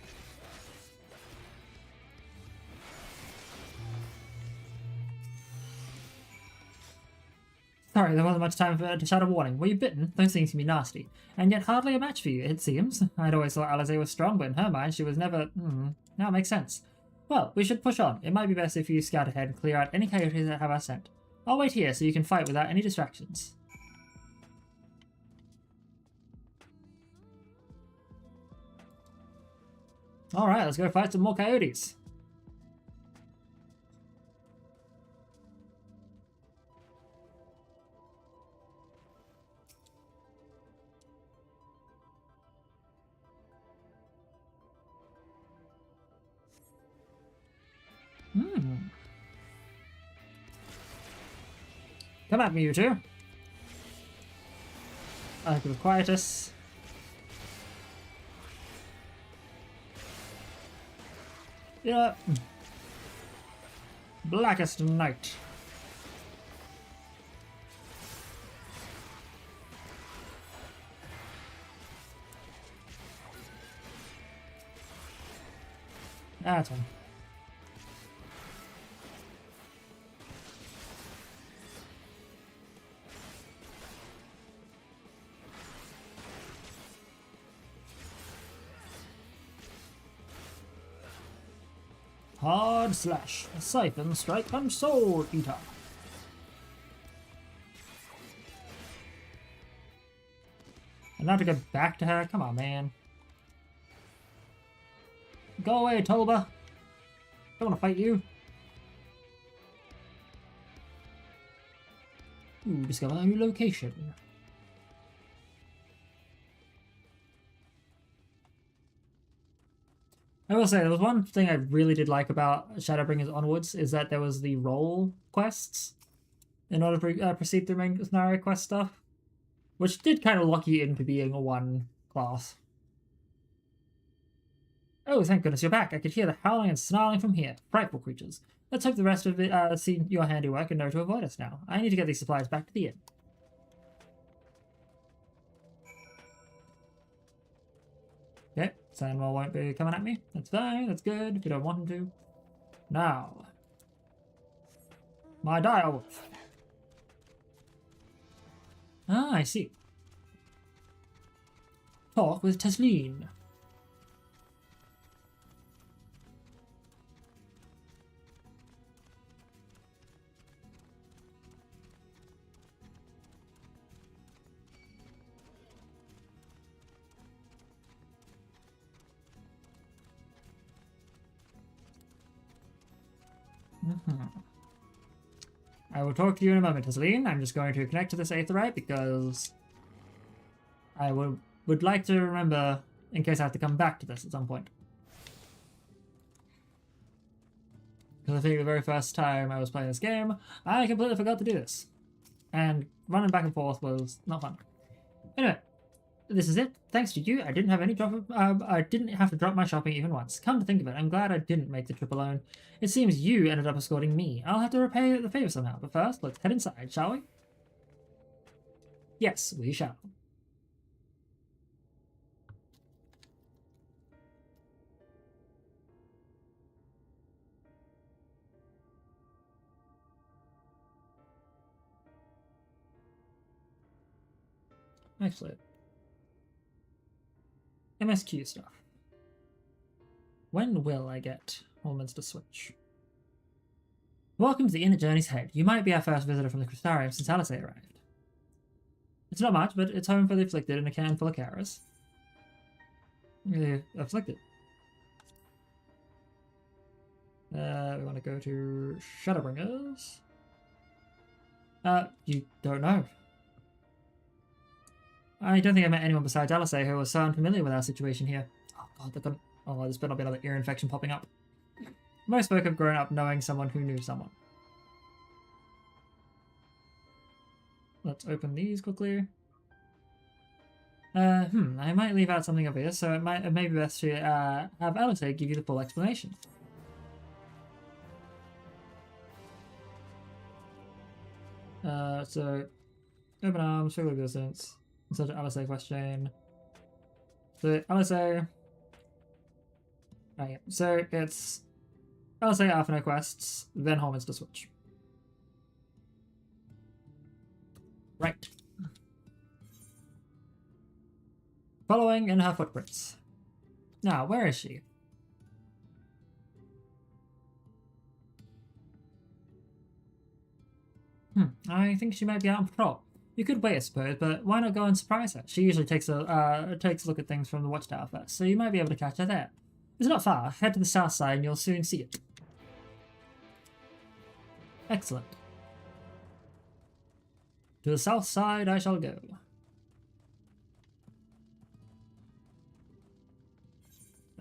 Sorry, there wasn't much time to shout a warning. Were you bitten? Those things can be nasty. And yet hardly a match for you, it seems. I'd always thought Alisei was strong, but in her mind she was never... Now it makes sense. Well, we should push on. It might be best if you scout ahead and clear out any coyotes that have our scent. I'll wait here so you can fight without any distractions. Alright, let's go fight some more coyotes. Come at me, you two. I give quietus. Yeah. Blackest night. That's one. Hard slash, siphon strike, and soul eater. And now to go back to her? Come on, man. Go away, Tolba! Don't want to fight you. Ooh, discover a new location. I will say, there was one thing I really did like about Shadowbringers Onwards, is that there was the role quests in order to proceed through main scenario quest stuff, which did kind of lock you into being one class. Oh, thank goodness you're back. I could hear the howling and snarling from here. Frightful creatures. Let's hope the rest of it see your handiwork and know to avoid us now. I need to get these supplies back to the inn. Okay, Sandwell won't be coming at me. That's fine, that's good, if you don't want him to. Now. My direwolf. Ah, I see. Talk with Tesleen. I will talk to you in a moment, Tesleen. I'm just going to connect to this Aetherite because I would like to remember in case I have to come back to this at some point. Because I think the very first time I was playing this game, I completely forgot to do this. And running back and forth was not fun. Anyway, this is it. Thanks to you, I didn't have any I didn't have to drop my shopping even once. Come to think of it, I'm glad I didn't make the trip alone. It seems you ended up escorting me. I'll have to repay the favor somehow, but first, let's head inside, shall we? Yes, we shall. Actually, MSQ stuff. When will I get Holminster Switch? Welcome to the Inn at Journey's Head. You might be our first visitor from the Crystarium since Alice arrived. It's not much, but it's home for the afflicted and a can full of carers. The afflicted. We want to go to Shadowbringers. You don't know. I don't think I met anyone besides Alice who was so unfamiliar with our situation here. Oh god, they've got... Oh, there's better not be another ear infection popping up. Most folk have grown up knowing someone who knew someone. Let's open these quickly. I might leave out something obvious, so it may be best to have Alice give you the full explanation. So, open arms, figure of distance. Such an LSA question. So LSA. Oh, yeah. So it's LSA Alphino quests, then Holminster Switch. Right. Following in her footprints. Now, where is she? I think she might be out on patrol. You could wait, I suppose, but why not go and surprise her? She usually takes a look at things from the watchtower first, so you might be able to catch her there. It's not far. Head to the south side and you'll soon see it. Excellent. To the south side I shall go.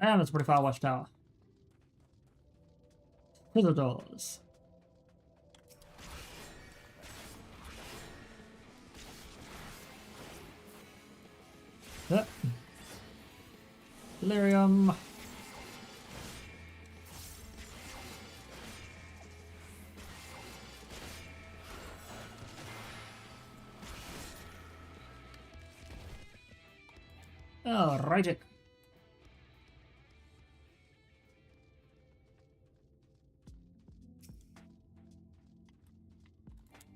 And that's a pretty far watchtower. To the doors. Yep. Delirium. Alrighty.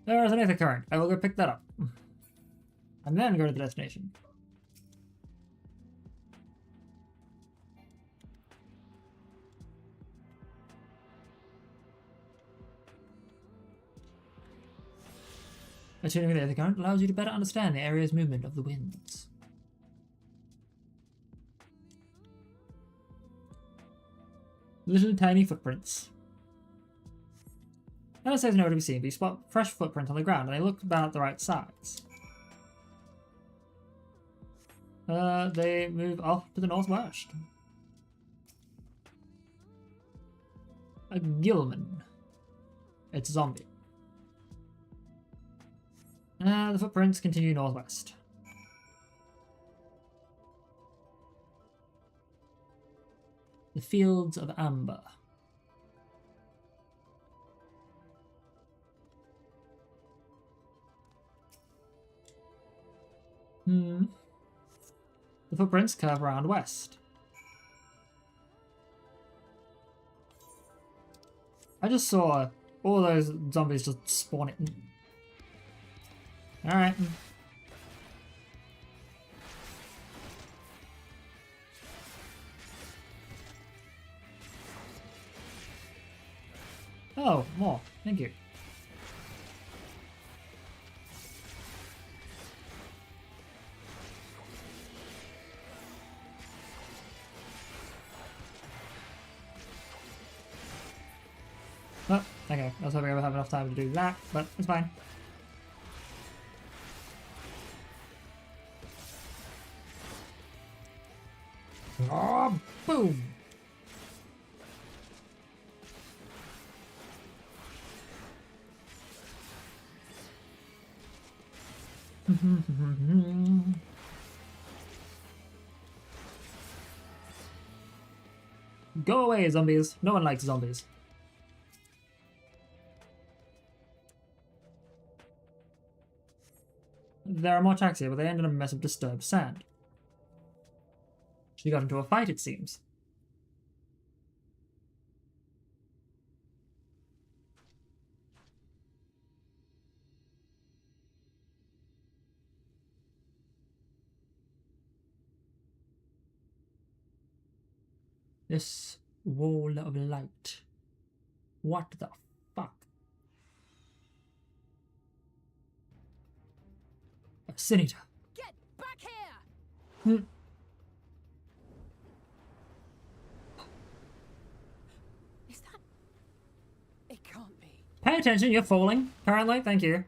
There's an ether current. I will go pick that up. And then go to the destination. Attuning with the ether current allows you to better understand the area's movement of the winds. Little tiny footprints. NSA is nowhere to be seen, but you spot fresh footprints on the ground, and they look about the right size. They move off to the northwest. A Gilman. It's a zombie. The footprints continue northwest. The Fields of Amber. The footprints curve around west. I just saw all those zombies just spawning. Alright. Oh, more. Thank you. Oh, okay. I was hoping I would have enough time to do that, but it's fine. Oh, boom! Go away, zombies. No one likes zombies. There are more tracks here, but they end in a mess of disturbed sand. She got into a fight, it seems. This wall of light. What the fuck? A senator. Get back here! Is that... It can't be. Pay attention, you're falling. Apparently, thank you.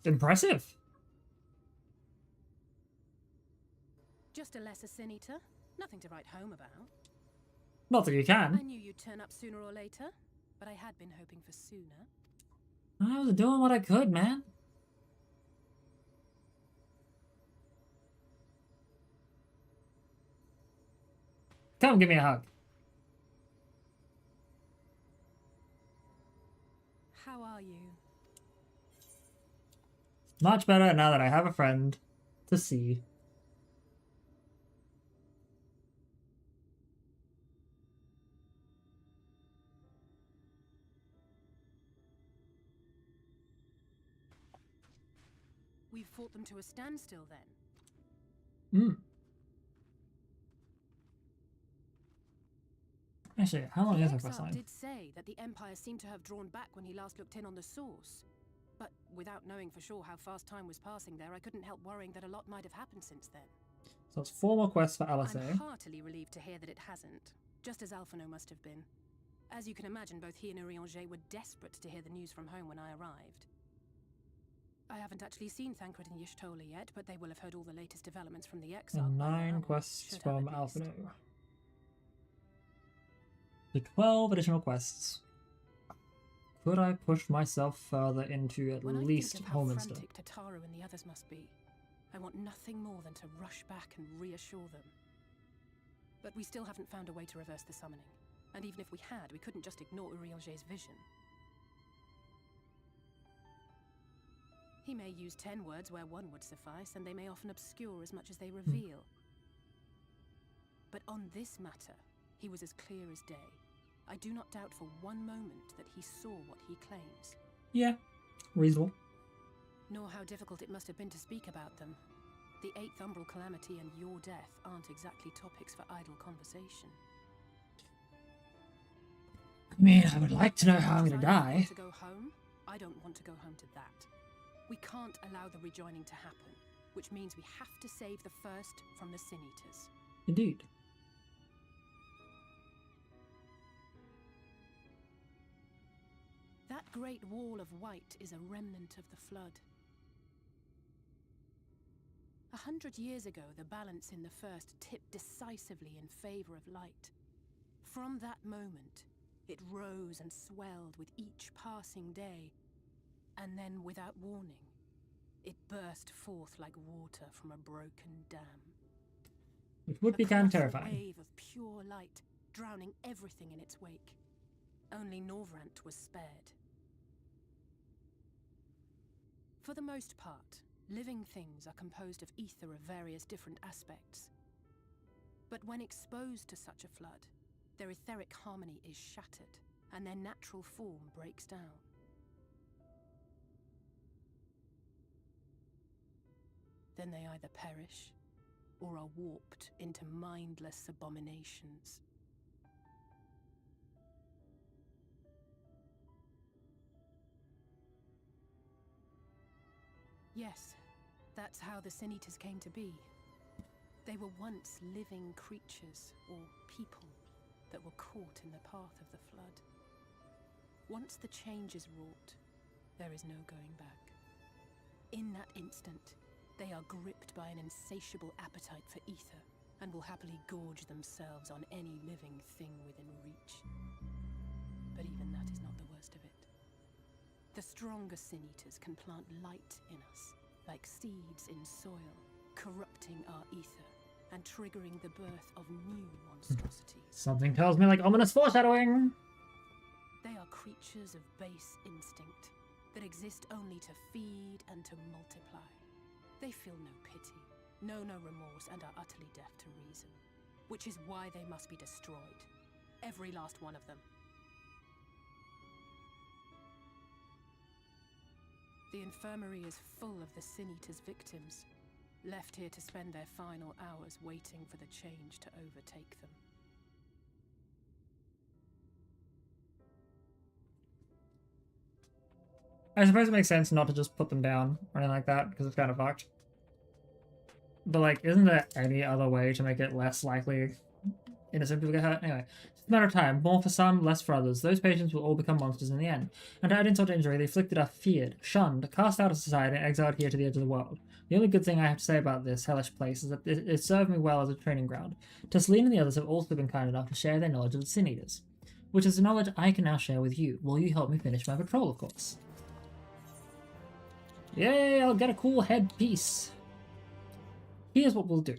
Impressive. Just a lesser sin eater. Nothing to write home about. Not that you I can. knew you'd turn up sooner or later, but I had been hoping for sooner. I was doing what I could, man. Come give me a hug. How are you? Much better now that I have a friend to see. We've fought them to a standstill then. Actually, how long is our The quest exile line? did say that the Empire seemed to have drawn back when he last looked in on the source. But without knowing for sure how fast time was passing there, I couldn't help worrying that a lot might have happened since then. So it's 4 more quests for Alice. I'm heartily relieved to hear that it hasn't, just as Alphino must have been. As you can imagine, both he and Urianger were desperate to hear the news from home when I arrived. I haven't actually seen Thancred and Y'shtola yet, but they will have heard all the latest developments from the exile. And 9 quests from Alphino. The 12 additional quests. Could I push myself further into at least Holminster? Frantic Tataru and the others must be. I want nothing more than to rush back and reassure them. But we still haven't found a way to reverse the summoning. And even if we had, we couldn't just ignore Urianger's vision. He may use 10 words where 1 would suffice, and they may often obscure as much as they reveal. But on this matter, he was as clear as day. I do not doubt for one moment that he saw what he claims. Yeah, reasonable. Nor how difficult it must have been to speak about them. The 8th Umbral Calamity and your death aren't exactly topics for idle conversation. I mean, I would like to know how I'm gonna If I don't die. want to go home, I don't want to go home to that. We can't allow the rejoining to happen, which means we have to save the first from the Sin Eaters. Indeed. That great wall of white is a remnant of the flood. 100 years ago, the balance in the first tipped decisively in favor of light. From that moment, it rose and swelled with each passing day, and then, without warning, it burst forth like water from a broken dam. Which would be A kind of colossal terrifying. wave of pure light, drowning everything in its wake. Only Norvrant was spared. For the most part, living things are composed of ether of various different aspects. But when exposed to such a flood, their etheric harmony is shattered, and their natural form breaks down. Then they either perish, or are warped into mindless abominations. Yes, that's how the Sin Eaters came to be. They were once living creatures, or people, that were caught in the path of the flood. Once the change is wrought, there is no going back. In that instant, they are gripped by an insatiable appetite for ether, and will happily gorge themselves on any living thing within reach. But even that is not the worst of it. The stronger Sin Eaters can plant light in us, like seeds in soil, corrupting our ether, and triggering the birth of new monstrosities. Something tells me like ominous foreshadowing. They are creatures of base instinct, that exist only to feed and to multiply. They feel no pity, know no remorse, and are utterly deaf to reason. Which is why they must be destroyed. Every last one of them. The infirmary is full of the Sin Eaters' victims, left here to spend their final hours waiting for the change to overtake them. I suppose it makes sense not to just put them down or anything like that, because it's kind of fucked. But like, isn't there any other way to make it less likely innocent people get hurt? Anyway, it's a matter of time. More for some, less for others. Those patients will all become monsters in the end. And to add insult to injury, the afflicted are feared, shunned, cast out of society, and exiled here to the edge of the world. The only good thing I have to say about this hellish place is that it served me well as a training ground. Tasleen and the others have also been kind enough to share their knowledge of the Sin Eaters, which is a knowledge I can now share with you. Will you help me finish my patrol, of course? Yay, I'll get a cool headpiece. Here's what we'll do.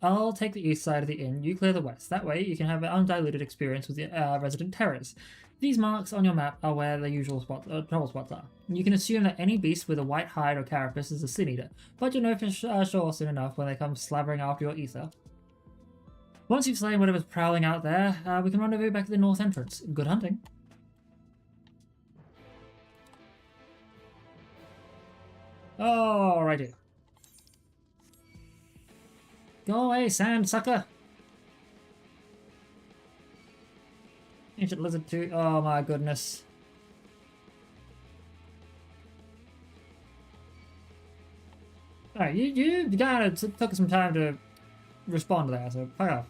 I'll take the east side of the inn, you clear the west. That way you can have an undiluted experience with the resident terrors. These marks on your map are where the usual trouble spots are. You can assume that any beast with a white hide or carapace is a Sin Eater, but you'll know for sure soon enough when they come slavering after your ether. Once you've slain whatever's prowling out there, we can rendezvous back at the north entrance. Good hunting. Alrighty. Go away, sand sucker! Ancient lizard too. Oh my goodness. Alright, you kinda took some time to respond to that, so fuck off.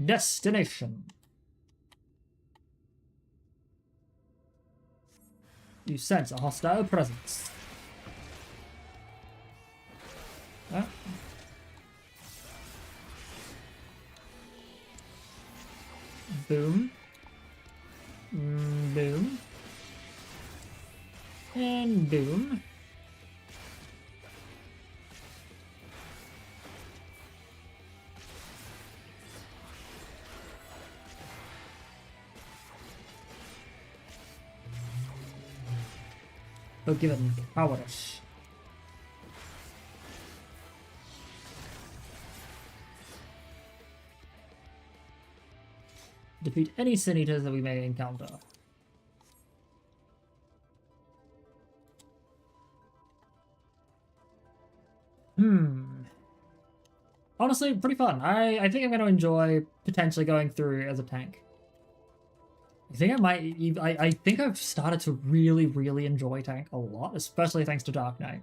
Destination. You sense a hostile presence. Ah. Boom. Boom. And boom. Forgiven cowardice. Defeat any Sin Eaters that we may encounter. honestly, pretty fun. I think I'm going to enjoy potentially going through as a tank. I think I might. I think I've started to really, really enjoy tank a lot, especially thanks to Dark Knight.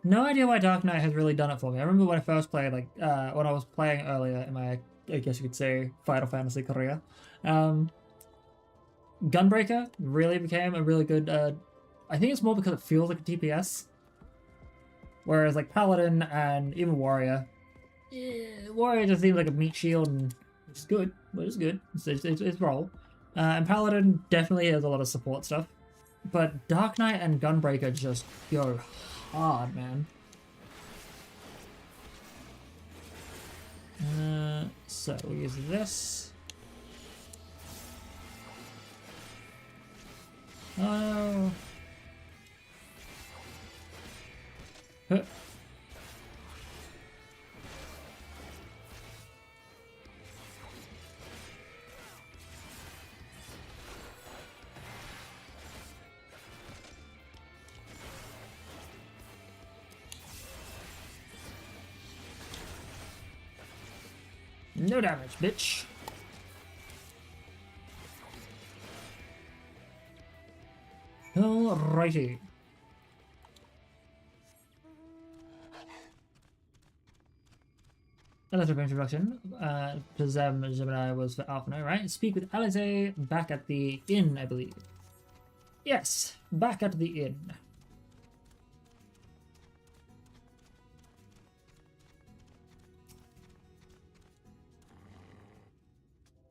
No idea why Dark Knight has really done it for me. I remember when I first played, like, when I was playing earlier in my, I guess you could say, Final Fantasy career. Gunbreaker really became a really good, I think it's more because it feels like a DPS. Whereas, like, Paladin and even Warrior, Warrior just seems like a meat shield, and it's good. But it's good. It's roll. And Paladin definitely has a lot of support stuff. But Dark Knight and Gunbreaker just go hard, man. So we'll use this. Oh. Huh. No damage, bitch. Alrighty. A letter of introduction. Gemini was for Alpha, right? Speak with Alize back at the inn, I believe. Yes, back at the inn.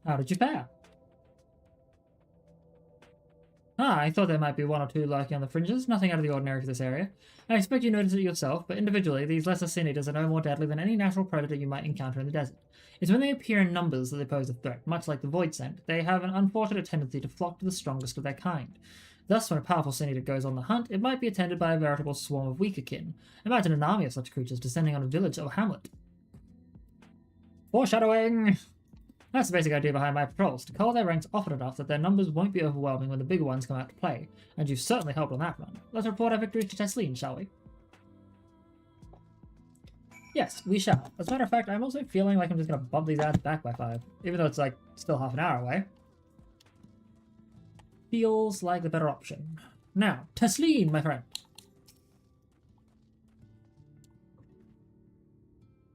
How did you fare? Ah, I thought there might be one or two lurking on the fringes. Nothing out of the ordinary for this area. I expect you noticed it yourself, but individually, these lesser sin eaters are no more deadly than any natural predator you might encounter in the desert. It's when they appear in numbers that they pose a threat. Much like the void scent, they have an unfortunate tendency to flock to the strongest of their kind. Thus, when a powerful sin eater goes on the hunt, it might be attended by a veritable swarm of weaker kin. Imagine an army of such creatures descending on a village or hamlet. Foreshadowing! That's the basic idea behind my patrols, to cull their ranks often enough that their numbers won't be overwhelming when the bigger ones come out to play, and you've certainly helped on that front. Let's report our victories to Tesleen, shall we? Yes, we shall. As a matter of fact, I'm also feeling like I'm just going to bump these ads back by 5, even though it's like still half an hour away. Feels like the better option. Now, Tesleen, my friend.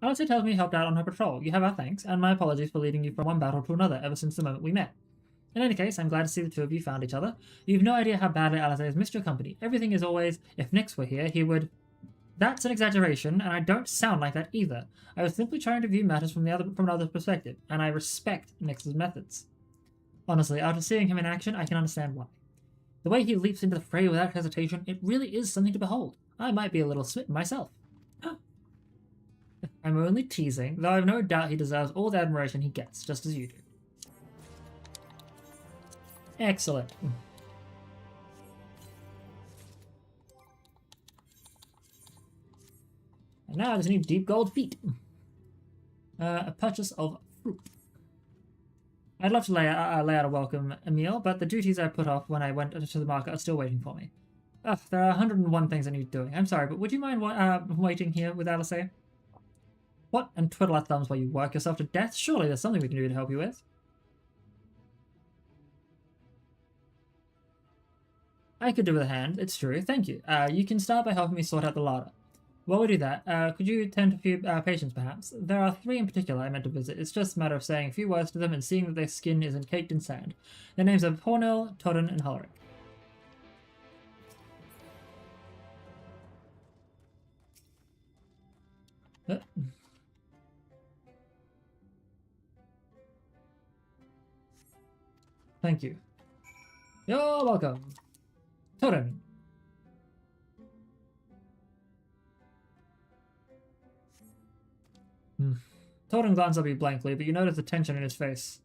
Alice tells me you helped out on her patrol. You have our thanks, and my apologies for leading you from one battle to another ever since the moment we met. In any case, I'm glad to see the two of you found each other. You've no idea how badly Alice has missed your company. Everything is always, if Nyx were here, he would... That's an exaggeration, and I don't sound like that either. I was simply trying to view matters from another perspective, and I respect Nyx's methods. Honestly, after seeing him in action, I can understand why. The way he leaps into the fray without hesitation, it really is something to behold. I might be a little smitten myself. I'm only teasing, though I've no doubt he deserves all the admiration he gets, just as you do. Excellent. And now I just need deep gold feet. A purchase of fruit. I'd love to lay out a welcome meal, but the duties I put off when I went to the market are still waiting for me. There are 101 things I need doing. I'm sorry, but would you mind waiting here with Alice? What? And twiddle our thumbs while you work yourself to death? Surely there's something we can do to help you with. I could do with a hand, it's true. Thank you. You can start by helping me sort out the larder. While we do that, could you tend to a few patients, perhaps? There are 3 in particular I meant to visit. It's just a matter of saying a few words to them and seeing that their skin isn't caked in sand. Their names are Pornil, Todden, and Hulric. Thank you. You're welcome. Todden. Todden glances at you blankly, but you notice the tension in his face.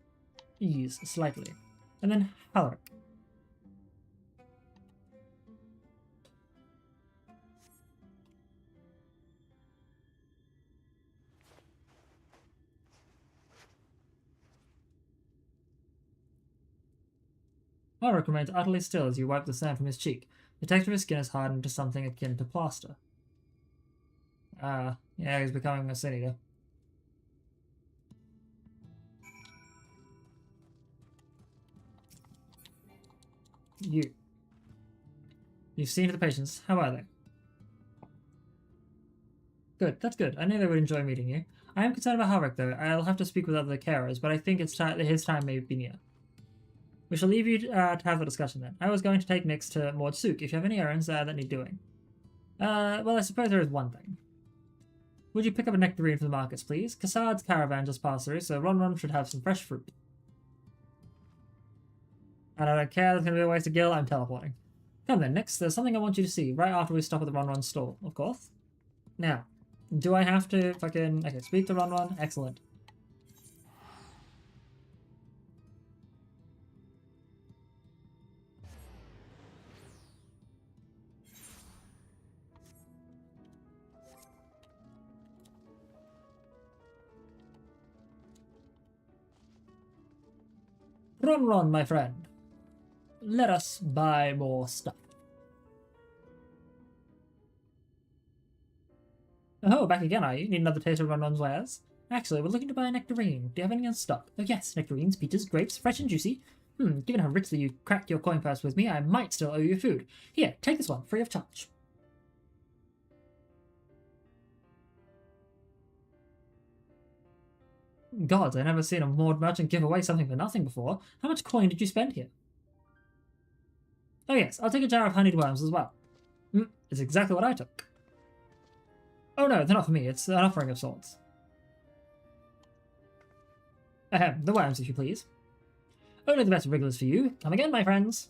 Ease slightly. And then Halric. Halric remains utterly still as you wipe the sand from his cheek. The texture of his skin is hardened to something akin to plaster. Yeah, he's becoming a sin eater. You've seen the patients. How are they? Good, that's good. I knew they would enjoy meeting you. I am concerned about Halric, though. I'll have to speak with other carers, but I think it's his time may be near. We shall leave you to have the discussion then. I was going to take Nyx to Mord Sook if you have any errands that need doing. Well, I suppose there is one thing. Would you pick up a nectarine from the markets, please? Kassad's caravan just passed through, so Ron should have some fresh fruit. And I don't care, there's going to be a waste of gil, I'm teleporting. Come then, Nyx, there's something I want you to see, right after we stop at the Ron store, of course. Now, do I have to fucking... Okay, speak to Ron? Excellent. Ron, my friend. Let us buy more stuff. Oh, back again, are you? Need another taste of Ron's wares? Actually, we're looking to buy a nectarine. Do you have any in stock? Oh yes, nectarines, peaches, grapes, fresh and juicy. Given how richly you cracked your coin purse with me, I might still owe you food. Here, take this one, free of charge. Gods, I've never seen a Mord merchant give away something for nothing before. How much coin did you spend here? Oh yes, I'll take a jar of honeyed worms as well. It's exactly what I took. Oh no, they're not for me, it's an offering of sorts. Ahem, the worms, if you please. Only the best wrigglers for you. Come again, my friends.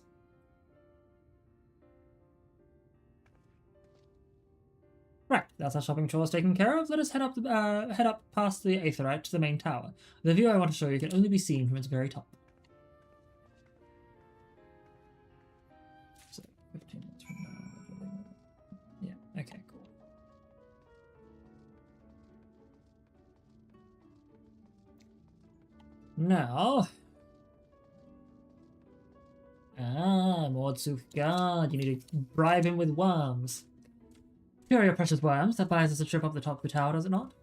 Right, that's our shopping chores taken care of. Let us head up past the Aetherite to the main tower. The view I want to show you can only be seen from its very top. So, 15 minutes from now. Yeah, okay, cool. Now... Mord Sook guard. You need to bribe him with worms. Here are your precious worms. That buys us a trip up the top of the tower, does it not?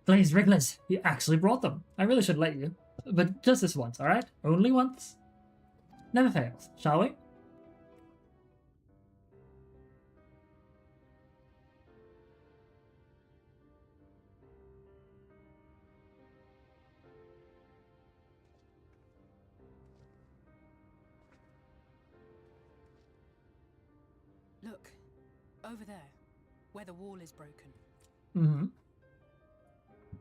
Glazed wrigglers! You actually brought them. I really should let you. But just this once, alright? Only once. Never fails, shall we? Look, over there, where the wall is broken. Mm-hmm.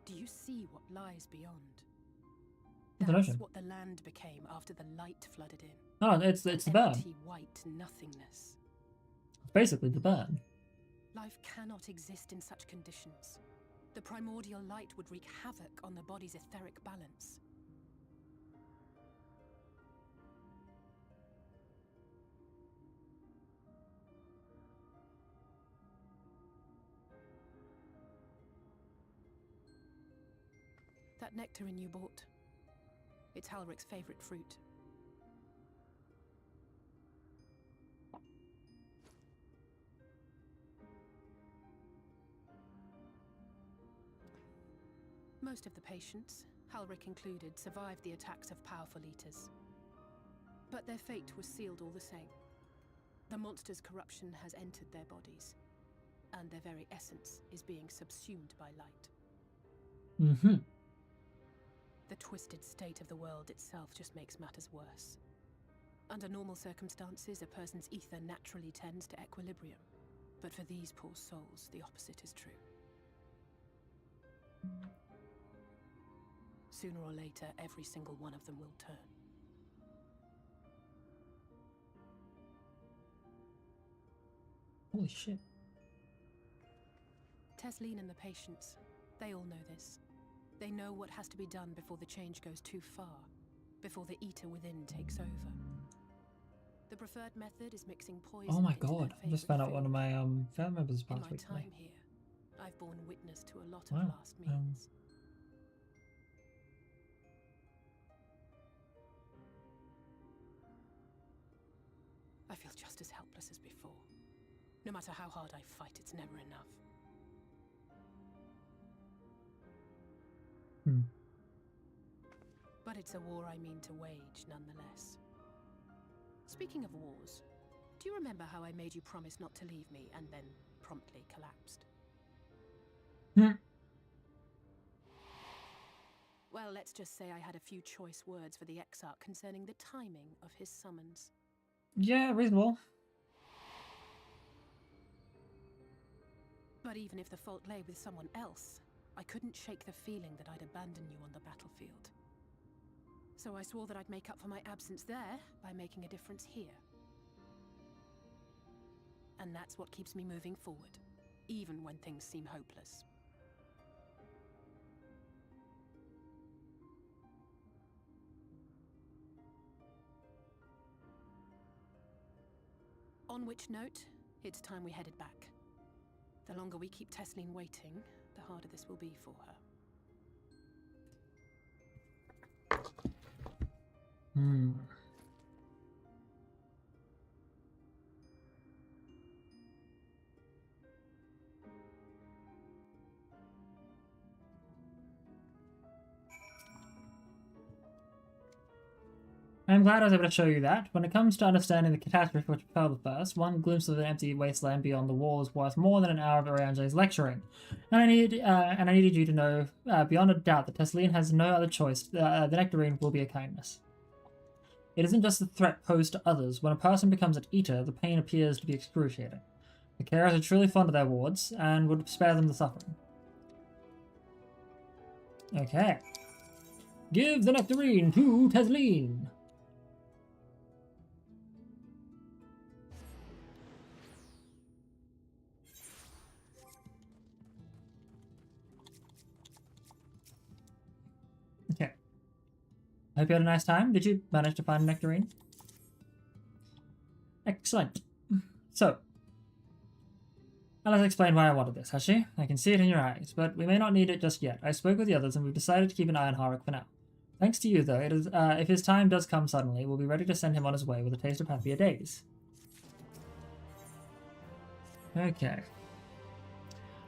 Do you see what lies beyond? It's an That's ocean. what the land became after the light flooded in. Oh, it's the burn. Empty white nothingness. It's basically the burn. Life cannot exist in such conditions. The primordial light would wreak havoc on the body's etheric balance. That nectarine you bought, it's Halric's favorite fruit. Most of the patients, Halric included, survived the attacks of powerful eaters. But their fate was sealed all the same. The monster's corruption has entered their bodies, and their very essence is being subsumed by light. Mm-hmm. The twisted state of the world itself just makes matters worse. Under normal circumstances, a person's ether naturally tends to equilibrium. But for these poor souls, the opposite is true. Sooner or later, every single one of them will turn. Holy shit. Tesleen and the patients, they all know this. They know what has to be done before the change goes too far, before the eater within takes over. The preferred method is mixing poison. Oh my into their god, I just found out one of my family members In passed my recently. time here, I've borne witness to a lot of Wow. last meals. I feel just as helpless as before. No matter how hard I fight, it's never enough. it's a war I mean to wage, nonetheless. Speaking of wars, do you remember how I made you promise not to leave me and then promptly collapsed? Well, let's just say I had a few choice words for the Exarch concerning the timing of his summons. Yeah, reasonable. But even if the fault lay with someone else, I couldn't shake the feeling that I'd abandon you on the battlefield. So I swore that I'd make up for my absence there by making a difference here. And that's what keeps me moving forward, even when things seem hopeless. On which note, it's time we headed back. The longer we keep Tesleen waiting, the harder this will be for her. I'm glad I was able to show you that. When it comes to understanding the catastrophe which befell the first, one glimpse of an empty wasteland beyond the wall is worth more than an hour of Ariange's lecturing. And I needed you to know, beyond a doubt, that Tesleen has no other choice. The nectarine will be a kindness. It isn't just a threat posed to others. When a person becomes an eater, the pain appears to be excruciating. The carers are truly fond of their wards, and would spare them the suffering. Okay. Give the nectarine to Tesleen! Okay. I hope you had a nice time. Did you manage to find a nectarine? Excellent. So, Alice explained why I wanted this, has she? I can see it in your eyes, but we may not need it just yet. I spoke with the others, and we've decided to keep an eye on Harrock for now. Thanks to you, though, if his time does come suddenly, we'll be ready to send him on his way with a taste of happier days. Okay.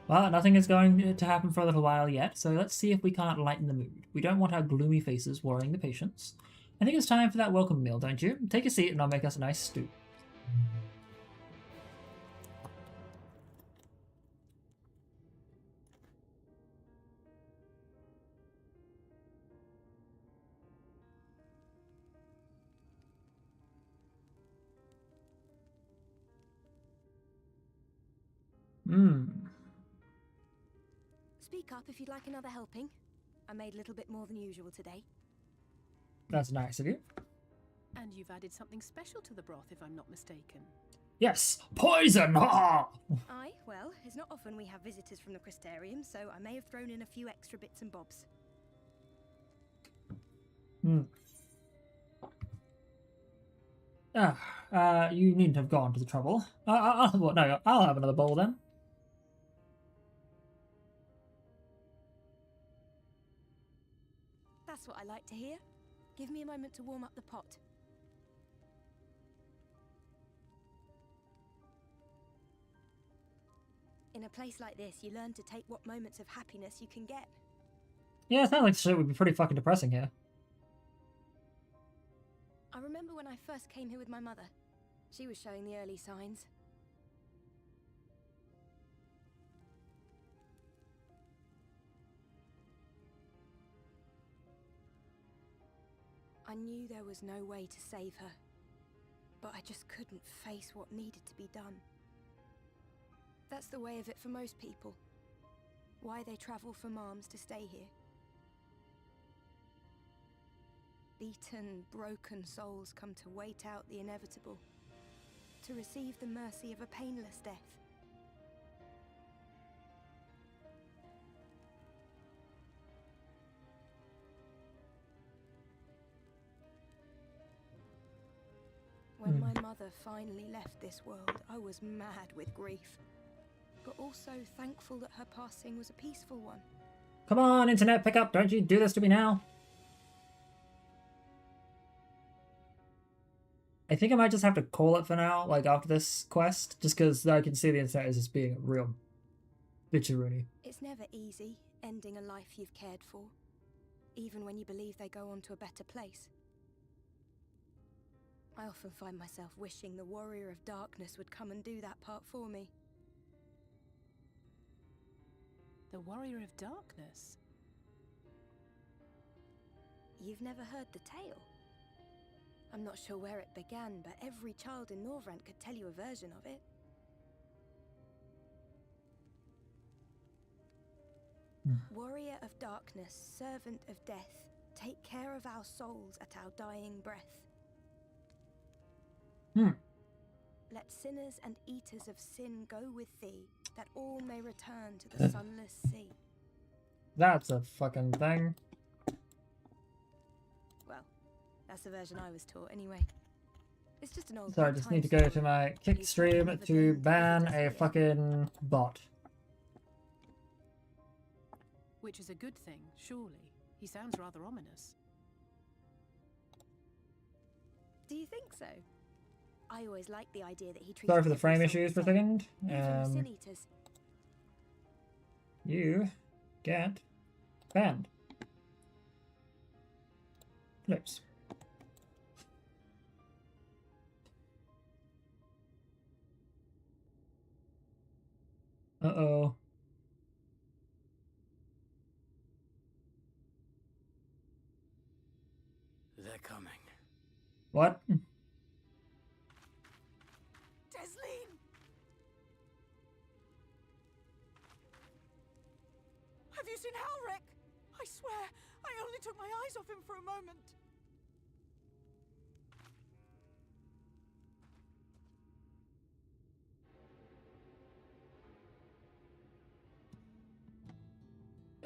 Well, nothing is going to happen for a little while yet, so let's see if we can't lighten the mood. We don't want our gloomy faces worrying the patients. I think it's time for that welcome meal, don't you? Take a seat and I'll make us a nice stew. Speak up if you'd like another helping. I made a little bit more than usual today. That's nice of you. And you've added something special to the broth, if I'm not mistaken. Yes! Poison! Ha! Aye, well, it's not often we have visitors from the Crystarium, so I may have thrown in a few extra bits and bobs. You needn't have gone to the trouble. I'll have another bowl then. That's what I like to hear. Give me a moment to warm up the pot. In a place like this, you learn to take what moments of happiness you can get. Yeah, it sounds like shit would be pretty fucking depressing here. I remember when I first came here with my mother. She was showing the early signs. I knew there was no way to save her, but I just couldn't face what needed to be done. That's the way of it for most people. Why they travel from arms to stay here. Beaten, broken souls come to wait out the inevitable, to receive the mercy of a painless death. When my mother finally left this world, I was mad with grief, but also thankful that her passing was a peaceful one. Come on, internet, pick up! Don't you do this to me now! I think I might just have to call it for now, like after this quest, just because I can see the internet is just being a real bitcheroony. It's never easy, ending a life you've cared for. even when you believe they go on to a better place. I often find myself wishing the Warrior of Darkness would come and do that part for me. The Warrior of Darkness? You've never heard the tale? I'm not sure where it began, but every child in Norvrent could tell you a version of it. Warrior of Darkness, servant of death, take care of our souls at our dying breath. Let sinners and eaters of sin go with thee, that all may return to the sunless sea. That's a fucking thing. Well, that's the version I was taught anyway. It's just an old. So I just need to go to my kick stream to ban a fucking bot. Which is a good thing, surely. He sounds rather ominous. Do you think so? I always liked the idea that he treated. Sorry for the frame issues for a second. Sin-eaters. You get banned. Clips. Uh-oh. They're coming. What? Desleen! Have you seen Halric? I swear, I only took my eyes off him for a moment.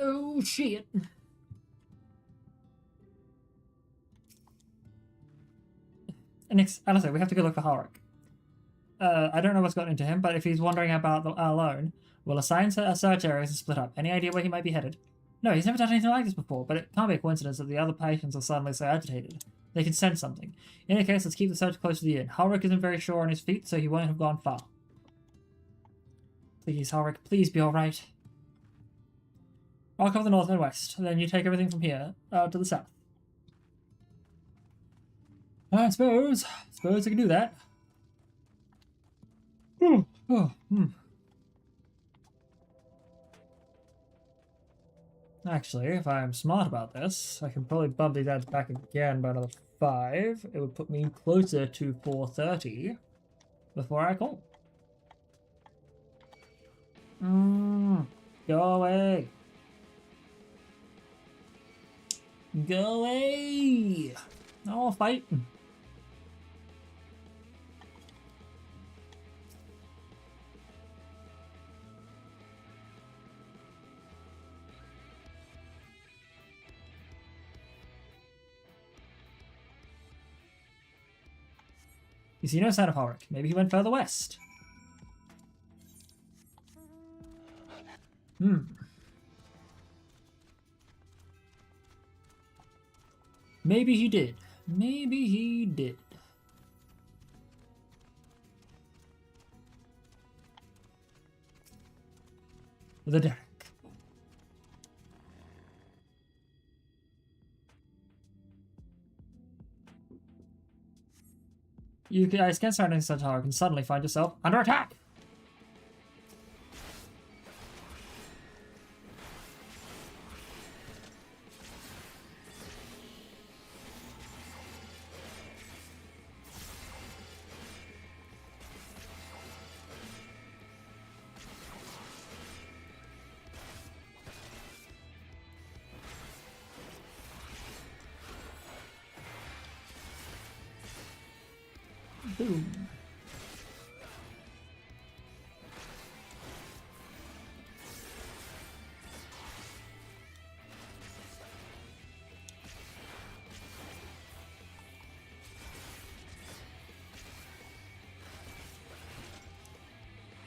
Oh shit. And honestly, we have to go look for Halric. I don't know what's gotten into him, but if he's wandering about alone, we'll assign search areas and split up. Any idea where he might be headed? No, he's never done anything like this before, but it can't be a coincidence that the other patients are suddenly so agitated. They can sense something. In any case, let's keep the search close to the inn. Halric isn't very sure on his feet, so he won't have gone far. Please, Halric, please be alright. I'll cover the north and west, then you take everything from here to the south. I suppose I can do that. Actually, if I'm smart about this, I can probably bump these ads back again by another 5. It would put me closer to 4:30 before I call. Go away. Go away. I'll fight. You see no sign of Halric. Maybe he went further west. Maybe he did. Maybe he did. The Derek. You guys can start next to Halric and suddenly find yourself under attack. Boom.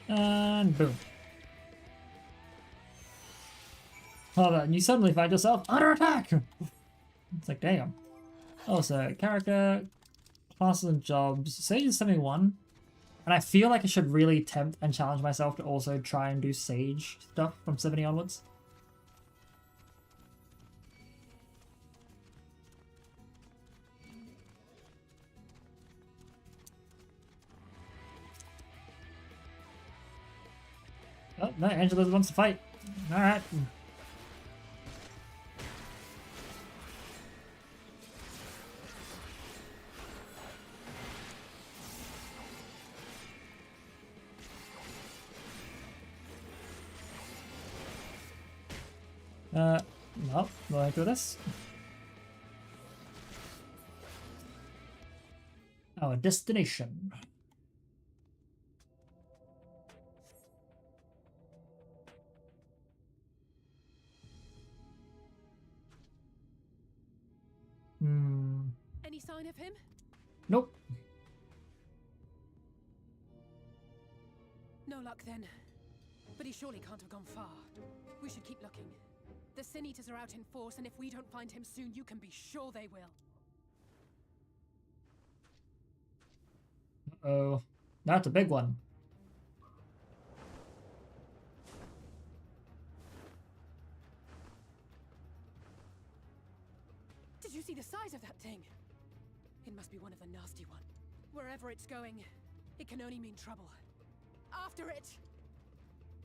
And boom. Hold on, you suddenly find yourself under attack! It's like, damn. Also, character, classes and jobs. Sage is 71. And I feel like I should really tempt and challenge myself to also try and do Sage stuff from 70 onwards. Oh, no, Angela wants to fight. Alright. Well, going through this. Our destination. Any sign of him? Nope. No luck then. But he surely can't have gone far. We should keep looking. The Sin Eaters are out in force, and if we don't find him soon, you can be sure they will. Uh-oh. That's a big one. Did you see the size of that thing? It must be one of the nasty ones. Wherever it's going, it can only mean trouble. After it!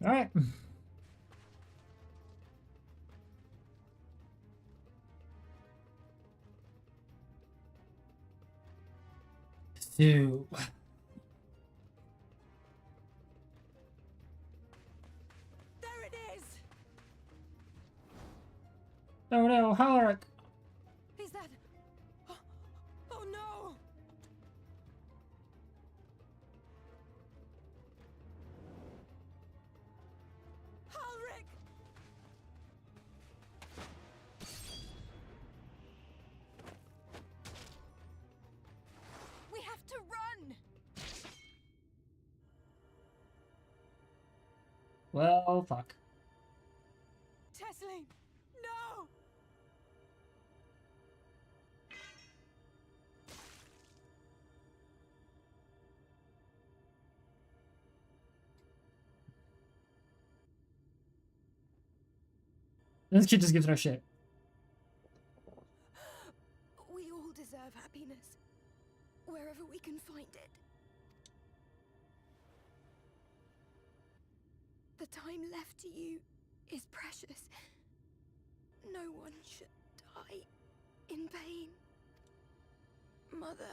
Alright. So... There it is! Oh no, Halaric! Is that... Oh no! Halric! We have to run! Well, fuck. Tesseline! No! This kid just gives no shit. We all deserve happiness, wherever we can find it. The time left to you is precious. No one should die in pain. Mother,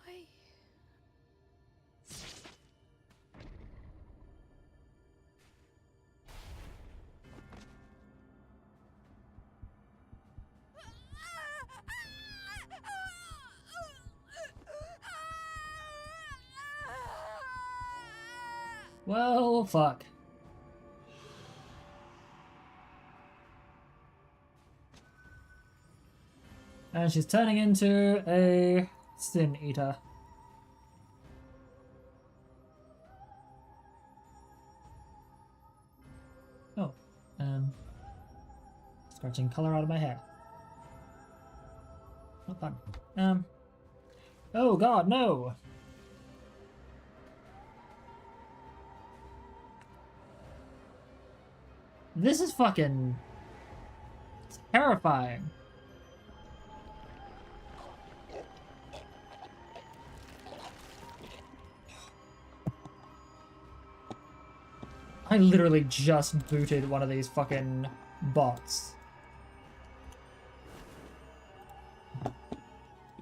I... Well, fuck. And she's turning into a Sin Eater. Oh, scratching color out of my hair. Not fun. Oh god, no! This is fucking terrifying. I literally just booted one of these fucking bots.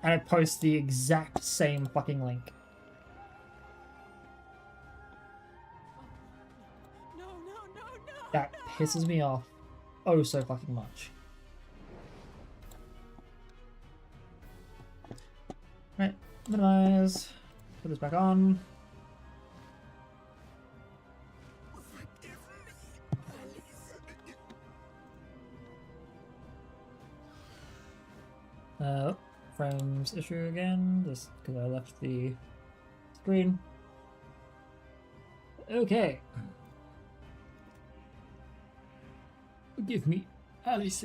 And it posts the exact same fucking link. No, no, no, no! That pisses me off oh so fucking much. Right, minimize. Put this back on. Frames issue again, just because I left the screen. Okay. Give me Alice.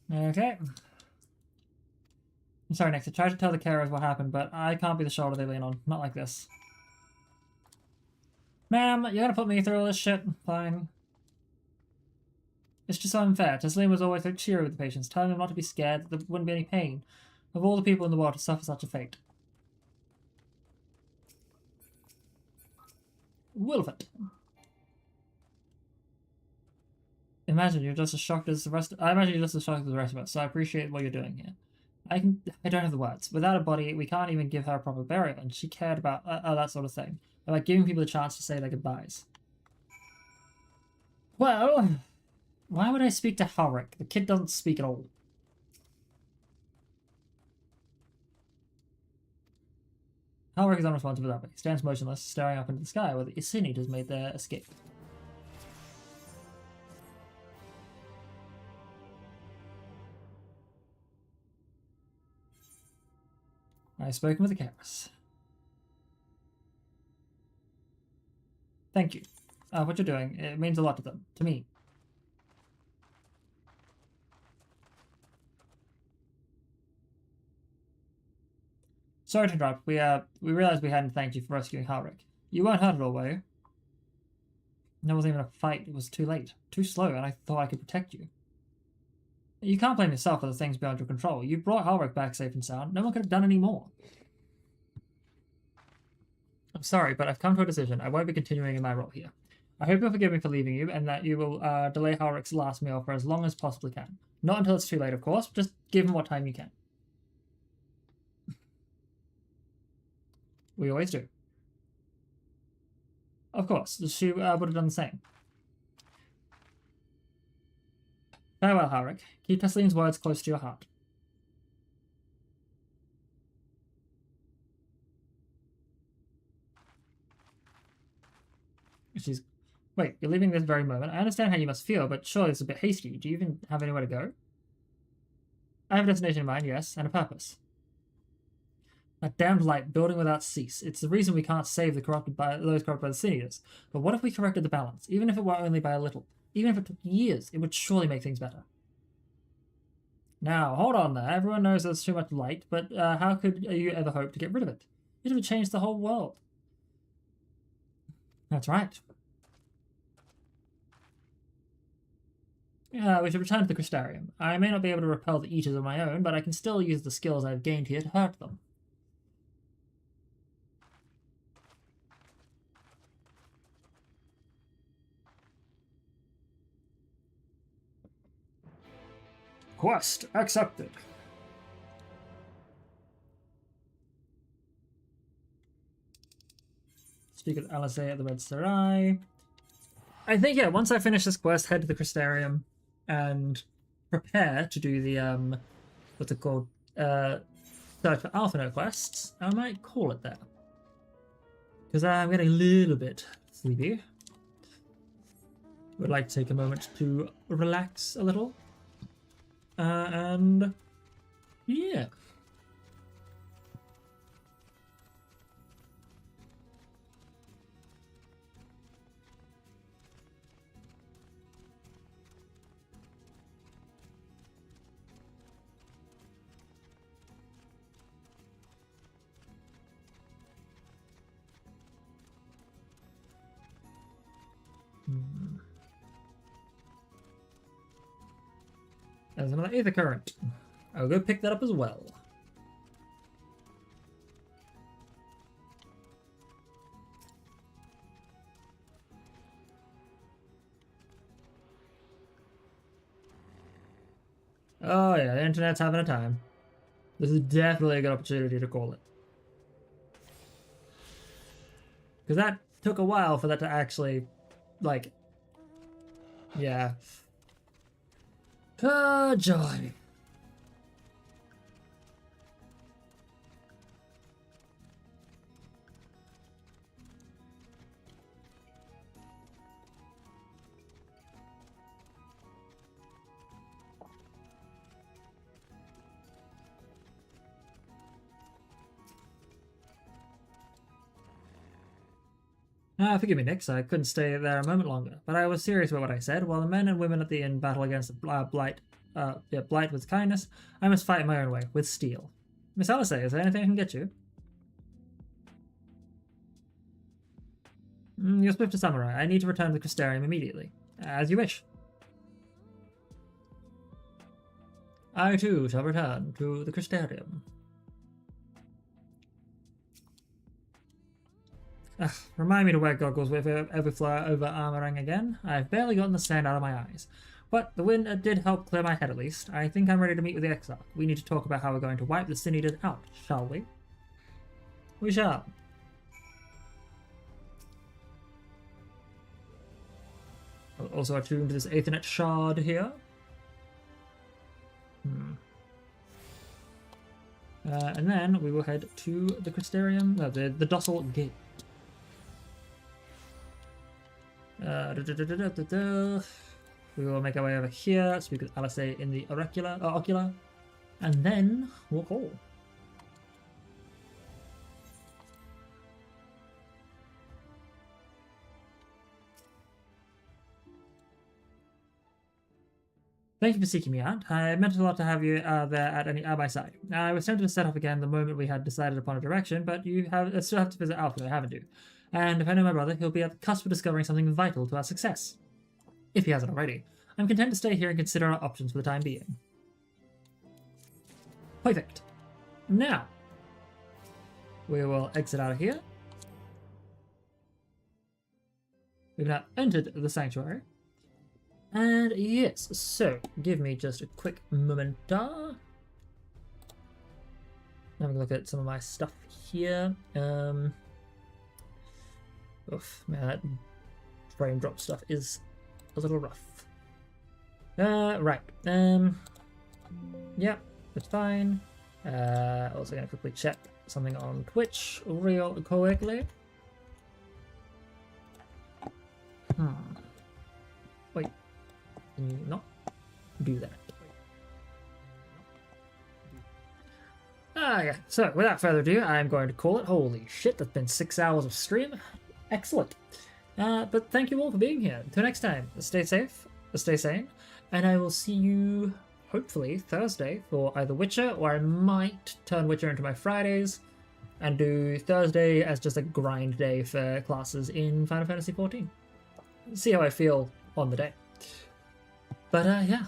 Okay. sorry, Nix. I tried to tell the carers what happened, but I can't be the shoulder they lean on. Not like this. Ma'am, you're gonna put me through all this shit? Fine. It's just so unfair. Tesleen was always so cheery with the patients, telling them not to be scared, that there wouldn't be any pain. Of all the people in the world to suffer such a fate. Wilford. I imagine you're just as shocked as the rest of us, so I appreciate what you're doing here. I don't have the words. Without a body, we can't even give her a proper burial, and she cared about that sort of thing. About giving people a chance to say their goodbyes. Well, why would I speak to Halric? The kid doesn't speak at all. Halric is unresponsive without me. He stands motionless, staring up into the sky where the Sin Eaters made their escape. I've spoken with the carers. Thank you. What you're doing, it means a lot to them. To me. Sorry to interrupt. We realized we hadn't thanked you for rescuing Halric. You weren't hurt at all, were you? There wasn't even a fight. It was too late. Too slow, and I thought I could protect you. You can't blame yourself for the things beyond your control. You brought Halric back safe and sound. No one could have done any more. I'm sorry, but I've come to a decision. I won't be continuing in my role here. I hope you'll forgive me for leaving you, and that you will delay Halric's last meal for as long as possibly can. Not until it's too late, of course. Just give him what time you can. We always do. Of course, she would have done the same. Farewell, Halric. Keep Tesleen's words close to your heart. Wait, you're leaving this very moment? I understand how you must feel, but surely it's a bit hasty. Do you even have anywhere to go? I have a destination in mind, yes, and a purpose. That damned light, building without cease. It's the reason we can't save those corrupted by the Sin Eaters. But what if we corrected the balance? Even if it were only by a little. Even if it took years, it would surely make things better. Now, hold on there. Everyone knows there's too much light, but how could you ever hope to get rid of it? It would change the whole world. That's right. We should return to the Crystarium. I may not be able to repel the Eaters on my own, but I can still use the skills I've gained here to hurt them. Quest accepted. Speak with Alizé at the Red Sarai. I think, yeah, once I finish this quest, head to the Crystarium and prepare to do the, what's it called? Search for Alphinaud quests. I might call it there. Because I'm getting a little bit sleepy. Would like to take a moment to relax a little. And yeah. There's another Aether Current. I'll go pick that up as well. Oh yeah, the internet's having a time. This is definitely a good opportunity to call it. Because that took a while for that to actually, like, yeah. Oh, joy. Forgive me, Nix. I couldn't stay there a moment longer, but I was serious about what I said. While the men and women at the inn battle against the blight with kindness, I must fight my own way, with steel. Miss Alice, is there anything I can get you? You're swift to samurai. I need to return to the Crystarium immediately. As you wish. I too shall return to the Crystarium. Remind me to wear goggles with every flare over armoring again. I've barely gotten the sand out of my eyes. But the wind did help clear my head at least. I think I'm ready to meet with the Exarch. We need to talk about how we're going to wipe the Sin Eaters out, shall we? We shall. I'll also attune to this Aethernet shard here. And then we will head to the Crystarium, the Docile Gate. We will make our way over here, speak with Alice in the Ocular, and then we'll call. Thank you for seeking me out. I meant a lot to have you there at my side. I was tempted to set off again the moment we had decided upon a direction, but you still have to visit Alpha, haven't you? And if I know my brother, he'll be at the cusp of discovering something vital to our success. If he hasn't already. I'm content to stay here and consider our options for the time being. Perfect. Now, we will exit out of here. We've now entered the sanctuary. And yes, so give me just a quick moment. Having a look at some of my stuff here. Oof, man, that frame drop stuff is a little rough. Right. Yeah, it's fine. Also gonna quickly check something on Twitch real quickly. Wait. Can you not do that? Yeah. So, without further ado, I'm going to call it. Holy shit, that's been 6 hours of stream. Excellent. But thank you all for being here. Until next time, stay safe, stay sane, and I will see you, hopefully, Thursday for either Witcher, or I might turn Witcher into my Fridays, and do Thursday as just a grind day for classes in Final Fantasy XIV. See how I feel on the day. But, yeah.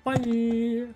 Bye!